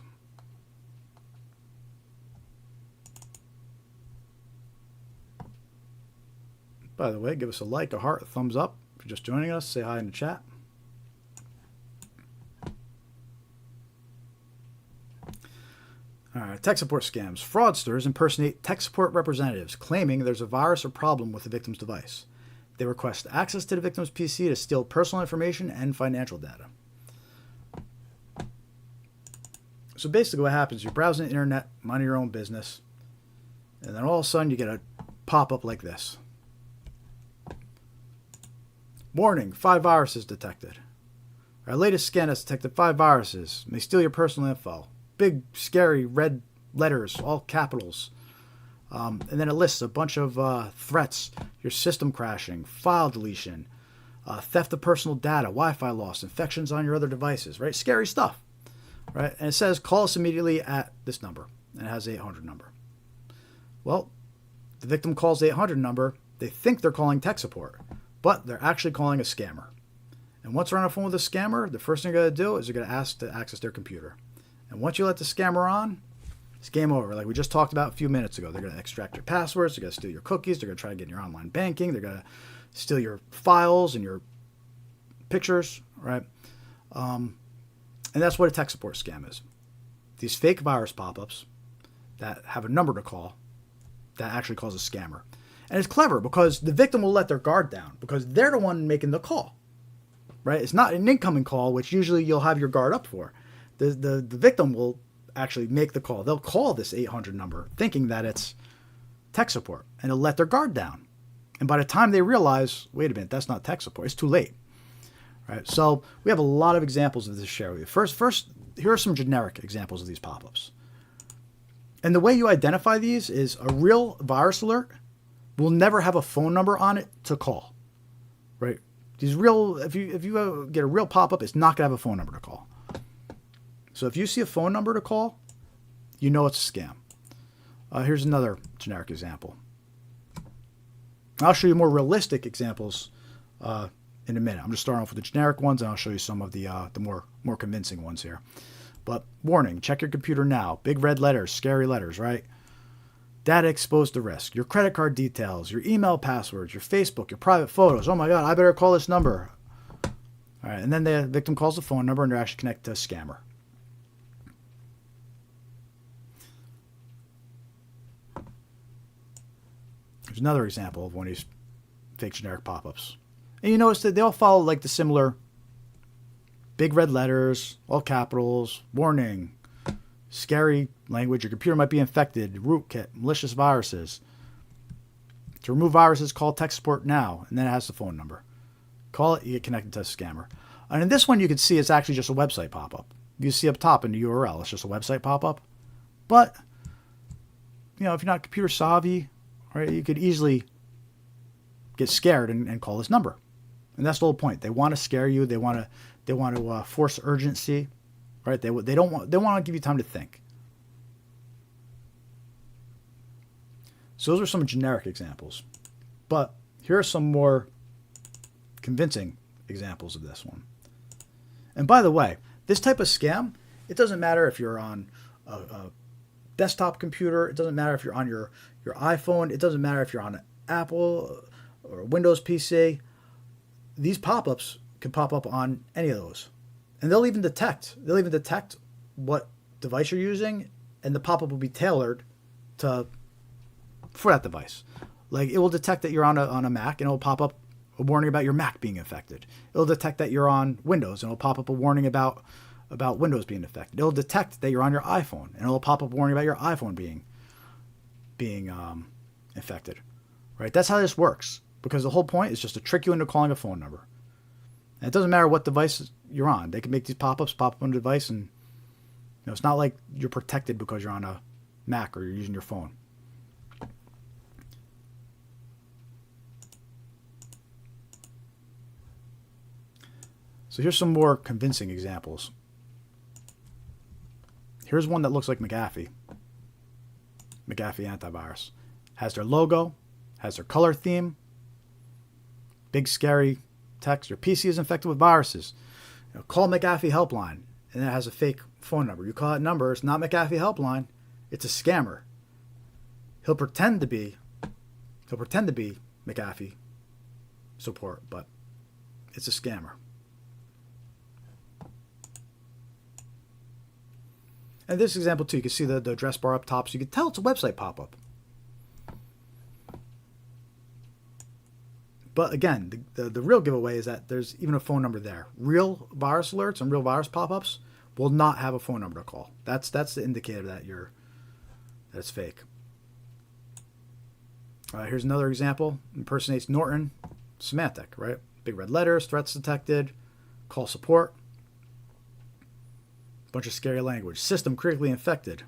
By the way, give us a like, a heart, a thumbs up. If you're just joining us, say hi in the chat. All right, tech support scams. Fraudsters impersonate tech support representatives, claiming there's a virus or problem with the victim's device. They request access to the victim's PC to steal personal information and financial data. So basically what happens, you're browsing the internet, minding your own business, and then all of a sudden you get a pop-up like this. Warning, 5 viruses detected. Our latest scan has detected 5 viruses. May steal your personal info. Big, scary red letters, all capitals. And then it lists a bunch of threats. Your system crashing, file deletion, theft of personal data, Wi-Fi loss, infections on your other devices, right? Scary stuff, right? And it says, call us immediately at this number. And it has an 800 number. Well, the victim calls the 800 number. They think they're calling tech support, but they're actually calling a scammer. And once they're on the phone with a scammer, the first thing they're going to do is they're going to ask to access their computer. And once you let the scammer on, it's game over. Like we just talked about a few minutes ago. They're going to extract your passwords. They're going to steal your cookies. They're going to try to get in your online banking. They're going to steal your files and your pictures, right? And that's what a tech support scam is. These fake virus pop-ups that have a number to call that actually calls a scammer. And it's clever because the victim will let their guard down because they're the one making the call, right? It's not an incoming call, which usually you'll have your guard up for. The victim will actually make the call. They'll call this 800 number thinking that it's tech support, and they'll let their guard down. And by the time they realize, wait a minute, that's not tech support, it's too late. Right? So we have a lot of examples of this to share with you. First, here are some generic examples of these pop-ups. And the way you identify these is a real virus alert will never have a phone number on it to call. Right? These real, if you get a real pop-up, it's not going to have a phone number to call. So if you see a phone number to call, you know it's a scam. Here's another generic example. I'll show you more realistic examples in a minute. I'm just starting off with the generic ones, and I'll show you some of the more convincing ones here. But warning, check your computer now. Big red letters, scary letters, right? Data exposed to risk. Your credit card details, your email passwords, your Facebook, your private photos. Oh my God, I better call this number. All right, and then the victim calls the phone number, and they're actually connected to a scammer. Here's another example of one of these fake generic pop-ups. And you notice that they all follow like the similar big red letters, all capitals, warning, scary language, your computer might be infected, rootkit, malicious viruses. To remove viruses, call tech support now, and then it has the phone number. Call it, you get connected to a scammer. And in this one, you can see it's actually just a website pop-up. You see up top in the URL, it's just a website pop-up. But, you know, if you're not computer savvy, right, you could easily get scared and call this number. And that's the whole point. They want to scare you. They want to force urgency, right? They want to give you time to think. So those are some generic examples. But here are some more convincing examples of this one. And by the way, this type of scam, it doesn't matter if you're on a desktop computer. It doesn't matter if you're on your iPhone. It doesn't matter if you're on an Apple or Windows PC. These pop-ups can pop up on any of those. And they'll even detect what device you're using, and the pop-up will be tailored for that device. Like it will detect that you're on a Mac, and it'll pop up a warning about your Mac being affected. It'll detect that you're on Windows, and it'll pop up a warning about Windows being affected. It'll detect that you're on your iPhone, and it'll pop up a warning about your iPhone being infected. Right? That's how this works. Because the whole point is just to trick you into calling a phone number. And it doesn't matter what device you're on. They can make these pop-ups pop up on a device, and it's not like you're protected because you're on a Mac or you're using your phone. So here's some more convincing examples. Here's one that looks like McAfee. McAfee antivirus. Has their logo, has their color theme, big scary text. Your PC is infected with viruses. Call McAfee helpline, and it has a fake phone number. You call that number, it's not McAfee helpline, it's a scammer. He'll pretend to be McAfee support, but it's a scammer. And this example too, you can see the address bar up top, so you can tell it's a website pop-up. But again, the real giveaway is that there's even a phone number there. Real virus alerts and real virus pop-ups will not have a phone number to call. That's the indicator that it's fake. Here's another example. Impersonates Norton. Symantec, right? Big red letters, threats detected, call support. Bunch of scary language. System critically infected.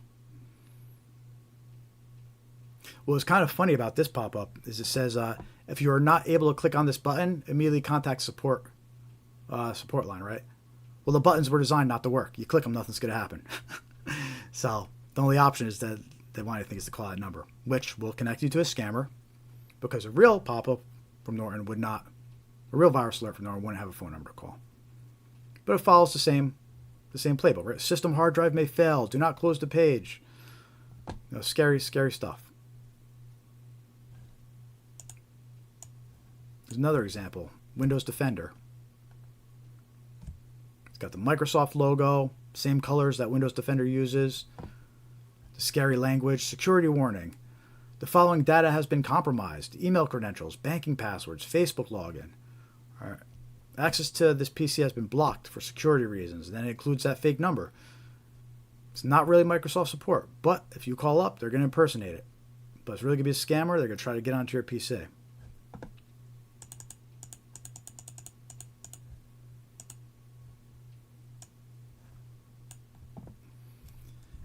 What was kind of funny about this pop-up is it says, if you are not able to click on this button, immediately contact support line, right? Well, the buttons were designed not to work. You click them, nothing's going to happen. So the only option is to they want you to think it's to call that number, which will connect you to a scammer, because a real pop-up from Norton would not, a real virus alert from Norton wouldn't have a phone number to call. But it follows the same playbook, right? System hard drive may fail. Do not close the page. Scary stuff. There's another example. Windows Defender. It's got the Microsoft logo, same colors that Windows Defender uses. The scary language. Security warning. The following data has been compromised. Email credentials, banking passwords, Facebook login. All right. Access to this PC has been blocked for security reasons. And then it includes that fake number. It's not really Microsoft support, but if you call up, they're going to impersonate it. But it's really going to be a scammer. They're going to try to get onto your PC.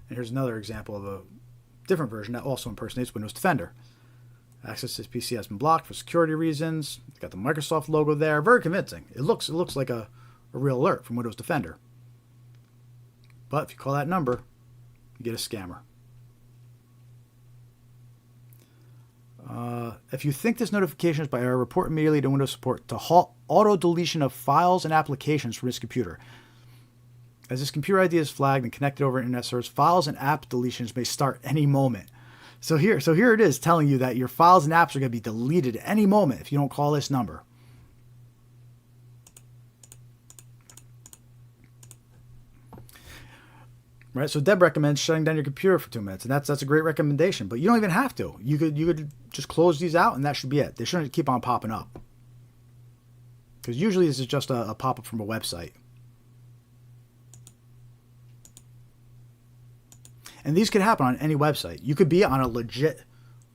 And here's another example of a different version that also impersonates Windows Defender. Access to this PC has been blocked for security reasons. It's got the Microsoft logo there. Very convincing. It looks like a real alert from Windows Defender. But if you call that number, you get a scammer. If you think this notification is by error, report immediately to Windows Support to halt auto deletion of files and applications from this computer. As this computer ID is flagged and connected over internet servers, files and app deletions may start any moment. So here it is telling you that your files and apps are going to be deleted at any moment if you don't call this number. Right, so Deb recommends shutting down your computer for 2 minutes, and that's a great recommendation. But you don't even have to. You could just close these out, and that should be it. They shouldn't keep on popping up, because usually this is just a pop-up from a website. And these could happen on any website. You could be on a legit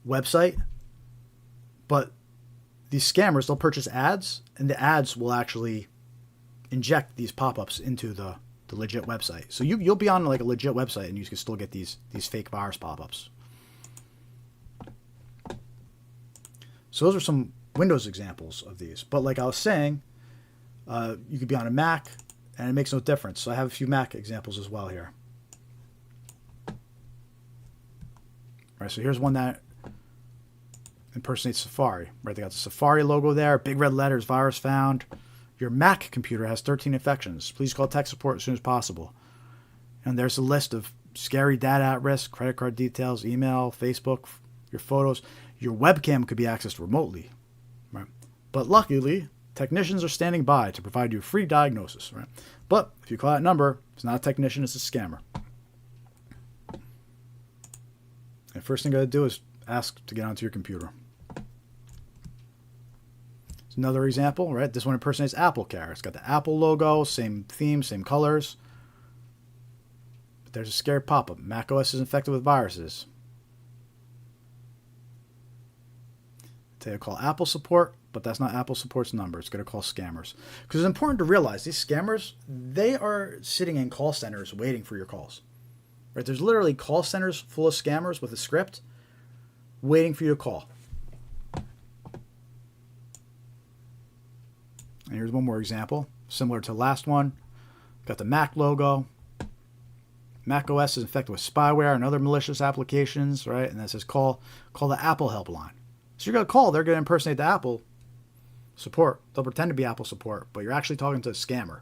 website, but these scammers, they'll purchase ads, and the ads will actually inject these pop-ups into the legit website. So you'll be on like a legit website, and you can still get these fake virus pop-ups. So those are some Windows examples of these. But like I was saying, you could be on a Mac, and it makes no difference. So I have a few Mac examples as well here. All right, so here's one that impersonates Safari. Right, they got the Safari logo there, big red letters, virus found. Your Mac computer has 13 infections. Please call tech support as soon as possible. And there's a list of scary data at risk, credit card details, email, Facebook, your photos. Your webcam could be accessed remotely. Right? But luckily, technicians are standing by to provide you a free diagnosis. Right? But if you call that number, it's not a technician, it's a scammer. And first thing you got to do is ask to get onto your computer. Another example, right? This one impersonates Apple Care. It's got the Apple logo, same theme, same colors. But there's a scared pop-up. macOS is infected with viruses. They call Apple support, but that's not Apple support's number. It's going to call scammers. Because it's important to realize these scammers, they are sitting in call centers waiting for your calls. Right? There's literally call centers full of scammers with a script waiting for you to call. And here's one more example, similar to the last one. Got the Mac logo. Mac OS is infected with spyware and other malicious applications, right? And that says call the Apple helpline. So you're going to call, they're going to impersonate the Apple support. They'll pretend to be Apple support, but you're actually talking to a scammer.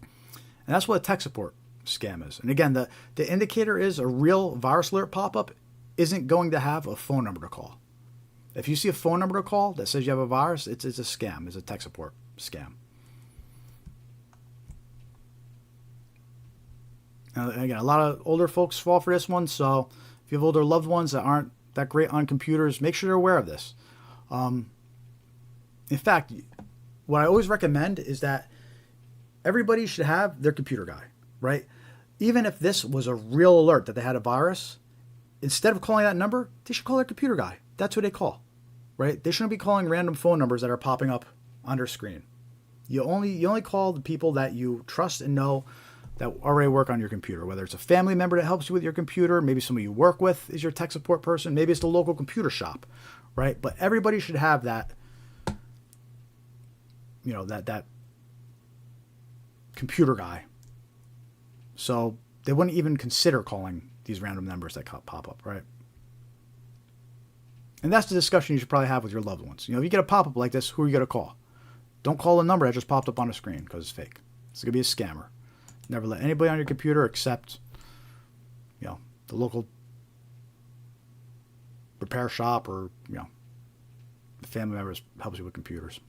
And that's what a tech support scam is. And again, the indicator is a real virus alert pop-up isn't going to have a phone number to call. If you see a phone number to call that says you have a virus, it's a scam. It's a tech support scam. Now, again, a lot of older folks fall for this one, so if you have older loved ones that aren't that great on computers, make sure they're aware of this. In fact, what I always recommend is that everybody should have their computer guy, right? Even if this was a real alert that they had a virus, instead of calling that number, they should call their computer guy. That's who they call. Right? They shouldn't be calling random phone numbers that are popping up on their screen. You only call the people that you trust and know that already work on your computer, whether it's a family member that helps you with your computer, maybe somebody you work with is your tech support person, maybe it's the local computer shop, right? But everybody should have that, that computer guy. So they wouldn't even consider calling these random numbers that pop up, right? And that's the discussion you should probably have with your loved ones. You know, if you get a pop-up like this, who are you going to call? Don't call the number that just popped up on the screen because it's fake. It's going to be a scammer. Never let anybody on your computer except, you know, the local repair shop or, you know, the family members helps you with computers.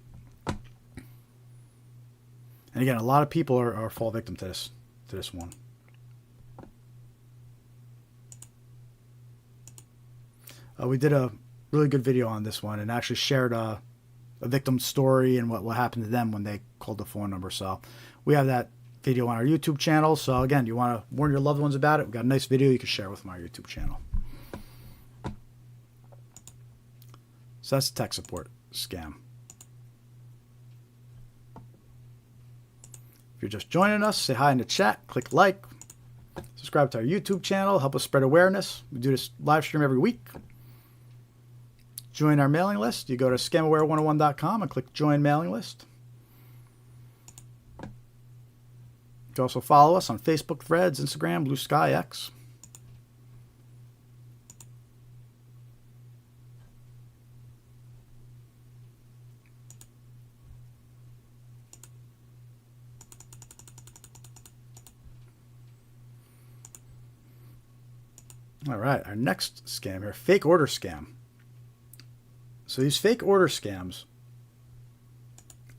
And again, a lot of people are fall victim to this one. We did a really good video on this one and actually shared a victim's story and what happened to them when they called the phone number. So we have that video on our YouTube channel. So again, you want to warn your loved ones about it, we've got a nice video you can share with them on our YouTube channel. So that's the tech support scam. If you're just joining us, say hi in the chat, click like, subscribe to our YouTube channel, help us spread awareness. We do this live stream every week. Join our mailing list. You go to scamaware101.com and click join mailing list. You can also follow us on Facebook, Threads, Instagram, Blue Sky, X. All right, our next scam here, fake order scam. So these fake order scams,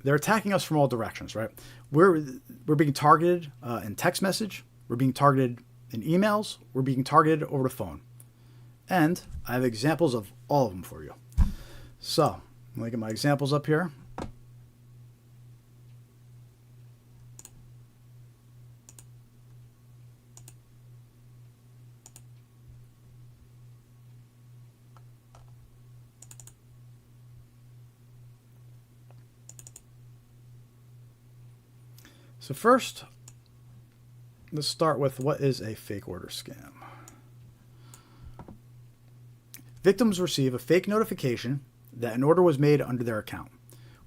they're attacking us from all directions, right? We're being targeted in text message. We're being targeted in emails. We're being targeted over the phone. And I have examples of all of them for you. So let me get my examples up here. So first, let's start with what is a fake order scam. Victims receive a fake notification that an order was made under their account.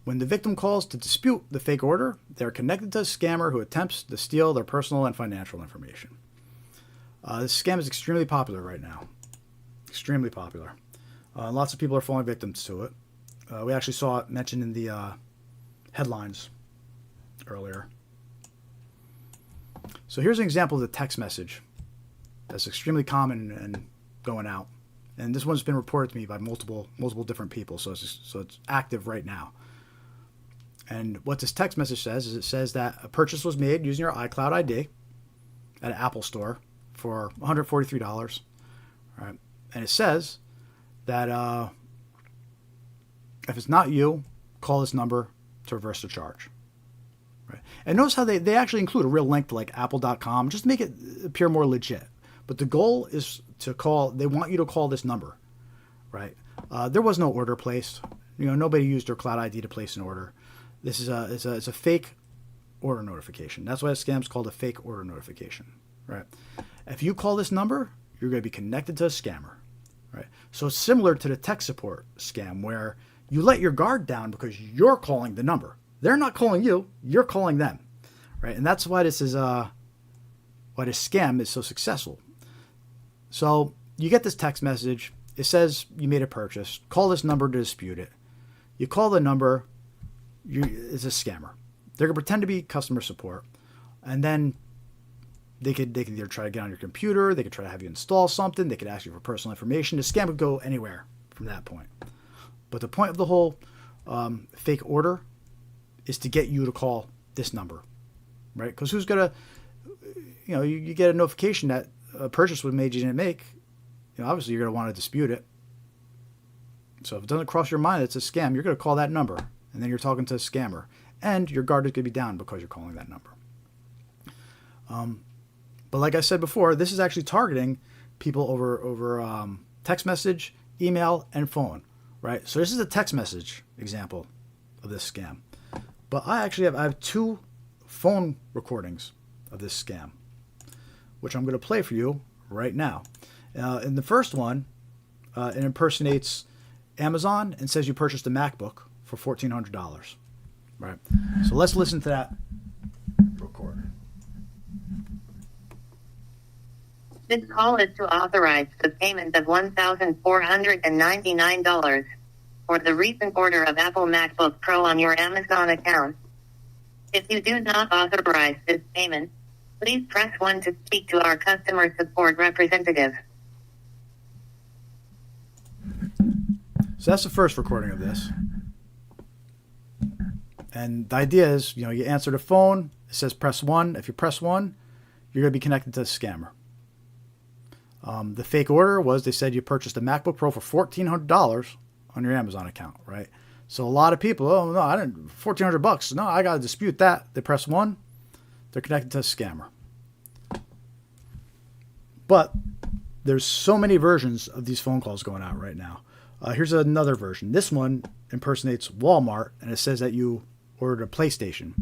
When the victim calls to dispute the fake order, they are connected to a scammer who attempts to steal their personal and financial information. This scam is extremely popular right now. Extremely popular. Lots of people are falling victims to it. We actually saw it mentioned in the headlines earlier. So here's an example of the text message that's extremely common and going out. And this one's been reported to me by multiple different people, so it's active right now. And what this text message says is it says that a purchase was made using your iCloud ID at an Apple store for $143. Right? And it says that if it's not you, call this number to reverse the charge. Right? And notice how they actually include a real link to like apple.com just to make it appear more legit. But the goal is to call, they want you to call this number, right? There was no order placed. You know, nobody used their cloud ID to place an order. This is it's a fake order notification. That's why the scam's called a fake order notification, right? If you call this number, you're going to be connected to a scammer, right? So it's similar to the tech support scam where you let your guard down because you're calling the number. They're not calling you, you're calling them, right? And that's why this scam is so successful. So you get this text message. It says you made a purchase. Call this number to dispute it. You call the number. It's a scammer. They're going to pretend to be customer support. And then they could either try to get on your computer. They could try to have you install something. They could ask you for personal information. The scam would go anywhere from that point. But the point of the whole fake order is to get you to call this number, right? Because who's going to, you know, you get a notification that a purchase was made you didn't make, you know, obviously you're going to want to dispute it. So if it doesn't cross your mind it's a scam, you're going to call that number, and then you're talking to a scammer, and your guard is going to be down because you're calling that number. But like I said before, this is actually targeting people over text message, email, and phone, right? So this is a text message example of this scam. But I have two phone recordings of this scam, which I'm going to play for you right now. In the first one, it impersonates Amazon and says you purchased a MacBook for $1,400. Right? So let's listen to that record. This call is to authorize the payment of $1,499 for the recent order of Apple MacBook Pro on your Amazon account. If you do not authorize this payment, please press 1 to speak to our customer support representative. So that's the first recording of this. And the idea is, you answer the phone, it says press 1. If you press 1, you're going to be connected to a scammer. The fake order was, they said you purchased a MacBook Pro for $1,400 on your Amazon account, right? So a lot of people, oh no, I didn't, $1,400. No, I got to dispute that. They press 1, they're connected to a scammer. But there's so many versions of these phone calls going out right now. Here's another version. This one impersonates Walmart, and it says that you ordered a PlayStation.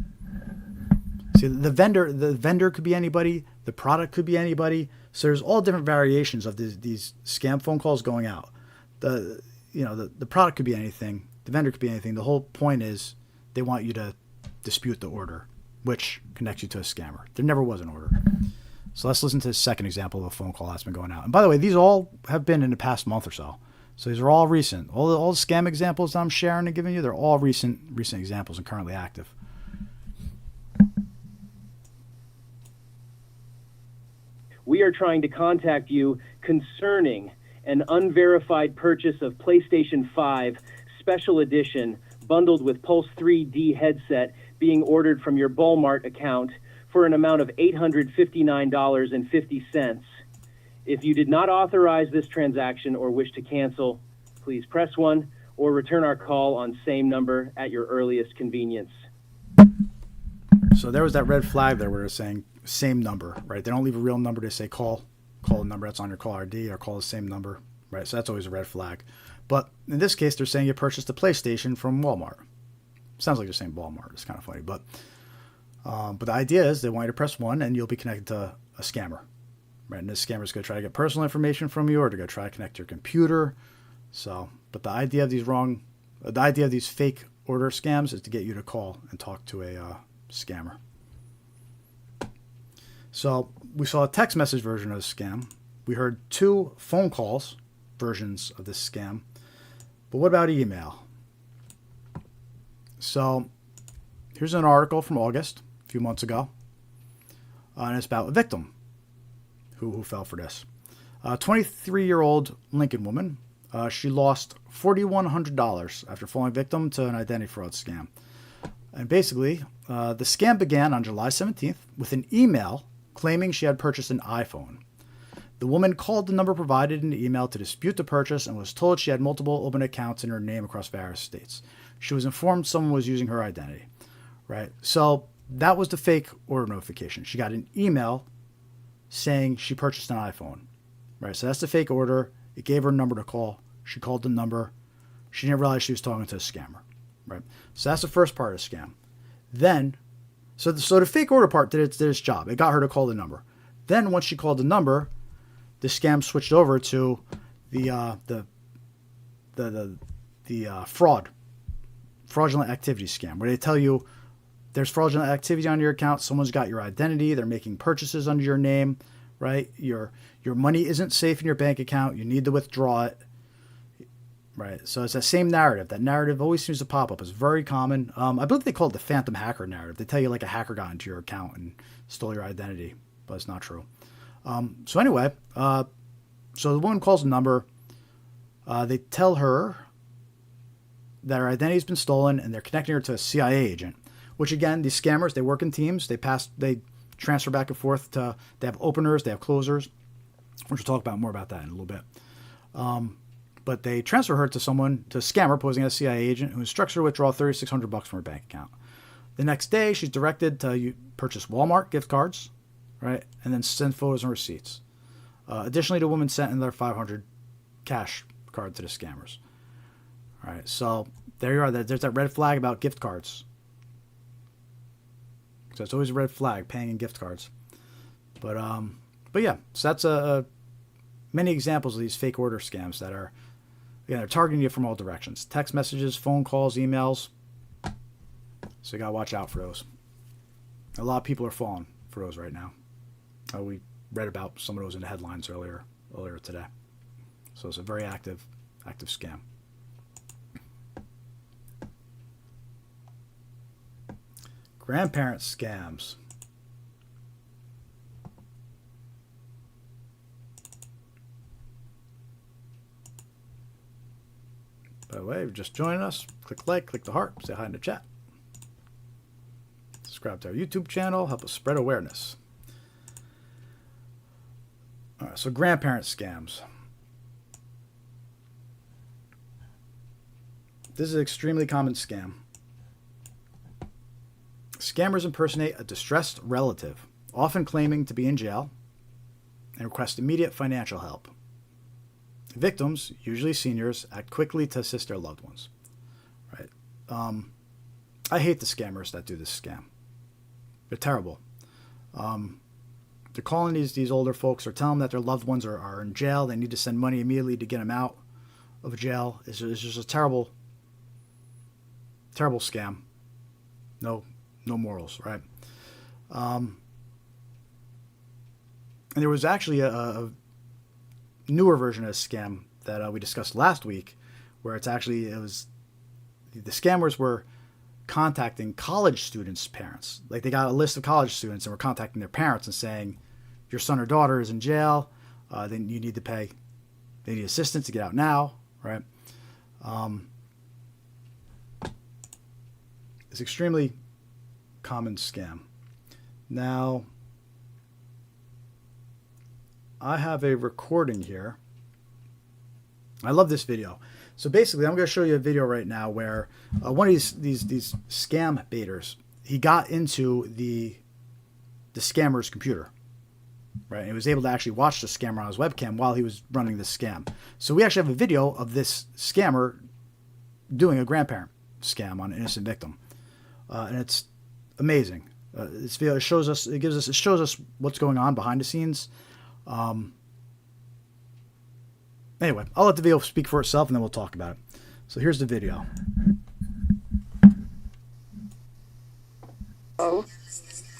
See, the vendor could be anybody, the product could be anybody. So there's all different variations of these scam phone calls going out. The product could be anything, the vendor could be anything. The whole point is they want you to dispute the order, which connects you to a scammer. There never was an order. So let's listen to the second example of a phone call that's been going out. And by the way, these all have been in the past month or so. So these are all recent. All the scam examples that I'm sharing and giving you, they're all recent examples and currently active. We are trying to contact you concerning an unverified purchase of PlayStation 5 Special Edition bundled with Pulse 3D headset being ordered from your Walmart account for an amount of $859.50. If you did not authorize this transaction or wish to cancel, please press 1 or return our call on same number at your earliest convenience. So there was that red flag there where they're saying same number, right? They don't leave a real number. They say call the number that's on your call ID or call the same number, right? So that's always a red flag. But in this case, they're saying you purchased a PlayStation from Walmart. Sounds like they're saying Walmart. It's kind of funny, but the idea is they want you to press 1 and you'll be connected to a scammer, right? And this scammer is going to try to get personal information from you, or they're going to try to connect to your computer. So, but the idea of these fake order scams is to get you to call and talk to a scammer. So we saw a text message version of the scam. We heard 2 phone calls versions of this scam. But what about email? So here's an article from August, a few months ago. And it's about a victim who fell for this. A 23-year-old Lincoln woman. She lost $4,100 after falling victim to an identity fraud scam. And basically, the scam began on July 17th with an email claiming she had purchased an iPhone. The woman called the number provided in the email to dispute the purchase and was told she had multiple open accounts in her name across various states. She was informed someone was using her identity, right? So that was the fake order notification. She got an email saying she purchased an iPhone, right? So that's the fake order. It gave her a number to call. She called the number. She didn't realize she was talking to a scammer, right? So that's the first part of the scam. Then, so the fake order part did its job. It got her to call the number. Then once she called the number, the scam switched over to the fraudulent activity scam, where they tell you there's fraudulent activity on your account. Someone's got your identity. They're making purchases under your name, right? Your money isn't safe in your bank account. You need to withdraw it, right? So it's that same narrative. That narrative always seems to pop up. It's very common. I believe they call it the phantom hacker narrative. They tell you like a hacker got into your account and stole your identity, but it's not true. So anyway, so the woman calls the number. They tell her that her identity has been stolen, and they're connecting her to a CIA agent. Which again, these scammers, they work in teams. They transfer back and forth they have openers, they have closers. Which we'll talk about more about that in a little bit. But they transfer her to a scammer posing as a CIA agent who instructs her to withdraw $3,600 from her bank account. The next day, she's directed to purchase Walmart gift cards, right, and then send photos and receipts. Additionally, the woman sent another $500 cash card to the scammers. All right, so there you are. There's that red flag about gift cards. So it's always a red flag, paying in gift cards. But yeah, so that's many examples of these fake order scams that are, again, they're targeting you from all directions. Text messages, phone calls, emails. So you got to watch out for those. A lot of people are falling for those right now. We read about some of those in the headlines earlier today. So it's a very active scam. Grandparent scams. By the way, if you're just joining us, click like, click the heart, say hi in the chat. Subscribe to our YouTube channel, help us spread awareness. All right, so grandparent scams. This is an extremely common scam. Scammers impersonate a distressed relative, often claiming to be in jail, and request immediate financial help. Victims, usually seniors, act quickly to assist their loved ones. Right? I hate the scammers that do this scam. They're terrible. They're calling these older folks or telling them that their loved ones are in jail. They need to send money immediately to get them out of jail. It's just a terrible scam. No morals, right? And there was actually a newer version of this scam that we discussed last week, where the scammers were contacting college students' parents. Like, they got a list of college students and were contacting their parents and saying, your son or daughter is in jail, then you need to pay, they need assistance to get out now, right? It's extremely common scam. Now, I have a recording here. I love this video. So basically, I'm going to show you a video right now where one of these scam baiters, he got into the scammer's computer, right? And he was able to actually watch the scammer on his webcam while he was running this scam. So we actually have a video of this scammer doing a grandparent scam on an innocent victim, and it's amazing. This video shows us what's going on behind the scenes. Anyway, I'll let the video speak for itself, and then we'll talk about it. So here's the video. Oh,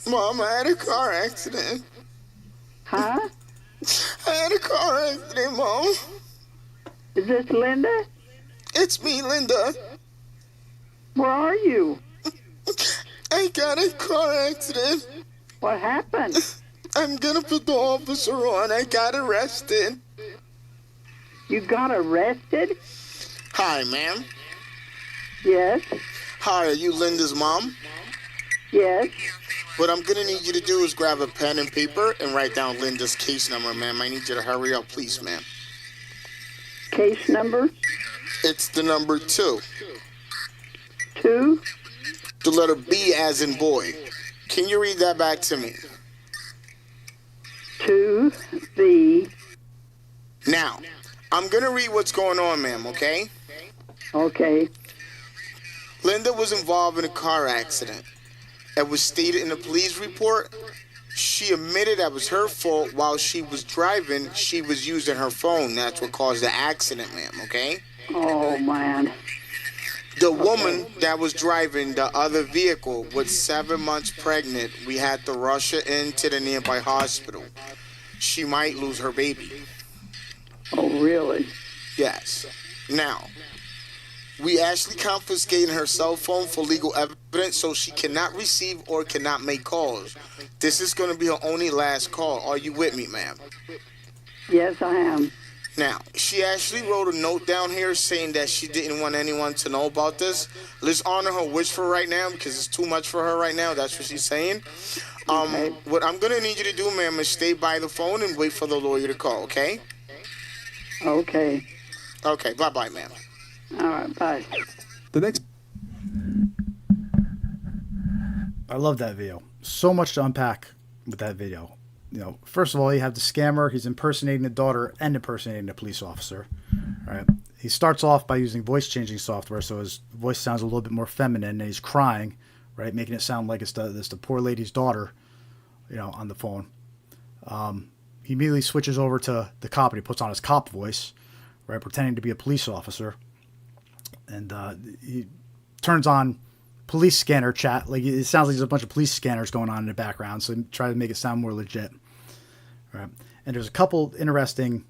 Mom, I had a car accident. Huh? I had a car accident, Mom. Is this Linda? It's me, Linda. Where are you? I got a car accident. What happened? I'm gonna put the officer on. I got arrested. You got arrested? Hi, ma'am. Yes. Hi, are you Linda's mom? Yes. What I'm gonna need you to do is grab a pen and paper and write down Linda's case number, ma'am. I need you to hurry up, please, ma'am. Case number? It's the number 2. 2? The letter B as in boy. Can you read that back to me? 2 B. Now, I'm going to read what's going on, ma'am, okay? Okay. Linda was involved in a car accident. It was stated in the police report. She admitted that was her fault. While she was driving, she was using her phone. That's what caused the accident, ma'am, okay? Oh, man. The woman that was driving the other vehicle was 7 months pregnant. We had to rush her into the nearby hospital. She might lose her baby. Oh, really? Yes. Now, we actually confiscated her cell phone for legal evidence, so she cannot receive or cannot make calls. This is going to be her only last call. Are you with me, ma'am? Yes, I am. Now, she actually wrote a note down here saying that she didn't want anyone to know about this. Let's honor her wish for right now because it's too much for her right now. That's what she's saying. Okay. What I'm going to need you to do, ma'am, is stay by the phone and wait for the lawyer to call, okay? Okay. Okay, bye-bye, ma'am. All right, bye. The next. I love that video. So much to unpack with that video. You know, first of all, you have the scammer. He's impersonating the daughter and impersonating the police officer. All right. He starts off by using voice changing software, so his voice sounds a little bit more feminine, and he's crying, right, making it sound like it's the poor lady's daughter, you know, on the phone. He immediately switches over to the cop, and he puts on his cop voice, right, pretending to be a police officer, and he turns on police scanner chat. Like, it sounds like there's a bunch of police scanners going on in the background, so he tries to make it sound more legit. Right? And there's a couple interesting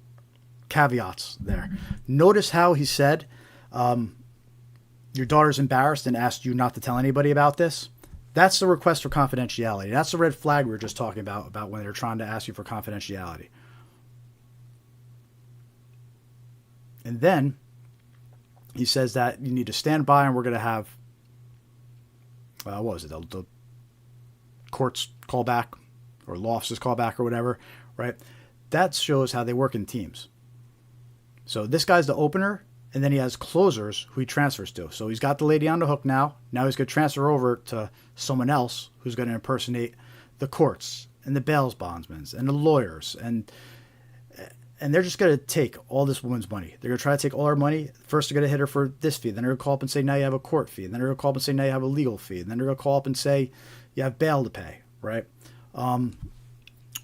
caveats there. Notice how he said, your daughter's embarrassed and asked you not to tell anybody about this. That's the request for confidentiality. That's the red flag we were just talking about when they're trying to ask you for confidentiality. And then he says that you need to stand by and we're going to have, what was it, the courts call back or law offices call back or whatever, right? That shows how they work in teams. So this guy's the opener, and then he has closers who he transfers to. So he's got the lady on the hook now. Now he's going to transfer over to someone else who's going to impersonate the courts and the bail bondsmen and the lawyers. And they're just going to take all this woman's money. They're going to try to take all her money. First, they're going to hit her for this fee. Then they're going to call up and say, now you have a court fee. And then they're going to call up and say, now you have a legal fee. And then they're going to call up and say, you have bail to pay, right?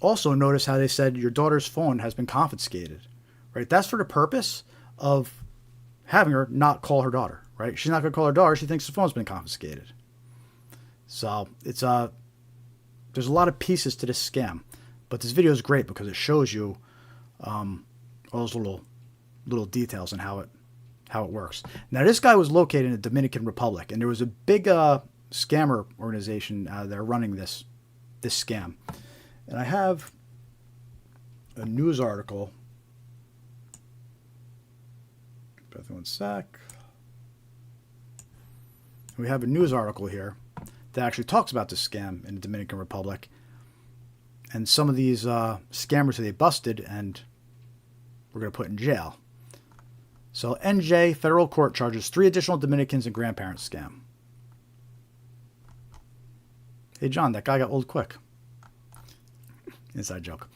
Also, notice how they said your daughter's phone has been confiscated, right? That's for the purpose of having her not call her daughter, right? She's not going to call her daughter. She thinks the phone's been confiscated. So it's there's a lot of pieces to this scam, but this video is great because it shows you all those little details and how it works. Now, this guy was located in the Dominican Republic, and there was a big scammer organization there running this scam. And I have a news article. Bear one sec. We have a news article here that actually talks about this scam in the Dominican Republic and some of these scammers that they busted and we're going to put in jail. So NJ federal court charges 3 additional Dominicans in grandparent scam. Hey John, that guy got old quick. Inside joke.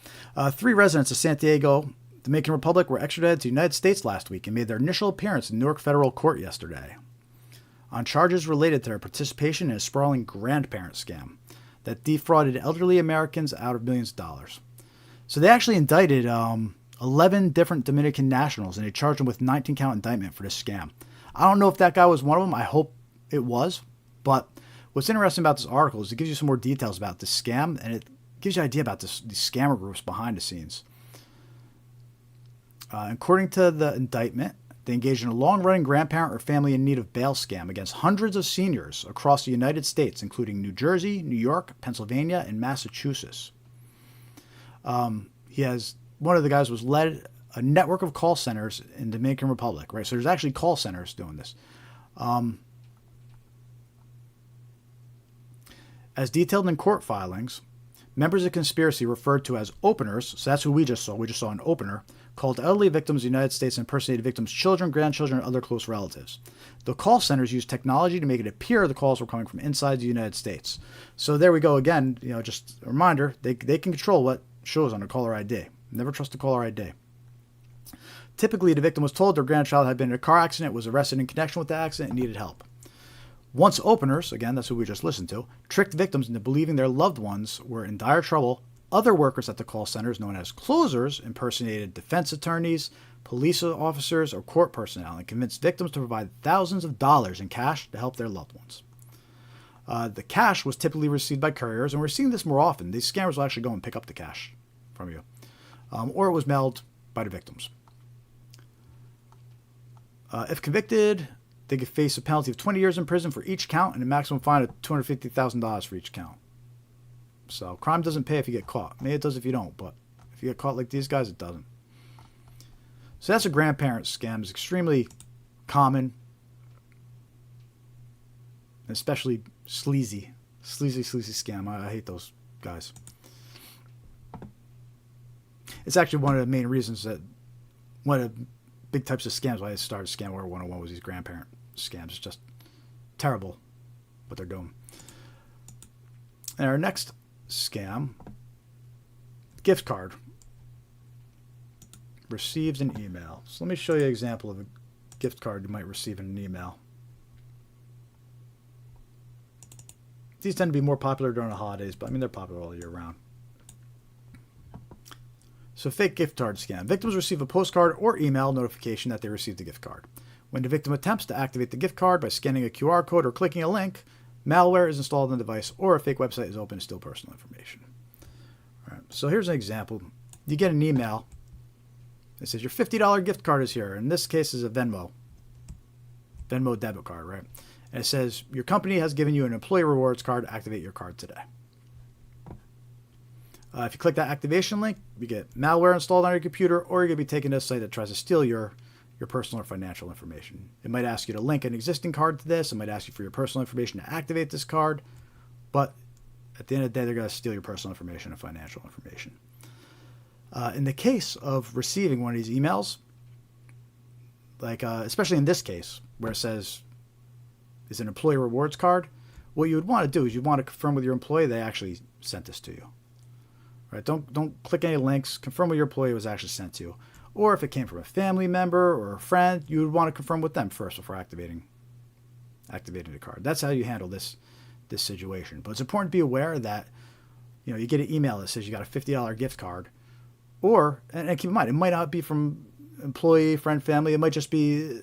3 residents of Santiago, Dominican Republic, were extradited to the United States last week and made their initial appearance in Newark federal court yesterday on charges related to their participation in a sprawling grandparent scam that defrauded elderly Americans out of millions of dollars. So they actually indicted 11 different Dominican nationals, and they charged them with 19-count indictment for this scam. I don't know if that guy was one of them. I hope it was. But what's interesting about this article is it gives you some more details about this scam, and it gives you an idea about these scammer groups behind the scenes. According to the indictment, they engaged in a long-running grandparent or family in need of bail scam against hundreds of seniors across the United States, including New Jersey, New York, Pennsylvania, and Massachusetts. One of the guys was led a network of call centers in Dominican Republic, right? So there's actually call centers doing this. As detailed in court filings, members of the conspiracy referred to as openers, so that's who we just saw. We just saw an opener, called elderly victims of the United States and impersonated victims' children, grandchildren, and other close relatives. The call centers used technology to make it appear the calls were coming from inside the United States. So there we go again, just a reminder, they can control what shows on the caller ID. Never trust the caller ID. Typically, the victim was told their grandchild had been in a car accident, was arrested in connection with the accident, and needed help. Once openers, again, that's who we just listened to, tricked victims into believing their loved ones were in dire trouble, other workers at the call centers, known as closers, impersonated defense attorneys, police officers, or court personnel and convinced victims to provide thousands of dollars in cash to help their loved ones. The cash was typically received by couriers, and we're seeing this more often. These scammers will actually go and pick up the cash from you. Or it was mailed by the victims. If convicted, they could face a penalty of 20 years in prison for each count and a maximum fine of $250,000 for each count. So crime doesn't pay if you get caught. Maybe it does if you don't, but if you get caught like these guys, it doesn't. So that's a grandparent scam. It's extremely common, especially sleazy scam. I hate those guys. It's actually one of the main reasons that one of the big types of scams why I started Scamware 101 was these grandparent scams. It's just terrible what they're doing. And our next scam, gift card, receives an email. So let me show you an example of a gift card you might receive in an email. These tend to be more popular during the holidays, but they're popular all year round. So fake gift card scam. Victims receive a postcard or email notification that they received a gift card. When the victim attempts to activate the gift card by scanning a QR code or clicking a link, malware is installed on the device or a fake website is opened to steal personal information. All right, so here's an example you get an email. It says your $50 gift card is here. In this case, is a Venmo debit card, right? And it says your company has given you an employee rewards card. Activate your card today. If you click that activation link, you get malware installed on your computer, or you're going to be taken to a site that tries to steal your personal or financial information. It might ask you to link an existing card to this. It might ask you for your personal information to activate this card. But at the end of the day, they're going to steal your personal information and financial information. In the case of receiving one of these emails, like especially in this case where it says is an employee rewards card, what you would want to do is you want to confirm with your employee they actually sent this to you. Right? Don't click any links. Confirm with your employee it was actually sent to you. Or if it came from a family member or a friend, you would want to confirm with them first before activating the card. That's how you handle this situation. But it's important to be aware that you get an email that says you got a $50 gift card, and keep in mind it might not be from employee, friend, family. It might just be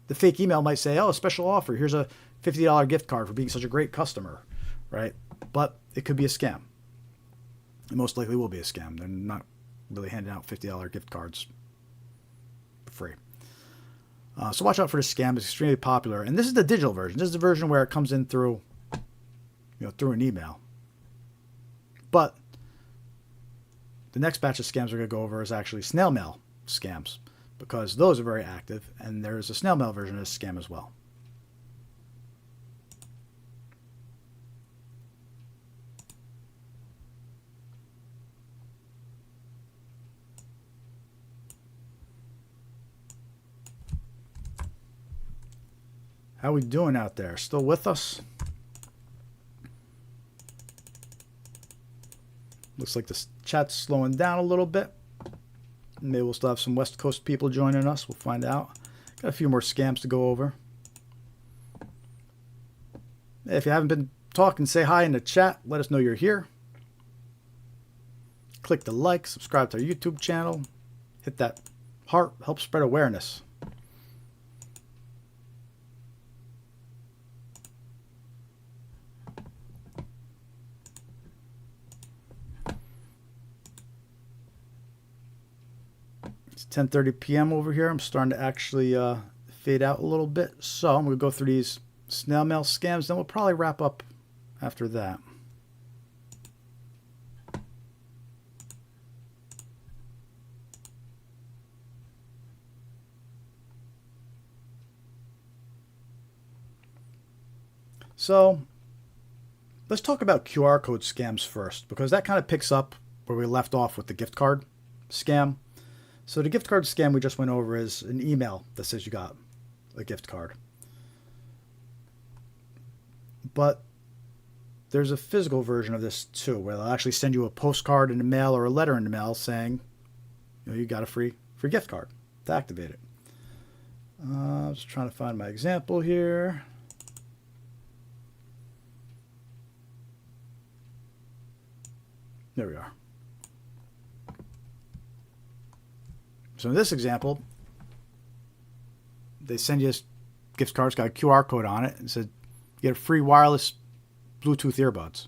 the fake email might say, "Oh, a special offer. Here's a $50 gift card for being such a great customer," right? But it could be a scam. It most likely will be a scam. They're not really handing out $50 gift cards free. So watch out for this scam. It's extremely popular. And this is the digital version. This is the version where it comes in through an email. But the next batch of scams we're going to go over is actually snail mail scams, because those are very active, and there's a snail mail version of this scam as well. How we doing out there? Still with us? Looks like the chat's slowing down a little bit. Maybe we'll still have some West Coast people joining us. We'll find out. Got a few more scams to go over. Hey, if you haven't been talking, say hi in the chat. Let us know you're here. Click the like, subscribe to our YouTube channel. Hit that heart. Help spread awareness. It's 10:30 p.m. over here. I'm starting to actually fade out a little bit. So I'm going to go through these snail mail scams. Then we'll probably wrap up after that. So let's talk about QR code scams first, because that kind of picks up where we left off with the gift card scam. So the gift card scam we just went over is an email that says you got a gift card. But there's a physical version of this too, where they'll actually send you a postcard in the mail or a letter in the mail saying, you got a free gift card to activate it. I'm just trying to find my example here. There we are. So in this example, they send you this gift card. It's got a QR code on it and said you get a free wireless Bluetooth earbuds.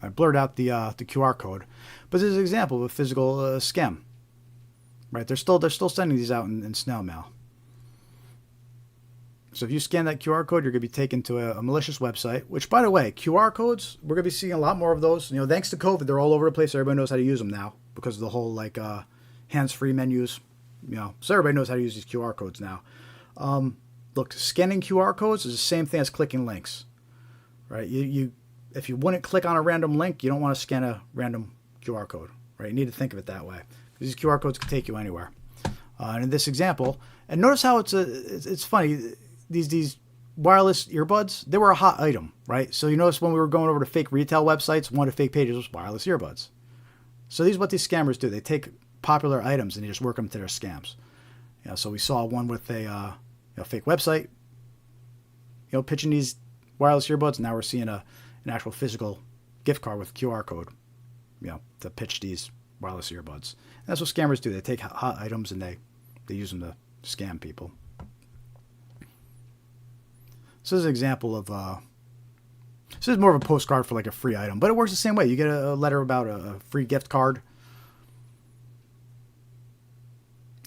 I blurred out the QR code, but this is an example of a physical scam. Right? They're still sending these out in snail mail. So if you scan that QR code, you're going to be taken to a malicious website, which, by the way, QR codes, we're going to be seeing a lot more of those. Thanks to COVID, they're all over the place. Everybody knows how to use them now because of the whole, hands-free menus. So everybody knows how to use these QR codes now. Look, scanning QR codes is the same thing as clicking links, right? If you wouldn't click on a random link, you don't want to scan a random QR code, right? You need to think of it that way. These QR codes can take you anywhere. And in this example, and notice how it's funny. These wireless earbuds, they were a hot item, right? So you notice when we were going over to fake retail websites, one of the fake pages was wireless earbuds. So these are what these scammers do. They take popular items and they just work them to their scams. So we saw one with a fake website, pitching these wireless earbuds. Now we're seeing an actual physical gift card with QR code, to pitch these wireless earbuds. And that's what scammers do. They take hot items and they use them to scam people. So this is an example of So this is more of a postcard for like a free item, but it works the same way. You get a letter about a free gift card.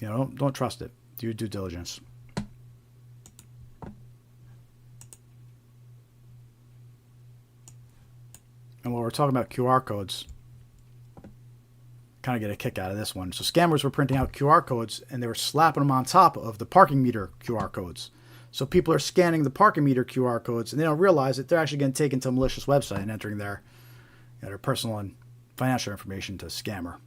You know, don't trust it. Do your due diligence. And while we're talking about QR codes, kind of get a kick out of this one. So scammers were printing out QR codes and they were slapping them on top of the parking meter QR codes. So people are scanning the parking meter QR codes and they don't realize that they're actually getting taken to a malicious website and entering their personal and financial information to scammer.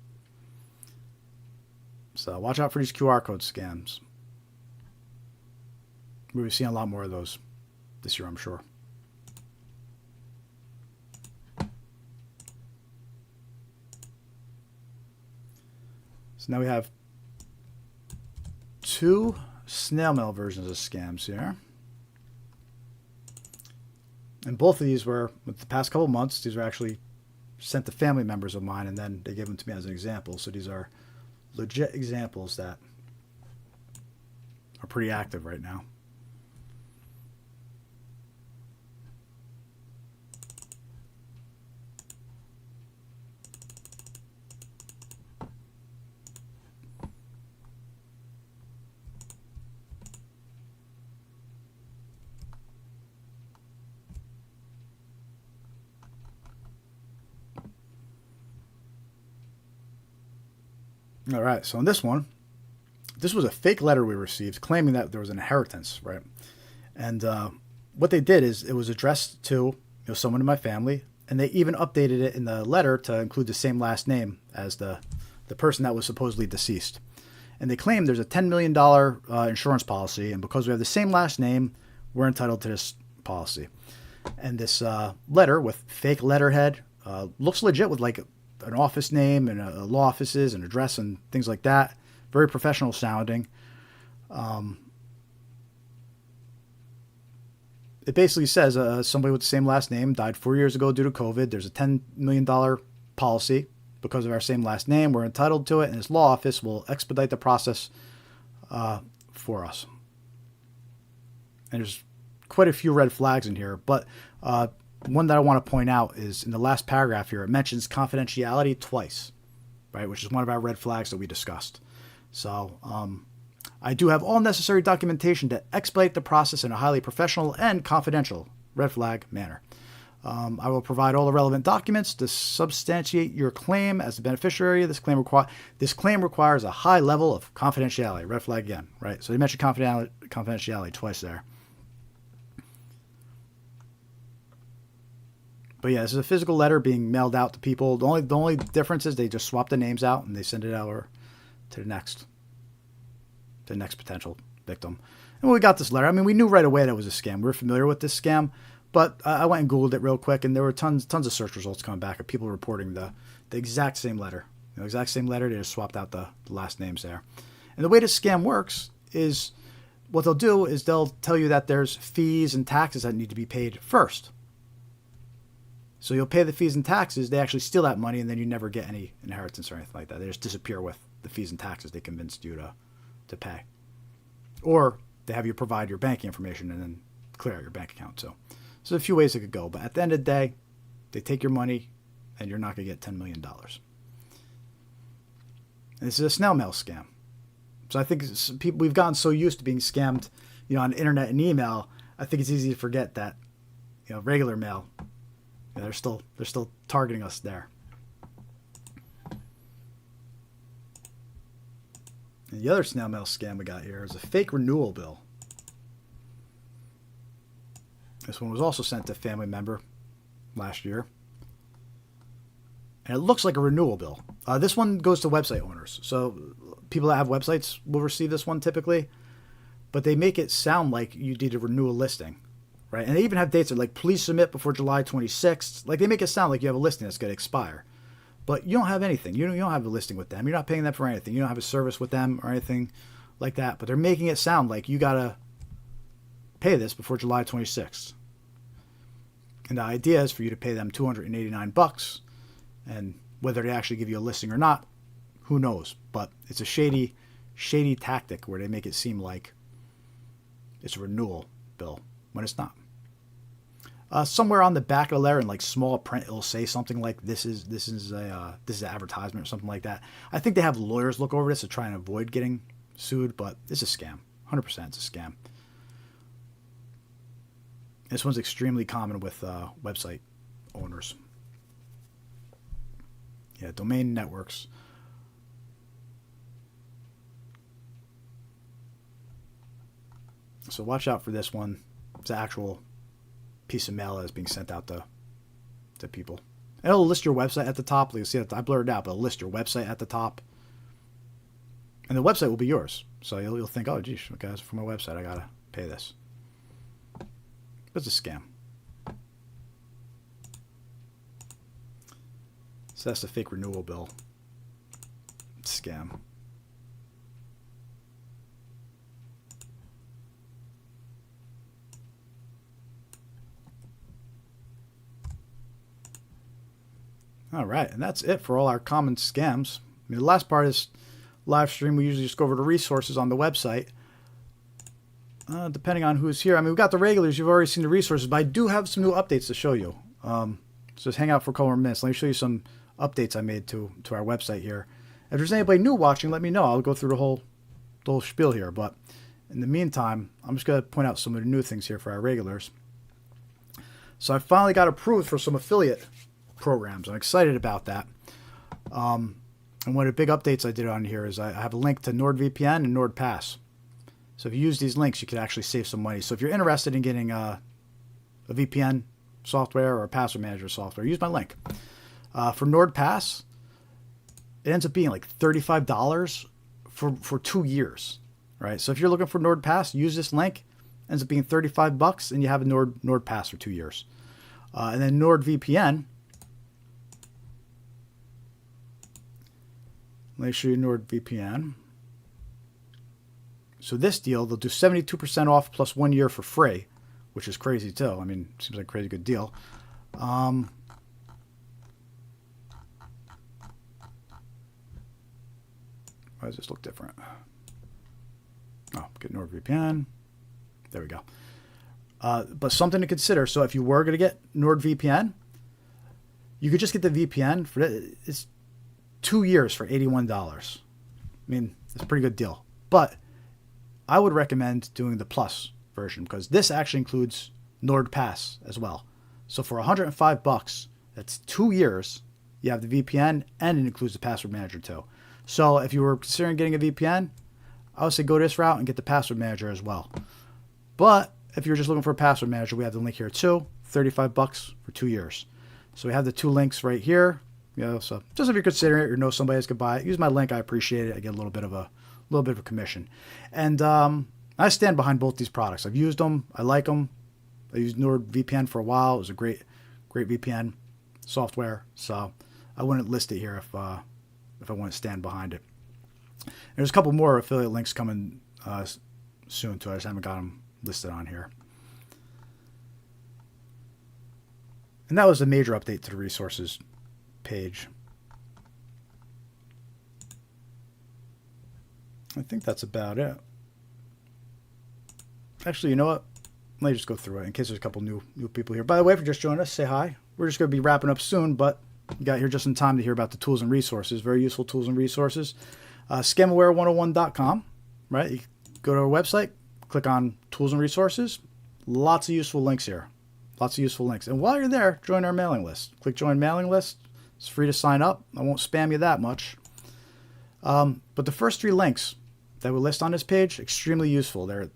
So watch out for these QR code scams. We'll be seeing a lot more of those this year, I'm sure. So now we have 2 snail mail versions of scams here. And both of these were, with the past couple months, these were actually sent to family members of mine, and then they gave them to me as an example. So these are legit examples that are pretty active right now. All right, so in this one, this was a fake letter we received claiming that there was an inheritance, right? And what they did is it was addressed to someone in my family, and they even updated it in the letter to include the same last name as the person that was supposedly deceased. And they claimed there's a $10 million insurance policy, and because we have the same last name, we're entitled to this policy. And this letter with fake letterhead looks legit with like an office name and a law offices and address and things like that. Very professional sounding. It basically says somebody with the same last name died 4 years ago due to COVID. There's a $10 million policy because of our same last name. We're entitled to it, and this law office will expedite the process for us. And there's quite a few red flags in here, but one that I want to point out is in the last paragraph here, it mentions confidentiality twice, right? Which is one of our red flags that we discussed. So I do have all necessary documentation to expedite the process in a highly professional and confidential red flag manner. I will provide all the relevant documents to substantiate your claim as the beneficiary. This claim requires a high level of confidentiality. Red flag again, right? So they mentioned confidentiality twice there. But yeah, this is a physical letter being mailed out to people. The only difference is they just swap the names out and they send it out to the next potential victim. And when we got this letter, I mean, we knew right away that it was a scam. We were familiar with this scam, but I went and Googled it real quick, and there were tons of search results coming back of people reporting the exact same letter. The exact same letter, they just swapped out the last names there. And the way this scam works is what they'll do is they'll tell you that there's fees and taxes that need to be paid first. So you'll pay the fees and taxes, they actually steal that money, and then you never get any inheritance or anything like that. They just disappear with the fees and taxes they convinced you to pay. Or they have you provide your banking information and then clear out your bank account. So there's a few ways it could go. But at the end of the day, they take your money and you're not going to get $10 million. And this is a snail mail scam. So I think we've gotten so used to being scammed, on the internet and email, I think it's easy to forget that, regular mail, they're still targeting us there. And the other snail mail scam we got here is a fake renewal bill. This one was also sent to a family member last year. And it looks like a renewal bill. This one goes to website owners. So people that have websites will receive this one typically. But they make it sound like you did a renewal listing. Right? And they even have dates that like, please submit before July 26th. Like, they make it sound like you have a listing that's going to expire. But you don't have anything. You don't have a listing with them. You're not paying them for anything. You don't have a service with them or anything like that. But they're making it sound like you got to pay this before July 26th. And the idea is for you to pay them $289. And whether they actually give you a listing or not, who knows? But it's a shady tactic where they make it seem like it's a renewal bill when it's not. somewhere on the back of the letter in like small print, it'll say something like this is an advertisement or something like that. I think they have lawyers look over this to try and avoid getting sued, but it's a scam. 100% it's a scam. This one's extremely common with website owners. Yeah, domain networks. So watch out for this one. It's an actual piece of mail that is being sent out to people. And it'll list your website at the top. You'll see that I blurred it out, but it'll list your website at the top. And the website will be yours. So you'll think, oh, geez, okay, for my website, I got to pay this. It's a scam. So that's the fake renewal bill. Scam. All right, and that's it for all our common scams. I mean, the last part is live stream. We usually just go over to resources on the website. Depending on who's here. I mean, we've got the regulars. You've already seen the resources, but I do have some new updates to show you. So just hang out for a couple more minutes. Let me show you some updates I made to our website here. If there's anybody new watching, let me know. I'll go through the whole spiel here. But in the meantime, I'm just going to point out some of the new things here for our regulars. So I finally got approved for some affiliate programs. I'm excited about that. And one of the big updates I did on here is I have a link to NordVPN and NordPass. So if you use these links, you can actually save some money. So if you're interested in getting a VPN software or a password manager software, use my link. For NordPass, it ends up being like $35 for 2 years, right? So if you're looking for NordPass, use this link. It ends up being $35, and you have a NordPass for 2 years. And then NordVPN. Let me show you NordVPN. So this deal, they'll do 72% off plus 1 year for free, which is crazy too. I mean, seems like a crazy good deal. Why does this look different? Oh, get NordVPN. There we go. But something to consider. So if you were going to get NordVPN, you could just get the VPN for it's 2 years for $81. I mean, it's a pretty good deal. But I would recommend doing the Plus version because this actually includes NordPass as well. So for $105, that's 2 years. You have the VPN and it includes the password manager too. So if you were considering getting a VPN, I would say go this route and get the password manager as well. But if you're just looking for a password manager, we have the link here too. $35 for 2 years. So we have the two links right here. You know, so just if you're considering it or know somebody else could buy it, use my link. I appreciate it. I get a little bit of a commission. And I stand behind both these products. I've used them. I like them. I used NordVPN for a while. It was a great VPN software. So I wouldn't list it here if I wouldn't stand behind it. There's a couple more affiliate links coming soon too. I just haven't got them listed on here. And that was a major update to the resources page. I think that's about it. Actually, you know what? Let me just go through it in case there's a couple new people here. By the way, if you're just joining us, say hi. We're just going to be wrapping up soon, but you got here just in time to hear about the tools and resources. Very useful tools and resources. Scamaware101.com, right? You go to our website, click on tools and resources. Lots of useful links here. Lots of useful links. And while you're there, join our mailing list. Click join mailing list. It's free to sign up. I won't spam you that much. But the first 3 links that we list on this page, extremely useful. They're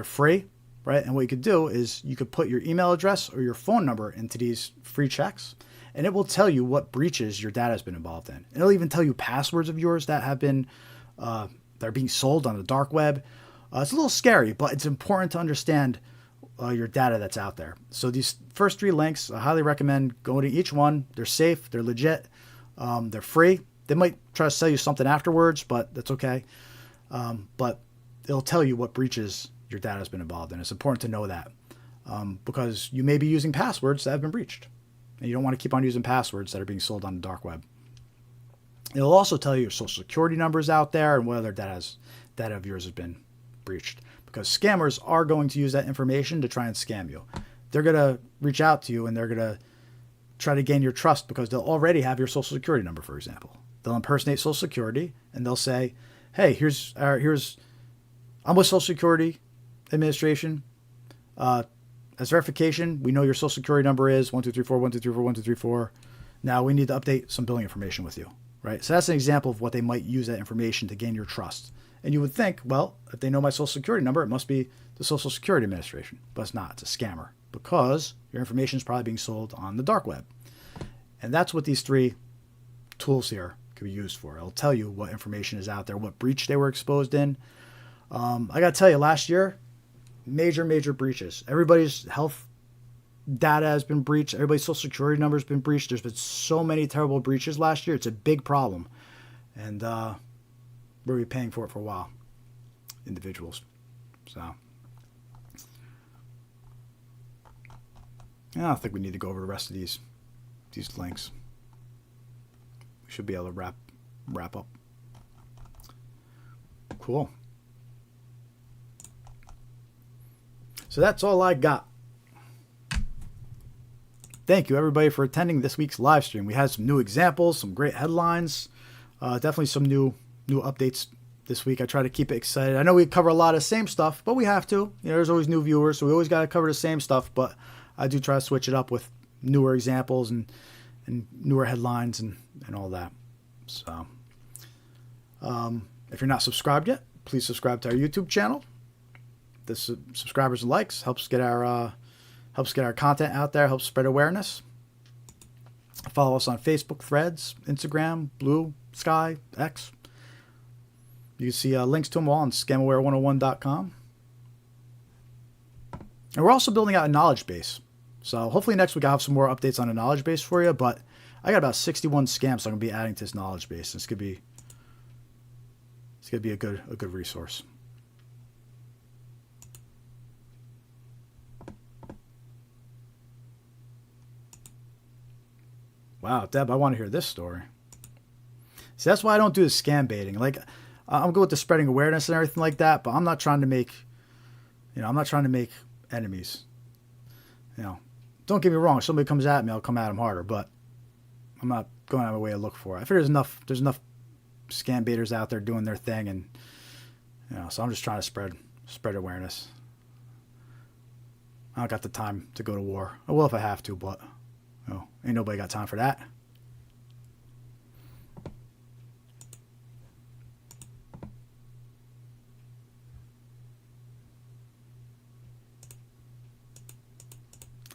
free, right? And what you could do is you could put your email address or your phone number into these free checks, and it will tell you what breaches your data has been involved in. It'll even tell you passwords of yours that have been that are being sold on the dark web. It's a little scary, but it's important to understand your data that's out there. So these first 3 links, I highly recommend going to each one. They're safe, they're legit, they're free. They might try to sell you something afterwards, but that's okay. But it'll tell you what breaches your data has been involved in. It's important to know that because you may be using passwords that have been breached. And you don't want to keep on using passwords that are being sold on the dark web. It'll also tell you your social security numbers out there and what other data of yours has been breached. Because scammers are going to use that information to try and scam you. they're going to reach out to you and they're going to try to gain your trust because they'll already have your social security number, for example. They'll impersonate social security and they'll say, hey, I'm with Social Security Administration. As verification, we know your social security number is 1234 1234 1234. Now we need to update some billing information with you, right? So that's an example of what they might use that information to gain your trust. And you would think, well, if they know my social security number, it must be the Social Security Administration. But it's not. It's a scammer because your information is probably being sold on the dark web. And that's what these 3 tools here can be used for. It'll tell you what information is out there, what breach they were exposed in. I got to tell you, last year, major breaches. Everybody's health data has been breached. Everybody's social security number has been breached. There's been so many terrible breaches last year. It's a big problem. And we're going to be paying for it for a while. Individuals. So I don't think we need to go over the rest of these links. We should be able to wrap up. Cool. So that's all I got. Thank you, everybody, for attending this week's live stream. We had some new examples, some great headlines, definitely some new updates this week. I try to keep it excited. I know we cover a lot of the same stuff, but we have to. You know, there's always new viewers, so we always got to cover the same stuff. But I do try to switch it up with newer examples and newer headlines and all that. So, if you're not subscribed yet, please subscribe to our YouTube channel. The subscribers and likes helps get our content out there, helps spread awareness. Follow us on Facebook, Threads, Instagram, Blue Sky, X. You can see links to them all on scamaware101.com. And we're also building out a knowledge base. So hopefully next week I'll have some more updates on a knowledge base for you. But I got about 61 scams, so I'm going to be adding to this knowledge base. It's going to be a good resource. Wow, Deb, I want to hear this story. See, that's why I don't do the scam baiting. Like, I'm good with the spreading awareness and everything like that, but I'm not trying to make enemies. You know, don't get me wrong. If somebody comes at me, I'll come at them harder, but I'm not going out of my way to look for it. I figure there's enough scam baiters out there doing their thing, and so I'm just trying to spread awareness. I don't got the time to go to war. I will if I have to, but ain't nobody got time for that.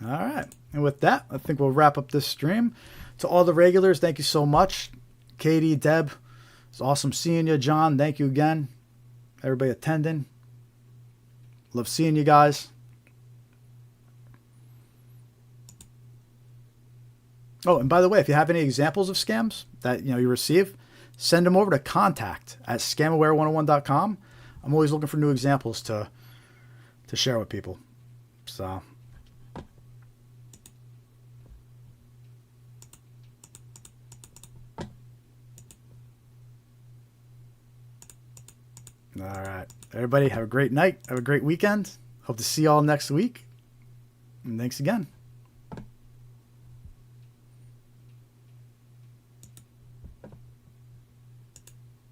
All right. And with that, I think we'll wrap up this stream. To all the regulars, thank you so much. Katie, Deb, it's awesome seeing you. John, thank you again. Everybody attending. Love seeing you guys. Oh, and by the way, if you have any examples of scams that you receive, send them over to contact@scamaware101.com. I'm always looking for new examples to share with people. So all right. Everybody have a great night. Have a great weekend. Hope to see you all next week. And thanks again.